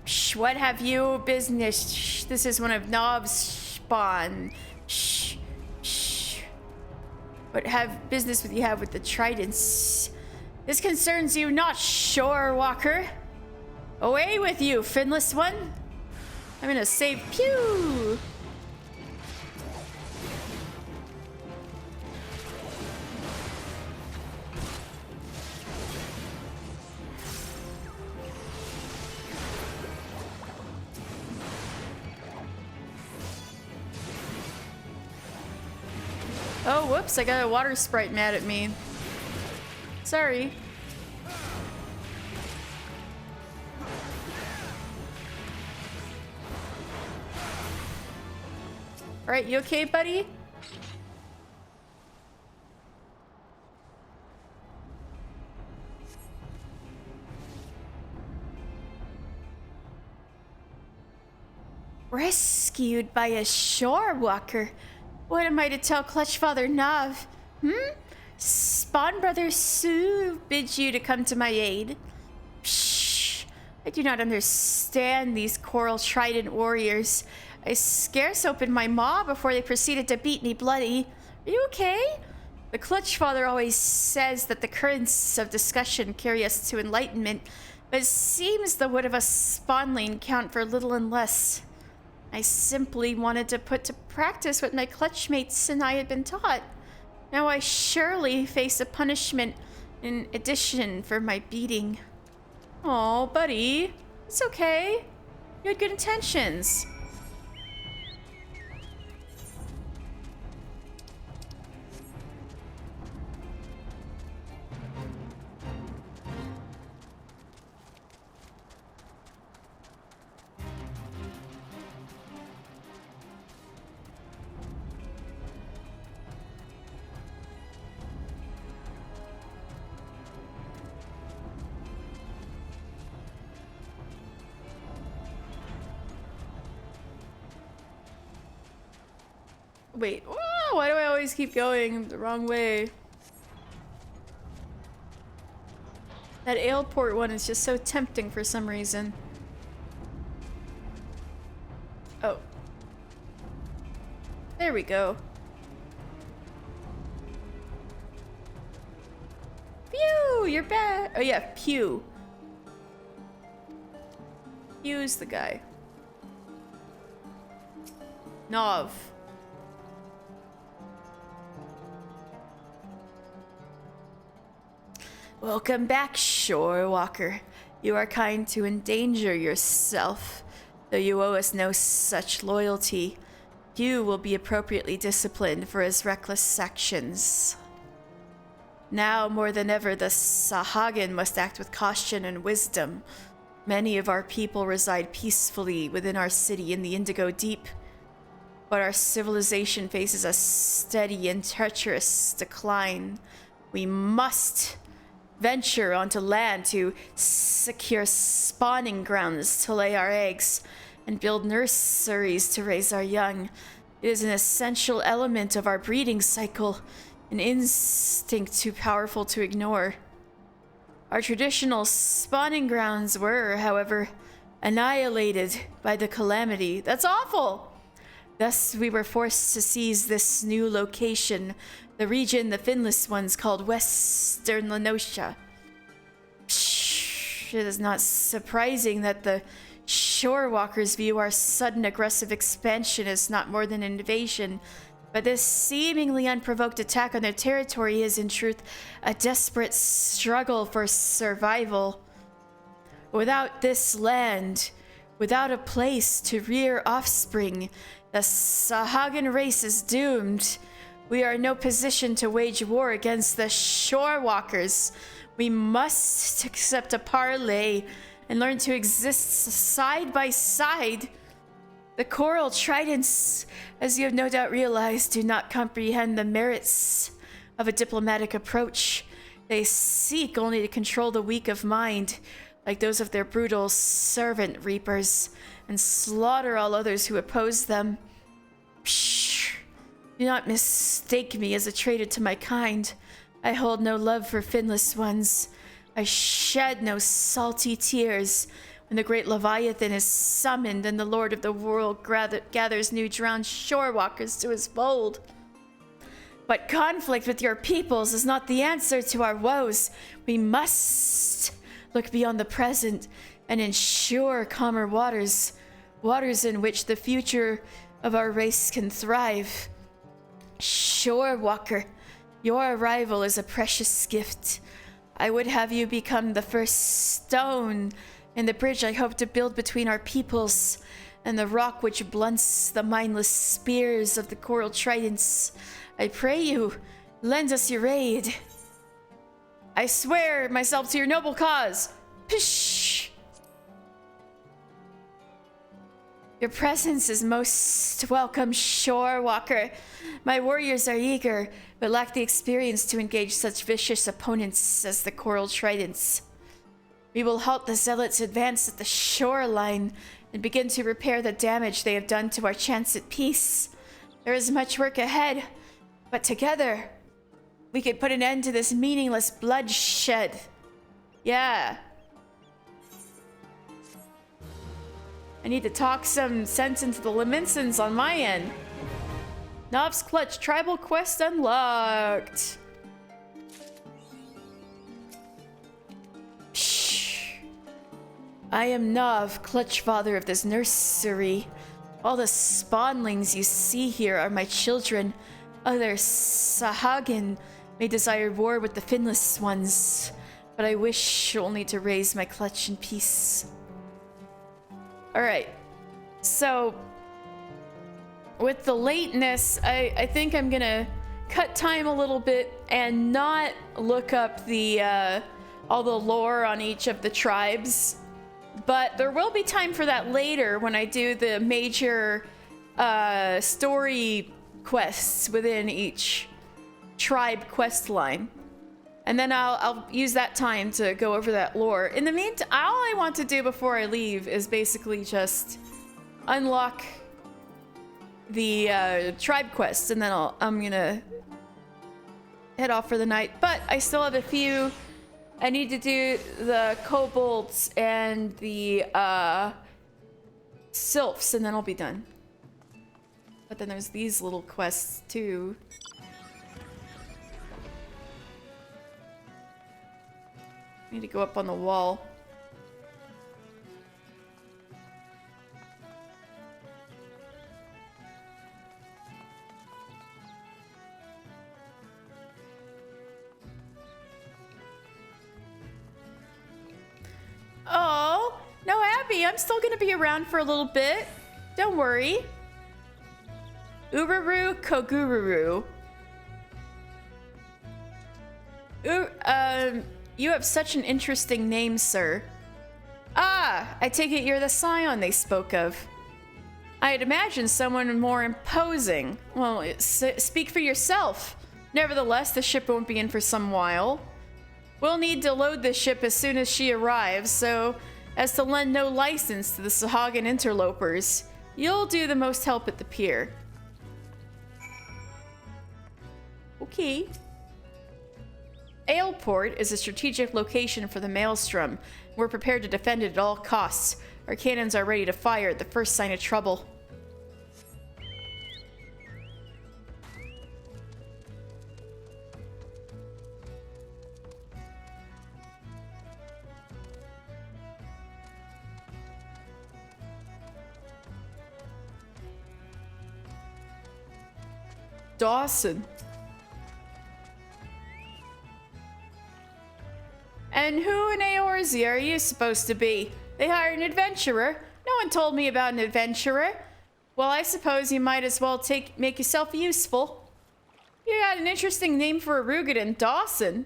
Shh, what have you business? Shh, this is one of Nob's spawn. Shh, shh. What have business would you have with the tridents? This concerns you not, Shore Walker. Away with you, finless one. I'm gonna save Pew. Oh, whoops, I got a water sprite mad at me. Sorry. Alright, you okay, buddy? Rescued by a shore walker. What am I to tell Clutchfather Nav? Spawn Brother Sue bids you to come to my aid. Psh, I do not understand these Coral Trident warriors. I scarce opened my maw before they proceeded to beat me bloody. Are you okay? The Clutchfather always says that the currents of discussion carry us to enlightenment, but it seems the wood of a spawnling count for little and less. I simply wanted to put to practice what my clutchmates and I had been taught. Now I surely face a punishment in addition for my beating. Aw, buddy. It's okay. You had good intentions. Wait, why do I always keep going the wrong way? That Aleport one is just so tempting for some reason. Oh. There we go. Pew! You're back! Oh yeah, Pew. Pew's the guy. Nov. Welcome back, Shore Walker. You are kind to endanger yourself. Though you owe us no such loyalty, you will be appropriately disciplined for his reckless actions. Now, more than ever, the Sahagin must act with caution and wisdom. Many of our people reside peacefully within our city in the Indigo Deep, but our civilization faces a steady and treacherous decline. We must venture onto land to secure spawning grounds to lay our eggs and build nurseries to raise our young. It is an essential element of our breeding cycle, an instinct too powerful to ignore. Our traditional spawning grounds were, however, annihilated by the calamity. That's awful! Thus, we were forced to seize this new location, the region the Finless ones called Western Lenosha. It is not surprising that the Shore Walkers view our sudden aggressive expansion as not more than an invasion, but this seemingly unprovoked attack on their territory is, in truth, a desperate struggle for survival. Without this land, without a place to rear offspring, the Sahagin race is doomed. We are in no position to wage war against the Shorewalkers. We must accept a parley and learn to exist side by side. The Coral Tridents, as you have no doubt realized, do not comprehend the merits of a diplomatic approach. They seek only to control the weak of mind, like those of their brutal servant reapers, and slaughter all others who oppose them. Pshh. Do not mistake me as a traitor to my kind. I hold no love for finless ones. I shed no salty tears when the great Leviathan is summoned and the Lord of the World gathers new drowned shorewalkers to his fold. But conflict with your peoples is not the answer to our woes. We must look beyond the present and ensure calmer waters, waters in which the future of our race can thrive. Shorewalker, your arrival is a precious gift. I would have you become the first stone in the bridge I hope to build between our peoples and the rock which blunts the mindless spears of the Coral Tridents. I pray you, lend us your aid. I swear myself to your noble cause. Pish! Your presence is most welcome, Shorewalker. My warriors are eager, but lack the experience to engage such vicious opponents as the Coral Tridents. We will halt the Zealots' advance at the shoreline and begin to repair the damage they have done to our chance at peace. There is much work ahead, but together, we could put an end to this meaningless bloodshed. Yeah. I need to talk some sense into the Laminsons on my end. Nov's Clutch Tribal Quest unlocked. Shh. I am Nov, Clutch Father of this nursery. All the spawnlings you see here are my children. Other Sahagin may desire war with the finless ones, but I wish only to raise my clutch in peace. Alright, so with the lateness, I think I'm gonna cut time a little bit and not look up the all the lore on each of the tribes, but there will be time for that later when I do the major story quests within each tribe quest line. And then I'll use that time to go over that lore. In the meantime, all I want to do before I leave is basically just unlock the tribe quests, and then I'm gonna head off for the night. But I still have a few. I need to do the kobolds and the sylphs, and then I'll be done. But then there's these little quests too. I need to go up on the wall. Oh, no, Abby, I'm still gonna be around for a little bit. Don't worry. Ururu Kogururu. You have such an interesting name, sir. Ah, I take it you're the scion they spoke of. I'd imagine someone more imposing. Well, speak for yourself. Nevertheless, the ship won't be in for some while. We'll need to load the ship as soon as she arrives, so as to lend no license to the Sahagin interlopers. You'll do the most help at the pier. Okay. Aleport is a strategic location for the Maelstrom. We're prepared to defend it at all costs. Our cannons are ready to fire at the first sign of trouble. Dawson. And who in Eorzea are you supposed to be? They hired an adventurer. No one told me about an adventurer. Well, I suppose you might as well make yourself useful. You got an interesting name for a Rugadin, Dawson.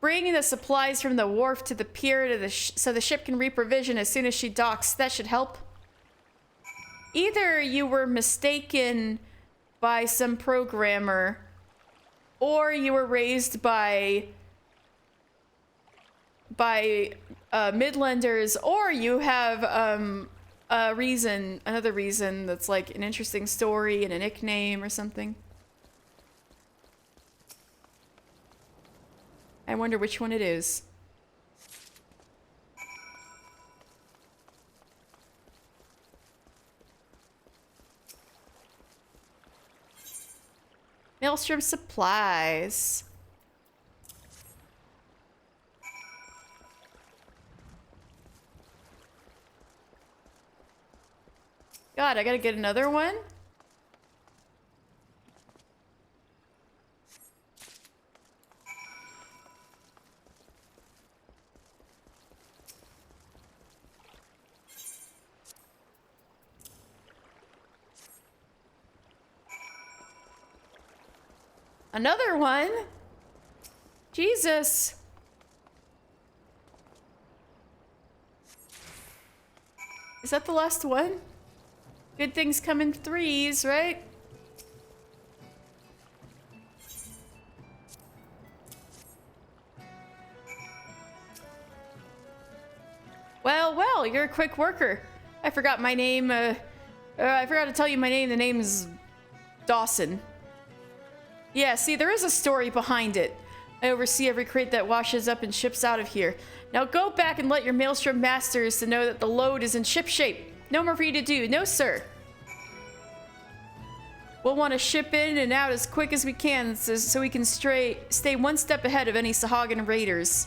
Bringing the supplies from the wharf to the pier to so the ship can reprovision as soon as she docks. That should help. Either you were mistaken by some programmer, or you were raised by Midlanders, or you have another reason that's like an interesting story and a nickname or something. I wonder which one it is. Maelstrom supplies. God, I gotta get another one? Another one? Jesus. Is that the last one? Good things come in threes, right? Well, you're a quick worker. I forgot my name, I forgot to tell you my name. The name is Dawson. Yeah, see, there is a story behind it. I oversee every crate that washes up and ships out of here. Now go back and let your Maelstrom masters to know that the load is in ship shape. No more for you to do. No, sir. We'll want to ship in and out as quick as we can so we can stay one step ahead of any Sahagin raiders.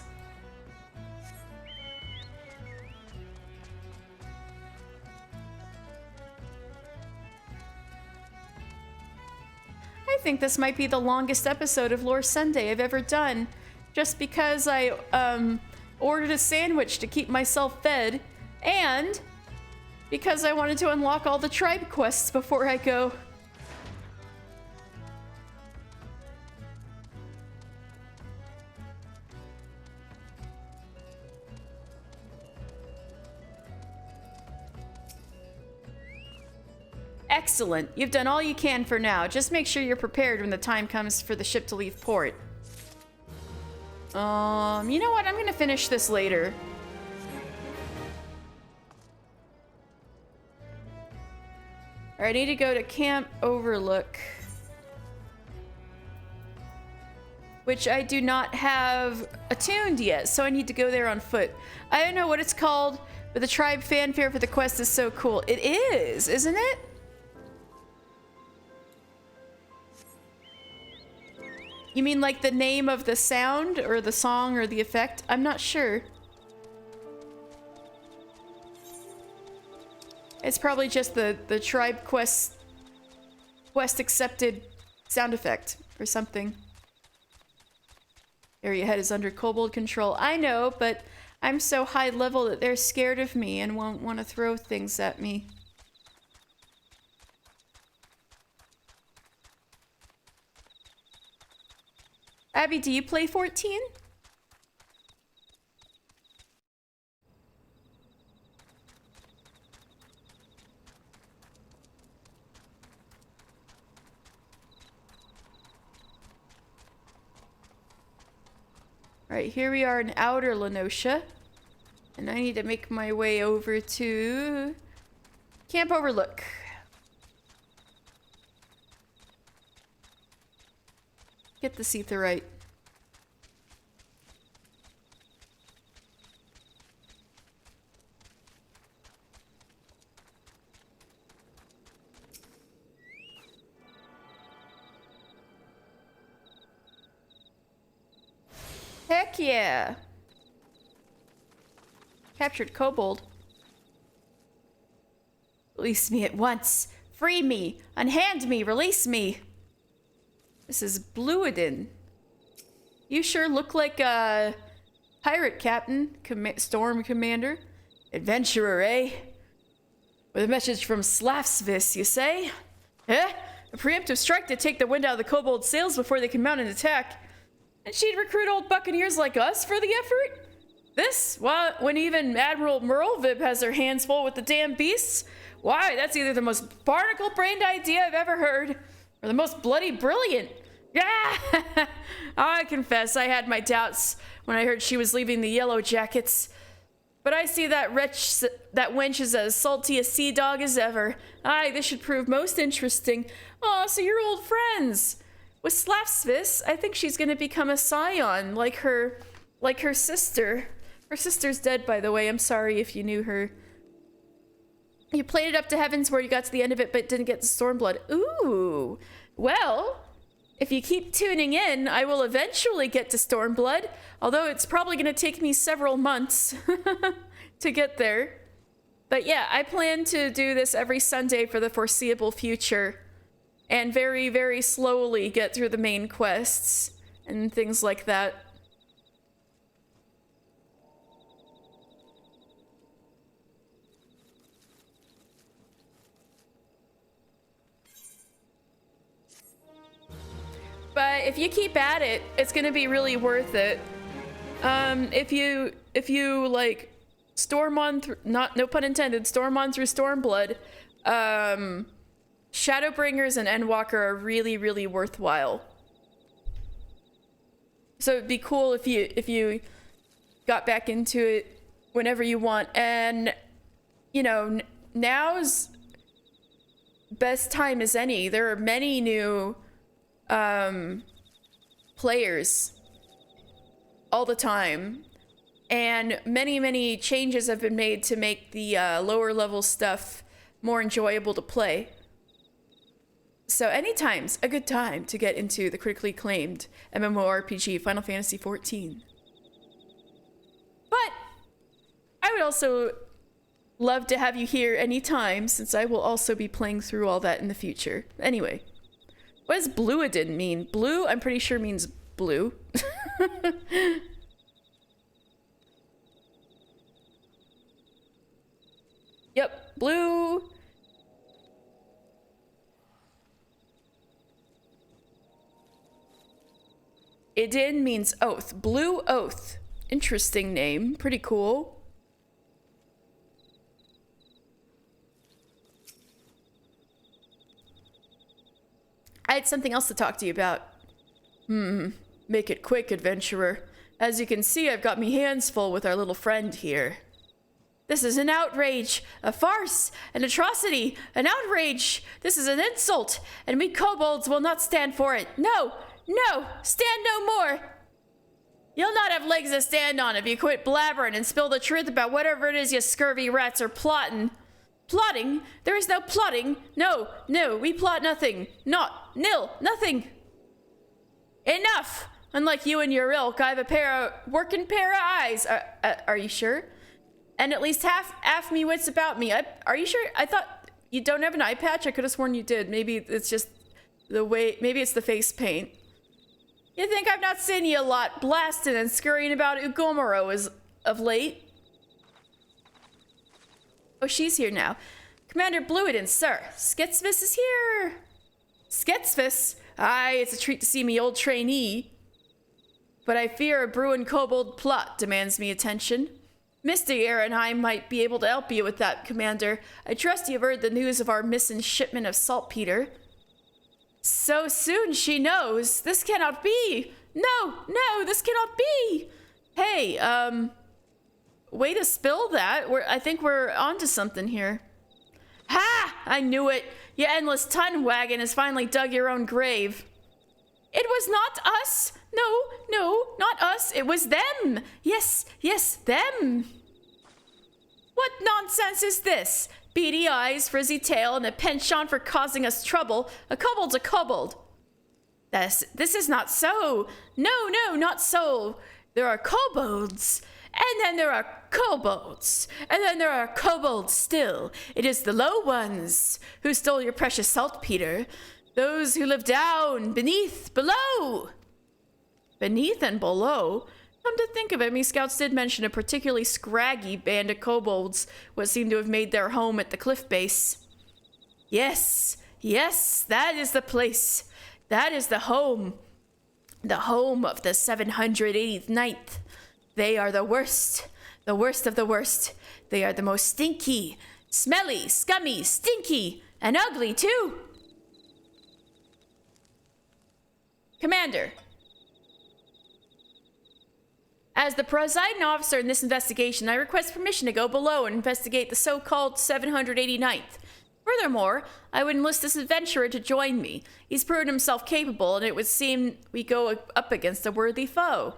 I think this might be the longest episode of Lore Sunday I've ever done, just because I ordered a sandwich to keep myself fed, and because I wanted to unlock all the tribe quests before I go. Excellent. You've done all you can for now. Just make sure you're prepared when the time comes for the ship to leave port. You know what? I'm gonna finish this later. Alright, I need to go to Camp Overlook, which I do not have attuned yet, so I need to go there on foot. I don't know what it's called, but the tribe fanfare for the quest is so cool. It is, isn't it? You mean like the name of the sound or the song or the effect? I'm not sure. It's probably just the tribe quest accepted sound effect or something. Area head is under kobold control. I know, but I'm so high level that they're scared of me and won't want to throw things at me. Abby, do you play 14? Alright, here we are in Outer Lenosha. And I need to make my way over to Camp Overlook. Get the Setherite. Heck yeah! Captured kobold. Release me at once. Free me. Unhand me. Release me. This is Bluidin. You sure look like a pirate captain, storm commander. Adventurer, eh? With a message from Slavsvis, you say? Eh? A preemptive strike to take the wind out of the kobold sails before they can mount an attack. And she'd recruit old buccaneers like us for the effort? This? Well, when even Admiral Merlvib has her hands full with the damn beasts? Why, that's either the most barnacle-brained idea I've ever heard, or the most bloody brilliant. Yeah! I confess I had my doubts when I heard she was leaving the Yellow Jackets. But I see that wench is as salty a sea dog as ever. Aye, this should prove most interesting. Aw, so you're old friends. With Slapsvis, I think she's gonna become a scion, like her sister. Her sister's dead, by the way. I'm sorry if you knew her. You played it up to heavens where you got to the end of it, but didn't get to Stormblood. Ooh. Well, if you keep tuning in, I will eventually get to Stormblood, although it's probably going to take me several months to get there. But yeah, I plan to do this every Sunday for the foreseeable future, and very, very slowly get through the main quests and things like that. But if you keep at it, it's gonna be really worth it. If you like storm on through, no pun intended, storm on through Stormblood, Shadowbringers and Endwalker are really, really worthwhile. So it'd be cool if you got back into it whenever you want. And you know, now's best time as any. There are many new players all the time, and many changes have been made to make the lower level stuff more enjoyable to play. So anytime's a good time to get into the critically acclaimed MMORPG Final Fantasy XIV. But I would also love to have you here anytime, since I will also be playing through all that in the future. Anyway, what does Bluidin mean? Blue, I'm pretty sure means blue. Yep, blue. Idin means oath. Blue Oath. Interesting name. Pretty cool. I had something else to talk to you about. Make it quick, adventurer. As you can see, I've got me hands full with our little friend here. This is an outrage, a farce, an atrocity, an outrage. This is an insult, and we kobolds will not stand for it. No, no, stand no more. You'll not have legs to stand on if you quit blabbering and spill the truth about whatever it is you scurvy rats are plotting. Plotting? There is no plotting. No, no, we plot nothing. Not, nil, nothing. Enough! Unlike you and your ilk, I have a working pair of eyes. Are you sure? And at least half me wits about me. Are you sure? I thought you don't have an eye patch. I could have sworn you did. Maybe it's just the way, maybe it's the face paint. You think I've not seen you a lot blasting and scurrying about Ugomoro as of late? Oh, she's here now. Commander Bluidin, sir. Sketsvis is here. Sketsvis? Aye, it's a treat to see me old trainee. But I fear a Bruin kobold plot demands me attention. Misty Ehrenheim might be able to help you with that, Commander. I trust you've heard the news of our missing shipment of saltpeter. So soon she knows. This cannot be. No, this cannot be. Hey, way to spill that. I think we're onto something here. Ha! I knew it. Your endless ton wagon has finally dug your own grave. It was not us. No, not us. It was them. Yes, them. What nonsense is this? Beady eyes, frizzy tail, and a penchant for causing us trouble. A kobold's a kobold. This is not so. No, not so. There are kobolds. And then there are kobolds. And then there are kobolds still. It is the low ones who stole your precious saltpeter. Those who live down, beneath, below. Beneath and below? Come to think of it, me scouts did mention a particularly scraggy band of kobolds what seemed to have made their home at the cliff base. Yes, Yes, that is the place. That is the home. The home of the 789th. They are the worst of the worst. They are the most stinky, smelly, scummy, stinky, and ugly too. Commander, as the presiding officer in this investigation, I request permission to go below and investigate the so-called 789th. Furthermore, I would enlist this adventurer to join me. He's proven himself capable, and it would seem we go up against a worthy foe.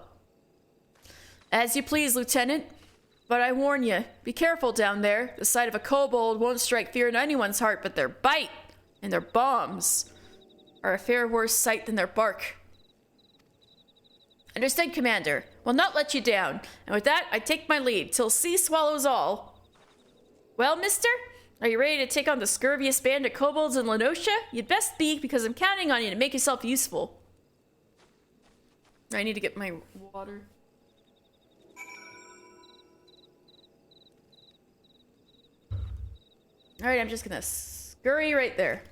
As you please, Lieutenant. But I warn you, be careful down there. The sight of a kobold won't strike fear in anyone's heart, but their bite and their bombs are a far worse sight than their bark. Understood, Commander. Will not let you down. And with that, I take my leave, till sea swallows all. Well, mister? Are you ready to take on the scurviest band of kobolds in La Noscea? You'd best be, because I'm counting on you to make yourself useful. I need to get my water. Alright, I'm just gonna scurry right there.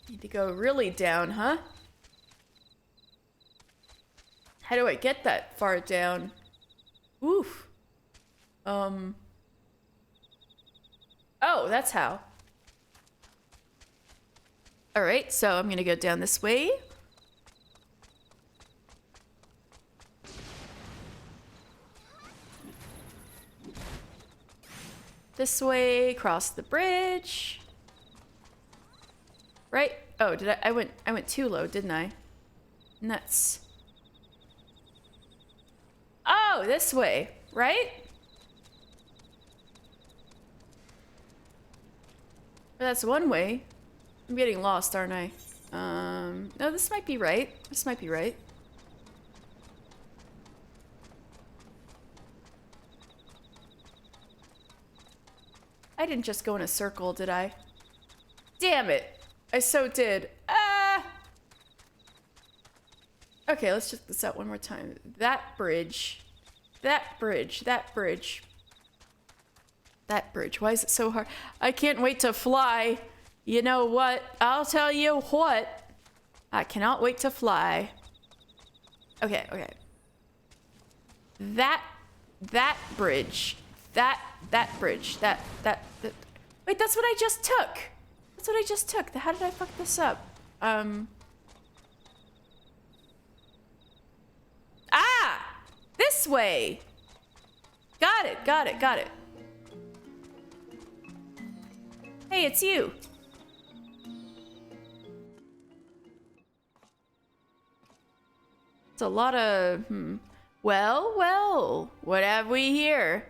Need to go really down, huh? How do I get that far down? Oof. Oh, that's how. Alright, so I'm gonna go down this way. This way, cross the bridge. Right? Oh, did I went too low, didn't I? Nuts. Oh, this way, right? That's one way. I'm getting lost, aren't I? No, this might be right. This might be right. I didn't just go in a circle, did I? Damn it! I so did. Ah! Okay, let's check this out one more time. That bridge. That bridge. That bridge. That bridge. Why is it so hard? I can't wait to fly. You know what? I'll tell you what. I cannot wait to fly. Okay, okay. That bridge. That bridge. That. Wait, that's what I just took. That's what I just took. How did I fuck this up? Ah! This way! Got it, got it, got it. Hey, it's you. It's a lot of, Well, well, what have we here?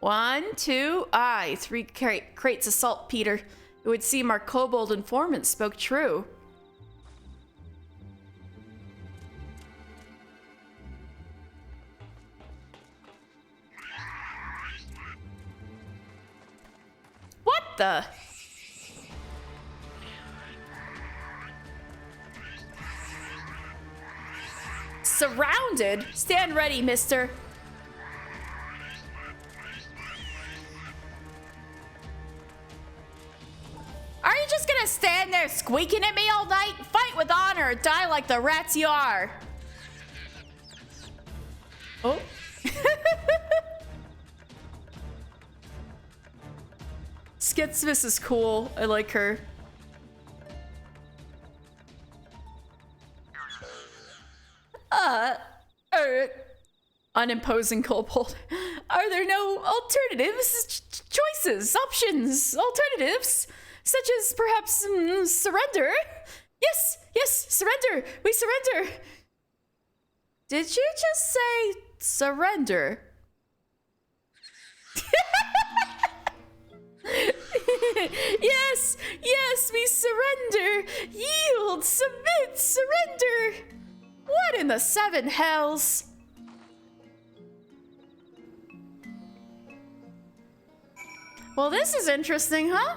1, 2, 3 crates of saltpeter. It would seem our kobold informant spoke true. What the? Surrounded? Stand ready, mister. Are you just gonna stand there squeaking at me all night? Fight with honor or die like the rats you are. Oh. Skitsmas is cool. I like her. Unimposing kobold. Are there no alternatives? Choices, options, alternatives, such as perhaps surrender? Yes, yes, surrender. We surrender. Did you just say surrender? Yes, yes, we surrender. Yield, submit, surrender. What in the 7 hells? Well, this is interesting, huh?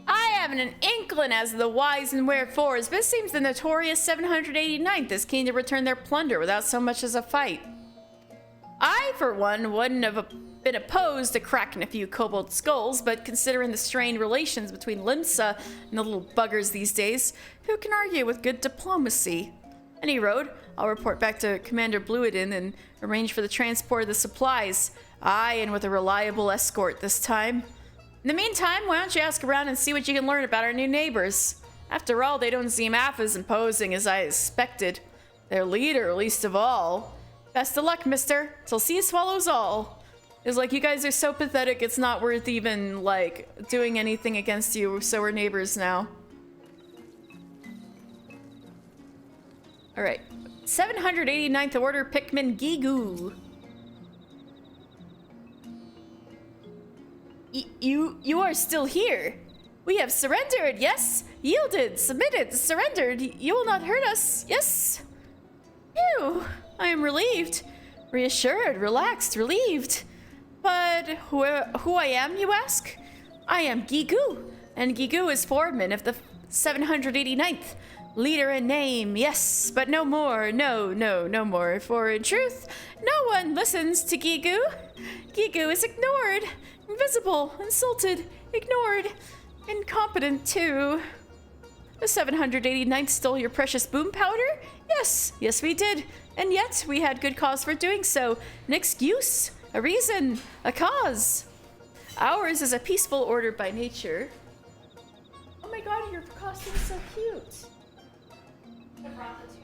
I haven't an inkling as to the whys and wherefores, but it seems the notorious 789th is keen to return their plunder without so much as a fight. I, for one, wouldn't have been opposed to cracking a few kobold skulls, but considering the strained relations between Limsa and the little buggers these days, who can argue with good diplomacy? Any road, I'll report back to Commander Bluiden and arrange for the transport of the supplies. Aye, and with a reliable escort this time. In the meantime, why don't you ask around and see what you can learn about our new neighbors? After all, they don't seem half as imposing as I expected. Their leader, least of all. Best of luck, mister. Till sea swallows all. It's like, you guys are so pathetic, it's not worth even, like, doing anything against you, so we're neighbors now. Alright. 789th Order Pikmin Gigu. You are still here. We have surrendered, yes? Yielded, submitted, surrendered. You will not hurt us, yes? Phew, I am relieved. Reassured, relaxed, relieved. But who I am, you ask? I am Gigu, and Gigu is foreman of the 789th. Leader in name, yes, but no more, no more. For in truth, no one listens to Gigu. Gigu is ignored, invisible, insulted, ignored, incompetent too. The 789th stole your precious boom powder? Yes, we did. And yet, we had good cause for doing so. An excuse, a reason, a cause. Ours is a peaceful order by nature. Oh my god, your costume's so cute. I brought the two.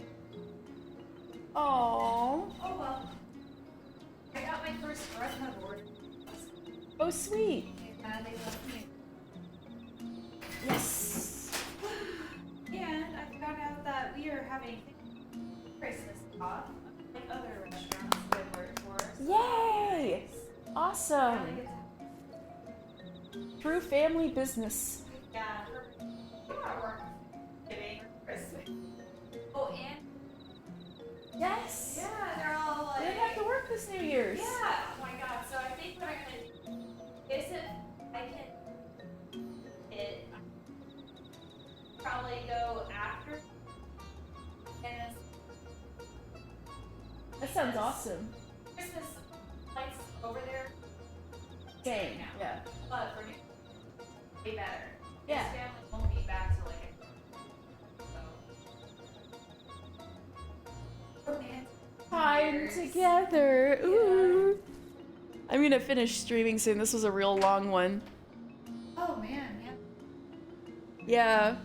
Oh. Oh well. I got my first Resma board. Oh sweet. They left me. Yes. And I found out that we are having Christmas off, like other restaurants that work for us. Yay! Awesome. True family business. Yeah. We're giving Christmas. Oh, and yes. Yeah, they're all like. They didn't have to work this New Year's. Yeah. Oh my god. So I think what I'm gonna do is if I can probably go after. And That sounds awesome. Christmas lights over there. Same. Yeah. But for me, way better. Yeah. His family won't be back till like Time together. Ooh. I'm gonna finish streaming soon. This was a real long one. Oh man, Yeah.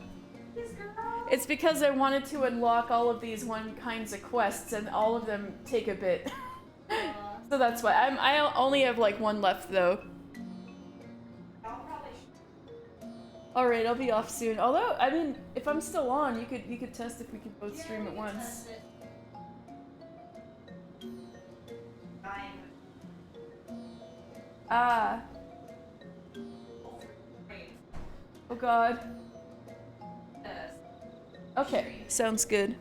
It's because I wanted to unlock all of these one kinds of quests, and all of them take a bit. So that's why I only have like one left though. All right, I'll be off soon. Although, I mean, if I'm still on, you could test if we could both stream at once. Ah. Oh god. Okay, sounds good.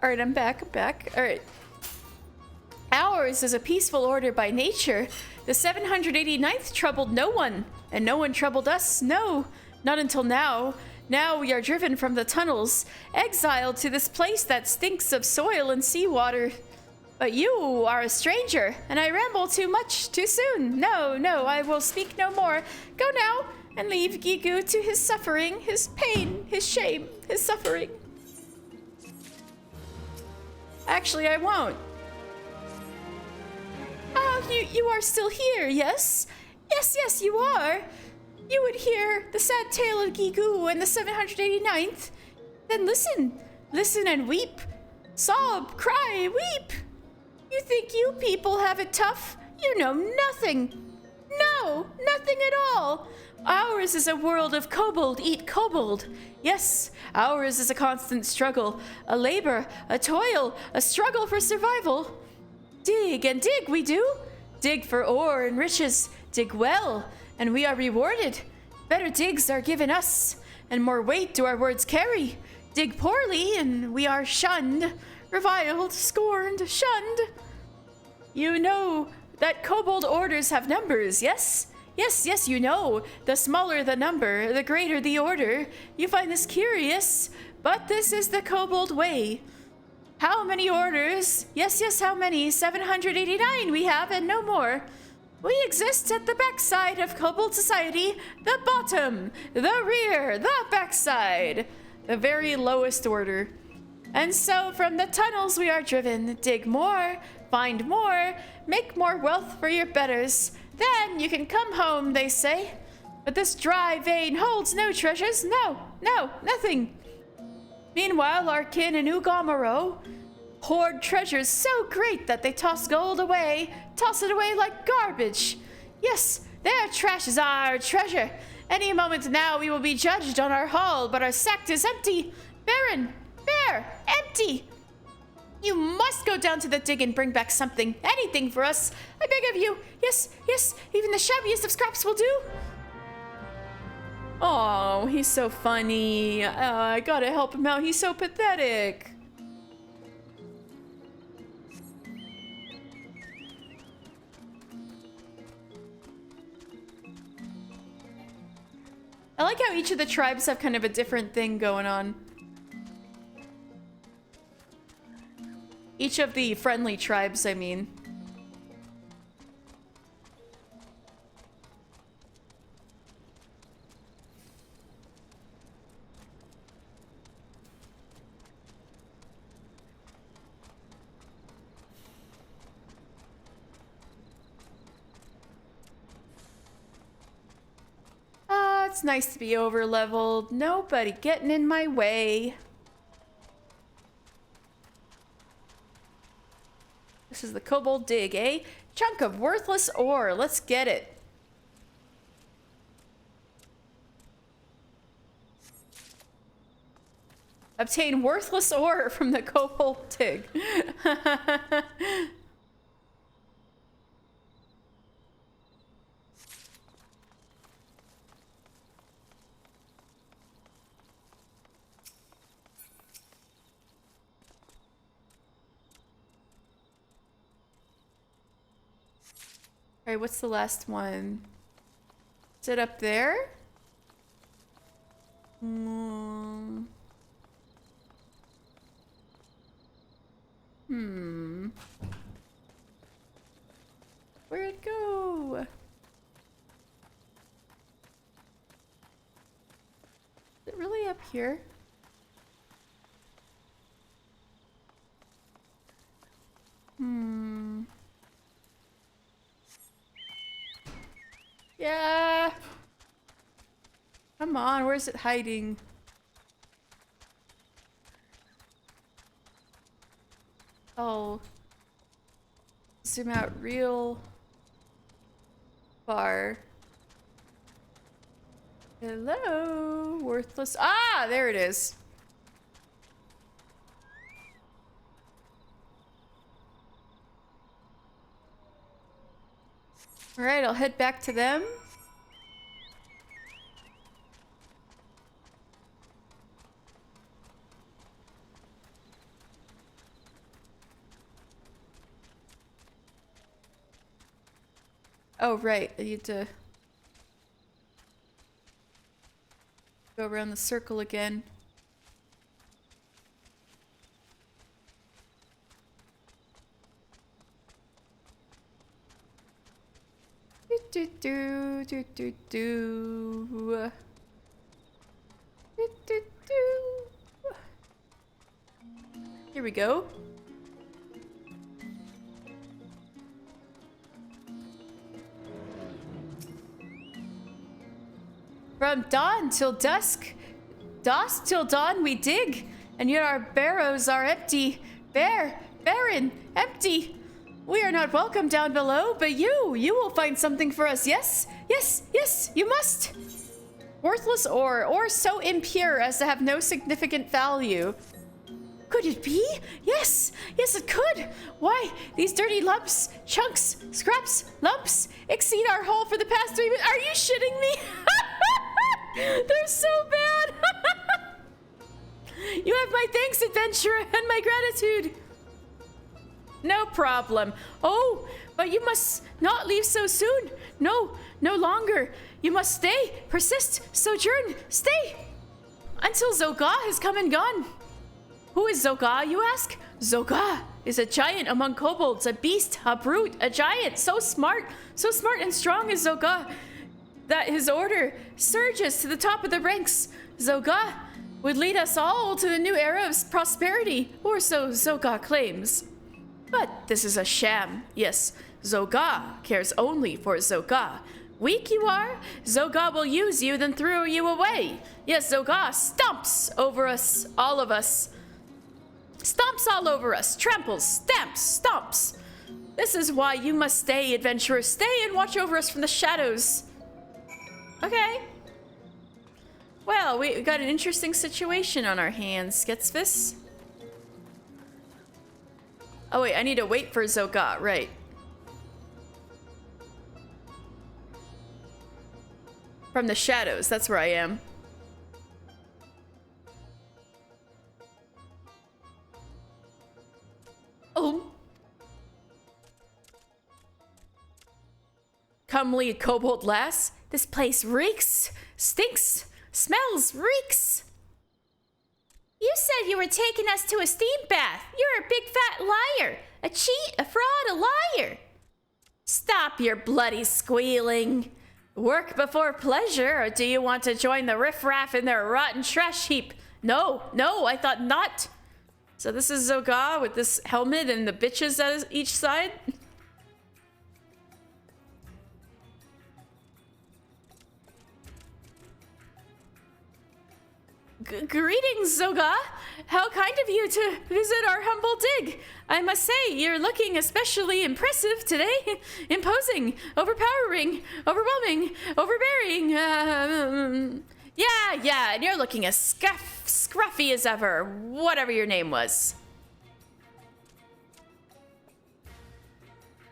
Alright, I'm back. Alright. Ours is a peaceful order by nature. The 789th troubled no one, and no one troubled us. No, not until now. Now we are driven from the tunnels, exiled to this place that stinks of soil and seawater. But you are a stranger, and I ramble too much, too soon. No, I will speak no more. Go now, and leave Gigu to his suffering, his pain, his shame, his suffering. Actually, I won't. Oh, you are still here, yes? Yes, you are. You would hear the sad tale of Gigu and the 789th. Then listen and weep. Sob, cry, weep. You think you people have it tough? You know nothing. No, nothing at all. Ours is a world of kobold eat kobold. Yes, ours is a constant struggle, a labor, a toil, a struggle for survival. Dig and dig we do. Dig for ore and riches. Dig well, and we are rewarded. Better digs are given us, and more weight do our words carry. Dig poorly, and we are shunned, reviled, scorned, shunned. You know that kobold orders have numbers, yes? Yes, yes, you know. The smaller the number, the greater the order. You find this curious, but this is the kobold way. How many orders? Yes, yes, how many? 789 we have, and no more. We exist at the backside of kobold society. The bottom, the rear, the backside. The very lowest order. And so from the tunnels we are driven. Dig more, find more, make more wealth for your betters. Then you can come home, they say. But this dry vein holds no treasures. No, no, nothing. Meanwhile, our kin in Ugamaro hoard treasures so great that they toss gold away, toss it away like garbage. Yes, their trash is our treasure. Any moment now we will be judged on our haul, but our sack is empty. Barren, bare, empty. You must go down to the dig and bring back something, anything for us. I beg of you. Yes, yes, even the shabbiest of scraps will do. Oh, he's so funny. I gotta help him out. He's so pathetic. I like how each of the tribes have kind of a different thing going on. Each of the friendly tribes, I mean. It's nice to be over-leveled. Nobody getting in my way. This is the kobold dig, eh? Chunk of worthless ore. Let's get it. Obtain worthless ore from the kobold dig. Alright, what's the last one? Is it up there? Where'd it go? Is it really up here? Yeah. Come on, where's it hiding? Oh. Zoom out real far. Hello, worthless. Ah, there it is. All right, I'll head back to them. Oh, right. I need to go around the circle again. Here we go. From dawn till dusk, dusk till dawn we dig, and yet our barrows are empty, bare, barren, empty. We are not welcome down below, but you will find something for us, yes? Yes, yes, you must. Worthless ore so impure as to have no significant value. Could it be? Yes, yes it could. Why, these dirty lumps, chunks, scraps, lumps exceed our haul for the past 3 minutes. Are you shitting me? They're so bad. You have my thanks, adventurer, and my gratitude. No problem. Oh, but you must not leave so soon. No, no longer. You must stay, persist, sojourn, stay. Until Zoga has come and gone. Who is Zoga, you ask? Zoga is a giant among kobolds, a beast, a brute, a giant, so smart and strong is Zoga, that his order surges to the top of the ranks. Zoga would lead us all to the new era of prosperity, or so Zoga claims. But this is a sham. Yes, Zoga cares only for Zoga. Weak you are? Zoga will use you, then throw you away. Yes, Zoga stomps over us, all of us. Stomps all over us, tramples, stamps, stomps. This is why you must stay, adventurer. Stay and watch over us from the shadows. Okay. Well, we got an interesting situation on our hands, Skitsvis. Oh wait, I need to wait for Zoga, right. From the shadows, that's where I am. Oh. Comely kobold lass, this place reeks, stinks, smells, reeks. You said you were taking us to a steam bath. You're a big fat liar. A cheat, a fraud, a liar. Stop your bloody squealing. Work before pleasure, or do you want to join the riffraff in their rotten trash heap? No, I thought not. So this is Zoga with this helmet and the bitches at each side. Greetings, Zoga. How kind of you to visit our humble dig. I must say, you're looking especially impressive today. Imposing, overpowering, overwhelming, overbearing. Yeah, and you're looking as scruffy as ever, whatever your name was.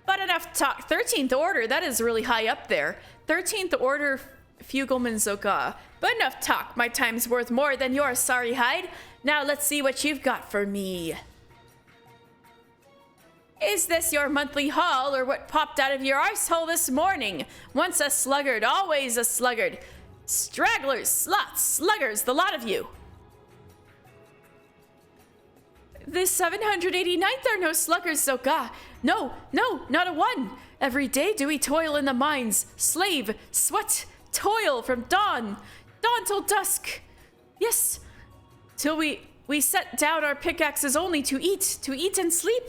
But enough talk. 13th Order, that is really high up there. 13th Order Fugelman Zoga. But enough talk, my time's worth more than yours, sorry hide. Now let's see what you've got for me. Is this your monthly haul, or what popped out of your arsehole this morning? Once a sluggard, always a sluggard. Stragglers, slots, sluggers, the lot of you. The 789th are no sluggers, Zoga. No, not a one. Every day do we toil in the mines. Slave, sweat, toil from dawn till dusk. Yes, till we set down our pickaxes only to eat and sleep.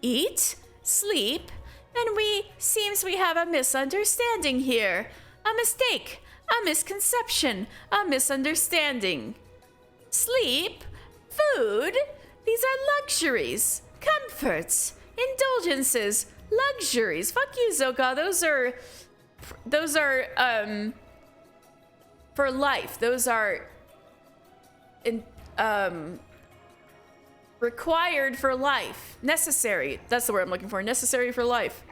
Eat, sleep, then seems we have a misunderstanding here. A mistake, a misconception, a misunderstanding. Sleep, food, these are luxuries, comforts, indulgences, luxuries. Fuck you, Zoga. Those are for life. Those are required for life. Necessary. That's the word I'm looking for. Necessary for life.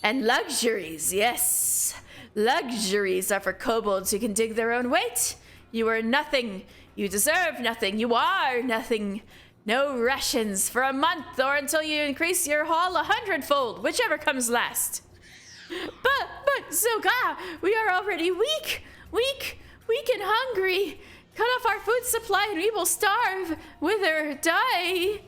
And luxuries, yes. Luxuries are for kobolds who can dig their own weight. You are nothing. You deserve nothing. You are nothing. No rations for a month or until you increase your haul 100-fold, whichever comes last. But, Zoga, we are already weak and hungry. Cut off our food supply and we will starve, wither, die.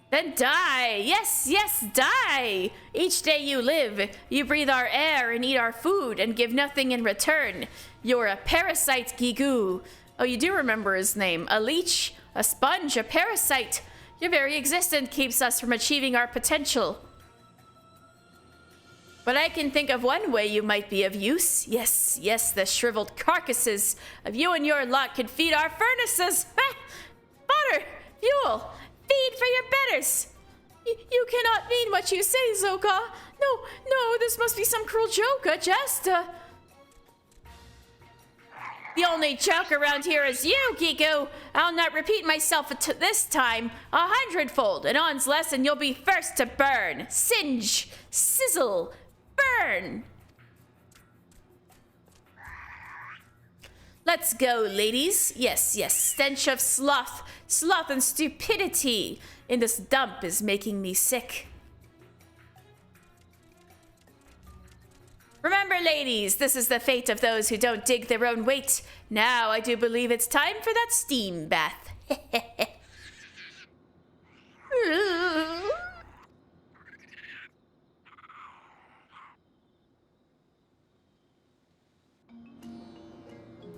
Then die. Yes, die. Each day you live, you breathe our air and eat our food and give nothing in return. You're a parasite, Gigu. Oh, you do remember his name. A leech, a sponge, a parasite. Your very existence keeps us from achieving our potential. But I can think of one way you might be of use. Yes, the shriveled carcasses of you and your lot could feed our furnaces. Fodder, fuel, feed for your betters. You cannot mean what you say, Zoga. No, this must be some cruel joke, a jest. The only joke around here is you, Gigu. I'll not repeat myself this time 100-fold, and on's lesson you'll be first to burn. Singe, sizzle, burn. Let's go, ladies. Yes, stench of sloth and stupidity in this dump is making me sick. Remember, ladies, this is the fate of those who don't dig their own weight. Now I do believe it's time for that steam bath.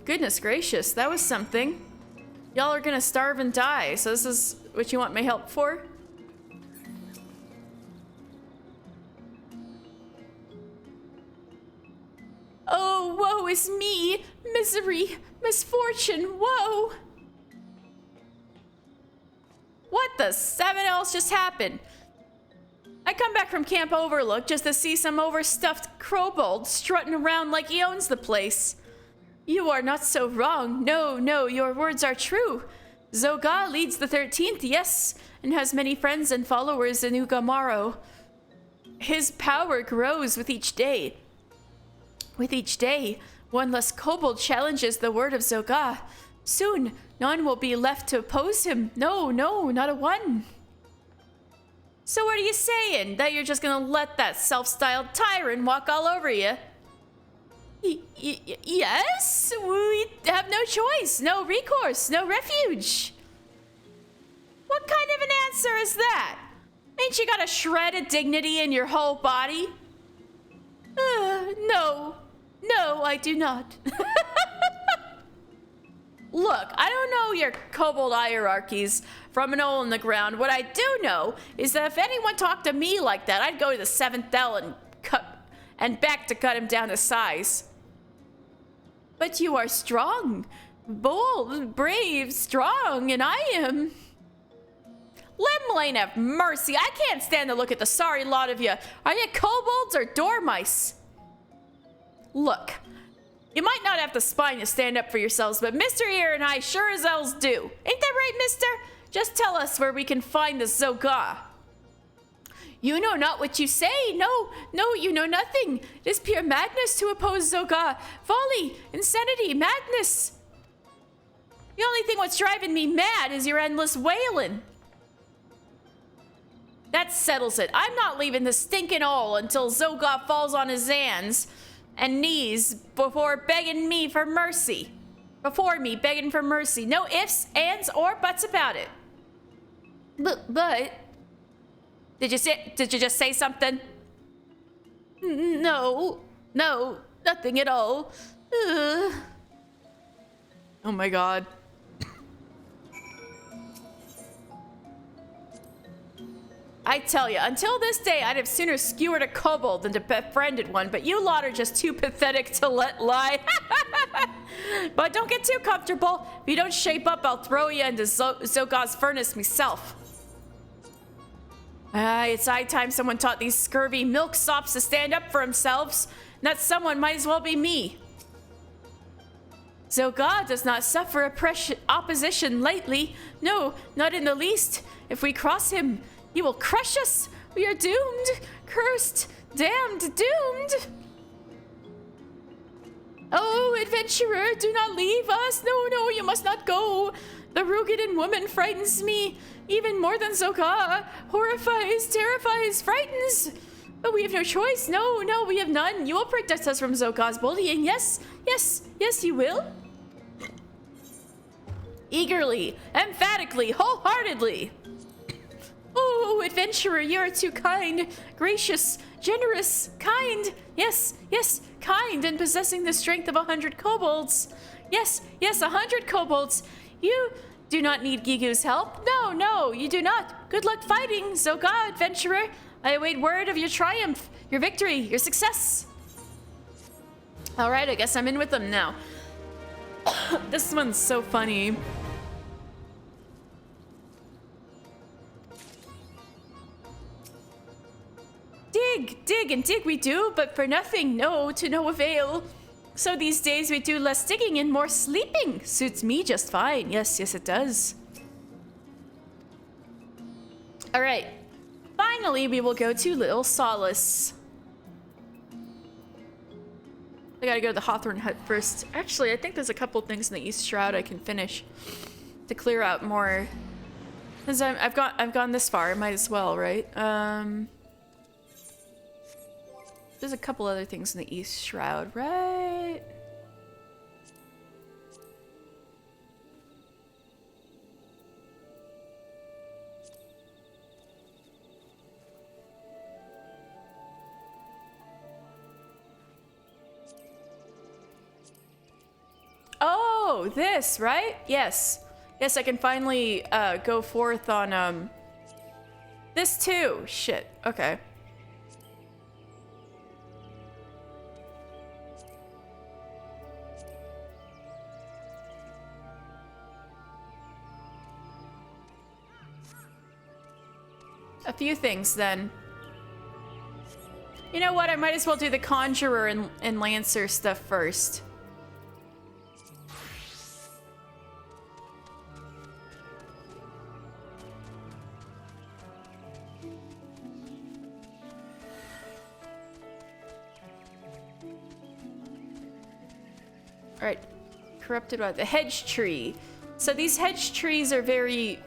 Goodness gracious, that was something. Y'all are gonna starve and die, so this is what you want my help for? Oh, woe is me! Misery! Misfortune! Woe! What the seven else just happened? I come back from Camp Overlook just to see some overstuffed kobold strutting around like he owns the place. You are not so wrong. No, no, your words are true. Zoga leads the 13th, yes, and has many friends and followers in Ugamaro. His power grows with each day. With each day, one less kobold challenges the word of Zoga. Soon, none will be left to oppose him. No, no, not a one. So what are you saying? That you're just gonna let that self-styled tyrant walk all over you? Yes, we have no choice, no recourse, no refuge. What kind of an answer is that? Ain't you got a shred of dignity in your whole body? No, I do not. Look, I don't know your kobold hierarchies from an hole in the ground. What I do know is that if anyone talked to me like that, I'd go to the 7th L and back to cut him down to size. But you are strong, bold, brave, strong, and I am... Limlane have mercy. I can't stand to look at the sorry lot of you. Are you kobolds or dormice? Look, you might not have the spine to stand up for yourselves, but Mr. Ear and I sure as hells do. Ain't that right, mister? Just tell us where we can find the Zoga. You know not what you say. No, you know nothing. It is pure madness to oppose Zoga. Folly, insanity, madness. The only thing what's driving me mad is your endless wailing. That settles it. I'm not leaving the stinking hole until Zoga falls on his hands and knees before begging me for mercy. Before me begging for mercy. No ifs, ands, or buts about it. But... Did you just say something? No, nothing at all. Oh my god. I tell you, until this day, I'd have sooner skewered a kobold than to befriended one, but you lot are just too pathetic to let lie. But don't get too comfortable. If you don't shape up, I'll throw you into Zoga's furnace myself. It's high time someone taught these scurvy milksops to stand up for themselves, and that someone might as well be me. Zoga does not suffer opposition lightly. No, not in the least. If we cross him, he will crush us. We are doomed, cursed, damned, doomed. Oh, adventurer, do not leave us. No, you must not go. The Rugadin woman frightens me. Even more than Zoga. Horrifies, terrifies, frightens. But we have no choice. No, we have none. You will protect us from Zoga's bullying. Yes, you will. Eagerly, emphatically, wholeheartedly. Oh, adventurer, you are too kind, gracious, generous, kind. Yes, kind, and possessing the strength of 100 kobolds. Yes, 100 kobolds. You do not need Gigu's help. No, you do not. Good luck fighting, Zoga, adventurer. I await word of your triumph, your victory, your success. All right, I guess I'm in with them now. This one's so funny. Dig we do, but for nothing, no, to no avail. So these days we do less digging and more sleeping. Suits me just fine. Yes, it does. All right. Finally, we will go to Little Solace. I gotta go to the Hawthorne Hut first. Actually, I think there's a couple things in the East Shroud I can finish to clear out more. Cause I've gone this far. I might as well, right? There's a couple other things in the East Shroud, right? Oh, this, right? Yes. Yes, I can finally go forth on this too. Shit. Okay. A few things then. You know what? I might as well do the Conjurer and Lancer stuff first. Alright. Corrupted what? The hedge tree. So these hedge trees are very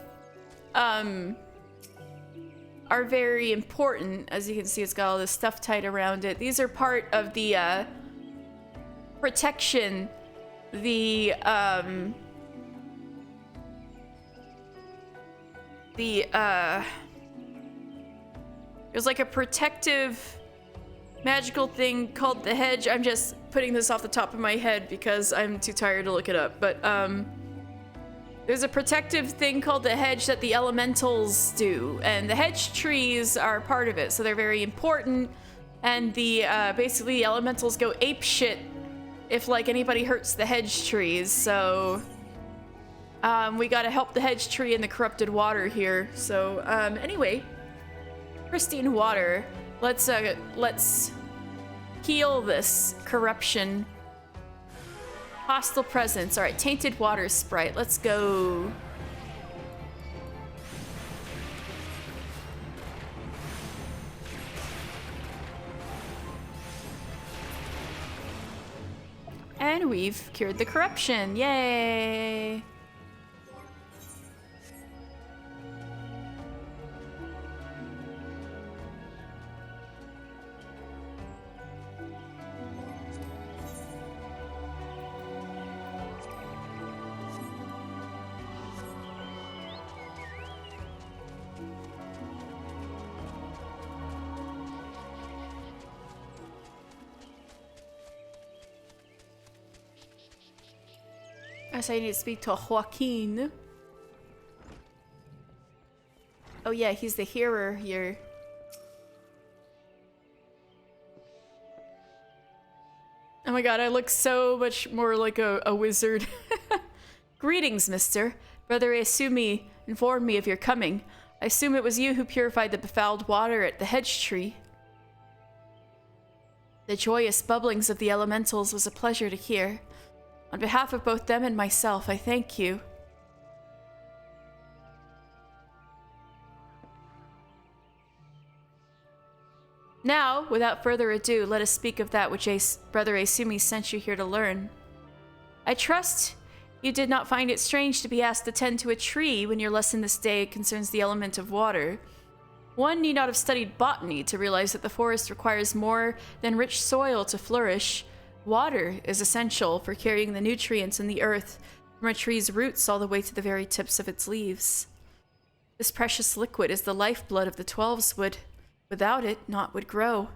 important. As you can see, it's got all this stuff tied around it. These are part of the protection, there's like a protective magical thing called the hedge. I'm just putting this off the top of my head because I'm too tired to look it up, but there's a protective thing called the hedge that the elementals do, and the hedge trees are part of it, so they're very important. And the basically elementals go ape shit if like anybody hurts the hedge trees. So we gotta help the hedge tree in the corrupted water here. So anyway, pristine water. Let's heal this corruption. Hostile presence. All right, tainted water sprite. Let's go. And we've cured the corruption. Yay! So I need to speak to Joaquin. Oh yeah, he's the hearer here. Oh my god, I look so much more like a wizard. Greetings, mister. Brother Asumi informed me of your coming. I assume it was you who purified the befouled water at the hedge tree. The joyous bubblings of the elementals was a pleasure to hear. On behalf of both them and myself, I thank you. Now, without further ado, let us speak of that which Brother Asumi sent you here to learn. I trust you did not find it strange to be asked to tend to a tree when your lesson this day concerns the element of water. One need not have studied botany to realize that the forest requires more than rich soil to flourish. Water is essential for carrying the nutrients in the earth from a tree's roots all the way to the very tips of its leaves. This precious liquid is the lifeblood of the 12's wood. Without it, naught would grow.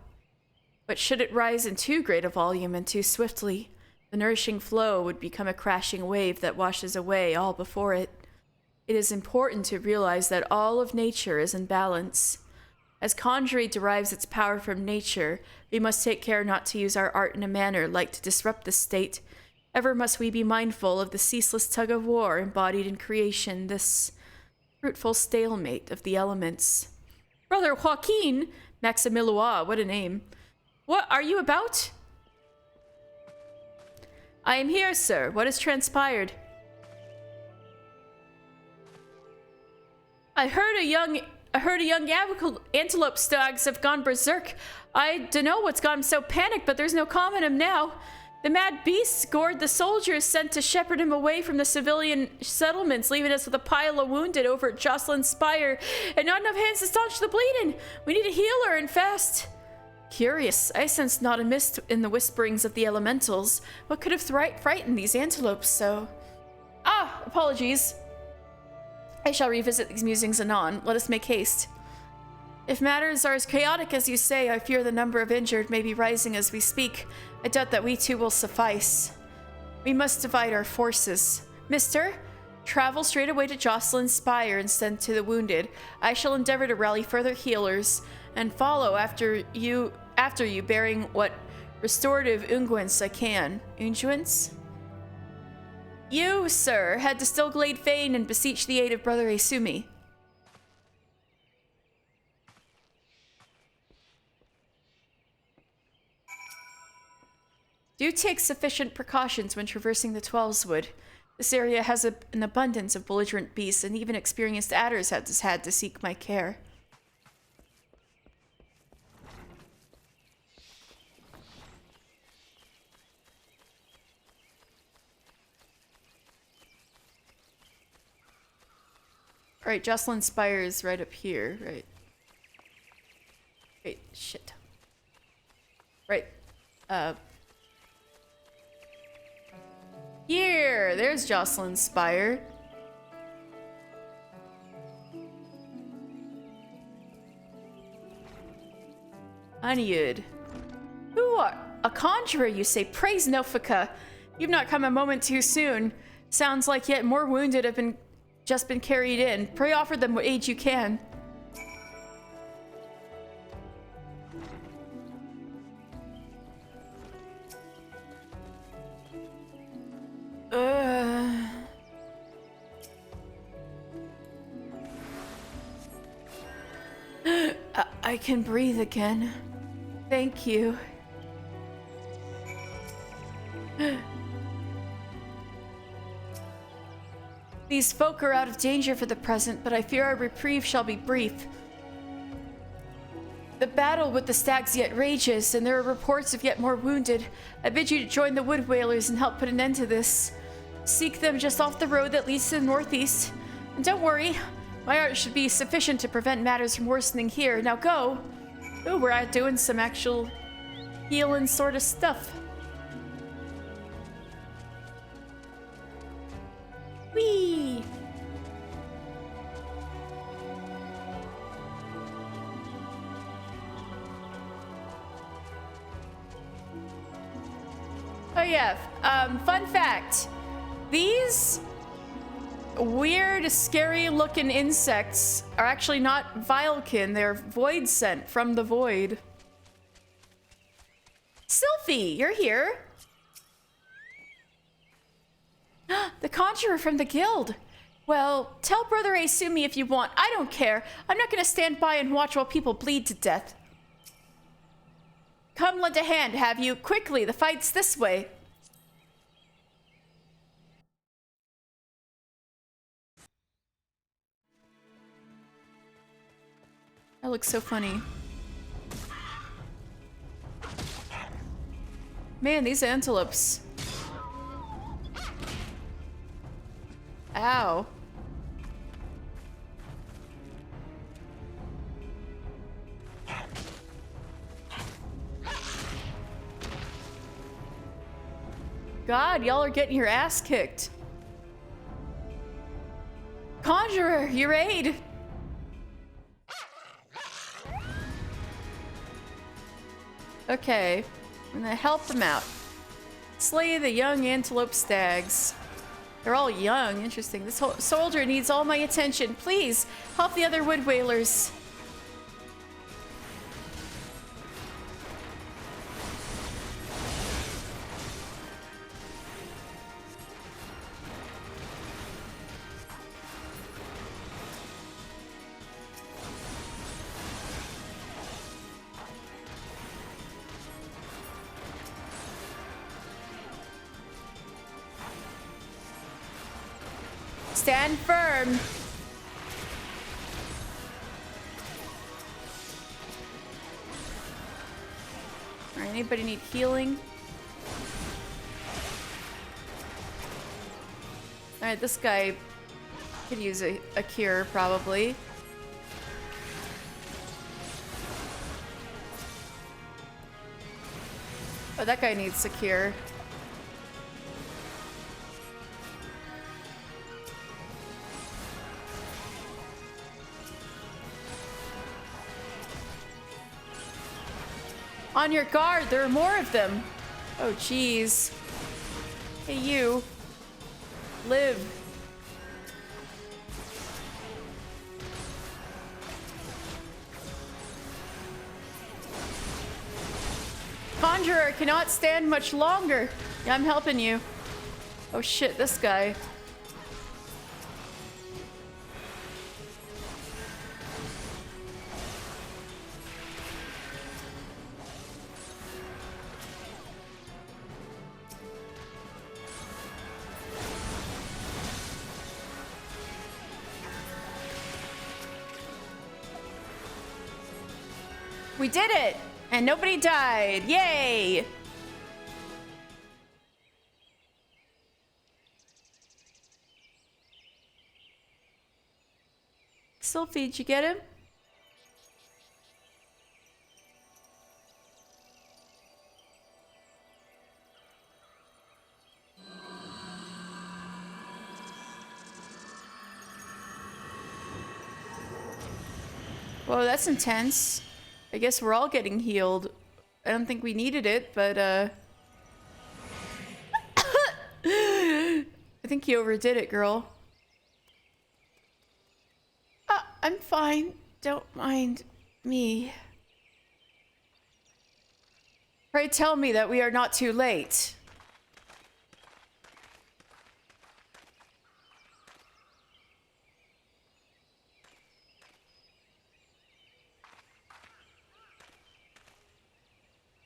But should it rise in too great a volume and too swiftly, the nourishing flow would become a crashing wave that washes away all before it. It is important to realize that all of nature is in balance. As conjuring derives its power from nature, we must take care not to use our art in a manner like to disrupt the state. Ever must we be mindful of the ceaseless tug of war embodied in creation, this fruitful stalemate of the elements. Brother Joaquin Maximilua, what a name. What are you about? I am here, sir. What has transpired? I heard a young antelope stags have gone berserk. I dunno what's got him so panicked, but there's no calm in him now. The mad beasts gored the soldiers sent to shepherd him away from the civilian settlements, leaving us with a pile of wounded over at Jocelyn's Spire, and not enough hands to staunch the bleeding. We need a healer and fast. Curious. I sensed not a mist in the whisperings of the elementals. What could have frightened these antelopes so? Ah, apologies. I shall revisit these musings anon. Let us make haste. If matters are as chaotic as you say, I fear the number of injured may be rising as we speak. I doubt that we two will suffice. We must divide our forces. Mister, travel straight away to Jocelyn's Spire and send to the wounded. I shall endeavor to rally further healers and follow after you bearing what restorative unguents I can. Unguents? You, sir, head to Stillglade Fane and beseech the aid of Brother Asumi. Do take sufficient precautions when traversing the Twelveswood. This area has an abundance of belligerent beasts, and even experienced adders has had to seek my care. Alright, Jocelyn Spire is right up here, right? Wait, shit. Right, here! There's Jocelyn Spire. Aniud. Who are a conjurer, you say? Praise Nofika. You've not come a moment too soon. Sounds like yet more wounded have just been carried in. Pray offer them what aid you can. I can breathe again. Thank you. These folk are out of danger for the present, but I fear our reprieve shall be brief. The battle with the stags yet rages, and there are reports of yet more wounded. I bid you to join the Wood Whalers and help put an end to this. Seek them just off the road that leads to the northeast. And don't worry, my art should be sufficient to prevent matters from worsening here. Now go! Ooh, we're out doing some actual healing sort of stuff. Whee! Oh yeah, fun fact. These weird, scary-looking insects are actually not Vilekin, they're Void Scent from the Void. Sylphie, you're here. The Conjurer from the Guild. Well, tell Brother Asumi if you want. I don't care. I'm not gonna stand by and watch while people bleed to death. Come lend a hand, have you? Quickly, the fight's this way. That looks so funny. Man, these antelopes. Ow. God, y'all are getting your ass kicked. Conjurer, your aid! Okay, I'm gonna help them out. Slay the young antelope stags. They're all young, interesting. This whole soldier needs all my attention. Please, help the other Wood Whalers. Stand firm. Alright, anybody need healing? Alright, this guy could use a cure, probably. Oh, that guy needs secure. On your guard, there are more of them. Oh, jeez. Hey, you. Live. Conjurer cannot stand much longer. Yeah, I'm helping you. Oh shit, this guy. We did it! And nobody died. Yay! Sylphie, did you get him? Whoa, that's intense. I guess we're all getting healed. I don't think we needed it, but I think you overdid it, girl. I'm fine. Don't mind me. Pray tell me that we are not too late.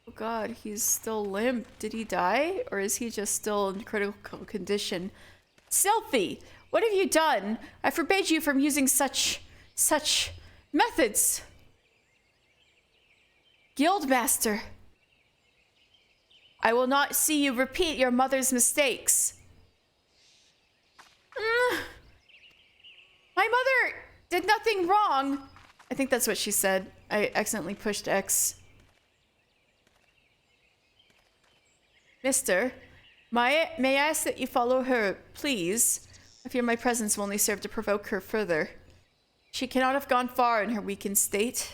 Oh god, he's still limp. Did he die? Or is he just still in critical condition? Sylphie, what have you done? I forbade you from using such methods. Guildmaster, I will not see you repeat your mother's mistakes. My mother did nothing wrong. I think that's what she said. I accidentally pushed X. Mister, may I ask that you follow her, please? I fear my presence will only serve to provoke her further. She cannot have gone far in her weakened state.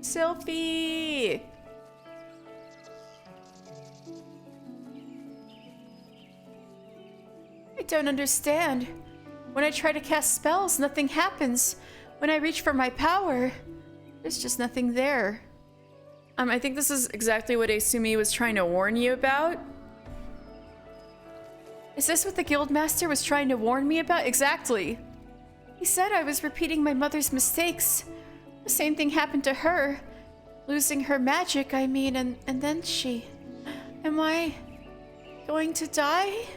Sylphie! I don't understand. When I try to cast spells, nothing happens. When I reach for my power, there's just nothing there. I think this is exactly what Asumi was trying to warn you about. Is this what the Guildmaster was trying to warn me about? Exactly. He said I was repeating my mother's mistakes. The same thing happened to her. Losing her magic, I mean, and then she... Am I going to die?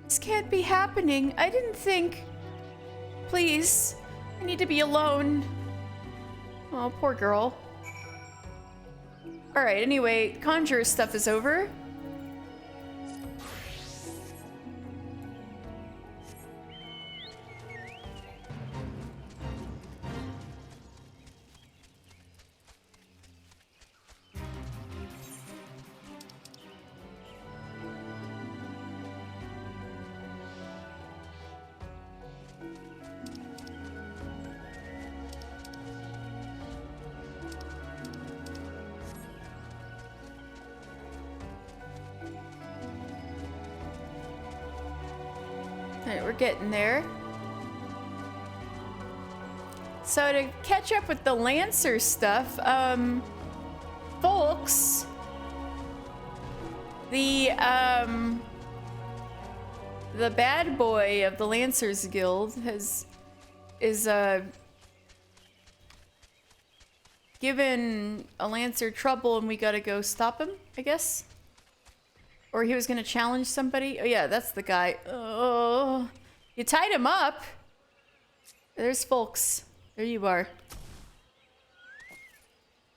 This can't be happening. I didn't think... Please, I need to be alone. Oh, poor girl. Alright, anyway, Conjurer stuff is over. Alright, we're getting there. So to catch up with the Lancer stuff, folks, the bad boy of the Lancers Guild is given a Lancer trouble and we gotta go stop him, I guess? Or he was gonna challenge somebody? Oh yeah, that's the guy. Oh, you tied him up. There's folks. There you are.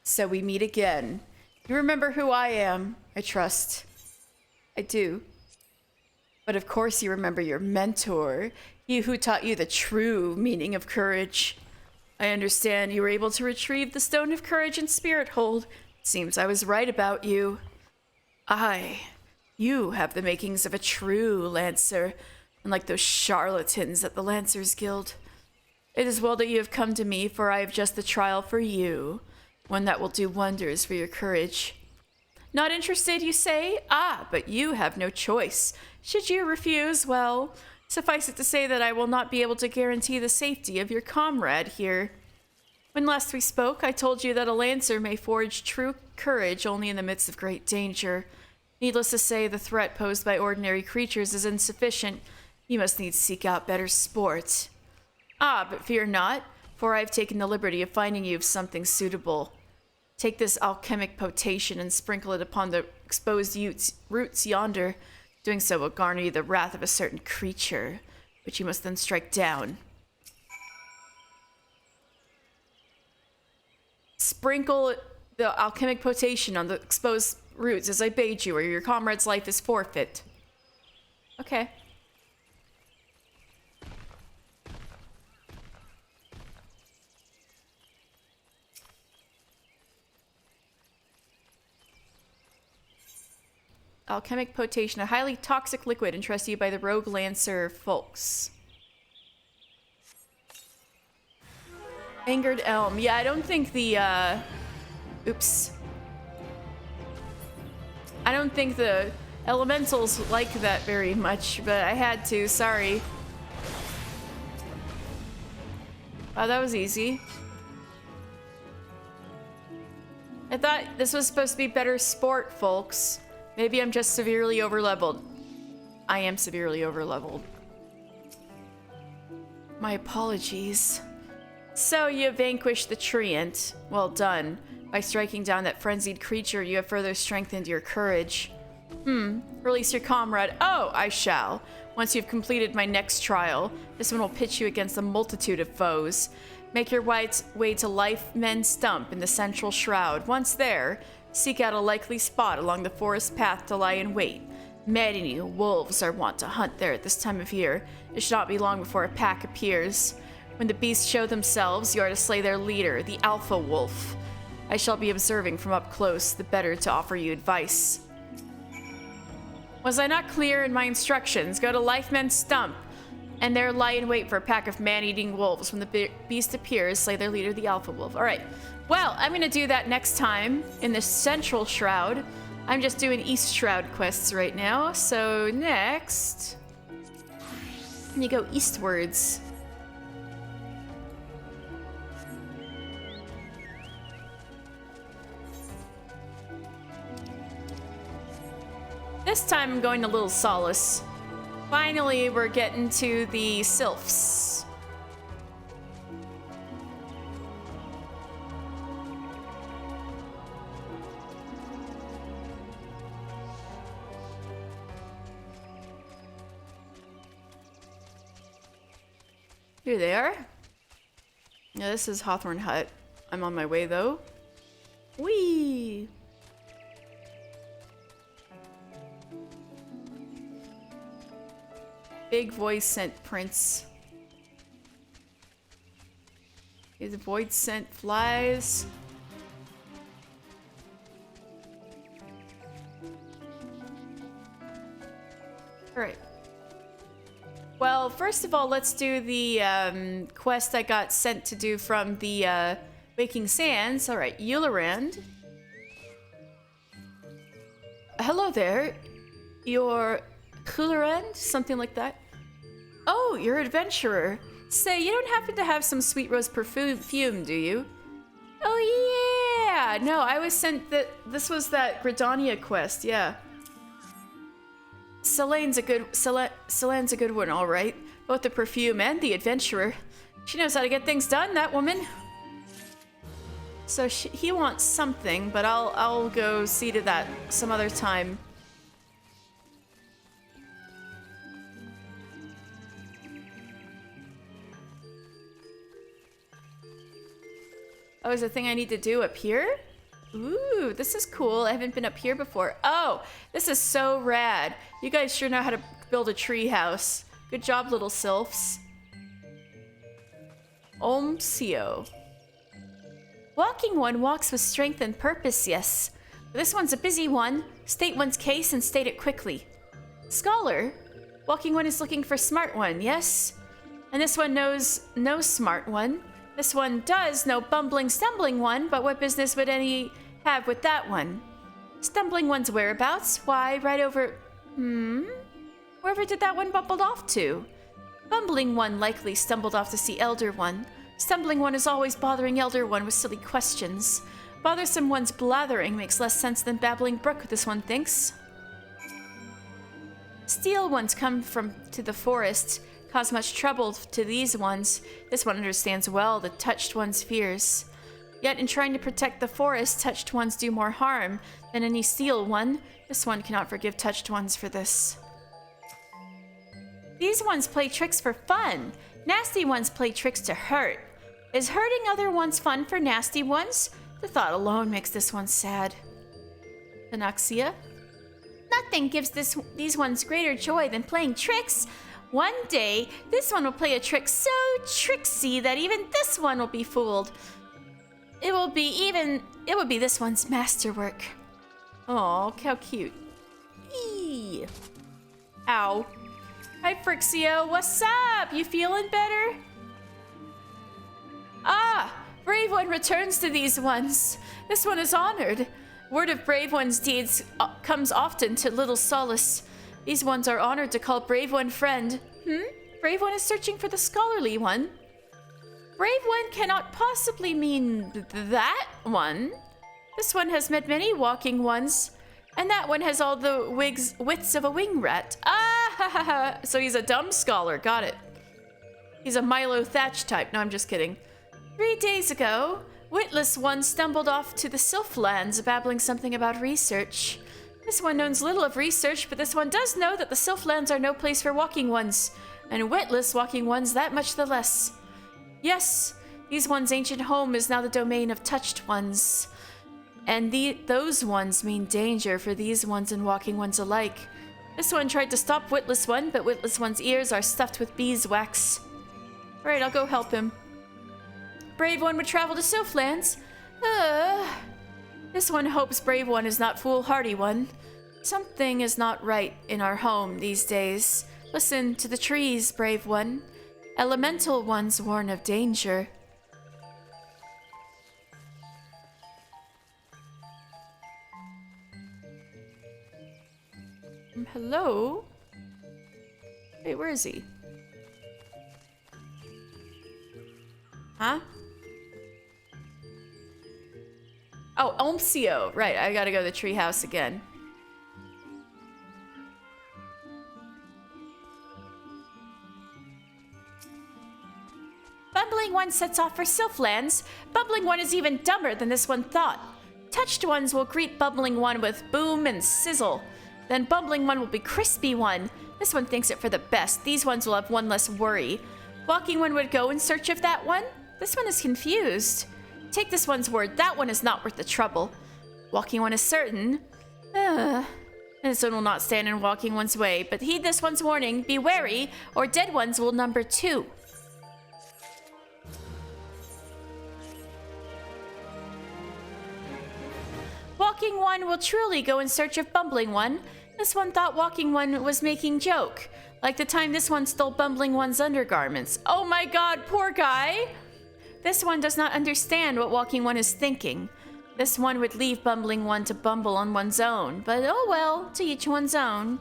So we meet again. You remember who I am, I trust. I do. But of course you remember your mentor, he who taught you the true meaning of courage. I understand you were able to retrieve the Stone of Courage in Spirit Hold. Seems I was right about you. You have the makings of a true Lancer, unlike those charlatans at the Lancers Guild. It is well that you have come to me, for I have just the trial for you, one that will do wonders for your courage. Not interested, you say? But you have no choice. Should you refuse, well, suffice it to say that I will not be able to guarantee the safety of your comrade here. When last we spoke, I told you that a Lancer may forge true courage only in the midst of great danger. Needless to say, the threat posed by ordinary creatures is insufficient. You must needs seek out better sport. But fear not, for I have taken the liberty of finding you something suitable. Take this alchemic potation and sprinkle it upon the exposed roots yonder. Doing so will garner you the wrath of a certain creature, which you must then strike down. Sprinkle the alchemic potation on the exposed roots as I bade you, or your comrade's life is forfeit. Okay. Alchemic potation, a highly toxic liquid entrusted to you by the rogue Lancer folks. Angered Elm. Yeah, I don't think the, oops. I don't think the elementals like that very much, but I had to, sorry. Oh, that was easy. I thought this was supposed to be better sport, folks. Maybe I'm just severely overleveled. I am severely overleveled. My apologies. So you vanquished the Treant. Well done. By striking down that frenzied creature, you have further strengthened your courage. Release your comrade. Oh, I shall. Once you've completed my next trial, this one will pitch you against a multitude of foes. Make your way to Life Men's Stump in the Central Shroud. Once there, seek out a likely spot along the forest path to lie in wait. Maddening wolves are wont to hunt there at this time of year. It should not be long before a pack appears. When the beasts show themselves, you are to slay their leader, the Alpha Wolf. I shall be observing from up close, the better to offer you advice. Was I not clear in my instructions? Go to Lifemen's Stump, and there lie in wait for a pack of man-eating wolves. When the beast appears, slay their leader, the Alpha Wolf. Alright, well, I'm gonna do that next time in the Central Shroud. I'm just doing East Shroud quests right now, so next... I'm gonna go eastwards. This time I'm going to Little Solace. Finally, we're getting to the Sylphs. Here they are. Yeah, this is Hawthorne Hut. I'm on my way though. Whee! Big voice sent prince. His void sent flies. Alright. Well, first of all, let's do the quest I got sent to do from the Waking Sands. Alright, Eulorand. Hello there. You're Eulorand? Something like that. Oh, you're an adventurer. Say, you don't happen to have some sweet rose perfume, do you? Oh yeah! No, I was sent that. This was that Gridania quest, yeah. Selene's a good one, all right. Both the perfume and the adventurer. She knows how to get things done, that woman. So he wants something, but I'll go see to that some other time. Oh, is the thing I need to do up here? Ooh, this is cool. I haven't been up here before. Oh, this is so rad. You guys sure know how to build a tree house. Good job, little sylphs. Omsio. Walking one walks with strength and purpose, yes. This one's a busy one. State one's case and state it quickly. Scholar. Walking one is looking for smart one, yes? And this one knows no smart one. This one does know bumbling, stumbling one, but what business would any have with that one? Stumbling one's whereabouts? Why, right over... Wherever did that one bumbled off to? Bumbling one likely stumbled off to see Elder One. Stumbling one is always bothering Elder One with silly questions. Bothersome one's blathering makes less sense than babbling brook, this one thinks. Steel ones come to the forest, cause much trouble to these ones. This one understands well the touched one's fears. Yet in trying to protect the forest, touched ones do more harm than any steel one. This one cannot forgive touched ones for this. These ones play tricks for fun. Nasty ones play tricks to hurt. Is hurting other ones fun for nasty ones? The thought alone makes this one sad. Panaxia? Nothing gives these ones greater joy than playing tricks. One day, this one will play a trick so tricksy that even this one will be fooled. It will be this one's masterwork. Aw, how cute. Eee. Ow. Hi, Frixio. What's up? You feeling better? Ah! Brave One returns to these ones. This one is honored. Word of Brave One's deeds comes often to little solace. These ones are honored to call Brave One friend. Brave One is searching for the scholarly one. Brave One cannot possibly mean that one. This one has met many walking ones, and that one has all the wits of a wing rat. Ah, so he's a dumb scholar. Got it. He's a Milo Thatch type. No, I'm just kidding. 3 days ago, witless one stumbled off to the Sylphlands, babbling something about research. This one knows little of research, but this one does know that the Sylphlands are no place for walking ones, and witless walking ones that much the less. Yes, these ones' ancient home is now the domain of touched ones, and those ones mean danger for these ones and walking ones alike. This one tried to stop witless one, but witless one's ears are stuffed with beeswax. Alright, I'll go help him. Brave One would travel to Sylphlands. This one hopes Brave One is not foolhardy one. Something is not right in our home these days. Listen to the trees, Brave One. Elemental ones warn of danger. Hello? Wait, where is he? Huh? Oh, Omsio. Right, I gotta go to the treehouse again. Bumbling one sets off for Sylphlands. Bumbling one is even dumber than this one thought. Touched ones will greet Bumbling one with boom and sizzle. Then Bumbling one will be Crispy one. This one thinks it for the best. These ones will have one less worry. Walking one would go in search of that one. This one is confused. Take this one's word, that one is not worth the trouble. Walking one is certain. This one will not stand in walking one's way, but heed this one's warning, be wary, or dead ones will number 2. Walking one will truly go in search of Bumbling one. This one thought walking one was making joke, like the time this one stole Bumbling one's undergarments. Oh my god, poor guy! This one does not understand what walking one is thinking. This one would leave Bumbling one to bumble on one's own, but oh well, to each one's own.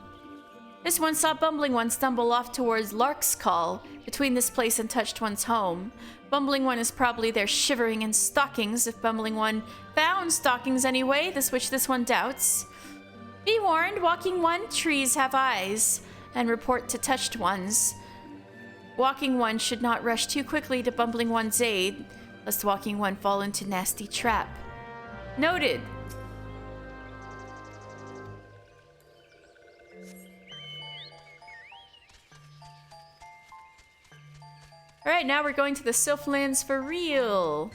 This one saw Bumbling one stumble off towards Lark's Call, between this place and touched one's home. Bumbling one is probably there shivering in stockings, if Bumbling one found stockings anyway, which this one doubts. Be warned, walking one, trees have eyes, and report to touched ones. Walking one should not rush too quickly to Bumbling one's aid, lest walking one fall into nasty trap. Noted. Alright, now we're going to the Sylphlands for real.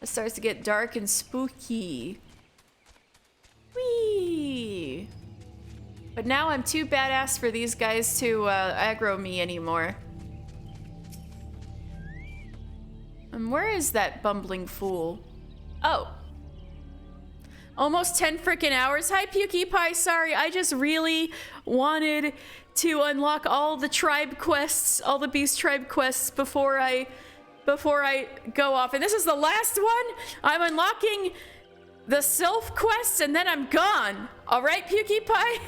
It starts to get dark and spooky. But now I'm too badass for these guys to aggro me anymore. And where is that bumbling fool? Oh. Almost 10 freaking hours. Hi, PewDiePie. Sorry, I just really wanted to unlock all the tribe quests, all the Beast Tribe quests before I go off. And this is the last one. I'm unlocking the Sylph quests and then I'm gone. All right, PewDiePie?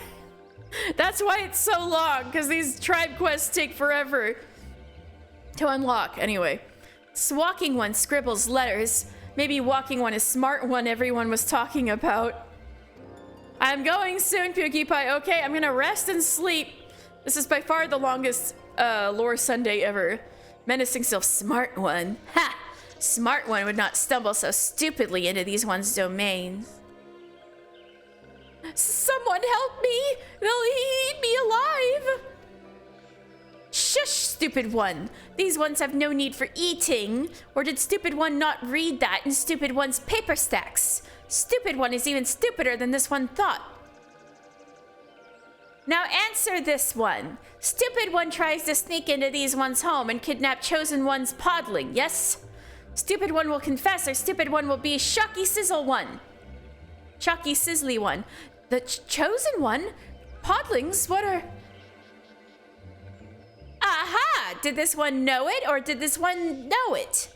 That's why it's so long, because these tribe quests take forever to unlock. Anyway, Walking One scribbles letters. Maybe Walking One is Smart One everyone was talking about. I'm going soon, PewDiePie. Okay, I'm gonna rest and sleep. This is by far the longest lore Sunday ever. Menacing Sylph, Smart One. Ha! Smart One would not stumble so stupidly into these one's domains. Someone help me! They'll eat me alive! Shush, Stupid One. These ones have no need for eating. Or did Stupid One not read that in Stupid One's paper stacks? Stupid One is even stupider than this one thought. Now answer this one. Stupid One tries to sneak into these one's home and kidnap Chosen One's podling, yes? Stupid One will confess, or Stupid One will be Shocky Sizzle One. Shocky Sizzly One. The Chosen One? Podlings? What are... Aha! Did this one know it, or did this one know it?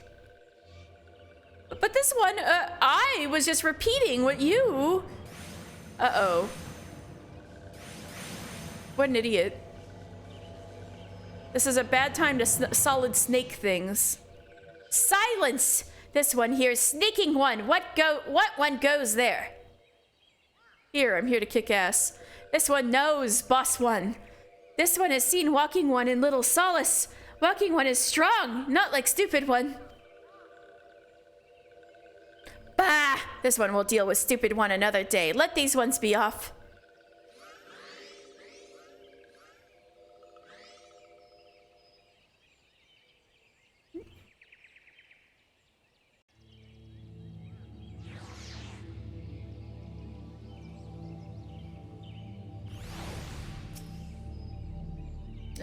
But this one, I was just repeating what you... Uh-oh. What an idiot. This is a bad time to solid snake things. Silence! This one here is Sneaking One. What one goes there? Here, I'm here to kick ass. This one knows, Boss One. This one has seen Walking One in little solace. Walking One is strong, not like Stupid One. Bah! This one will deal with Stupid One another day. Let these ones be off.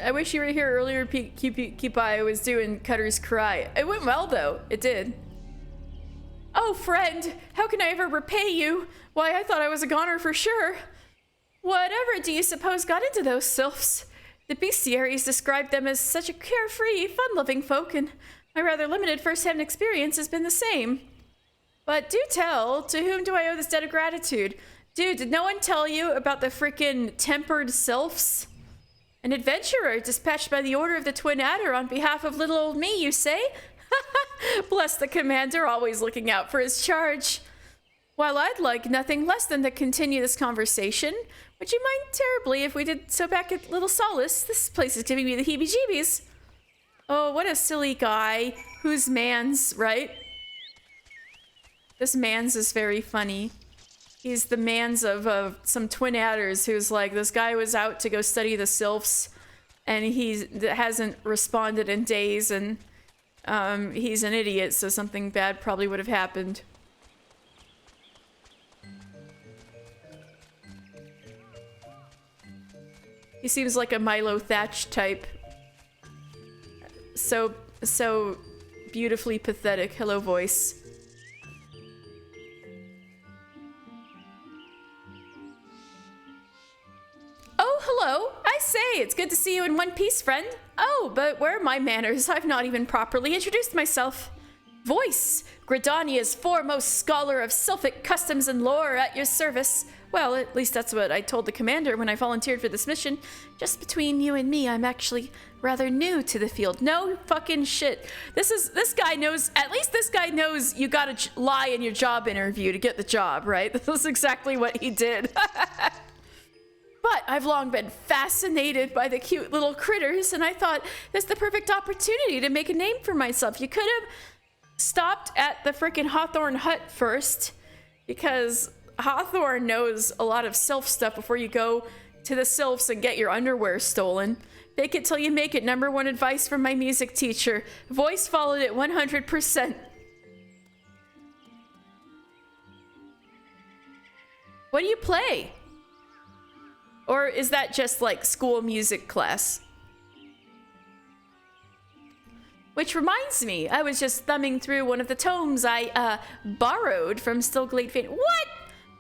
I wish you were here earlier, Keep I was doing Cutter's Cry. It went well, though. It did. Oh, friend, how can I ever repay you? Why, I thought I was a goner for sure. Whatever do you suppose got into those sylphs? The bestiaries described them as such a carefree, fun-loving folk, and my rather limited first-hand experience has been the same. But do tell, to whom do I owe this debt of gratitude? Dude, did no one tell you about the frickin' tempered sylphs? An adventurer dispatched by the order of the Twin Adder on behalf of little old me, you say? Bless the commander, always looking out for his charge. While I'd like nothing less than to continue this conversation, would you mind terribly if we did so back at Little Solace? This place is giving me the heebie-jeebies. Oh, what a silly guy. Who's Mans, right? This Mans is very funny. He's the Mans of some Twin Adders who's like, this guy was out to go study the sylphs and he hasn't responded in days, and he's an idiot, so something bad probably would have happened. He seems like a Milo Thatch type. So beautifully pathetic. Hello, voice. Oh, hello. I say, it's good to see you in one piece, friend. Oh, but where are my manners? I've not even properly introduced myself. Voice, Gridania's foremost scholar of Sylphic customs and lore, at your service. Well, at least that's what I told the commander when I volunteered for this mission. Just between you and me, I'm actually rather new to the field. No fucking shit. This guy knows, at least this guy knows you gotta lie in your job interview to get the job, right? This is exactly what he did. But I've long been fascinated by the cute little critters, and I thought this is the perfect opportunity to make a name for myself. You could have stopped at the frickin' Hawthorne hut first, because Hawthorne knows a lot of sylph stuff before you go to the sylphs and get your underwear stolen. Fake it till you make it. #1 advice from my music teacher. Voice followed it 100%. What do you play? Or is that just like school music class? Which reminds me, I was just thumbing through one of the tomes I borrowed from Stillglade Fane. What?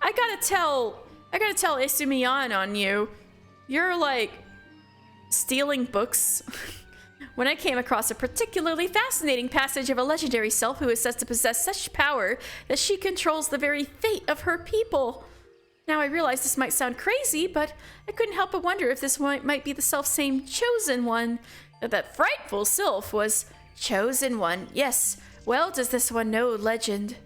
I gotta tell Isumiyan on you. You're like stealing books. When I came across a particularly fascinating passage of a legendary self who is said to possess such power that she controls the very fate of her people. Now I realize this might sound crazy, but I couldn't help but wonder if this might be the self-same Chosen One. That frightful sylph was Chosen One. Yes, well does this one know legend.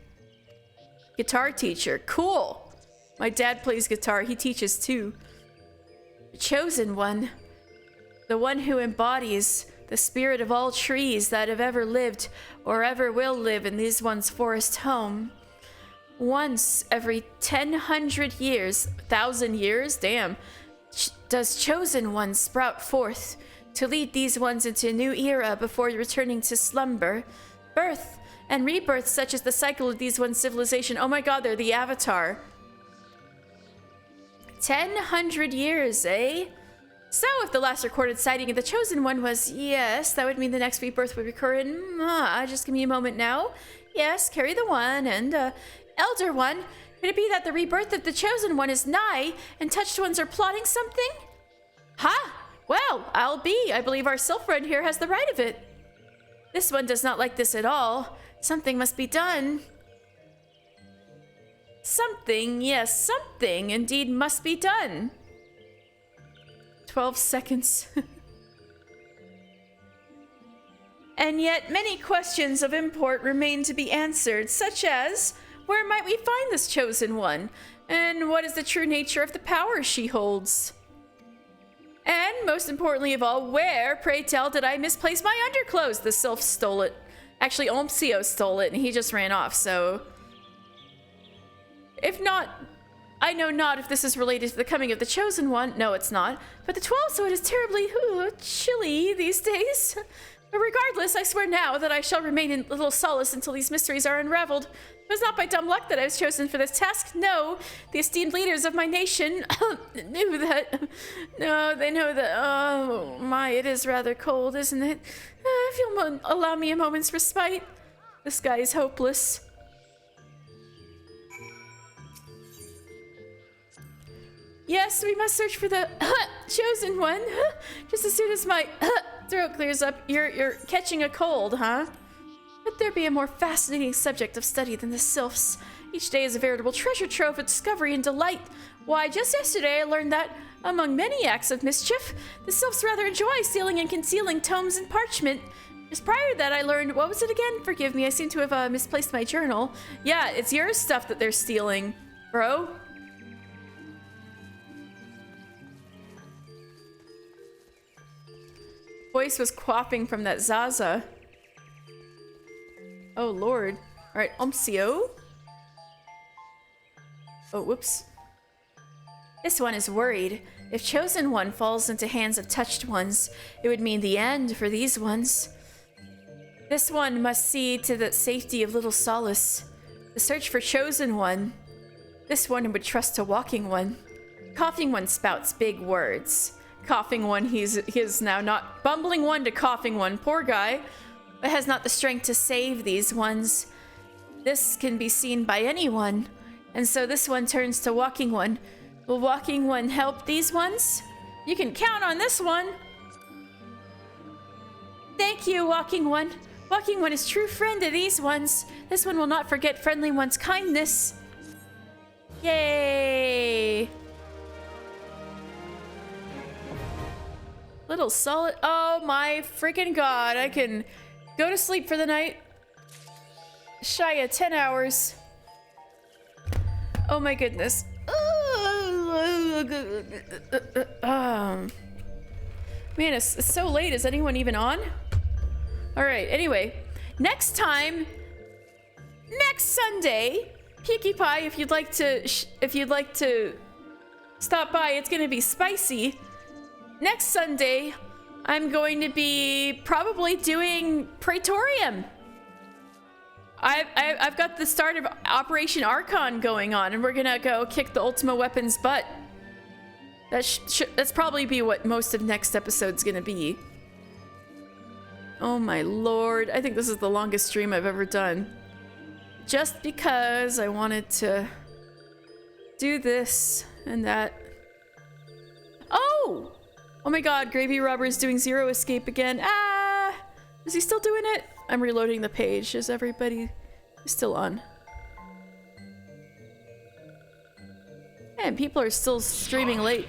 Guitar teacher, cool. My dad plays guitar, he teaches too. Chosen One, the one who embodies the spirit of all trees that have ever lived or ever will live in these one's forest home. Once every 1,000 years, 1,000 years, damn, does Chosen One sprout forth to lead these ones into a new era before returning to slumber. Birth and rebirth, such as the cycle of these one's civilization. Oh my god, they're the Avatar. 1,000 years, eh? So, if the last recorded sighting of the Chosen One was yes, that would mean the next rebirth would occur in... just give me a moment now. Yes, carry the one, and, Elder One, could it be that the rebirth of the Chosen One is nigh, and Touched Ones are plotting something? Ha! Well, I believe our Sylph friend here has the right of it. This one does not like this at all. Something must be done. Something, yes, something indeed must be done. 12 seconds. And yet many questions of import remain to be answered, such as, where might we find this Chosen One? And what is the true nature of the power she holds? And most importantly of all, where, pray tell, did I misplace my underclothes? The Sylph stole it. Actually, Omsio stole it and he just ran off, so... If not, I know not if this is related to the coming of the Chosen One. No, it's not. But the 12 sword is terribly chilly these days. But regardless, I swear now that I shall remain in little solace until these mysteries are unraveled. It was not by dumb luck that I was chosen for this task. No, the esteemed leaders of my nation knew that. No, they know that. Oh my, it is rather cold, isn't it? If you'll allow me a moment's respite. The sky is hopeless. Yes, we must search for the Chosen One. Just as soon as my throat clears up, you're catching a cold, huh? Could there be a more fascinating subject of study than the Sylphs? Each day is a veritable treasure trove of discovery and delight. Why, just yesterday I learned that, among many acts of mischief, the Sylphs rather enjoy stealing and concealing tomes and parchment. Just prior to that, I learned, what was it again? Forgive me, I seem to have misplaced my journal. Yeah, it's your stuff that they're stealing, bro. Voice was quaffing from that Zaza. Oh lord. Alright, Omsio. Oh, whoops. This one is worried. If Chosen One falls into hands of Touched Ones, it would mean the end for these ones. This one must see to the safety of Little Solace. The search for Chosen One. This one would trust to Walking One. Coughing One spouts big words. Coughing One, he is now not Bumbling One to Coughing One, poor guy, but has not the strength to save these ones. This can be seen by anyone, and so this one turns to Walking One. Will Walking One help these ones? You can count on this one. Thank you, Walking One. Walking One is true friend to these ones. This one will not forget Friendly One's kindness. Yay! Little Solid. Oh my freaking god. I can go to sleep for the night. Shia, 10 hours. Oh my goodness. Man, it's so late. Is anyone even on? Alright, anyway. Next time. Next Sunday. Peaky Pie, if you'd like to stop by, it's gonna be spicy. Next Sunday, I'm going to be probably doing Praetorium. I've got the start of Operation Archon going on, and we're gonna go kick the Ultima Weapon's butt. That's probably be what most of next episode's gonna be. Oh my lord, I think this is the longest stream I've ever done. Just because I wanted to do this and that. Oh! Oh my god, Gravy Robber is doing Zero Escape again. Ah! Is he still doing it? I'm reloading the page. Is everybody still on? And people are still streaming late.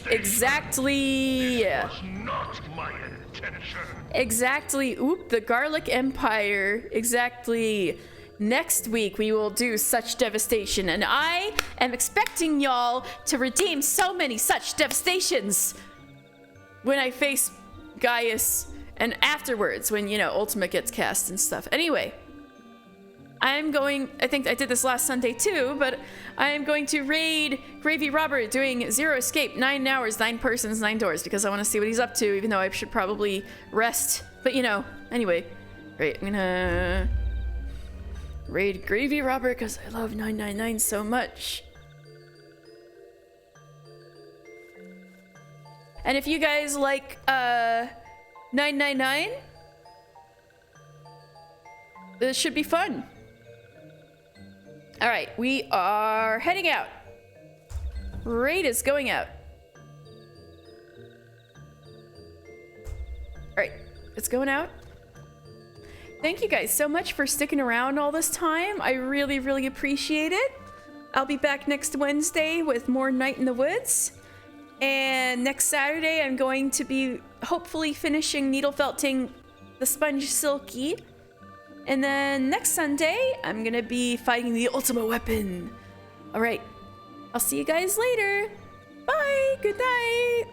Exactly. Not my intention. Exactly. Oop, the Garlic Empire. Exactly. Next week we will do such devastation, and I am expecting y'all to redeem so many such devastations when I face Gaius and afterwards when, you know, Ultimate gets cast and stuff. Anyway, I think I did this last Sunday too, but I am going to raid Gravy Robber doing Zero Escape, 9 hours, 9 persons, 9 doors, because I want to see what he's up to, even though I should probably rest. But you know, anyway. Right, I'm gonna raid Gravy Robber because I love 999 so much. And if you guys like 999, this should be fun. All right, we are heading out. Raid is going out. All right, it's going out. Thank you guys so much for sticking around all this time. I really, really appreciate it. I'll be back next Wednesday with more Night in the Woods. And next Saturday, I'm going to be hopefully finishing needle felting the Sponge Silky. And then next Sunday, I'm gonna be fighting the Ultimate Weapon. All right, I'll see you guys later. Bye, good night.